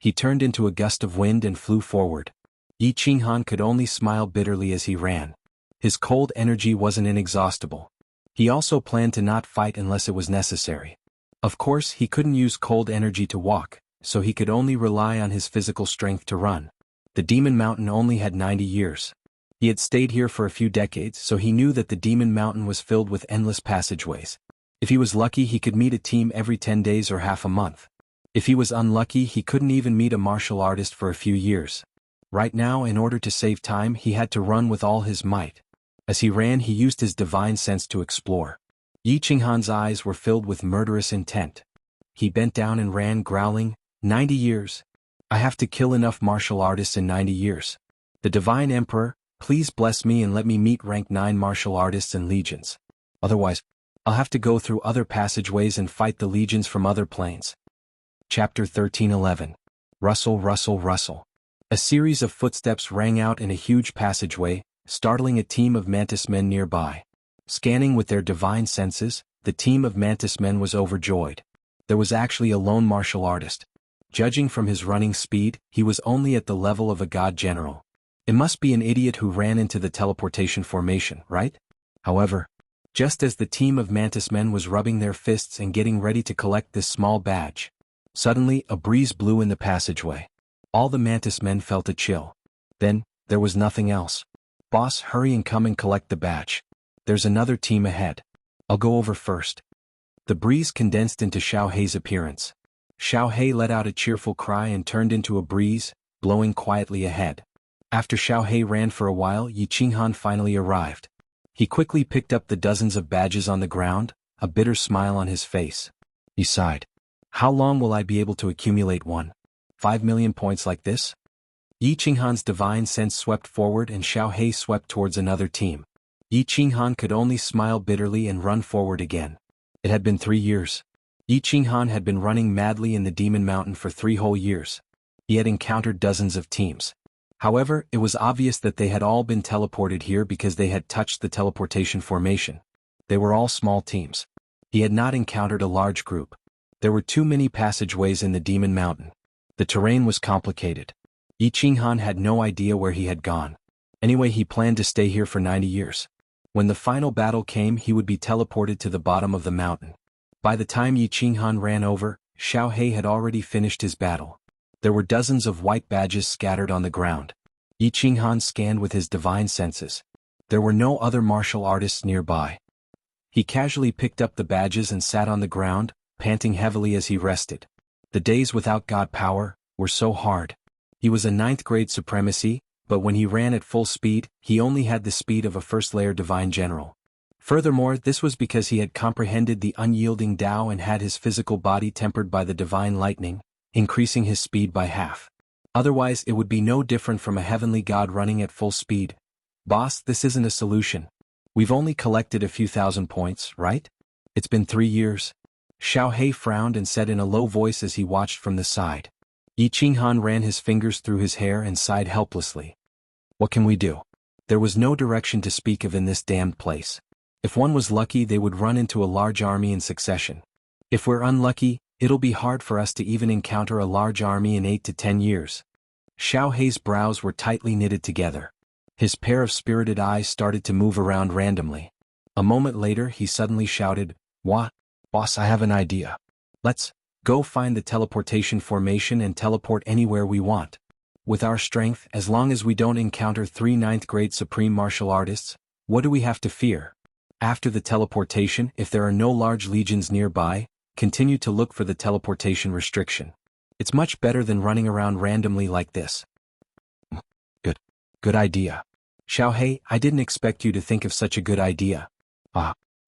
He turned into a gust of wind and flew forward. Yi Qinghan could only smile bitterly as he ran. His cold energy wasn't inexhaustible. He also planned to not fight unless it was necessary. Of course, he couldn't use cold energy to walk, so he could only rely on his physical strength to run. The Demon Mountain only had 90 years. He had stayed here for a few decades, so he knew that the Demon Mountain was filled with endless passageways. If he was lucky, he could meet a team every 10 days or half a month. If he was unlucky, he couldn't even meet a martial artist for a few years. Right now, in order to save time, he had to run with all his might. As he ran, he used his divine sense to explore. Yi Qinghan's eyes were filled with murderous intent. He bent down and ran, growling, 90 years. I have to kill enough martial artists in 90 years. The Divine Emperor, please bless me and let me meet rank 9 martial artists and legions. Otherwise, I'll have to go through other passageways and fight the legions from other planes. Chapter 13:11. Rustle, rustle, rustle. A series of footsteps rang out in a huge passageway, startling a team of mantis men nearby. Scanning with their divine senses, the team of mantis men was overjoyed. There was actually a lone martial artist. Judging from his running speed, he was only at the level of a god general. It must be an idiot who ran into the teleportation formation, right? However, just as the team of mantis men was rubbing their fists and getting ready to collect this small badge, suddenly a breeze blew in the passageway. All the mantis men felt a chill. Then, there was nothing else. "Boss, hurry and come and collect the badge. There's another team ahead. I'll go over first." The breeze condensed into Xiao Hei's appearance. Xiao Hei let out a cheerful cry and turned into a breeze, blowing quietly ahead. After Xiao Hei ran for a while, Yi Qinghan finally arrived. He quickly picked up the dozens of badges on the ground, a bitter smile on his face. He sighed. How long will I be able to accumulate 5 million points like this? Yi Qinghan's divine sense swept forward and Xiao Hei swept towards another team. Yi Qinghan could only smile bitterly and run forward again. It had been 3 years. Yi Qinghan had been running madly in the Demon Mountain for 3 whole years. He had encountered dozens of teams. However, it was obvious that they had all been teleported here because they had touched the teleportation formation. They were all small teams. He had not encountered a large group. There were too many passageways in the Demon Mountain. The terrain was complicated. Yi Qinghan had no idea where he had gone. Anyway, he planned to stay here for 90 years. When the final battle came, he would be teleported to the bottom of the mountain. By the time Yi Qinghan ran over, Xiao Hei had already finished his battle. There were dozens of white badges scattered on the ground. Yi Qinghan scanned with his divine senses. There were no other martial artists nearby. He casually picked up the badges and sat on the ground, panting heavily as he rested. The days without god power were so hard. He was a 9th grade supremacy, but when he ran at full speed, he only had the speed of a first-layer divine general. Furthermore, this was because he had comprehended the unyielding Tao and had his physical body tempered by the divine lightning, increasing his speed by half. Otherwise, it would be no different from a heavenly god running at full speed. Boss, this isn't a solution. We've only collected a few thousand points, right? It's been 3 years. Xiao Hei frowned and said in a low voice as he watched from the side. Yi Qinghan ran his fingers through his hair and sighed helplessly. What can we do? There was no direction to speak of in this damned place. If one was lucky, they would run into a large army in succession. If we're unlucky, it'll be hard for us to even encounter a large army in 8 to 10 years. Xiao Hei's brows were tightly knitted together. His pair of spirited eyes started to move around randomly. A moment later he suddenly shouted, "What? Boss, I have an idea. Let's go find the teleportation formation and teleport anywhere we want. With our strength, as long as we don't encounter 3 ninth-grade supreme martial artists, what do we have to fear? After the teleportation, if there are no large legions nearby, continue to look for the teleportation restriction. It's much better than running around randomly like this." Good idea. Xiao Hei, I didn't expect you to think of such a good idea.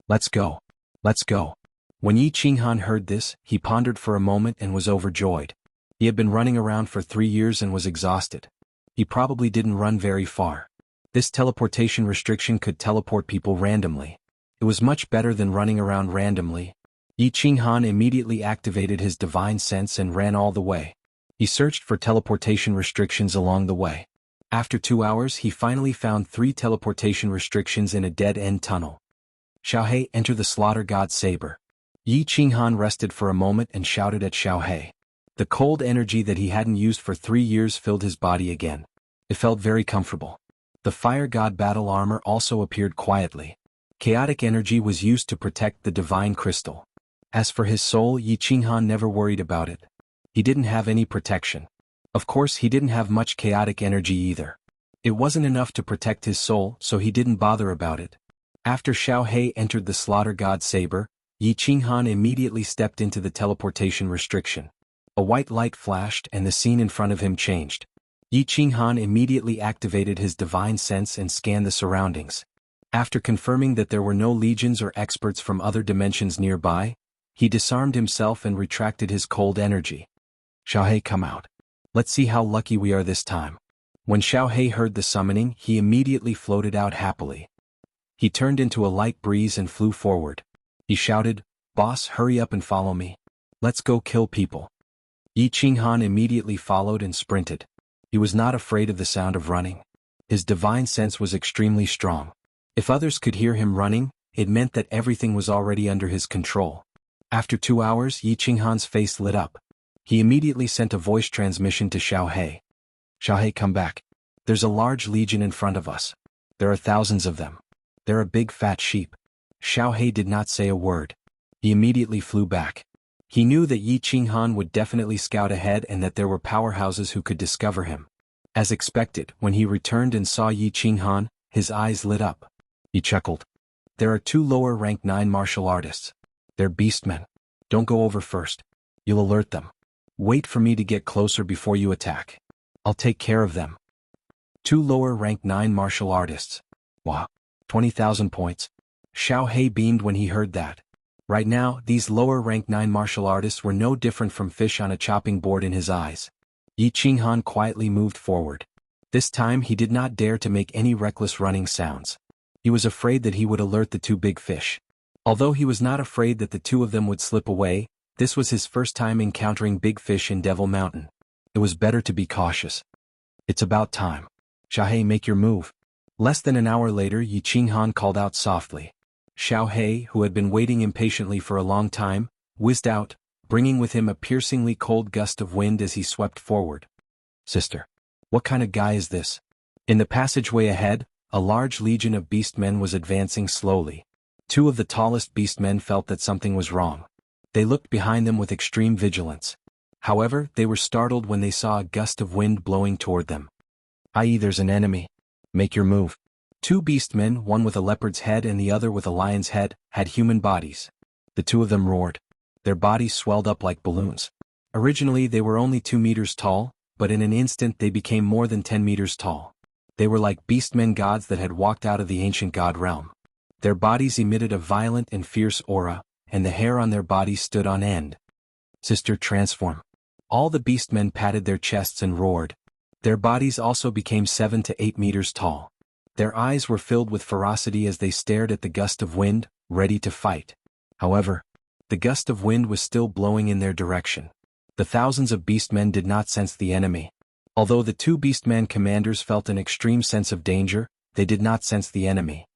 Let's go. Let's go. When Yi Qinghan heard this, he pondered for a moment and was overjoyed. He had been running around for 3 years and was exhausted. He probably didn't run very far. This teleportation restriction could teleport people randomly. It was much better than running around randomly. Yi Qinghan immediately activated his divine sense and ran all the way. He searched for teleportation restrictions along the way. After 2 hours he finally found 3 teleportation restrictions in a dead-end tunnel. Xiao Hei, enter the slaughter god saber. Yi Qinghan rested for a moment and shouted at Xiao Hei. The cold energy that he hadn't used for 3 years filled his body again. It felt very comfortable. The fire god battle armor also appeared quietly. Chaotic energy was used to protect the divine crystal. As for his soul, Yi Qinghan never worried about it. He didn't have any protection. Of course, he didn't have much chaotic energy either. It wasn't enough to protect his soul, so he didn't bother about it. After Xiao Hei entered the slaughter god saber, Yi Qinghan immediately stepped into the teleportation restriction. A white light flashed and the scene in front of him changed. Yi Qinghan immediately activated his divine sense and scanned the surroundings. After confirming that there were no legions or experts from other dimensions nearby, he disarmed himself and retracted his cold energy. Xiao Hei, come out. Let's see how lucky we are this time. When Xiao Hei heard the summoning, he immediately floated out happily. He turned into a light breeze and flew forward. He shouted, "Boss, hurry up and follow me. Let's go kill people." Yi Qinghan immediately followed and sprinted. He was not afraid of the sound of running. His divine sense was extremely strong. If others could hear him running, it meant that everything was already under his control. After 2 hours, Yi Qinghan's face lit up. He immediately sent a voice transmission to Xiao Hei. "Xiao Hei, come back. There's a large legion in front of us. There are thousands of them. They're a big fat sheep." Xiao Hei did not say a word. He immediately flew back. He knew that Yi Qinghan would definitely scout ahead and that there were powerhouses who could discover him. As expected, when he returned and saw Yi Qinghan, his eyes lit up. He chuckled. "There are 2 lower rank 9 martial artists. They're beastmen. Don't go over first. You'll alert them. Wait for me to get closer before you attack. I'll take care of them." 2 lower rank 9 martial artists. Wow. 20,000 points. Xiao Hei beamed when he heard that. Right now, these lower rank 9 martial artists were no different from fish on a chopping board in his eyes. Yi Qinghan quietly moved forward. This time he did not dare to make any reckless running sounds. He was afraid that he would alert the 2 big fish. Although he was not afraid that the 2 of them would slip away, this was his first time encountering big fish in Devil Mountain. It was better to be cautious. It's about time. Xiao Hei, make your move. Less than an hour later, Yi Qinghan called out softly. Xiao Hei, who had been waiting impatiently for a long time, whizzed out, bringing with him a piercingly cold gust of wind as he swept forward. "Sister, what kind of guy is this?" In the passageway ahead, a large legion of beastmen was advancing slowly. 2 of the tallest beastmen felt that something was wrong. They looked behind them with extreme vigilance. However, they were startled when they saw a gust of wind blowing toward them. I.e., there's an enemy. Make your move. 2 beastmen, one with a leopard's head and the other with a lion's head, had human bodies. The 2 of them roared. Their bodies swelled up like balloons. Originally they were only 2 meters tall, but in an instant they became more than 10 meters tall. They were like beastmen gods that had walked out of the ancient god realm. Their bodies emitted a violent and fierce aura, and the hair on their bodies stood on end. "Sister, transform." All the beastmen patted their chests and roared. Their bodies also became 7 to 8 meters tall. Their eyes were filled with ferocity as they stared at the gust of wind, ready to fight. However, the gust of wind was still blowing in their direction. The thousands of beastmen did not sense the enemy. Although the two beastman commanders felt an extreme sense of danger, they did not sense the enemy.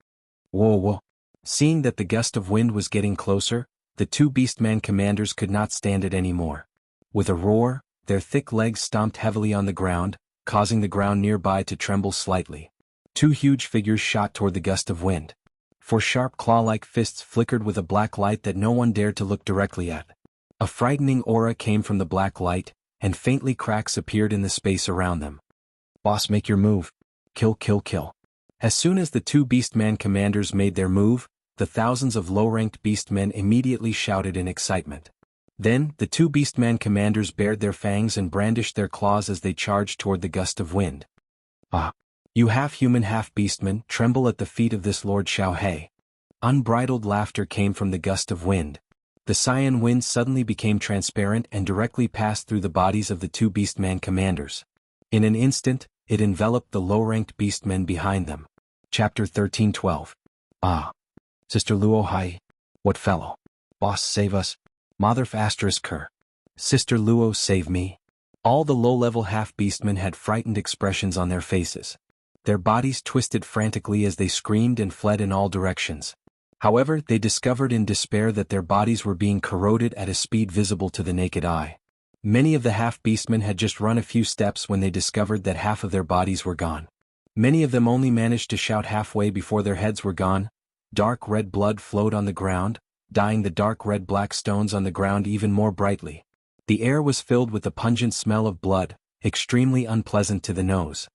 Whoa whoa. Seeing that the gust of wind was getting closer, the two beastman commanders could not stand it anymore. With a roar, their thick legs stomped heavily on the ground, causing the ground nearby to tremble slightly. Two huge figures shot toward the gust of wind. Four sharp claw-like fists flickered with a black light that no one dared to look directly at. A frightening aura came from the black light, and faintly cracks appeared in the space around them. Boss, make your move. Kill, kill, kill. As soon as the two beastman commanders made their move, the thousands of low-ranked beastmen immediately shouted in excitement. Then, the two beastman commanders bared their fangs and brandished their claws as they charged toward the gust of wind. Ah! You half-human half-beastmen, tremble at the feet of this Lord Xiaohe. Unbridled laughter came from the gust of wind. The cyan wind suddenly became transparent and directly passed through the bodies of the two beastman commanders. In an instant, it enveloped the low-ranked beastmen behind them. Chapter 13:12. Ah! Sister Luo Hai. What fellow? Boss, save us. Motherf *her. Sister Luo, save me. All the low-level half-beastmen had frightened expressions on their faces. Their bodies twisted frantically as they screamed and fled in all directions. However, they discovered in despair that their bodies were being corroded at a speed visible to the naked eye. Many of the half-beastmen had just run a few steps when they discovered that half of their bodies were gone. Many of them only managed to shout halfway before their heads were gone. Dark red blood flowed on the ground, dyeing the dark red-black stones on the ground even more brightly. The air was filled with the pungent smell of blood, extremely unpleasant to the nose.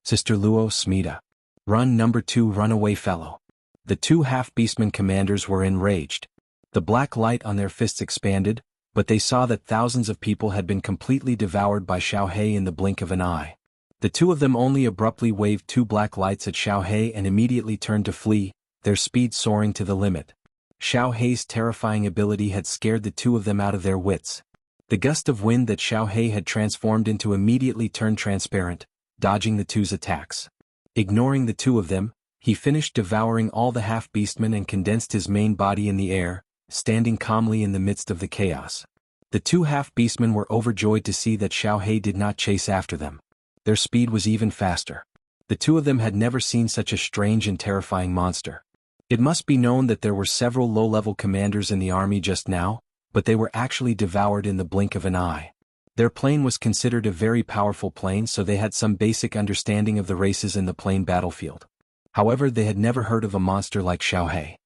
Sister Luo, Smita. Run, number 2, run away, fellow. The two half-beastman commanders were enraged. The black light on their fists expanded, but they saw that thousands of people had been completely devoured by Xiaohe in the blink of an eye. The two of them only abruptly waved two black lights at Xiaohe and immediately turned to flee, their speed soaring to the limit. Xiaohe's terrifying ability had scared the two of them out of their wits. The gust of wind that Xiaohe had transformed into immediately turned transparent, dodging the two's attacks. Ignoring the two of them, he finished devouring all the half-beastmen and condensed his main body in the air, standing calmly in the midst of the chaos. The two half-beastmen were overjoyed to see that Xiaohe did not chase after them. Their speed was even faster. The two of them had never seen such a strange and terrifying monster. It must be known that there were several low-level commanders in the army just now, but they were actually devoured in the blink of an eye. Their plane was considered a very powerful plane, so they had some basic understanding of the races in the plane battlefield. However, they had never heard of a monster like Xiaohe.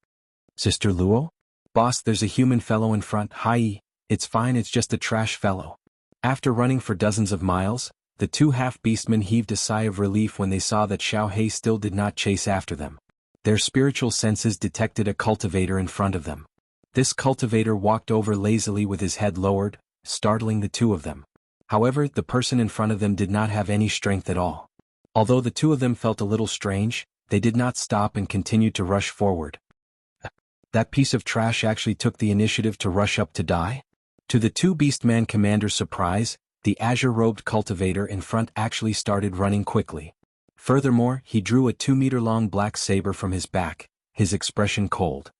Sister Luo? Boss, there's a human fellow in front. Hi, it's fine, it's just a trash fellow. After running for dozens of miles, the two half-beastmen heaved a sigh of relief when they saw that Xiaohe still did not chase after them. Their spiritual senses detected a cultivator in front of them. This cultivator walked over lazily with his head lowered, startling the two of them. However, the person in front of them did not have any strength at all. Although the two of them felt a little strange, they did not stop and continued to rush forward. That piece of trash actually took the initiative to rush up to die? To the two beastman commanders' surprise, the azure-robed cultivator in front actually started running quickly. Furthermore, he drew a 2-meter-long black saber from his back, his expression cold.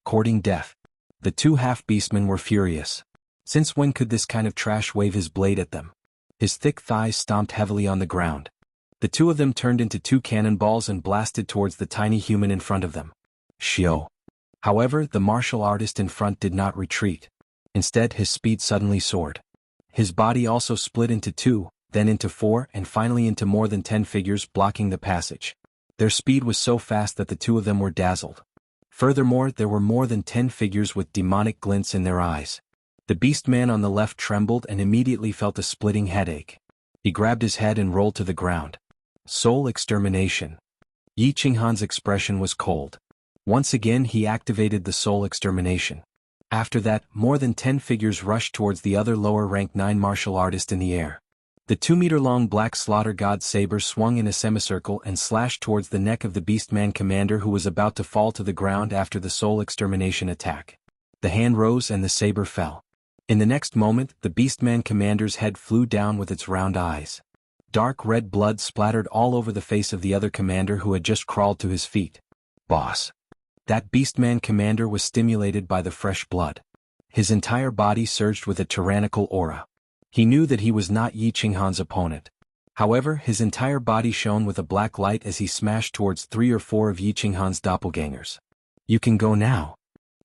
Courting death. The two half-beastmen were furious. Since when could this kind of trash wave his blade at them? His thick thighs stomped heavily on the ground. The two of them turned into two cannonballs and blasted towards the tiny human in front of them. Shio. However, the martial artist in front did not retreat. Instead, his speed suddenly soared. His body also split into 2, then into 4, and finally into more than 10 figures blocking the passage. Their speed was so fast that the two of them were dazzled. Furthermore, there were more than 10 figures with demonic glints in their eyes. The beastman on the left trembled and immediately felt a splitting headache. He grabbed his head and rolled to the ground. Soul extermination. Yi Qinghan's expression was cold. Once again he activated the soul extermination. After that, more than 10 figures rushed towards the other lower-ranked 9 martial artist in the air. The 2-meter-long black slaughter god saber swung in a semicircle and slashed towards the neck of the beastman commander who was about to fall to the ground after the soul extermination attack. The hand rose and the saber fell. In the next moment, the beastman commander's head flew down with its round eyes. Dark red blood splattered all over the face of the other commander who had just crawled to his feet. Boss. That beastman commander was stimulated by the fresh blood. His entire body surged with a tyrannical aura. He knew that he was not Yi Qinghan's opponent. However, his entire body shone with a black light as he smashed towards 3 or 4 of Yi Qinghan's doppelgangers. You can go now.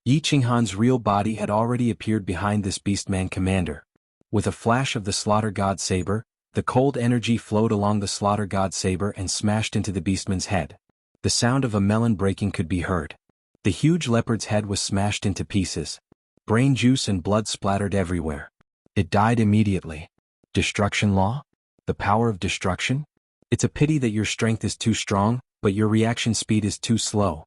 Yi Qinghan's real body had already appeared behind this beastman commander. With a flash of the Slaughter God saber, the cold energy flowed along the Slaughter God saber and smashed into the beastman's head. The sound of a melon breaking could be heard. The huge leopard's head was smashed into pieces. Brain juice and blood splattered everywhere. It died immediately. Destruction law? The power of destruction? It's a pity that your strength is too strong, but your reaction speed is too slow.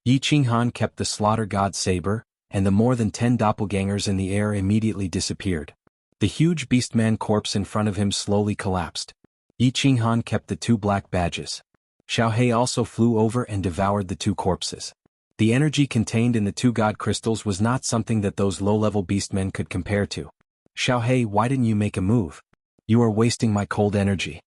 Yi Qinghan kept the Slaughter God saber, and the more than 10 doppelgangers in the air immediately disappeared. The huge beastman corpse in front of him slowly collapsed. Yi Qinghan kept the 2 black badges. Xiaohei also flew over and devoured the 2 corpses. The energy contained in the 2 god crystals was not something that those low-level beastmen could compare to. Xiaohei, why didn't you make a move? You are wasting my cold energy.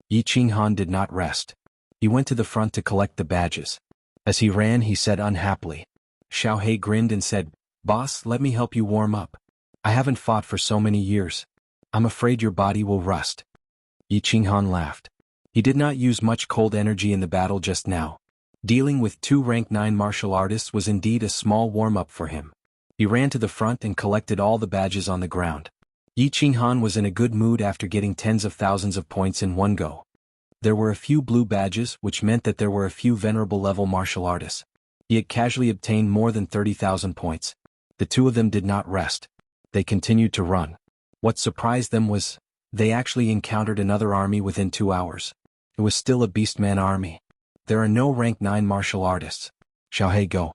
Yi Qinghan did not rest. He went to the front to collect the badges. As he ran, he said unhappily. Xiaohei grinned and said, "Boss, let me help you warm up. I haven't fought for so many years. I'm afraid your body will rust." Yi Qinghan laughed. He did not use much cold energy in the battle just now. Dealing with 2 rank 9 martial artists was indeed a small warm-up for him. He ran to the front and collected all the badges on the ground. Yi Qinghan was in a good mood after getting tens of thousands of points in one go. There were a few blue badges, which meant that there were a few venerable level martial artists. He had casually obtained more than 30,000 points. The 2 of them did not rest. They continued to run. What surprised them was, they actually encountered another army within 2 hours. It was still a beastman army. There are no rank 9 martial artists. Xiaohei, go.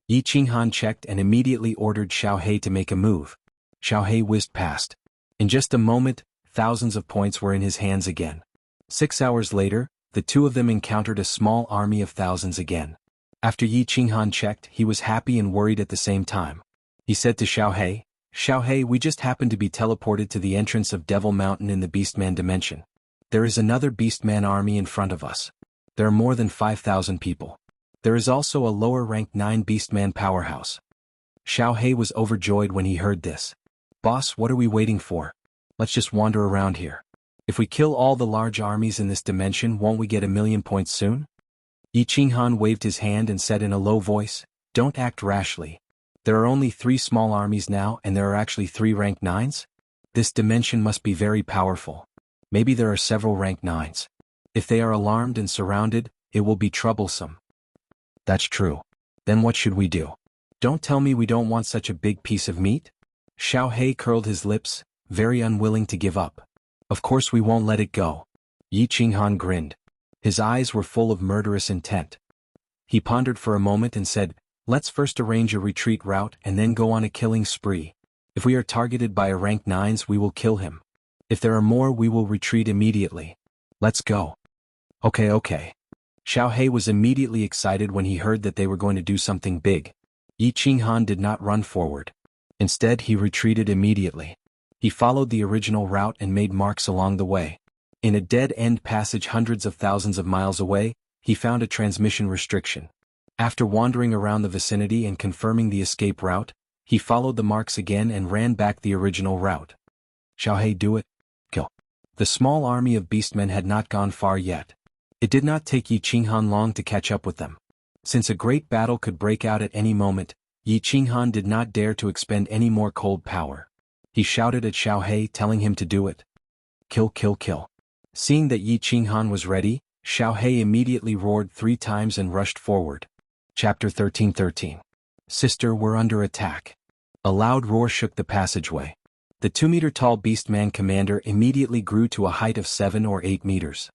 Yi Qinghan checked and immediately ordered Xiaohei to make a move. Xiaohei whizzed past. In just a moment, thousands of points were in his hands again. 6 hours later, the 2 of them encountered a small army of thousands again. After Yi Qinghan checked, he was happy and worried at the same time. He said to Xiaohei, "Xiaohei, we just happened to be teleported to the entrance of Devil Mountain in the Beastman dimension. There is another Beastman army in front of us. There are more than 5,000 people. There is also a lower rank 9 Beastman powerhouse." Xiaohei was overjoyed when he heard this. "Boss, what are we waiting for? Let's just wander around here. If we kill all the large armies in this dimension, won't we get 1,000,000 points soon?" Yi Qinghan waved his hand and said in a low voice, "Don't act rashly. There are only 3 small armies now, and there are actually 3 rank 9s? This dimension must be very powerful. Maybe there are several rank 9s. If they are alarmed and surrounded, it will be troublesome." "That's true. Then what should we do? Don't tell me we don't want such a big piece of meat?" Xiaohei curled his lips, very unwilling to give up. "Of course we won't let it go." Yi Qinghan grinned. His eyes were full of murderous intent. He pondered for a moment and said, "Let's first arrange a retreat route and then go on a killing spree. If we are targeted by a rank 9s, we will kill him. If there are more, we will retreat immediately. Let's go." Okay. Xiaohei was immediately excited when he heard that they were going to do something big. Yi Qinghan did not run forward. Instead, he retreated immediately. He followed the original route and made marks along the way. In a dead-end passage hundreds of thousands of miles away, he found a transmission restriction. After wandering around the vicinity and confirming the escape route, he followed the marks again and ran back the original route. "Xiaohei, do it. Kill." The small army of beastmen had not gone far yet. It did not take Yi Qinghan long to catch up with them. Since a great battle could break out at any moment, Yi Qinghan did not dare to expend any more cold power. He shouted at Xiaohei, telling him to do it. "Kill, kill, kill." Seeing that Yi Qinghan was ready, Xiaohei immediately roared 3 times and rushed forward. Chapter 13:13. Sister, we're under attack. A loud roar shook the passageway. The 2-meter-tall beastman commander immediately grew to a height of 7 or 8 meters.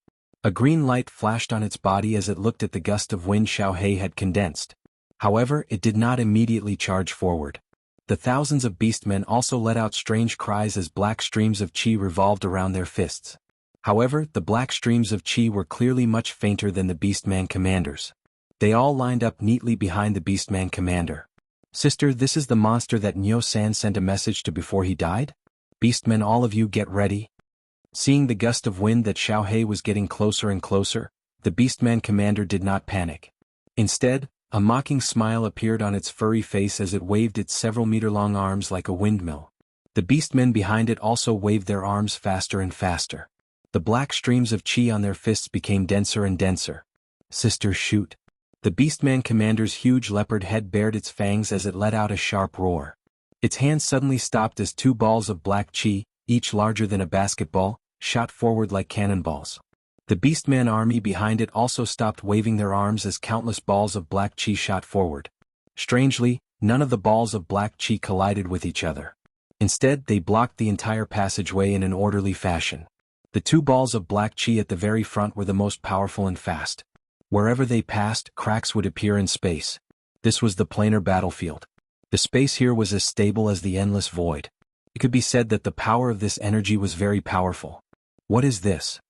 A green light flashed on its body as it looked at the gust of wind Xiaohei had condensed. However, it did not immediately charge forward. The thousands of beastmen also let out strange cries as black streams of qi revolved around their fists. However, the black streams of qi were clearly much fainter than the beastman commanders. They all lined up neatly behind the beastman commander. "Sister, this is the monster that Nyo-san sent a message to before he died? Beastmen, all of you get ready." Seeing the gust of wind that Xiaohei was getting closer and closer, the beastman commander did not panic. Instead, a mocking smile appeared on its furry face as it waved its several meter-long arms like a windmill. The beastmen behind it also waved their arms faster and faster. The black streams of chi on their fists became denser and denser. Sister, shoot. The beastman commander's huge leopard head bared its fangs as it let out a sharp roar. Its hand suddenly stopped as two balls of black chi, each larger than a basketball, shot forward like cannonballs. The beastman army behind it also stopped waving their arms as countless balls of black chi shot forward. Strangely, none of the balls of black chi collided with each other. Instead, they blocked the entire passageway in an orderly fashion. The two balls of black chi at the very front were the most powerful and fast. Wherever they passed, cracks would appear in space. This was the planar battlefield. The space here was as stable as the endless void. It could be said that the power of this energy was very powerful. What is this?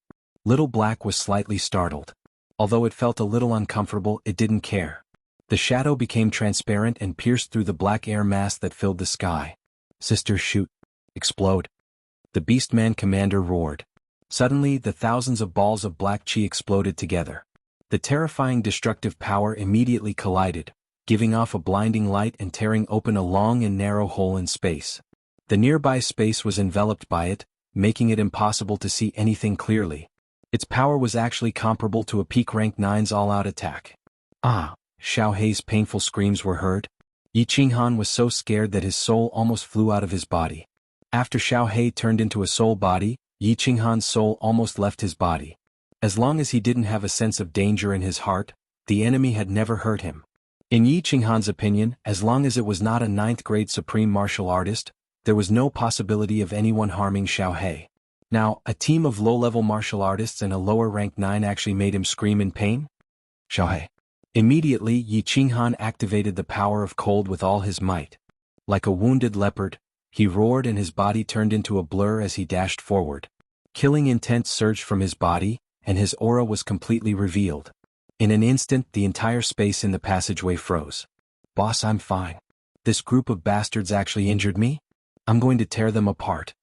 Little Black was slightly startled. Although it felt a little uncomfortable, it didn't care. The shadow became transparent and pierced through the black air mass that filled the sky. Sister, shoot. Explode. The Beastman commander roared. Suddenly, the thousands of balls of black chi exploded together. The terrifying destructive power immediately collided, giving off a blinding light and tearing open a long and narrow hole in space. The nearby space was enveloped by it, making it impossible to see anything clearly. Its power was actually comparable to a peak rank 9's all-out attack. Ah! Xiao Hei's painful screams were heard. Yi Qinghan was so scared that his soul almost flew out of his body. After Xiao Hei turned into a soul body, Yi Qinghan's soul almost left his body. As long as he didn't have a sense of danger in his heart, the enemy had never hurt him. In Yi Qinghan's opinion, as long as it was not a 9th-grade supreme martial artist, there was no possibility of anyone harming Xiao Hei. Now, a team of low-level martial artists and a lower rank 9 actually made him scream in pain? Xiao Hei. Immediately, Yi Qinghan activated the power of cold with all his might. Like a wounded leopard, he roared and his body turned into a blur as he dashed forward. Killing intent surged from his body, and his aura was completely revealed. In an instant, the entire space in the passageway froze. Boss, I'm fine. This group of bastards actually injured me? I'm going to tear them apart.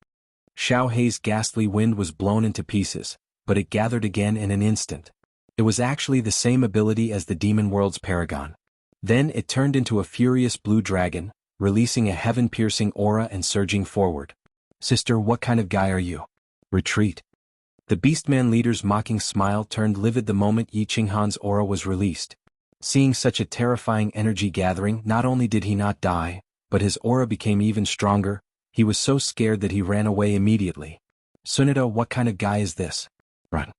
Xiao Hei's ghastly wind was blown into pieces, but it gathered again in an instant. It was actually the same ability as the Demon World's Paragon. Then it turned into a furious blue dragon, releasing a heaven-piercing aura and surging forward. Sister, what kind of guy are you? Retreat. The Beastman leader's mocking smile turned livid the moment Yi Qinghan's aura was released. Seeing such a terrifying energy gathering, not only did he not die, but his aura became even stronger. He was so scared that he ran away immediately. Sunada, what kind of guy is this? Run.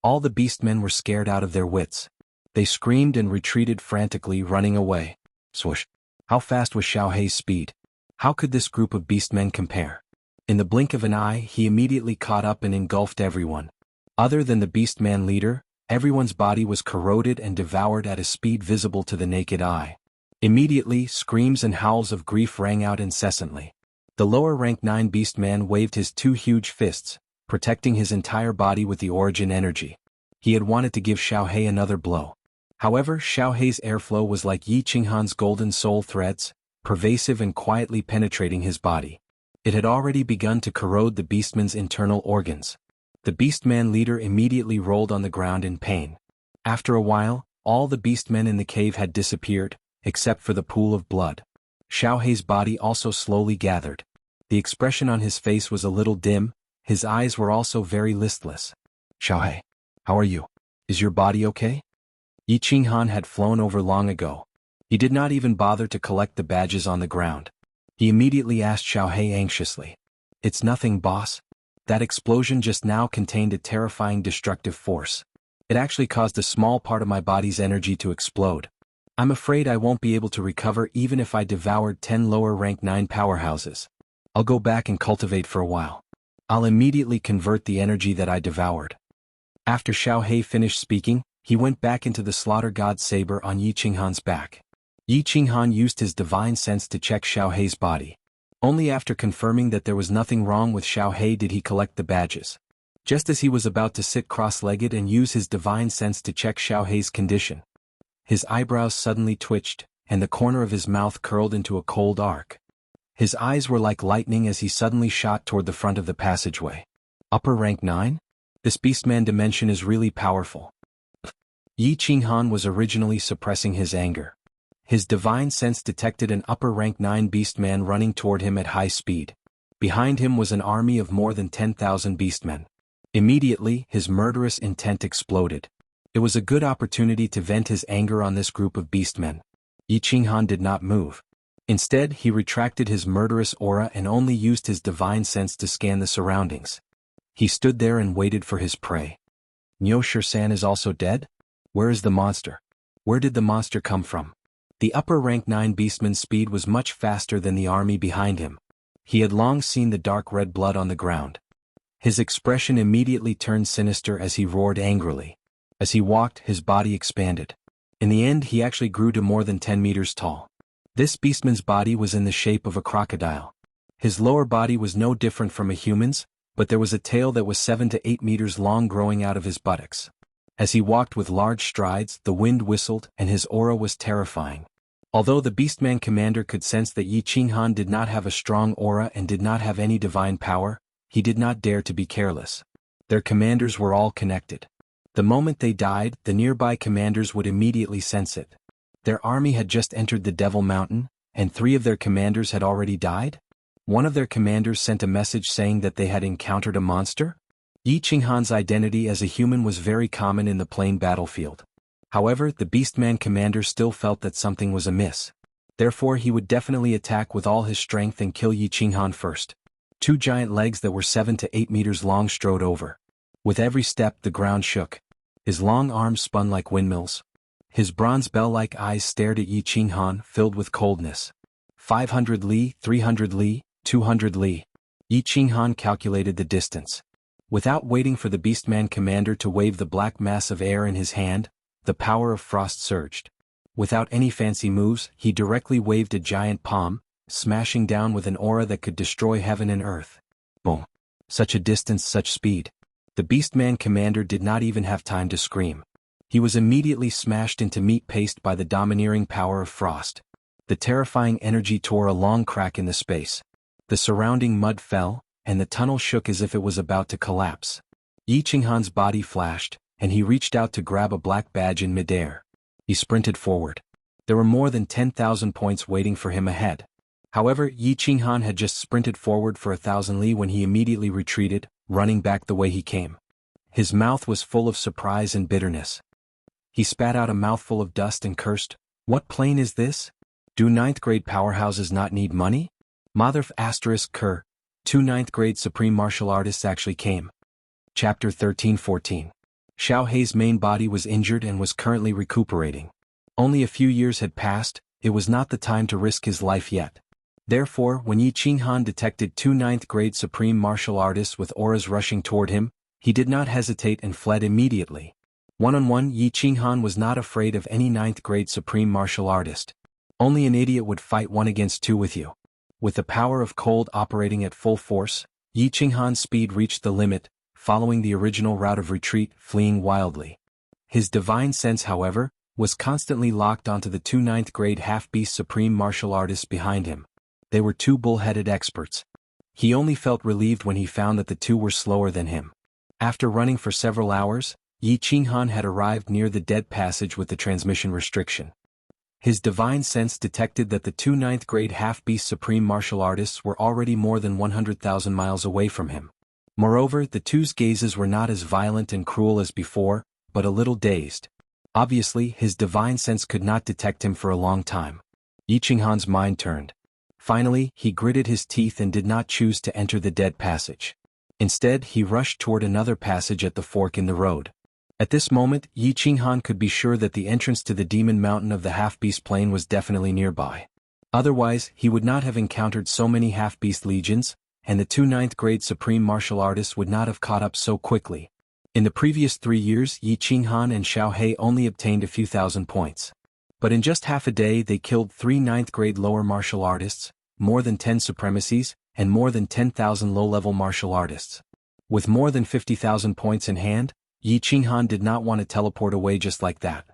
All the Beastmen were scared out of their wits. They screamed and retreated frantically, running away. Swoosh. How fast was Xiao Hei's speed? How could this group of Beastmen compare? In the blink of an eye, he immediately caught up and engulfed everyone. Other than the Beastman leader, everyone's body was corroded and devoured at a speed visible to the naked eye. Immediately, screams and howls of grief rang out incessantly. The lower rank 9 Beastman waved his two huge fists, protecting his entire body with the origin energy. He had wanted to give Xiao Hei another blow. However, Xiao Hei's airflow was like Yi Qinghan's golden soul threads, pervasive and quietly penetrating his body. It had already begun to corrode the Beastman's internal organs. The Beastman leader immediately rolled on the ground in pain. After a while, all the Beastmen in the cave had disappeared, except for the pool of blood. Xiao Hei's body also slowly gathered. The expression on his face was a little dim, his eyes were also very listless. Xiao Hei, how are you? Is your body okay? Yi Qinghan had flown over long ago. He did not even bother to collect the badges on the ground. He immediately asked Xiao Hei anxiously. It's nothing, boss. That explosion just now contained a terrifying destructive force. It actually caused a small part of my body's energy to explode. I'm afraid I won't be able to recover even if I devoured 10 lower rank 9 powerhouses. I'll go back and cultivate for a while. I'll immediately convert the energy that I devoured. After Xiao Hei finished speaking, he went back into the slaughter god's saber on Yi Qinghan's back. Yi Qinghan used his divine sense to check Xiao Hei's body. Only after confirming that there was nothing wrong with Xiao Hei did he collect the badges. Just as he was about to sit cross-legged and use his divine sense to check Xiao Hei's condition, his eyebrows suddenly twitched, and the corner of his mouth curled into a cold arc. His eyes were like lightning as he suddenly shot toward the front of the passageway. Upper rank 9? This Beastman dimension is really powerful. Yi Qinghan was originally suppressing his anger. His divine sense detected an upper rank 9 Beastman running toward him at high speed. Behind him was an army of more than 10,000 beastmen. Immediately, his murderous intent exploded. It was a good opportunity to vent his anger on this group of beastmen. Yi Qinghan did not move. Instead, he retracted his murderous aura and only used his divine sense to scan the surroundings. He stood there and waited for his prey. Niu Shisan is also dead? Where is the monster? Where did the monster come from? The upper rank 9 beastman's speed was much faster than the army behind him. He had long seen the dark red blood on the ground. His expression immediately turned sinister as he roared angrily. As he walked, his body expanded. In the end, he actually grew to more than 10 meters tall. This beastman's body was in the shape of a crocodile. His lower body was no different from a human's, but there was a tail that was 7 to 8 meters long growing out of his buttocks. As he walked with large strides, the wind whistled and his aura was terrifying. Although the Beastman commander could sense that Yi Qinghan did not have a strong aura and did not have any divine power, he did not dare to be careless. Their commanders were all connected. The moment they died, the nearby commanders would immediately sense it. Their army had just entered the Devil Mountain, and 3 of their commanders had already died? One of their commanders sent a message saying that they had encountered a monster? Yi Qinghan's identity as a human was very common in the plain battlefield. However, the Beastman commander still felt that something was amiss. Therefore, he would definitely attack with all his strength and kill Yi Qinghan first. 2 giant legs that were 7 to 8 meters long strode over. With every step, the ground shook. His long arms spun like windmills. His bronze bell-like eyes stared at Yi Qinghan, filled with coldness. 500 li, 300 li, 200 li. Yi Qinghan calculated the distance. Without waiting for the Beastman commander to wave the black mass of air in his hand, the power of frost surged. Without any fancy moves, he directly waved a giant palm, smashing down with an aura that could destroy heaven and earth. Boom. Such a distance, such speed. The Beastman commander did not even have time to scream. He was immediately smashed into meat paste by the domineering power of frost. The terrifying energy tore a long crack in the space. The surrounding mud fell, and the tunnel shook as if it was about to collapse. Yi Qinghan's body flashed, and he reached out to grab a black badge in midair. He sprinted forward. There were more than 10,000 points waiting for him ahead. However, Yi Qinghan had just sprinted forward for 1,000 li when he immediately retreated, running back the way he came. His mouth was full of surprise and bitterness. He spat out a mouthful of dust and cursed, "What plane is this? Do 9th grade powerhouses not need money? Mother asterisk cur, 2 9th grade supreme martial artists actually came." Chapter 13-14. Xiao Hei's main body was injured and was currently recuperating. Only a few years had passed, it was not the time to risk his life yet. Therefore, when Yi Qinghan detected 2 9th grade supreme martial artists with auras rushing toward him, he did not hesitate and fled immediately. One-on-one, Yi Qinghan was not afraid of any 9th grade supreme martial artist. Only an idiot would fight 1 against 2 with you. With the power of cold operating at full force, Yi Qinghan's speed reached the limit, following the original route of retreat, fleeing wildly. His divine sense, however, was constantly locked onto the 2 9th grade half-beast supreme martial artists behind him. They were 2 bull-headed experts. He only felt relieved when he found that the 2 were slower than him. After running for several hours, Yi Qinghan had arrived near the dead passage with the transmission restriction. His divine sense detected that the 2 9th grade half-beast supreme martial artists were already more than 100,000 miles away from him. Moreover, the 2's gazes were not as violent and cruel as before, but a little dazed. Obviously, his divine sense could not detect him for a long time. Yi Qinghan's mind turned. Finally, he gritted his teeth and did not choose to enter the dead passage. Instead, he rushed toward another passage at the fork in the road. At this moment, Yi Qinghan could be sure that the entrance to the Demon Mountain of the Half-Beast Plain was definitely nearby. Otherwise, he would not have encountered so many half-beast legions, and the 2 9th grade supreme martial artists would not have caught up so quickly. In the previous 3 years, Yi Qinghan and Xiao Hei only obtained a few thousand points. But in just half a day they killed 3 9th grade lower martial artists, more than 10 supremacies, and more than 10,000 low-level martial artists. With more than 50,000 points in hand, Yi Qinghan did not want to teleport away just like that.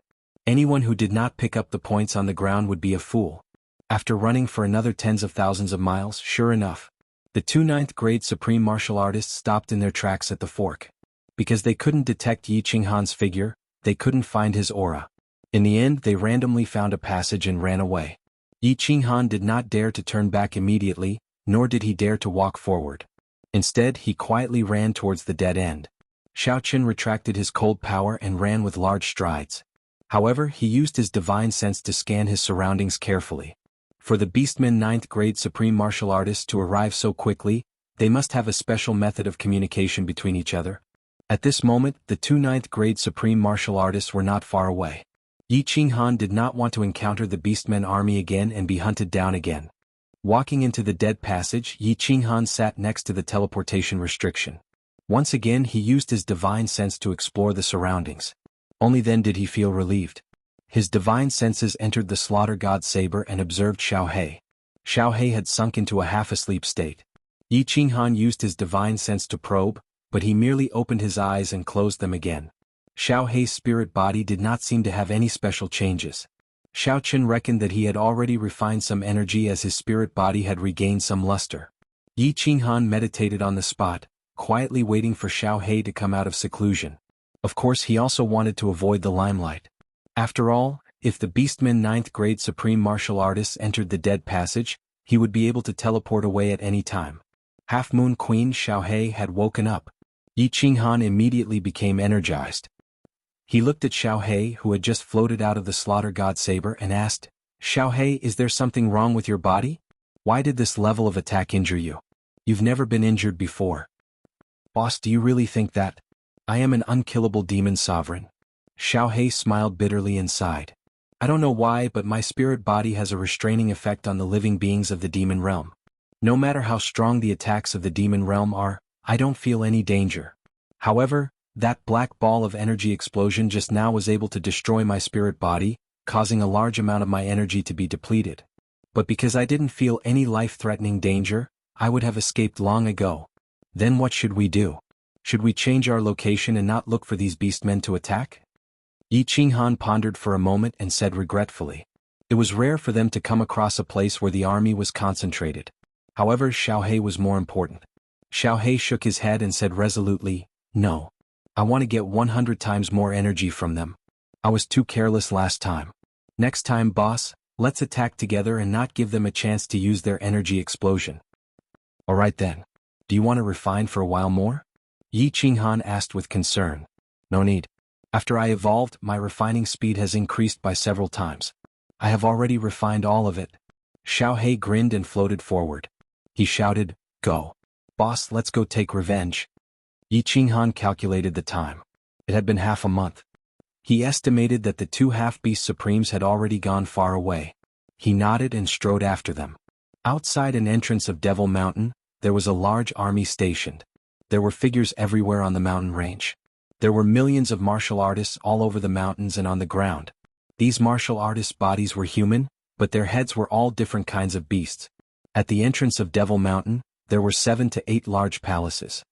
Anyone who did not pick up the points on the ground would be a fool. After running for another tens of thousands of miles, sure enough, the 2 9th grade supreme martial artists stopped in their tracks at the fork. Because they couldn't detect Yi Qinghan's figure, they couldn't find his aura. In the end, they randomly found a passage and ran away. Yi Qinghan did not dare to turn back immediately, nor did he dare to walk forward. Instead, he quietly ran towards the dead end. Xiaoqun retracted his cold power and ran with large strides. However, he used his divine sense to scan his surroundings carefully. For the Beastmen 9th grade supreme martial artists to arrive so quickly, they must have a special method of communication between each other. At this moment, the two 9th grade supreme martial artists were not far away. Yi Qinghan did not want to encounter the Beastmen army again and be hunted down again. Walking into the dead passage, Yi Qinghan sat next to the teleportation restriction. Once again he used his divine sense to explore the surroundings. Only then did he feel relieved. His divine senses entered the slaughter god saber and observed Xiaohe. Xiaohe had sunk into a half-asleep state. Yi Qinghan used his divine sense to probe, but he merely opened his eyes and closed them again. Xiaohe's spirit body did not seem to have any special changes. Xiaoqun reckoned that he had already refined some energy as his spirit body had regained some luster. Yi Qinghan meditated on the spot, quietly waiting for Xiaohe to come out of seclusion. Of course he also wanted to avoid the limelight. After all, if the Beastmen 9th grade supreme martial artists entered the dead passage, he would be able to teleport away at any time. Half-Moon Queen Xiaohe had woken up. Yi Qinghan immediately became energized. He looked at Xiaohe, who had just floated out of the slaughter god saber, and asked, "Xiaohe, is there something wrong with your body? Why did this level of attack injure you? You've never been injured before." "Boss, do you really think that? I am an unkillable demon sovereign." Xiaohe smiled bitterly and sighed. "I don't know why, but my spirit body has a restraining effect on the living beings of the demon realm. No matter how strong the attacks of the demon realm are, I don't feel any danger. However, that black ball of energy explosion just now was able to destroy my spirit body, causing a large amount of my energy to be depleted. But because I didn't feel any life-threatening danger, I would have escaped long ago. Then what should we do? Should we change our location and not look for these beastmen to attack?" Yi Qinghan pondered for a moment and said regretfully. It was rare for them to come across a place where the army was concentrated. However, Xiaohe was more important. Xiaohe shook his head and said resolutely, "No. I want to get 100 times more energy from them. I was too careless last time. Next time, boss, let's attack together and not give them a chance to use their energy explosion." "Alright then. Do you want to refine for a while more?" Yi Qinghan asked with concern. "No need. After I evolved, my refining speed has increased by several times. I have already refined all of it." Xiaohe grinned and floated forward. He shouted, "Go. Boss, let's go take revenge." Yi Qinghan calculated the time. It had been half a month. He estimated that the two half-beast supremes had already gone far away. He nodded and strode after them. Outside an entrance of Devil Mountain, there was a large army stationed. There were figures everywhere on the mountain range. There were millions of martial artists all over the mountains and on the ground. These martial artists' bodies were human, but their heads were all different kinds of beasts. At the entrance of Devil Mountain, there were 7 to 8 large palaces.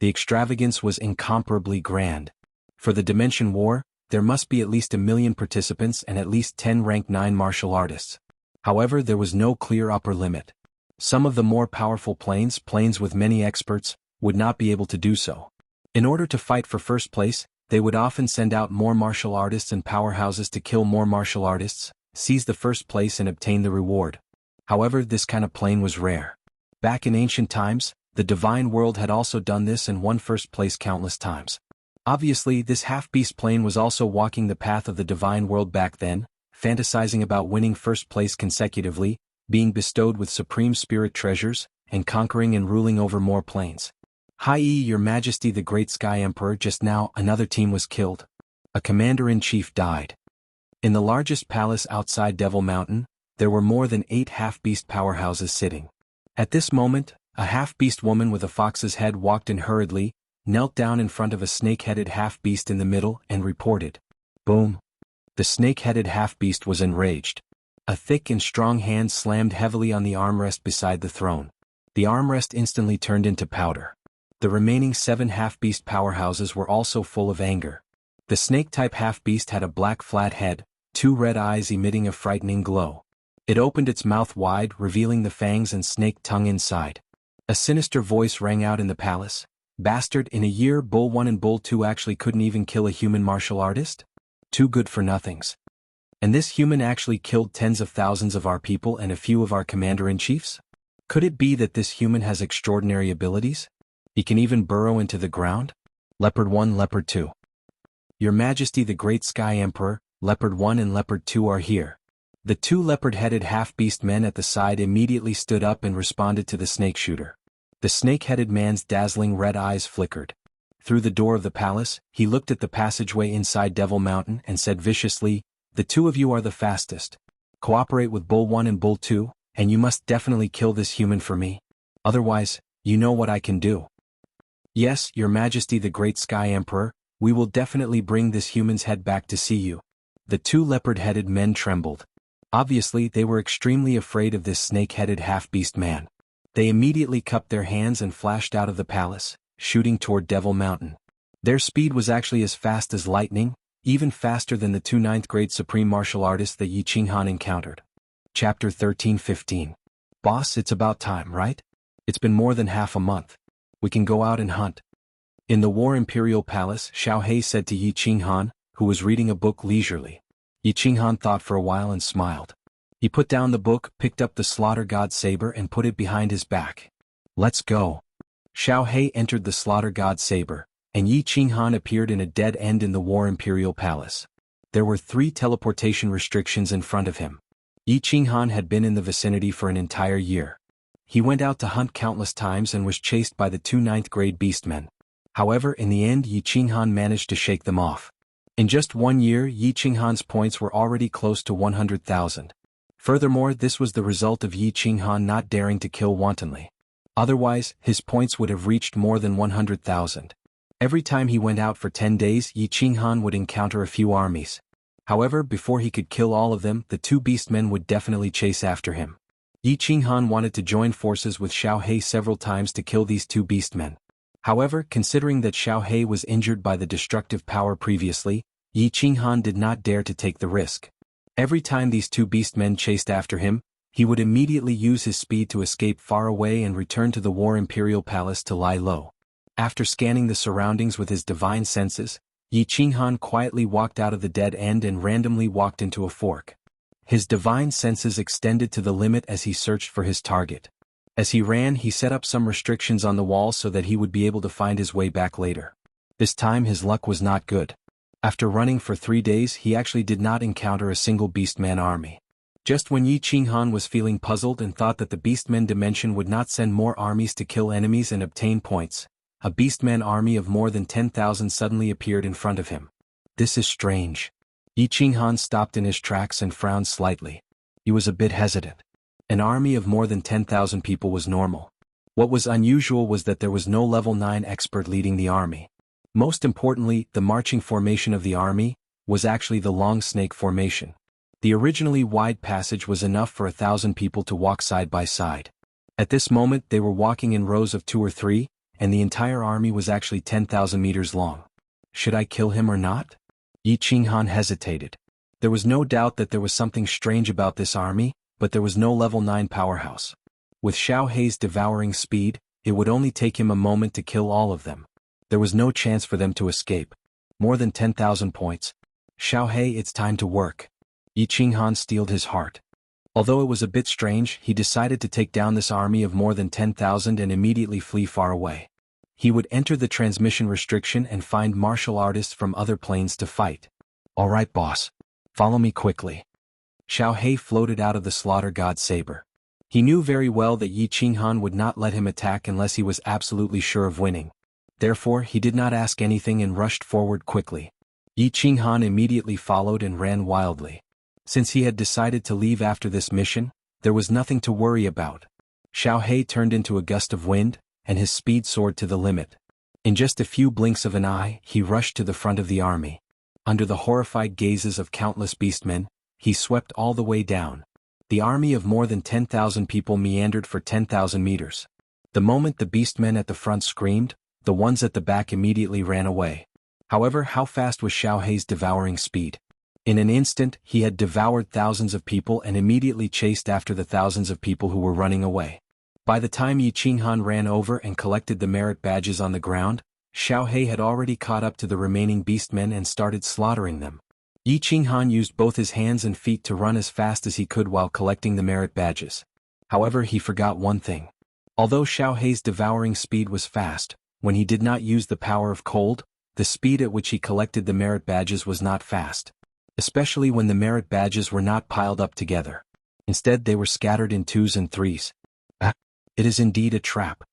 The extravagance was incomparably grand. For the Dimension War, there must be at least 1 million participants and at least 10 rank 9 martial artists. However, there was no clear upper limit. Some of the more powerful planes with many experts, would not be able to do so. In order to fight for first place, they would often send out more martial artists and powerhouses to kill more martial artists, seize the first place and obtain the reward. However, this kind of plane was rare. Back in ancient times, the divine world had also done this and won first place countless times. Obviously, this half-beast plane was also walking the path of the divine world back then, fantasizing about winning first place consecutively, being bestowed with supreme spirit treasures, and conquering and ruling over more planes. "Hi, Your Majesty the Great Sky Emperor, just now another team was killed. A commander-in-chief died." In the largest palace outside Devil Mountain, there were more than 8 half-beast powerhouses sitting. At this moment, a half-beast woman with a fox's head walked in hurriedly, knelt down in front of a snake-headed half-beast in the middle and reported. Boom. The snake-headed half-beast was enraged. A thick and strong hand slammed heavily on the armrest beside the throne. The armrest instantly turned into powder. The remaining 7 half-beast powerhouses were also full of anger. The snake-type half-beast had a black flat head, 2 red eyes emitting a frightening glow. It opened its mouth wide, revealing the fangs and snake tongue inside. A sinister voice rang out in the palace. "Bastard, in a year Bull 1 and Bull 2 actually couldn't even kill a human martial artist? Too good for nothings. And this human actually killed tens of thousands of our people and a few of our commander-in-chiefs? Could it be that this human has extraordinary abilities? He can even burrow into the ground? Leopard 1, Leopard 2. Your Majesty the Great Sky Emperor, Leopard 1 and Leopard 2 are here. The two leopard-headed half-beast men at the side immediately stood up and responded to the snake shooter. The snake-headed man's dazzling red eyes flickered. Through the door of the palace, he looked at the passageway inside Devil Mountain and said viciously, "The two of you are the fastest. Cooperate with Bull 1 and Bull 2, and you must definitely kill this human for me. Otherwise, you know what I can do." "Yes, Your Majesty the Great Sky Emperor, we will definitely bring this human's head back to see you." The two leopard-headed men trembled. Obviously, they were extremely afraid of this snake-headed half-beast man. They immediately cupped their hands and flashed out of the palace, shooting toward Devil Mountain. Their speed was actually as fast as lightning, even faster than the two ninth-grade supreme martial artists that Yi Qinghan encountered. Chapter 13-15. Boss, it's about time, right? It's been more than half a month. We can go out and hunt. In the War Imperial Palace, Xiao He said to Yi Qinghan, who was reading a book leisurely. Yi Qinghan thought for a while and smiled. He put down the book, picked up the Slaughter God saber and put it behind his back. "Let's go." Xiao He entered the Slaughter God saber, and Yi Qinghan appeared in a dead end in the War Imperial Palace. There were 3 teleportation restrictions in front of him. Yi Qinghan had been in the vicinity for an entire year. He went out to hunt countless times and was chased by the 2 ninth-grade beastmen. However, in the end Yi Qinghan managed to shake them off. In just 1 year, Yi Qinghan's points were already close to 100,000. Furthermore, this was the result of Yi Qinghan not daring to kill wantonly. Otherwise, his points would have reached more than 100,000. Every time he went out for 10 days, Yi Qinghan would encounter a few armies. However, before he could kill all of them, the 2 beastmen would definitely chase after him. Yi Qinghan wanted to join forces with Xiao He several times to kill these 2 beastmen. However, considering that Xiao He was injured by the destructive power previously, Yi Qinghan did not dare to take the risk. Every time these 2 beastmen chased after him, he would immediately use his speed to escape far away and return to the War Imperial Palace to lie low. After scanning the surroundings with his divine senses, Yi Qinghan quietly walked out of the dead end and randomly walked into a fork. His divine senses extended to the limit as he searched for his target. As he ran, he set up some restrictions on the wall so that he would be able to find his way back later. This time his luck was not good. After running for 3 days, he actually did not encounter a single beastman army. Just when Yi Qinghan was feeling puzzled and thought that the beastmen dimension would not send more armies to kill enemies and obtain points, a beastman army of more than 10,000 suddenly appeared in front of him. This is strange. Yi Qinghan stopped in his tracks and frowned slightly. He was a bit hesitant. An army of more than 10,000 people was normal. What was unusual was that there was no level 9 expert leading the army. Most importantly, the marching formation of the army was actually the long snake formation. The originally wide passage was enough for 1,000 people to walk side by side. At this moment they were walking in rows of 2 or 3, and the entire army was actually 10,000 meters long. Should I kill him or not? Yi Qinghan hesitated. There was no doubt that there was something strange about this army, but there was no level 9 powerhouse. With Xiao He's devouring speed, it would only take him a moment to kill all of them. There was no chance for them to escape. More than 10,000 points. Xiao He, it's time to work. Yi Qinghan steeled his heart. Although it was a bit strange, he decided to take down this army of more than 10,000 and immediately flee far away. He would enter the transmission restriction and find martial artists from other planes to fight. "Alright boss. Follow me quickly." Xiao He floated out of the Slaughter God saber. He knew very well that Yi Qinghan would not let him attack unless he was absolutely sure of winning. Therefore, he did not ask anything and rushed forward quickly. Yi Qinghan immediately followed and ran wildly. Since he had decided to leave after this mission, there was nothing to worry about. Xiao He turned into a gust of wind, and his speed soared to the limit. In just a few blinks of an eye, he rushed to the front of the army. Under the horrified gazes of countless beastmen, he swept all the way down. The army of more than 10,000 people meandered for 10,000 meters. The moment the beastmen at the front screamed, the ones at the back immediately ran away. However, how fast was Xiao He's devouring speed? In an instant, he had devoured thousands of people and immediately chased after the thousands of people who were running away. By the time Yi Qinghan ran over and collected the merit badges on the ground, Xiao He had already caught up to the remaining beastmen and started slaughtering them. Yi Qinghan used both his hands and feet to run as fast as he could while collecting the merit badges. However, he forgot one thing. Although Xiao Hei's devouring speed was fast, when he did not use the power of cold, the speed at which he collected the merit badges was not fast. Especially when the merit badges were not piled up together. Instead, they were scattered in 2s and 3s. It is indeed a trap.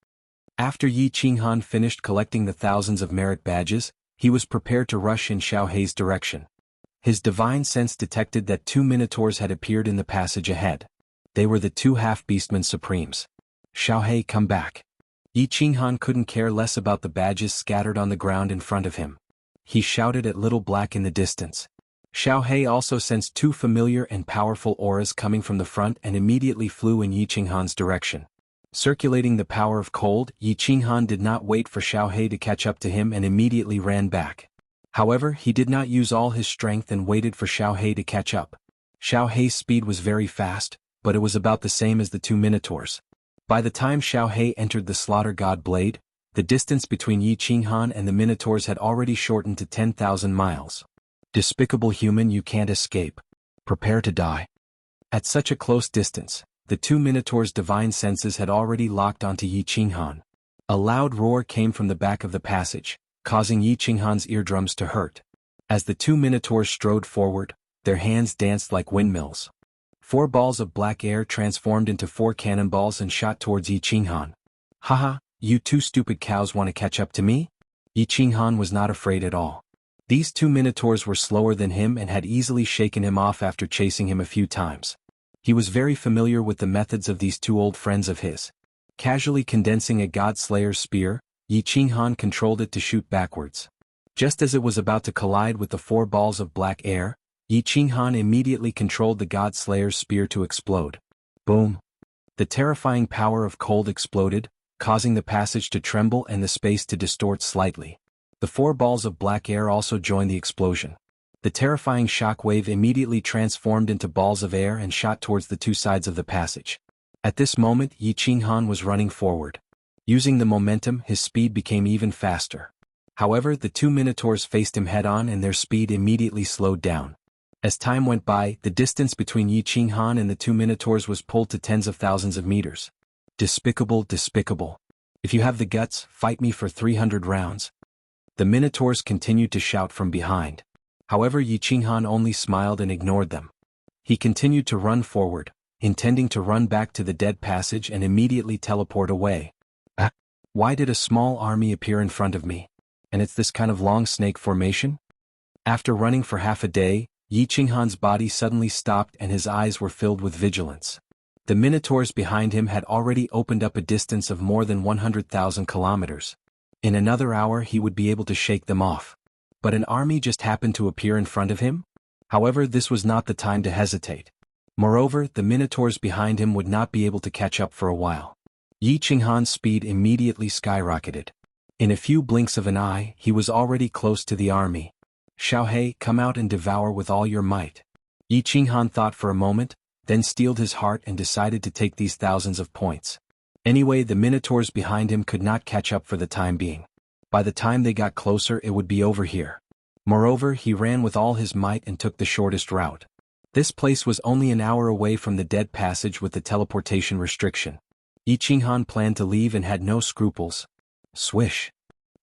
After Yi Qinghan finished collecting the thousands of merit badges, he was prepared to rush in Xiao Hei's direction. His divine sense detected that 2 minotaurs had appeared in the passage ahead. They were the 2 half-beastmen supremes. Xiao Hei, come back. Yi Qinghan couldn't care less about the badges scattered on the ground in front of him. He shouted at Little Black in the distance. Xiao Hei also sensed 2 familiar and powerful auras coming from the front and immediately flew in Yi Qinghan's direction. Circulating the power of cold, Yi Qinghan did not wait for Xiao Hei to catch up to him and immediately ran back. However, he did not use all his strength and waited for Xiao Hei to catch up. Xiao Hei's speed was very fast, but it was about the same as the 2 minotaurs. By the time Xiao Hei entered the Slaughter God Blade, the distance between Yi Qinghan and the minotaurs had already shortened to 10,000 miles. Despicable human, you can't escape. Prepare to die. At such a close distance, the 2 minotaurs' divine senses had already locked onto Yi Qinghan. A loud roar came from the back of the passage, causing Yi Qinghan's eardrums to hurt. As the 2 minotaurs strode forward, their hands danced like windmills. 4 balls of black air transformed into 4 cannonballs and shot towards Yi Qinghan. Haha, you 2 stupid cows want to catch up to me? Yi Qinghan was not afraid at all. These 2 minotaurs were slower than him and had easily shaken him off after chasing him a few times. He was very familiar with the methods of these 2 old friends of his. Casually condensing a God-Slayer's spear, Yi Qinghan controlled it to shoot backwards. Just as it was about to collide with the 4 balls of black air, Yi Qinghan immediately controlled the God-Slayer's spear to explode. Boom! The terrifying power of cold exploded, causing the passage to tremble and the space to distort slightly. The 4 balls of black air also joined the explosion. The terrifying shockwave immediately transformed into balls of air and shot towards the 2 sides of the passage. At this moment, Yi Qinghan was running forward. Using the momentum, his speed became even faster. However, the 2 minotaurs faced him head-on and their speed immediately slowed down. As time went by, the distance between Yi Qinghan and the 2 minotaurs was pulled to tens of thousands of meters. Despicable, despicable. If you have the guts, fight me for 300 rounds. The minotaurs continued to shout from behind. However, Yi Qinghan only smiled and ignored them. He continued to run forward, intending to run back to the dead passage and immediately teleport away. Why did a small army appear in front of me? And it's this kind of long snake formation? After running for half a day, Yi Qinghan's body suddenly stopped and his eyes were filled with vigilance. The minotaurs behind him had already opened up a distance of more than 100,000 kilometers. In another hour he would be able to shake them off. But an army just happened to appear in front of him? However, this was not the time to hesitate. Moreover, the minotaurs behind him would not be able to catch up for a while. Yi Qinghan's speed immediately skyrocketed. In a few blinks of an eye, he was already close to the army. Xiao Hei, come out and devour with all your might. Yi Qinghan thought for a moment, then steeled his heart and decided to take these thousands of points. Anyway, the minotaurs behind him could not catch up for the time being. By the time they got closer, it would be over here. Moreover, he ran with all his might and took the shortest route. This place was only an hour away from the dead passage with the teleportation restriction. Yi Qinghan planned to leave and had no scruples. Swish!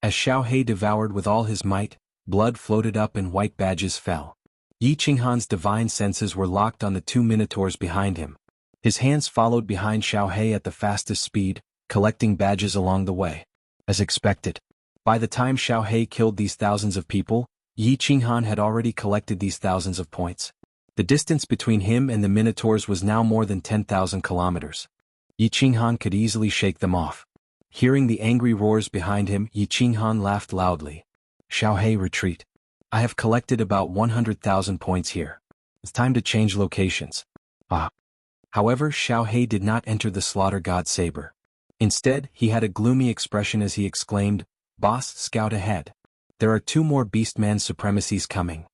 As Xiao Hei devoured with all his might, blood floated up and white badges fell. Yi Qinghan's divine senses were locked on the 2 minotaurs behind him. His hands followed behind Xiao Hei at the fastest speed, collecting badges along the way. As expected. By the time Xiao Hei killed these thousands of people, Yi Qinghan had already collected these thousands of points. The distance between him and the minotaurs was now more than 10,000 kilometers. Yi Qinghan could easily shake them off. Hearing the angry roars behind him, Yi Qinghan laughed loudly. Xiao Hei, retreat. I have collected about 100,000 points here. It's time to change locations. However, Xiao Hei did not enter the Slaughter God Saber. Instead, he had a gloomy expression as he exclaimed, Boss, scout ahead. There are 2 more Beastman supremacies coming.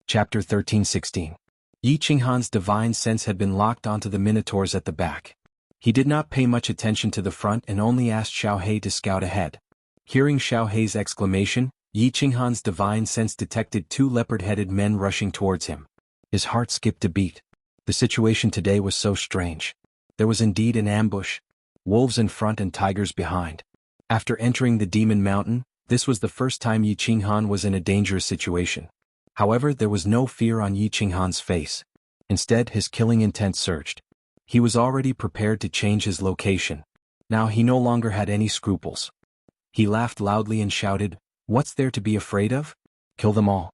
Chapter 13-16. Yi Qinghan's divine sense had been locked onto the minotaurs at the back. He did not pay much attention to the front and only asked Xiao Hei to scout ahead. Hearing Xiao Hei's exclamation, Yi Qinghan's divine sense detected 2 leopard-headed men rushing towards him. His heart skipped a beat. The situation today was so strange. There was indeed an ambush. Wolves in front and tigers behind. After entering the Demon Mountain, this was the first time Yi Qinghan was in a dangerous situation. However, there was no fear on Yi Qinghan's face. Instead, his killing intent surged. He was already prepared to change his location. Now he no longer had any scruples. He laughed loudly and shouted, "What's there to be afraid of? Kill them all."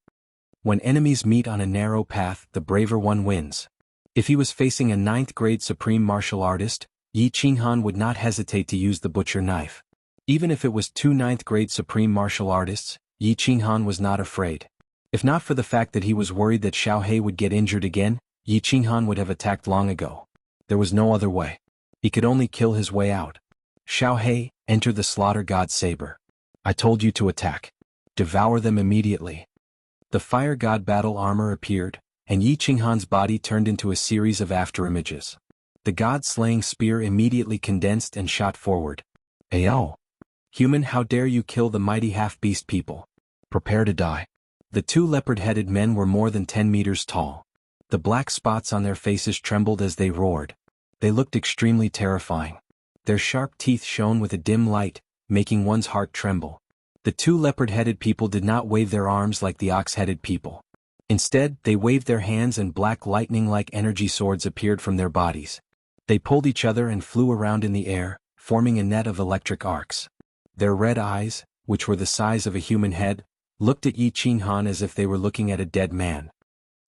When enemies meet on a narrow path, the braver one wins. If he was facing a 9th-grade supreme martial artist, Yi Qinghan would not hesitate to use the butcher knife. Even if it was 2 9th-grade supreme martial artists, Yi Qinghan was not afraid. If not for the fact that he was worried that Xiao He would get injured again, Yi Qinghan would have attacked long ago. There was no other way. He could only kill his way out. Xiao He, enter the slaughter god saber. I told you to attack. Devour them immediately. The fire god battle armor appeared, and Yi Qinghan's body turned into a series of afterimages. The god-slaying spear immediately condensed and shot forward. Ayo! Human, how dare you kill the mighty half-beast people? Prepare to die. The 2 leopard-headed men were more than 10 meters tall. The black spots on their faces trembled as they roared. They looked extremely terrifying. Their sharp teeth shone with a dim light, making one's heart tremble. The 2 leopard-headed people did not wave their arms like the ox-headed people. Instead, they waved their hands and black lightning-like energy swords appeared from their bodies. They pulled each other and flew around in the air, forming a net of electric arcs. Their red eyes, which were the size of a human head, looked at Yi Qinghan as if they were looking at a dead man.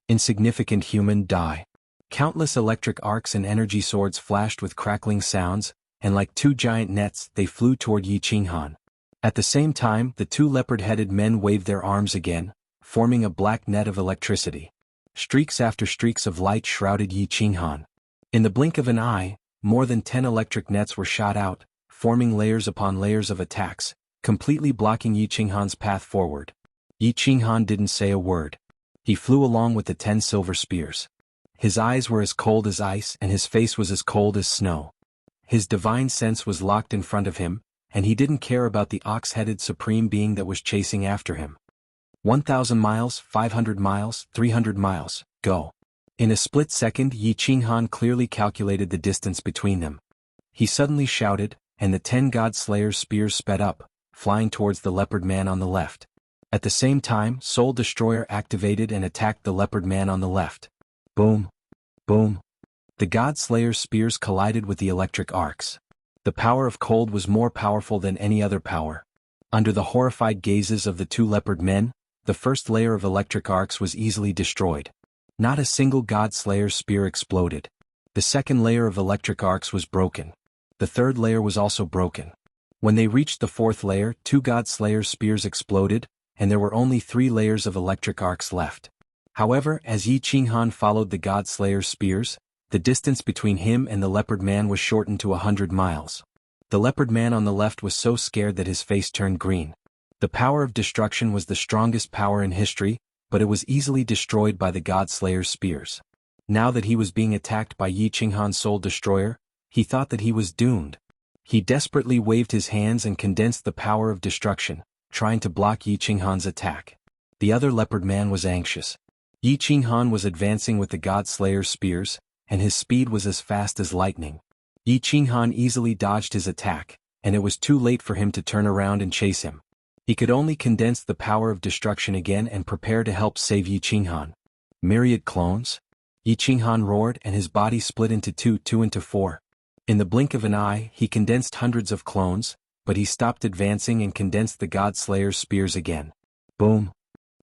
Insignificant human, die. Countless electric arcs and energy swords flashed with crackling sounds, and like 2 giant nets, they flew toward Yi Qinghan. At the same time, the 2 leopard-headed men waved their arms again, forming a black net of electricity. Streaks after streaks of light shrouded Yi Qinghan. In the blink of an eye, more than 10 electric nets were shot out, forming layers upon layers of attacks, completely blocking Yi Qinghan's path forward. Yi Qinghan didn't say a word. He flew along with the 10 silver spears. His eyes were as cold as ice and his face was as cold as snow. His divine sense was locked in front of him, and he didn't care about the ox-headed supreme being that was chasing after him. 1,000 miles, 500 miles, 300 miles, go. In a split second, Yi Qinghan clearly calculated the distance between them. He suddenly shouted, and the 10 God Slayer's spears sped up, flying towards the leopard man on the left. At the same time, Soul Destroyer activated and attacked the leopard man on the left. Boom! Boom! The God Slayer's spears collided with the electric arcs. The power of cold was more powerful than any other power. Under the horrified gazes of the 2 leopard men, the first layer of electric arcs was easily destroyed. Not a single God Slayer's spear exploded. The second layer of electric arcs was broken. The third layer was also broken. When they reached the 4th layer, 2 God Slayer's spears exploded, and there were only 3 layers of electric arcs left. However, as Yi Qinghan followed the God Slayer's spears, the distance between him and the leopard man was shortened to 100 miles. The leopard man on the left was so scared that his face turned green. The power of destruction was the strongest power in history, but it was easily destroyed by the God Slayer's spears. Now that he was being attacked by Yi Qinghan's Soul Destroyer, he thought that he was doomed. He desperately waved his hands and condensed the power of destruction, trying to block Yi Qinghan's attack. The other leopard man was anxious. Yi Qinghan was advancing with the God Slayer's spears, and his speed was as fast as lightning. Yi Qinghan easily dodged his attack, and it was too late for him to turn around and chase him. He could only condense the power of destruction again and prepare to help save Yi Qinghan. Myriad clones? Yi Qinghan roared and his body split into two into 4. In the blink of an eye, he condensed hundreds of clones, but he stopped advancing and condensed the God Slayer's spears again. Boom!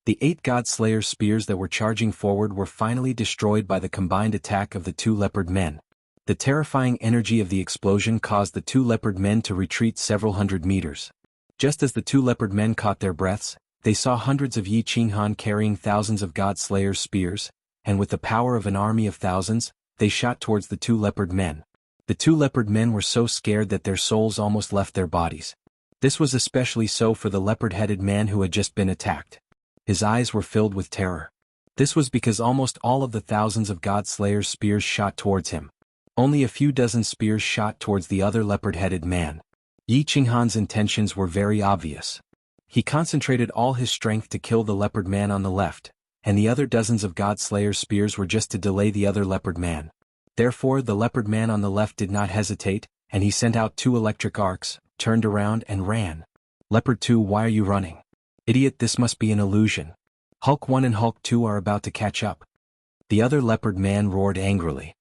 The 8 God Slayer's spears that were charging forward were finally destroyed by the combined attack of the 2 leopard men. The terrifying energy of the explosion caused the 2 leopard men to retreat several hundred meters. Just as the 2 leopard men caught their breaths, they saw hundreds of Yi Qinghan carrying thousands of God Slayer's spears, and with the power of an army of thousands, they shot towards the 2 leopard men. The 2 leopard men were so scared that their souls almost left their bodies. This was especially so for the leopard-headed man who had just been attacked. His eyes were filled with terror. This was because almost all of the thousands of God Slayer's spears shot towards him. Only a few dozen spears shot towards the other leopard-headed man. Yi Qinghan's intentions were very obvious. He concentrated all his strength to kill the leopard man on the left, and the other dozens of God Slayer's spears were just to delay the other leopard man. Therefore the leopard man on the left did not hesitate, and he sent out 2 electric arcs, turned around and ran. Leopard 2, why are you running? Idiot, this must be an illusion. Hulk 1 and Hulk 2 are about to catch up. The other leopard man roared angrily.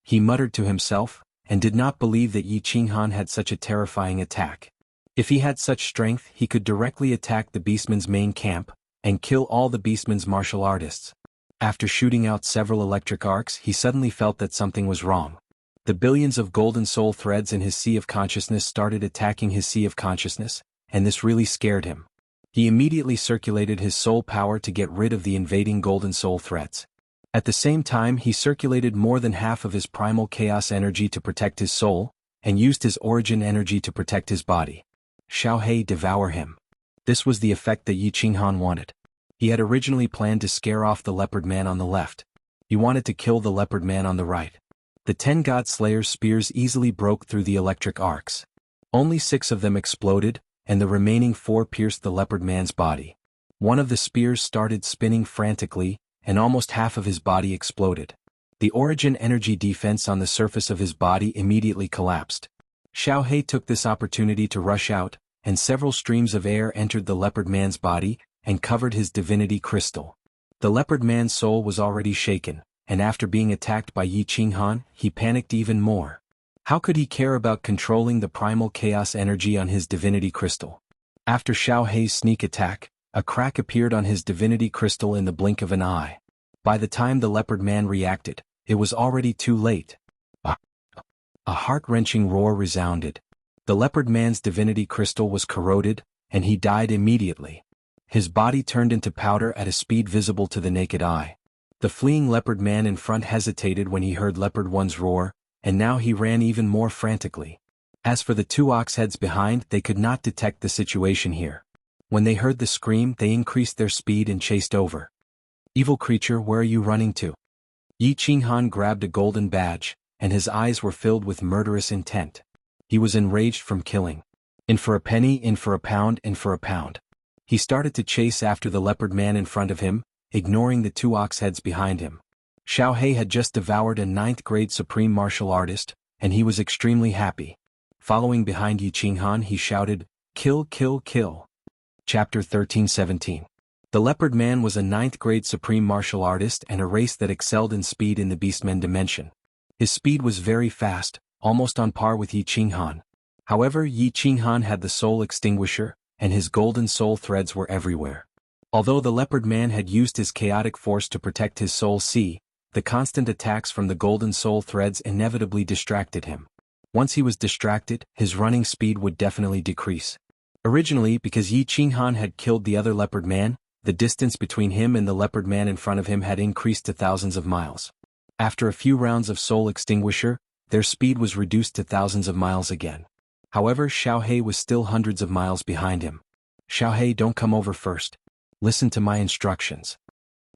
He muttered to himself, and did not believe that Yi Qinghan had such a terrifying attack. If he had such strength, he could directly attack the beastman's main camp, and kill all the beastman's martial artists. After shooting out several electric arcs, he suddenly felt that something was wrong. The billions of golden soul threads in his sea of consciousness started attacking his sea of consciousness, and this really scared him. He immediately circulated his soul power to get rid of the invading golden soul threads. At the same time, he circulated more than half of his primal chaos energy to protect his soul, and used his origin energy to protect his body. Xiao He, devour him. This was the effect that Yi Qinghan wanted. He had originally planned to scare off the leopard man on the left. He wanted to kill the leopard man on the right. The 10 God Slayer's spears easily broke through the electric arcs. Only 6 of them exploded, and the remaining 4 pierced the leopard man's body. One of the spears started spinning frantically, and almost half of his body exploded. The origin energy defense on the surface of his body immediately collapsed. Xiao He took this opportunity to rush out, and several streams of air entered the leopard man's body, and covered his divinity crystal. The leopard man's soul was already shaken, and after being attacked by Yi Qinghan, he panicked even more. How could he care about controlling the primal chaos energy on his divinity crystal? After Xiao He's sneak attack, a crack appeared on his divinity crystal in the blink of an eye. By the time the leopard man reacted, it was already too late. A heart-wrenching roar resounded. The leopard man's divinity crystal was corroded, and he died immediately. His body turned into powder at a speed visible to the naked eye. The fleeing leopard man in front hesitated when he heard Leopard 1's roar, and now he ran even more frantically. As for the 2 ox heads behind, they could not detect the situation here. When they heard the scream, they increased their speed and chased over. Evil creature, where are you running to? Yi Qinghan grabbed a golden badge, and his eyes were filled with murderous intent. He was enraged from killing. In for a penny, in for a pound, in for a pound. He started to chase after the leopard man in front of him, ignoring the 2 ox heads behind him. Xiao He had just devoured a 9th grade supreme martial artist, and he was extremely happy. Following behind Yi Qinghan, he shouted, "Kill, kill, kill." Chapter 13-17. The leopard man was a 9th grade supreme martial artist and a race that excelled in speed in the beastman dimension. His speed was very fast, almost on par with Yi Qinghan. However, Yi Qinghan had the soul extinguisher, and his golden soul threads were everywhere. Although the leopard man had used his chaotic force to protect his soul sea, the constant attacks from the golden soul threads inevitably distracted him. Once he was distracted, his running speed would definitely decrease. Originally, because Yi Qinghan had killed the other leopard man, the distance between him and the leopard man in front of him had increased to thousands of miles. After a few rounds of soul extinguisher, their speed was reduced to thousands of miles again. However, Xiao He was still hundreds of miles behind him. Xiao He, don't come over first. Listen to my instructions.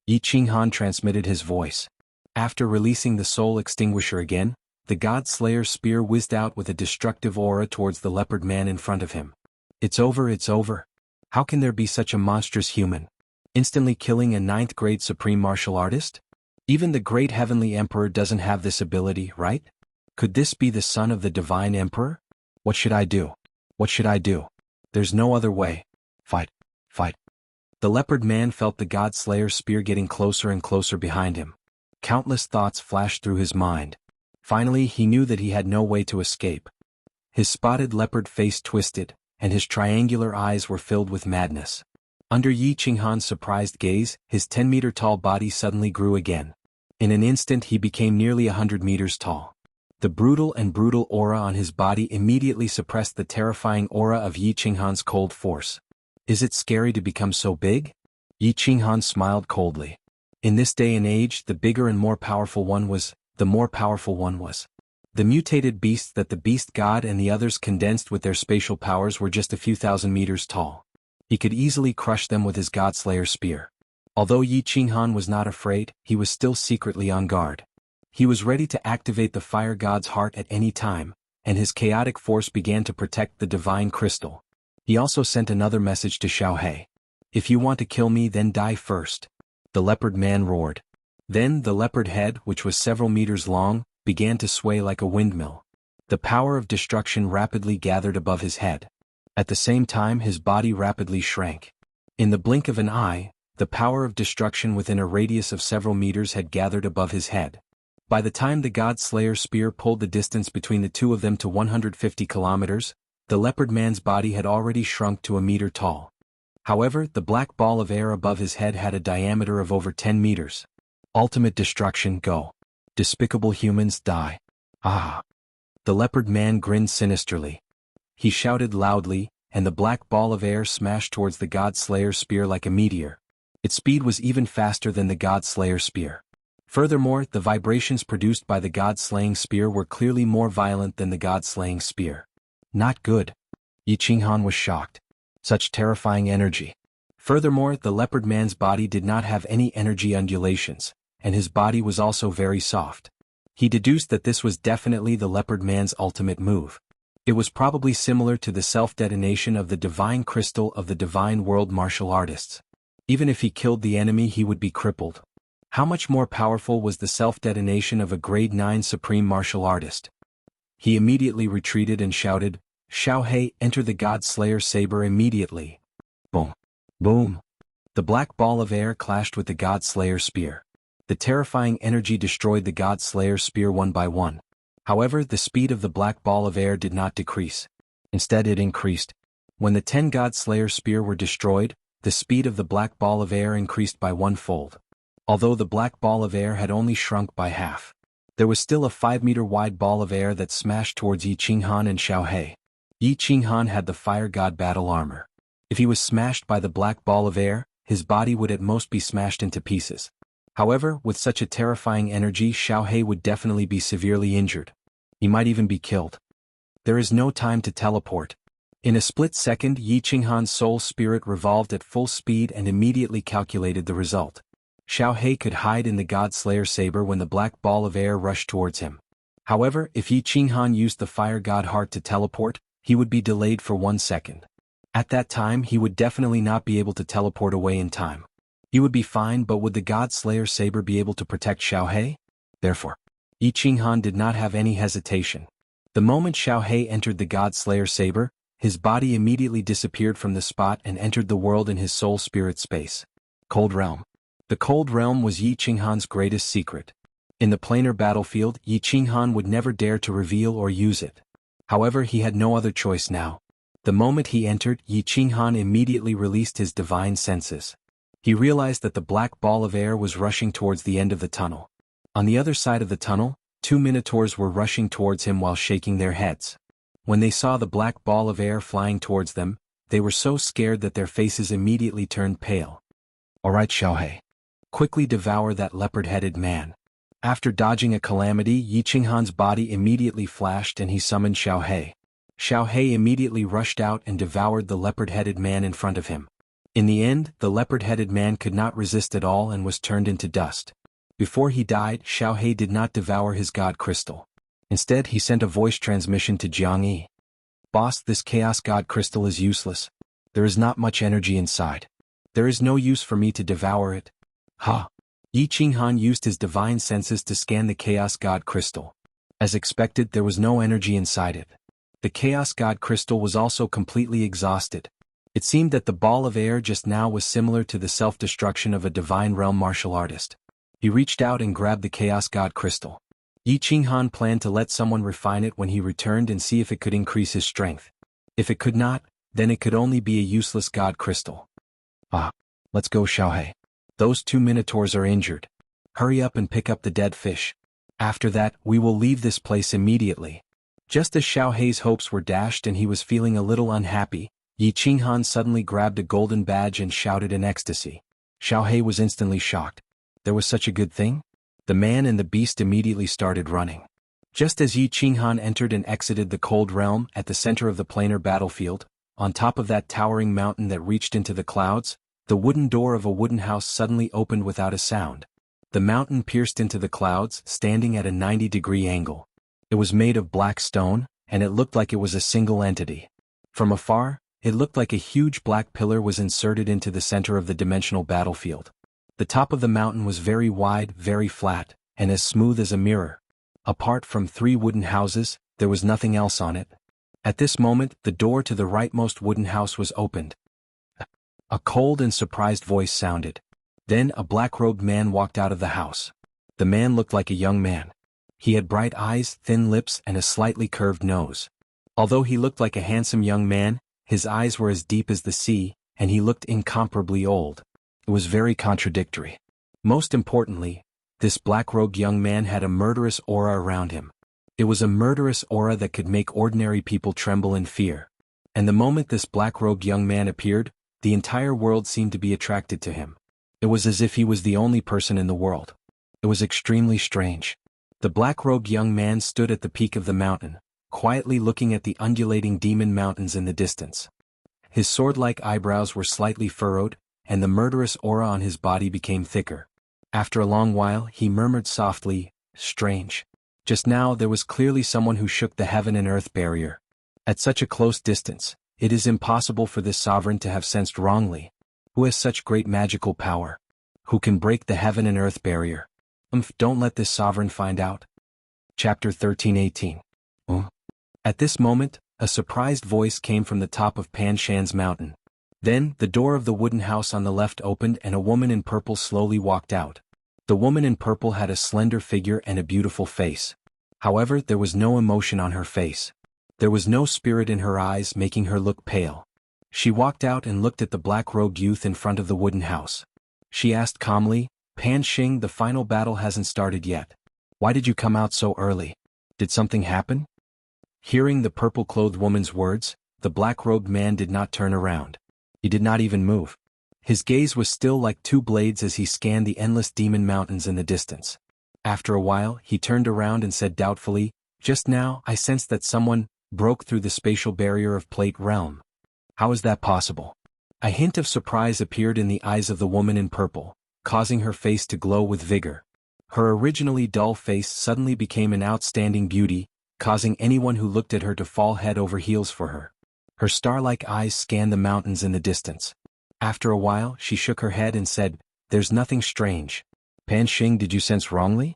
Yi Qinghan transmitted his voice. After releasing the soul extinguisher again, the God Slayer's spear whizzed out with a destructive aura towards the leopard man in front of him. It's over, it's over. How can there be such a monstrous human? Instantly killing a 9th grade supreme martial artist? Even the great heavenly emperor doesn't have this ability, right? Could this be the son of the divine emperor? What should I do? What should I do? There's no other way. Fight, fight. The leopard man felt the God Slayer's spear getting closer and closer behind him. Countless thoughts flashed through his mind. Finally, he knew that he had no way to escape. His spotted leopard face twisted, and his triangular eyes were filled with madness. Under Yi Qinghan's surprised gaze, his 10-meter-tall body suddenly grew again. In an instant he became nearly 100 meters tall. The brutal aura on his body immediately suppressed the terrifying aura of Yi Qinghan's cold force. Is it scary to become so big? Yi Qinghan smiled coldly. In this day and age, the bigger and more powerful one was. The mutated beasts that the beast god and the others condensed with their spatial powers were just a few thousand meters tall. He could easily crush them with his Godslayer spear. Although Yi Qinghan was not afraid, he was still secretly on guard. He was ready to activate the fire god's heart at any time, and his chaotic force began to protect the divine crystal. He also sent another message to Xiao He. If you want to kill me, then die first. The leopard man roared. Then the leopard head, which was several meters long, began to sway like a windmill. The power of destruction rapidly gathered above his head. At the same time, his body rapidly shrank. In the blink of an eye, the power of destruction within a radius of several meters had gathered above his head. By the time the God Slayer spear pulled the distance between the two of them to 150 kilometers, the leopard man's body had already shrunk to a meter tall. However, the black ball of air above his head had a diameter of over 10 meters. Ultimate destruction, go. Despicable humans, die. Ah! The leopard man grinned sinisterly. He shouted loudly, and the black ball of air smashed towards the God Slayer spear like a meteor. Its speed was even faster than the God Slayer spear. Furthermore, the vibrations produced by the God-slaying spear were clearly more violent than the God-slaying spear. Not good. Yi Qinghan was shocked. Such terrifying energy. Furthermore, the leopard man's body did not have any energy undulations, and his body was also very soft. He deduced that this was definitely the leopard man's ultimate move. It was probably similar to the self-detonation of the divine crystal of the divine world martial artists. Even if he killed the enemy, he would be crippled. How much more powerful was the self-detonation of a grade 9 supreme martial artist? He immediately retreated and shouted, "Xiaohei, enter the God Slayer saber immediately." Boom. Boom. The black ball of air clashed with the God Slayer spear. The terrifying energy destroyed the God Slayer spear one by one. However, the speed of the black ball of air did not decrease. Instead, it increased. When the 10 God Slayer spear were destroyed, the speed of the black ball of air increased by 1-fold. Although the black ball of air had only shrunk by half, there was still a 5-meter wide ball of air that smashed towards Yi Qinghan and Xiaohei. Yi Qinghan had the fire god battle armor. If he was smashed by the black ball of air, his body would at most be smashed into pieces. However, with such a terrifying energy, Xiaohei would definitely be severely injured. He might even be killed. There is no time to teleport. In a split second, Yi Qinghan's soul spirit revolved at full speed and immediately calculated the result. Xiaohei could hide in the God Slayer saber when the black ball of air rushed towards him. However, if Yi Qinghan used the fire god heart to teleport, he would be delayed for 1 second. At that time, he would definitely not be able to teleport away in time. He would be fine, but would the God Slayer saber be able to protect Xiaohei? Therefore, Yi Qinghan did not have any hesitation. The moment Xiaohei entered the God Slayer saber, his body immediately disappeared from the spot and entered the world in his soul spirit space. Cold Realm. The Cold Realm was Yi Qinghan's greatest secret. In the planar battlefield, Yi Qinghan would never dare to reveal or use it. However, he had no other choice now. The moment he entered, Yi Qinghan immediately released his divine senses. He realized that the black ball of air was rushing towards the end of the tunnel. On the other side of the tunnel, 2 minotaurs were rushing towards him while shaking their heads. When they saw the black ball of air flying towards them, they were so scared that their faces immediately turned pale. "Alright, Xiaohei. Quickly devour that leopard-headed man." After dodging a calamity, Yi Qinghan's body immediately flashed and he summoned Xiaohei. Xiaohei immediately rushed out and devoured the leopard-headed man in front of him. In the end, the leopard-headed man could not resist at all and was turned into dust. Before he died, Xiaohei did not devour his god crystal. Instead, he sent a voice transmission to Jianghu. "Boss, this chaos god crystal is useless. There is not much energy inside. There is no use for me to devour it." Ha! Yi Qinghan used his divine senses to scan the Chaos God Crystal. As expected, there was no energy inside it. The Chaos God Crystal was also completely exhausted. It seemed that the ball of air just now was similar to the self-destruction of a divine realm martial artist. He reached out and grabbed the Chaos God Crystal. Yi Qinghan planned to let someone refine it when he returned and see if it could increase his strength. If it could not, then it could only be a useless God Crystal. Ah! Let's go, Xiaohei. Those 2 minotaurs are injured. Hurry up and pick up the dead fish. After that, we will leave this place immediately. Just as Xiaohei's hopes were dashed and he was feeling a little unhappy, Yi Qinghan suddenly grabbed a golden badge and shouted in ecstasy. Xiaohei was instantly shocked. There was such a good thing? The man and the beast immediately started running. Just as Yi Qinghan entered and exited the Cold Realm at the center of the planar battlefield, on top of that towering mountain that reached into the clouds, the wooden door of a wooden house suddenly opened without a sound. The mountain pierced into the clouds, standing at a 90-degree angle. It was made of black stone, and it looked like it was a single entity. From afar, it looked like a huge black pillar was inserted into the center of the dimensional battlefield. The top of the mountain was very wide, very flat, and as smooth as a mirror. Apart from 3 wooden houses, there was nothing else on it. At this moment, the door to the rightmost wooden house was opened. A cold and surprised voice sounded. Then a black-robed man walked out of the house. The man looked like a young man. He had bright eyes, thin lips, and a slightly curved nose. Although he looked like a handsome young man, his eyes were as deep as the sea, and he looked incomparably old. It was very contradictory. Most importantly, this black-robed young man had a murderous aura around him. It was a murderous aura that could make ordinary people tremble in fear. And the moment this black-robed young man appeared, the entire world seemed to be attracted to him. It was as if he was the only person in the world. It was extremely strange. The black-robed young man stood at the peak of the mountain, quietly looking at the undulating demon mountains in the distance. His sword-like eyebrows were slightly furrowed, and the murderous aura on his body became thicker. After a long while, he murmured softly, "Strange. Just now there was clearly someone who shook the heaven and earth barrier. At such a close distance, it is impossible for this sovereign to have sensed wrongly. Who has such great magical power? Who can break the heaven and earth barrier? Don't let this sovereign find out." Chapter 13:18. At this moment, a surprised voice came from the top of Pan Shan's mountain. Then, the door of the wooden house on the left opened and a woman in purple slowly walked out. The woman in purple had a slender figure and a beautiful face. However, there was no emotion on her face. There was no spirit in her eyes, making her look pale. She walked out and looked at the black-robed youth in front of the wooden house. She asked calmly, "Pan Xing, the final battle hasn't started yet. Why did you come out so early? Did something happen?" Hearing the purple-clothed woman's words, the black-robed man did not turn around. He did not even move. His gaze was still like 2 blades as he scanned the endless demon mountains in the distance. After a while, he turned around and said doubtfully, "Just now, I sensed that someone broke through the spatial barrier of Plate Realm. How is that possible?" A hint of surprise appeared in the eyes of the woman in purple, causing her face to glow with vigor. Her originally dull face suddenly became an outstanding beauty, causing anyone who looked at her to fall head over heels for her. Her star-like eyes scanned the mountains in the distance. After a while, she shook her head and said, "There's nothing strange. Pan Xing, did you sense wrongly?"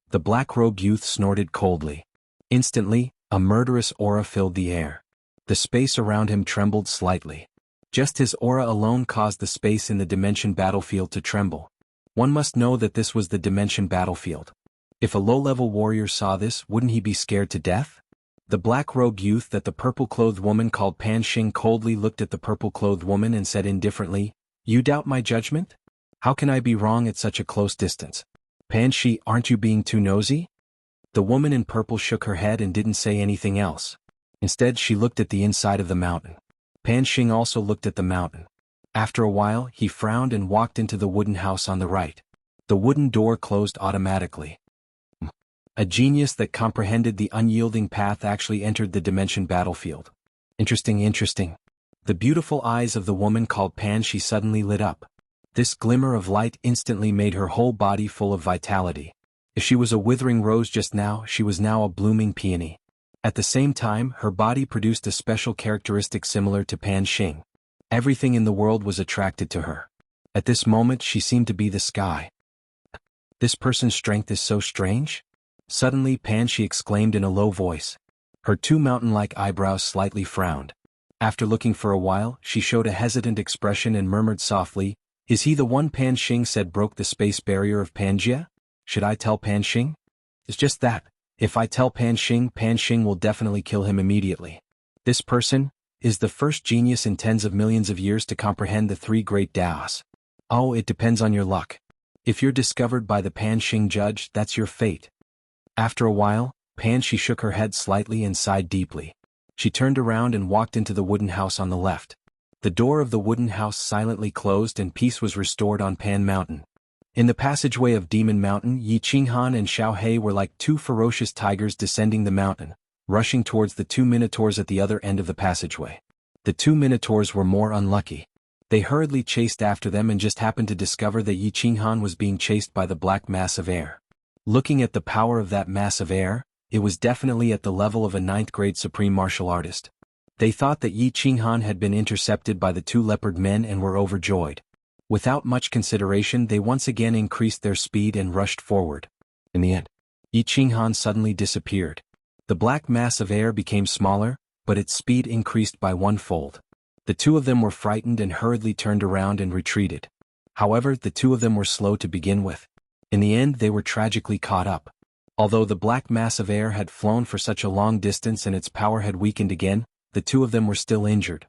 The black-robed youth snorted coldly. Instantly, a murderous aura filled the air. The space around him trembled slightly. Just his aura alone caused the space in the dimension battlefield to tremble. One must know that this was the dimension battlefield. If a low-level warrior saw this, wouldn't he be scared to death? The black-robed youth that the purple-clothed woman called Pan Xing coldly looked at the purple-clothed woman and said indifferently, "You doubt my judgment? How can I be wrong at such a close distance? Pan Xi, aren't you being too nosy?" The woman in purple shook her head and didn't say anything else. Instead, she looked at the inside of the mountain. Pan Xing also looked at the mountain. After a while, he frowned and walked into the wooden house on the right. The wooden door closed automatically. A genius that comprehended the unyielding path actually entered the dimension battlefield. Interesting. The beautiful eyes of the woman called Pan Xi suddenly lit up. This glimmer of light instantly made her whole body full of vitality. If she was a withering rose just now, she was now a blooming peony. At the same time, her body produced a special characteristic similar to Pan Xing. Everything in the world was attracted to her. At this moment, she seemed to be the sky. This person's strength is so strange? Suddenly, Pan Xi exclaimed in a low voice. Her 2 mountain-like eyebrows slightly frowned. After looking for a while, she showed a hesitant expression and murmured softly, "Is he the one Pan Xing said broke the space barrier of Pangaea? Should I tell Pan Xing?" "It's just that. If I tell Pan Xing will definitely kill him immediately. This person is the first genius in tens of millions of years to comprehend the 3 great Tao's. Oh, it depends on your luck. If you're discovered by the Pan Xing judge, that's your fate." After a while, Pan Xi shook her head slightly and sighed deeply. She turned around and walked into the wooden house on the left. The door of the wooden house silently closed and peace was restored on Pan Mountain. In the passageway of Demon Mountain, Yi Qinghan and Xiao He were like 2 ferocious tigers descending the mountain, rushing towards the 2 minotaurs at the other end of the passageway. The 2 minotaurs were more unlucky. They hurriedly chased after them and just happened to discover that Yi Qinghan was being chased by the black mass of air. Looking at the power of that mass of air, it was definitely at the level of a 9th-grade supreme martial artist. They thought that Yi Qinghan had been intercepted by the 2 leopard men and were overjoyed. Without much consideration, they once again increased their speed and rushed forward. In the end, Yi Qinghan suddenly disappeared. The black mass of air became smaller, but its speed increased by 1-fold. The two of them were frightened and hurriedly turned around and retreated. However, the two of them were slow to begin with. In the end, they were tragically caught up. Although the black mass of air had flown for such a long distance and its power had weakened again, the two of them were still injured.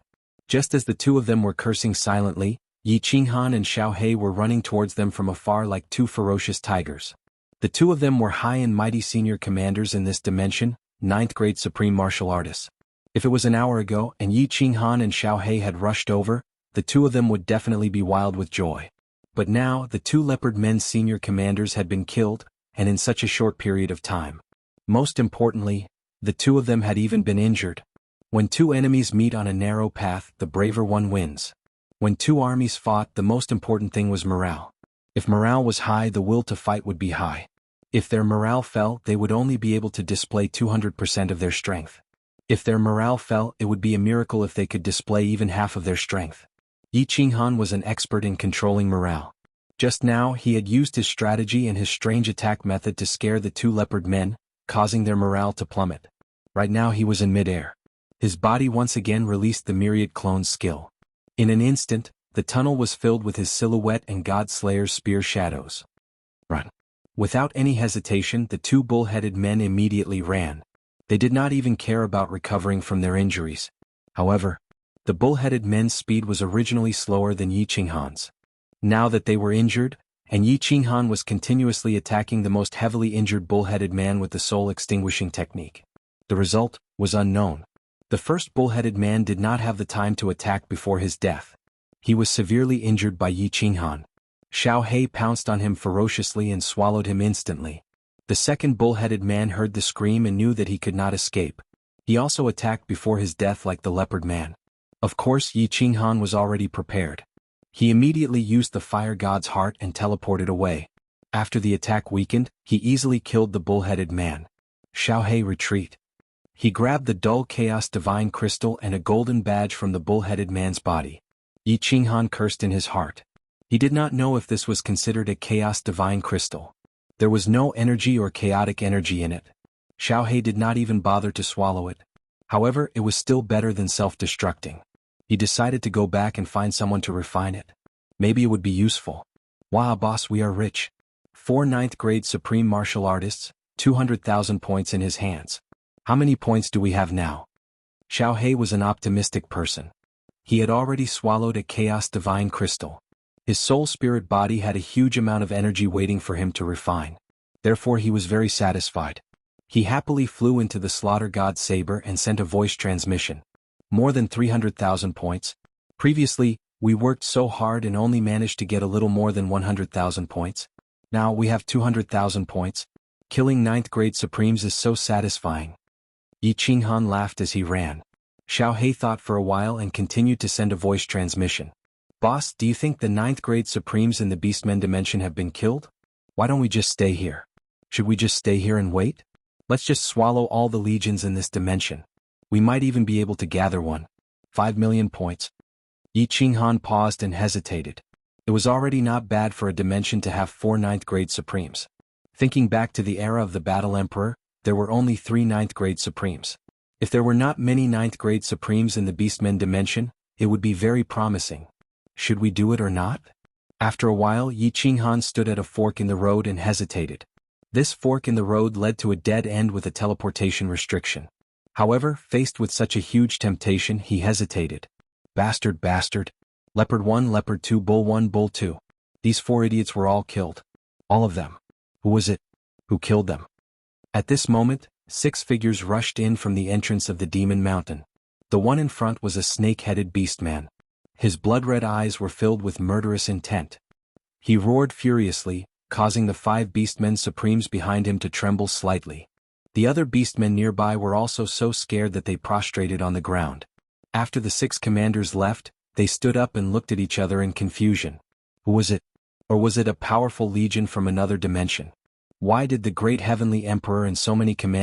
Just as the two of them were cursing silently, Yi Qinghan and Xiao He were running towards them from afar like two ferocious tigers. The two of them were high and mighty senior commanders in this dimension, 9th grade supreme martial artists. If it was an hour ago and Yi Qinghan and Xiao He had rushed over, the two of them would definitely be wild with joy. But now, the two leopard men's senior commanders had been killed, and in such a short period of time. Most importantly, the two of them had even been injured. When two enemies meet on a narrow path, the braver one wins. When two armies fought, the most important thing was morale. If morale was high, the will to fight would be high. If their morale fell, they would only be able to display 200% of their strength. If their morale fell, it would be a miracle if they could display even half of their strength. Yi Qinghan was an expert in controlling morale. Just now, he had used his strategy and his strange attack method to scare the two leopard men, causing their morale to plummet. Right now he was in midair. His body once again released the myriad clones skill. In an instant, the tunnel was filled with his silhouette and God Slayer's spear shadows. Run. Without any hesitation, the two bull-headed men immediately ran. They did not even care about recovering from their injuries. However, the bull-headed men's speed was originally slower than Yi Qinghan's. Now that they were injured, and Yi Qinghan was continuously attacking the most heavily injured bull-headed man with the soul-extinguishing technique. The result was unknown. The first bull-headed man did not have the time to attack before his death. He was severely injured by Yi Qinghan. Xiao He pounced on him ferociously and swallowed him instantly. The second bull-headed man heard the scream and knew that he could not escape. He also attacked before his death like the leopard man. Of course, Yi Qinghan was already prepared. He immediately used the fire god's heart and teleported away. After the attack weakened, he easily killed the bull-headed man. Xiao He retreat. He grabbed the dull chaos divine crystal and a golden badge from the bull-headed man's body. Yi Qinghan cursed in his heart. He did not know if this was considered a chaos divine crystal. There was no energy or chaotic energy in it. Xiao He did not even bother to swallow it. However, it was still better than self-destructing. He decided to go back and find someone to refine it. Maybe it would be useful. Wow, boss, we are rich. 4 9th grade supreme martial artists, 200,000 points in his hands. How many points do we have now? Xiao He was an optimistic person. He had already swallowed a chaos divine crystal. His soul spirit body had a huge amount of energy waiting for him to refine. Therefore he was very satisfied. He happily flew into the slaughter god's saber and sent a voice transmission. More than 300,000 points. Previously, we worked so hard and only managed to get a little more than 100,000 points. Now we have 200,000 points. Killing 9th grade supremes is so satisfying. Yi Qinghan laughed as he ran. Xiao He thought for a while and continued to send a voice transmission. Boss, do you think the 9th grade supremes in the Beastmen dimension have been killed? Why don't we just stay here? Should we just stay here and wait? Let's just swallow all the legions in this dimension. We might even be able to gather 5 million points. Yi Qinghan paused and hesitated. It was already not bad for a dimension to have 4 9th grade supremes. Thinking back to the era of the Battle Emperor, there were only 3 9th grade supremes. If there were not many 9th grade supremes in the Beastmen dimension, it would be very promising. Should we do it or not? After a while, Yi Qinghan stood at a fork in the road and hesitated. This fork in the road led to a dead end with a teleportation restriction. However, faced with such a huge temptation, he hesitated. Bastard. Leopard 1, Leopard 2, Bull 1, Bull 2. These 4 idiots were all killed. All of them. Who was it? Who killed them? At this moment, 6 figures rushed in from the entrance of the Demon Mountain. The one in front was a snake-headed beastman. His blood-red eyes were filled with murderous intent. He roared furiously, causing the 5 beastmen supremes behind him to tremble slightly. The other beastmen nearby were also so scared that they prostrated on the ground. After the 6 commanders left, they stood up and looked at each other in confusion. Who was it? Or was it a powerful legion from another dimension? Why did the great heavenly emperor and so many commanders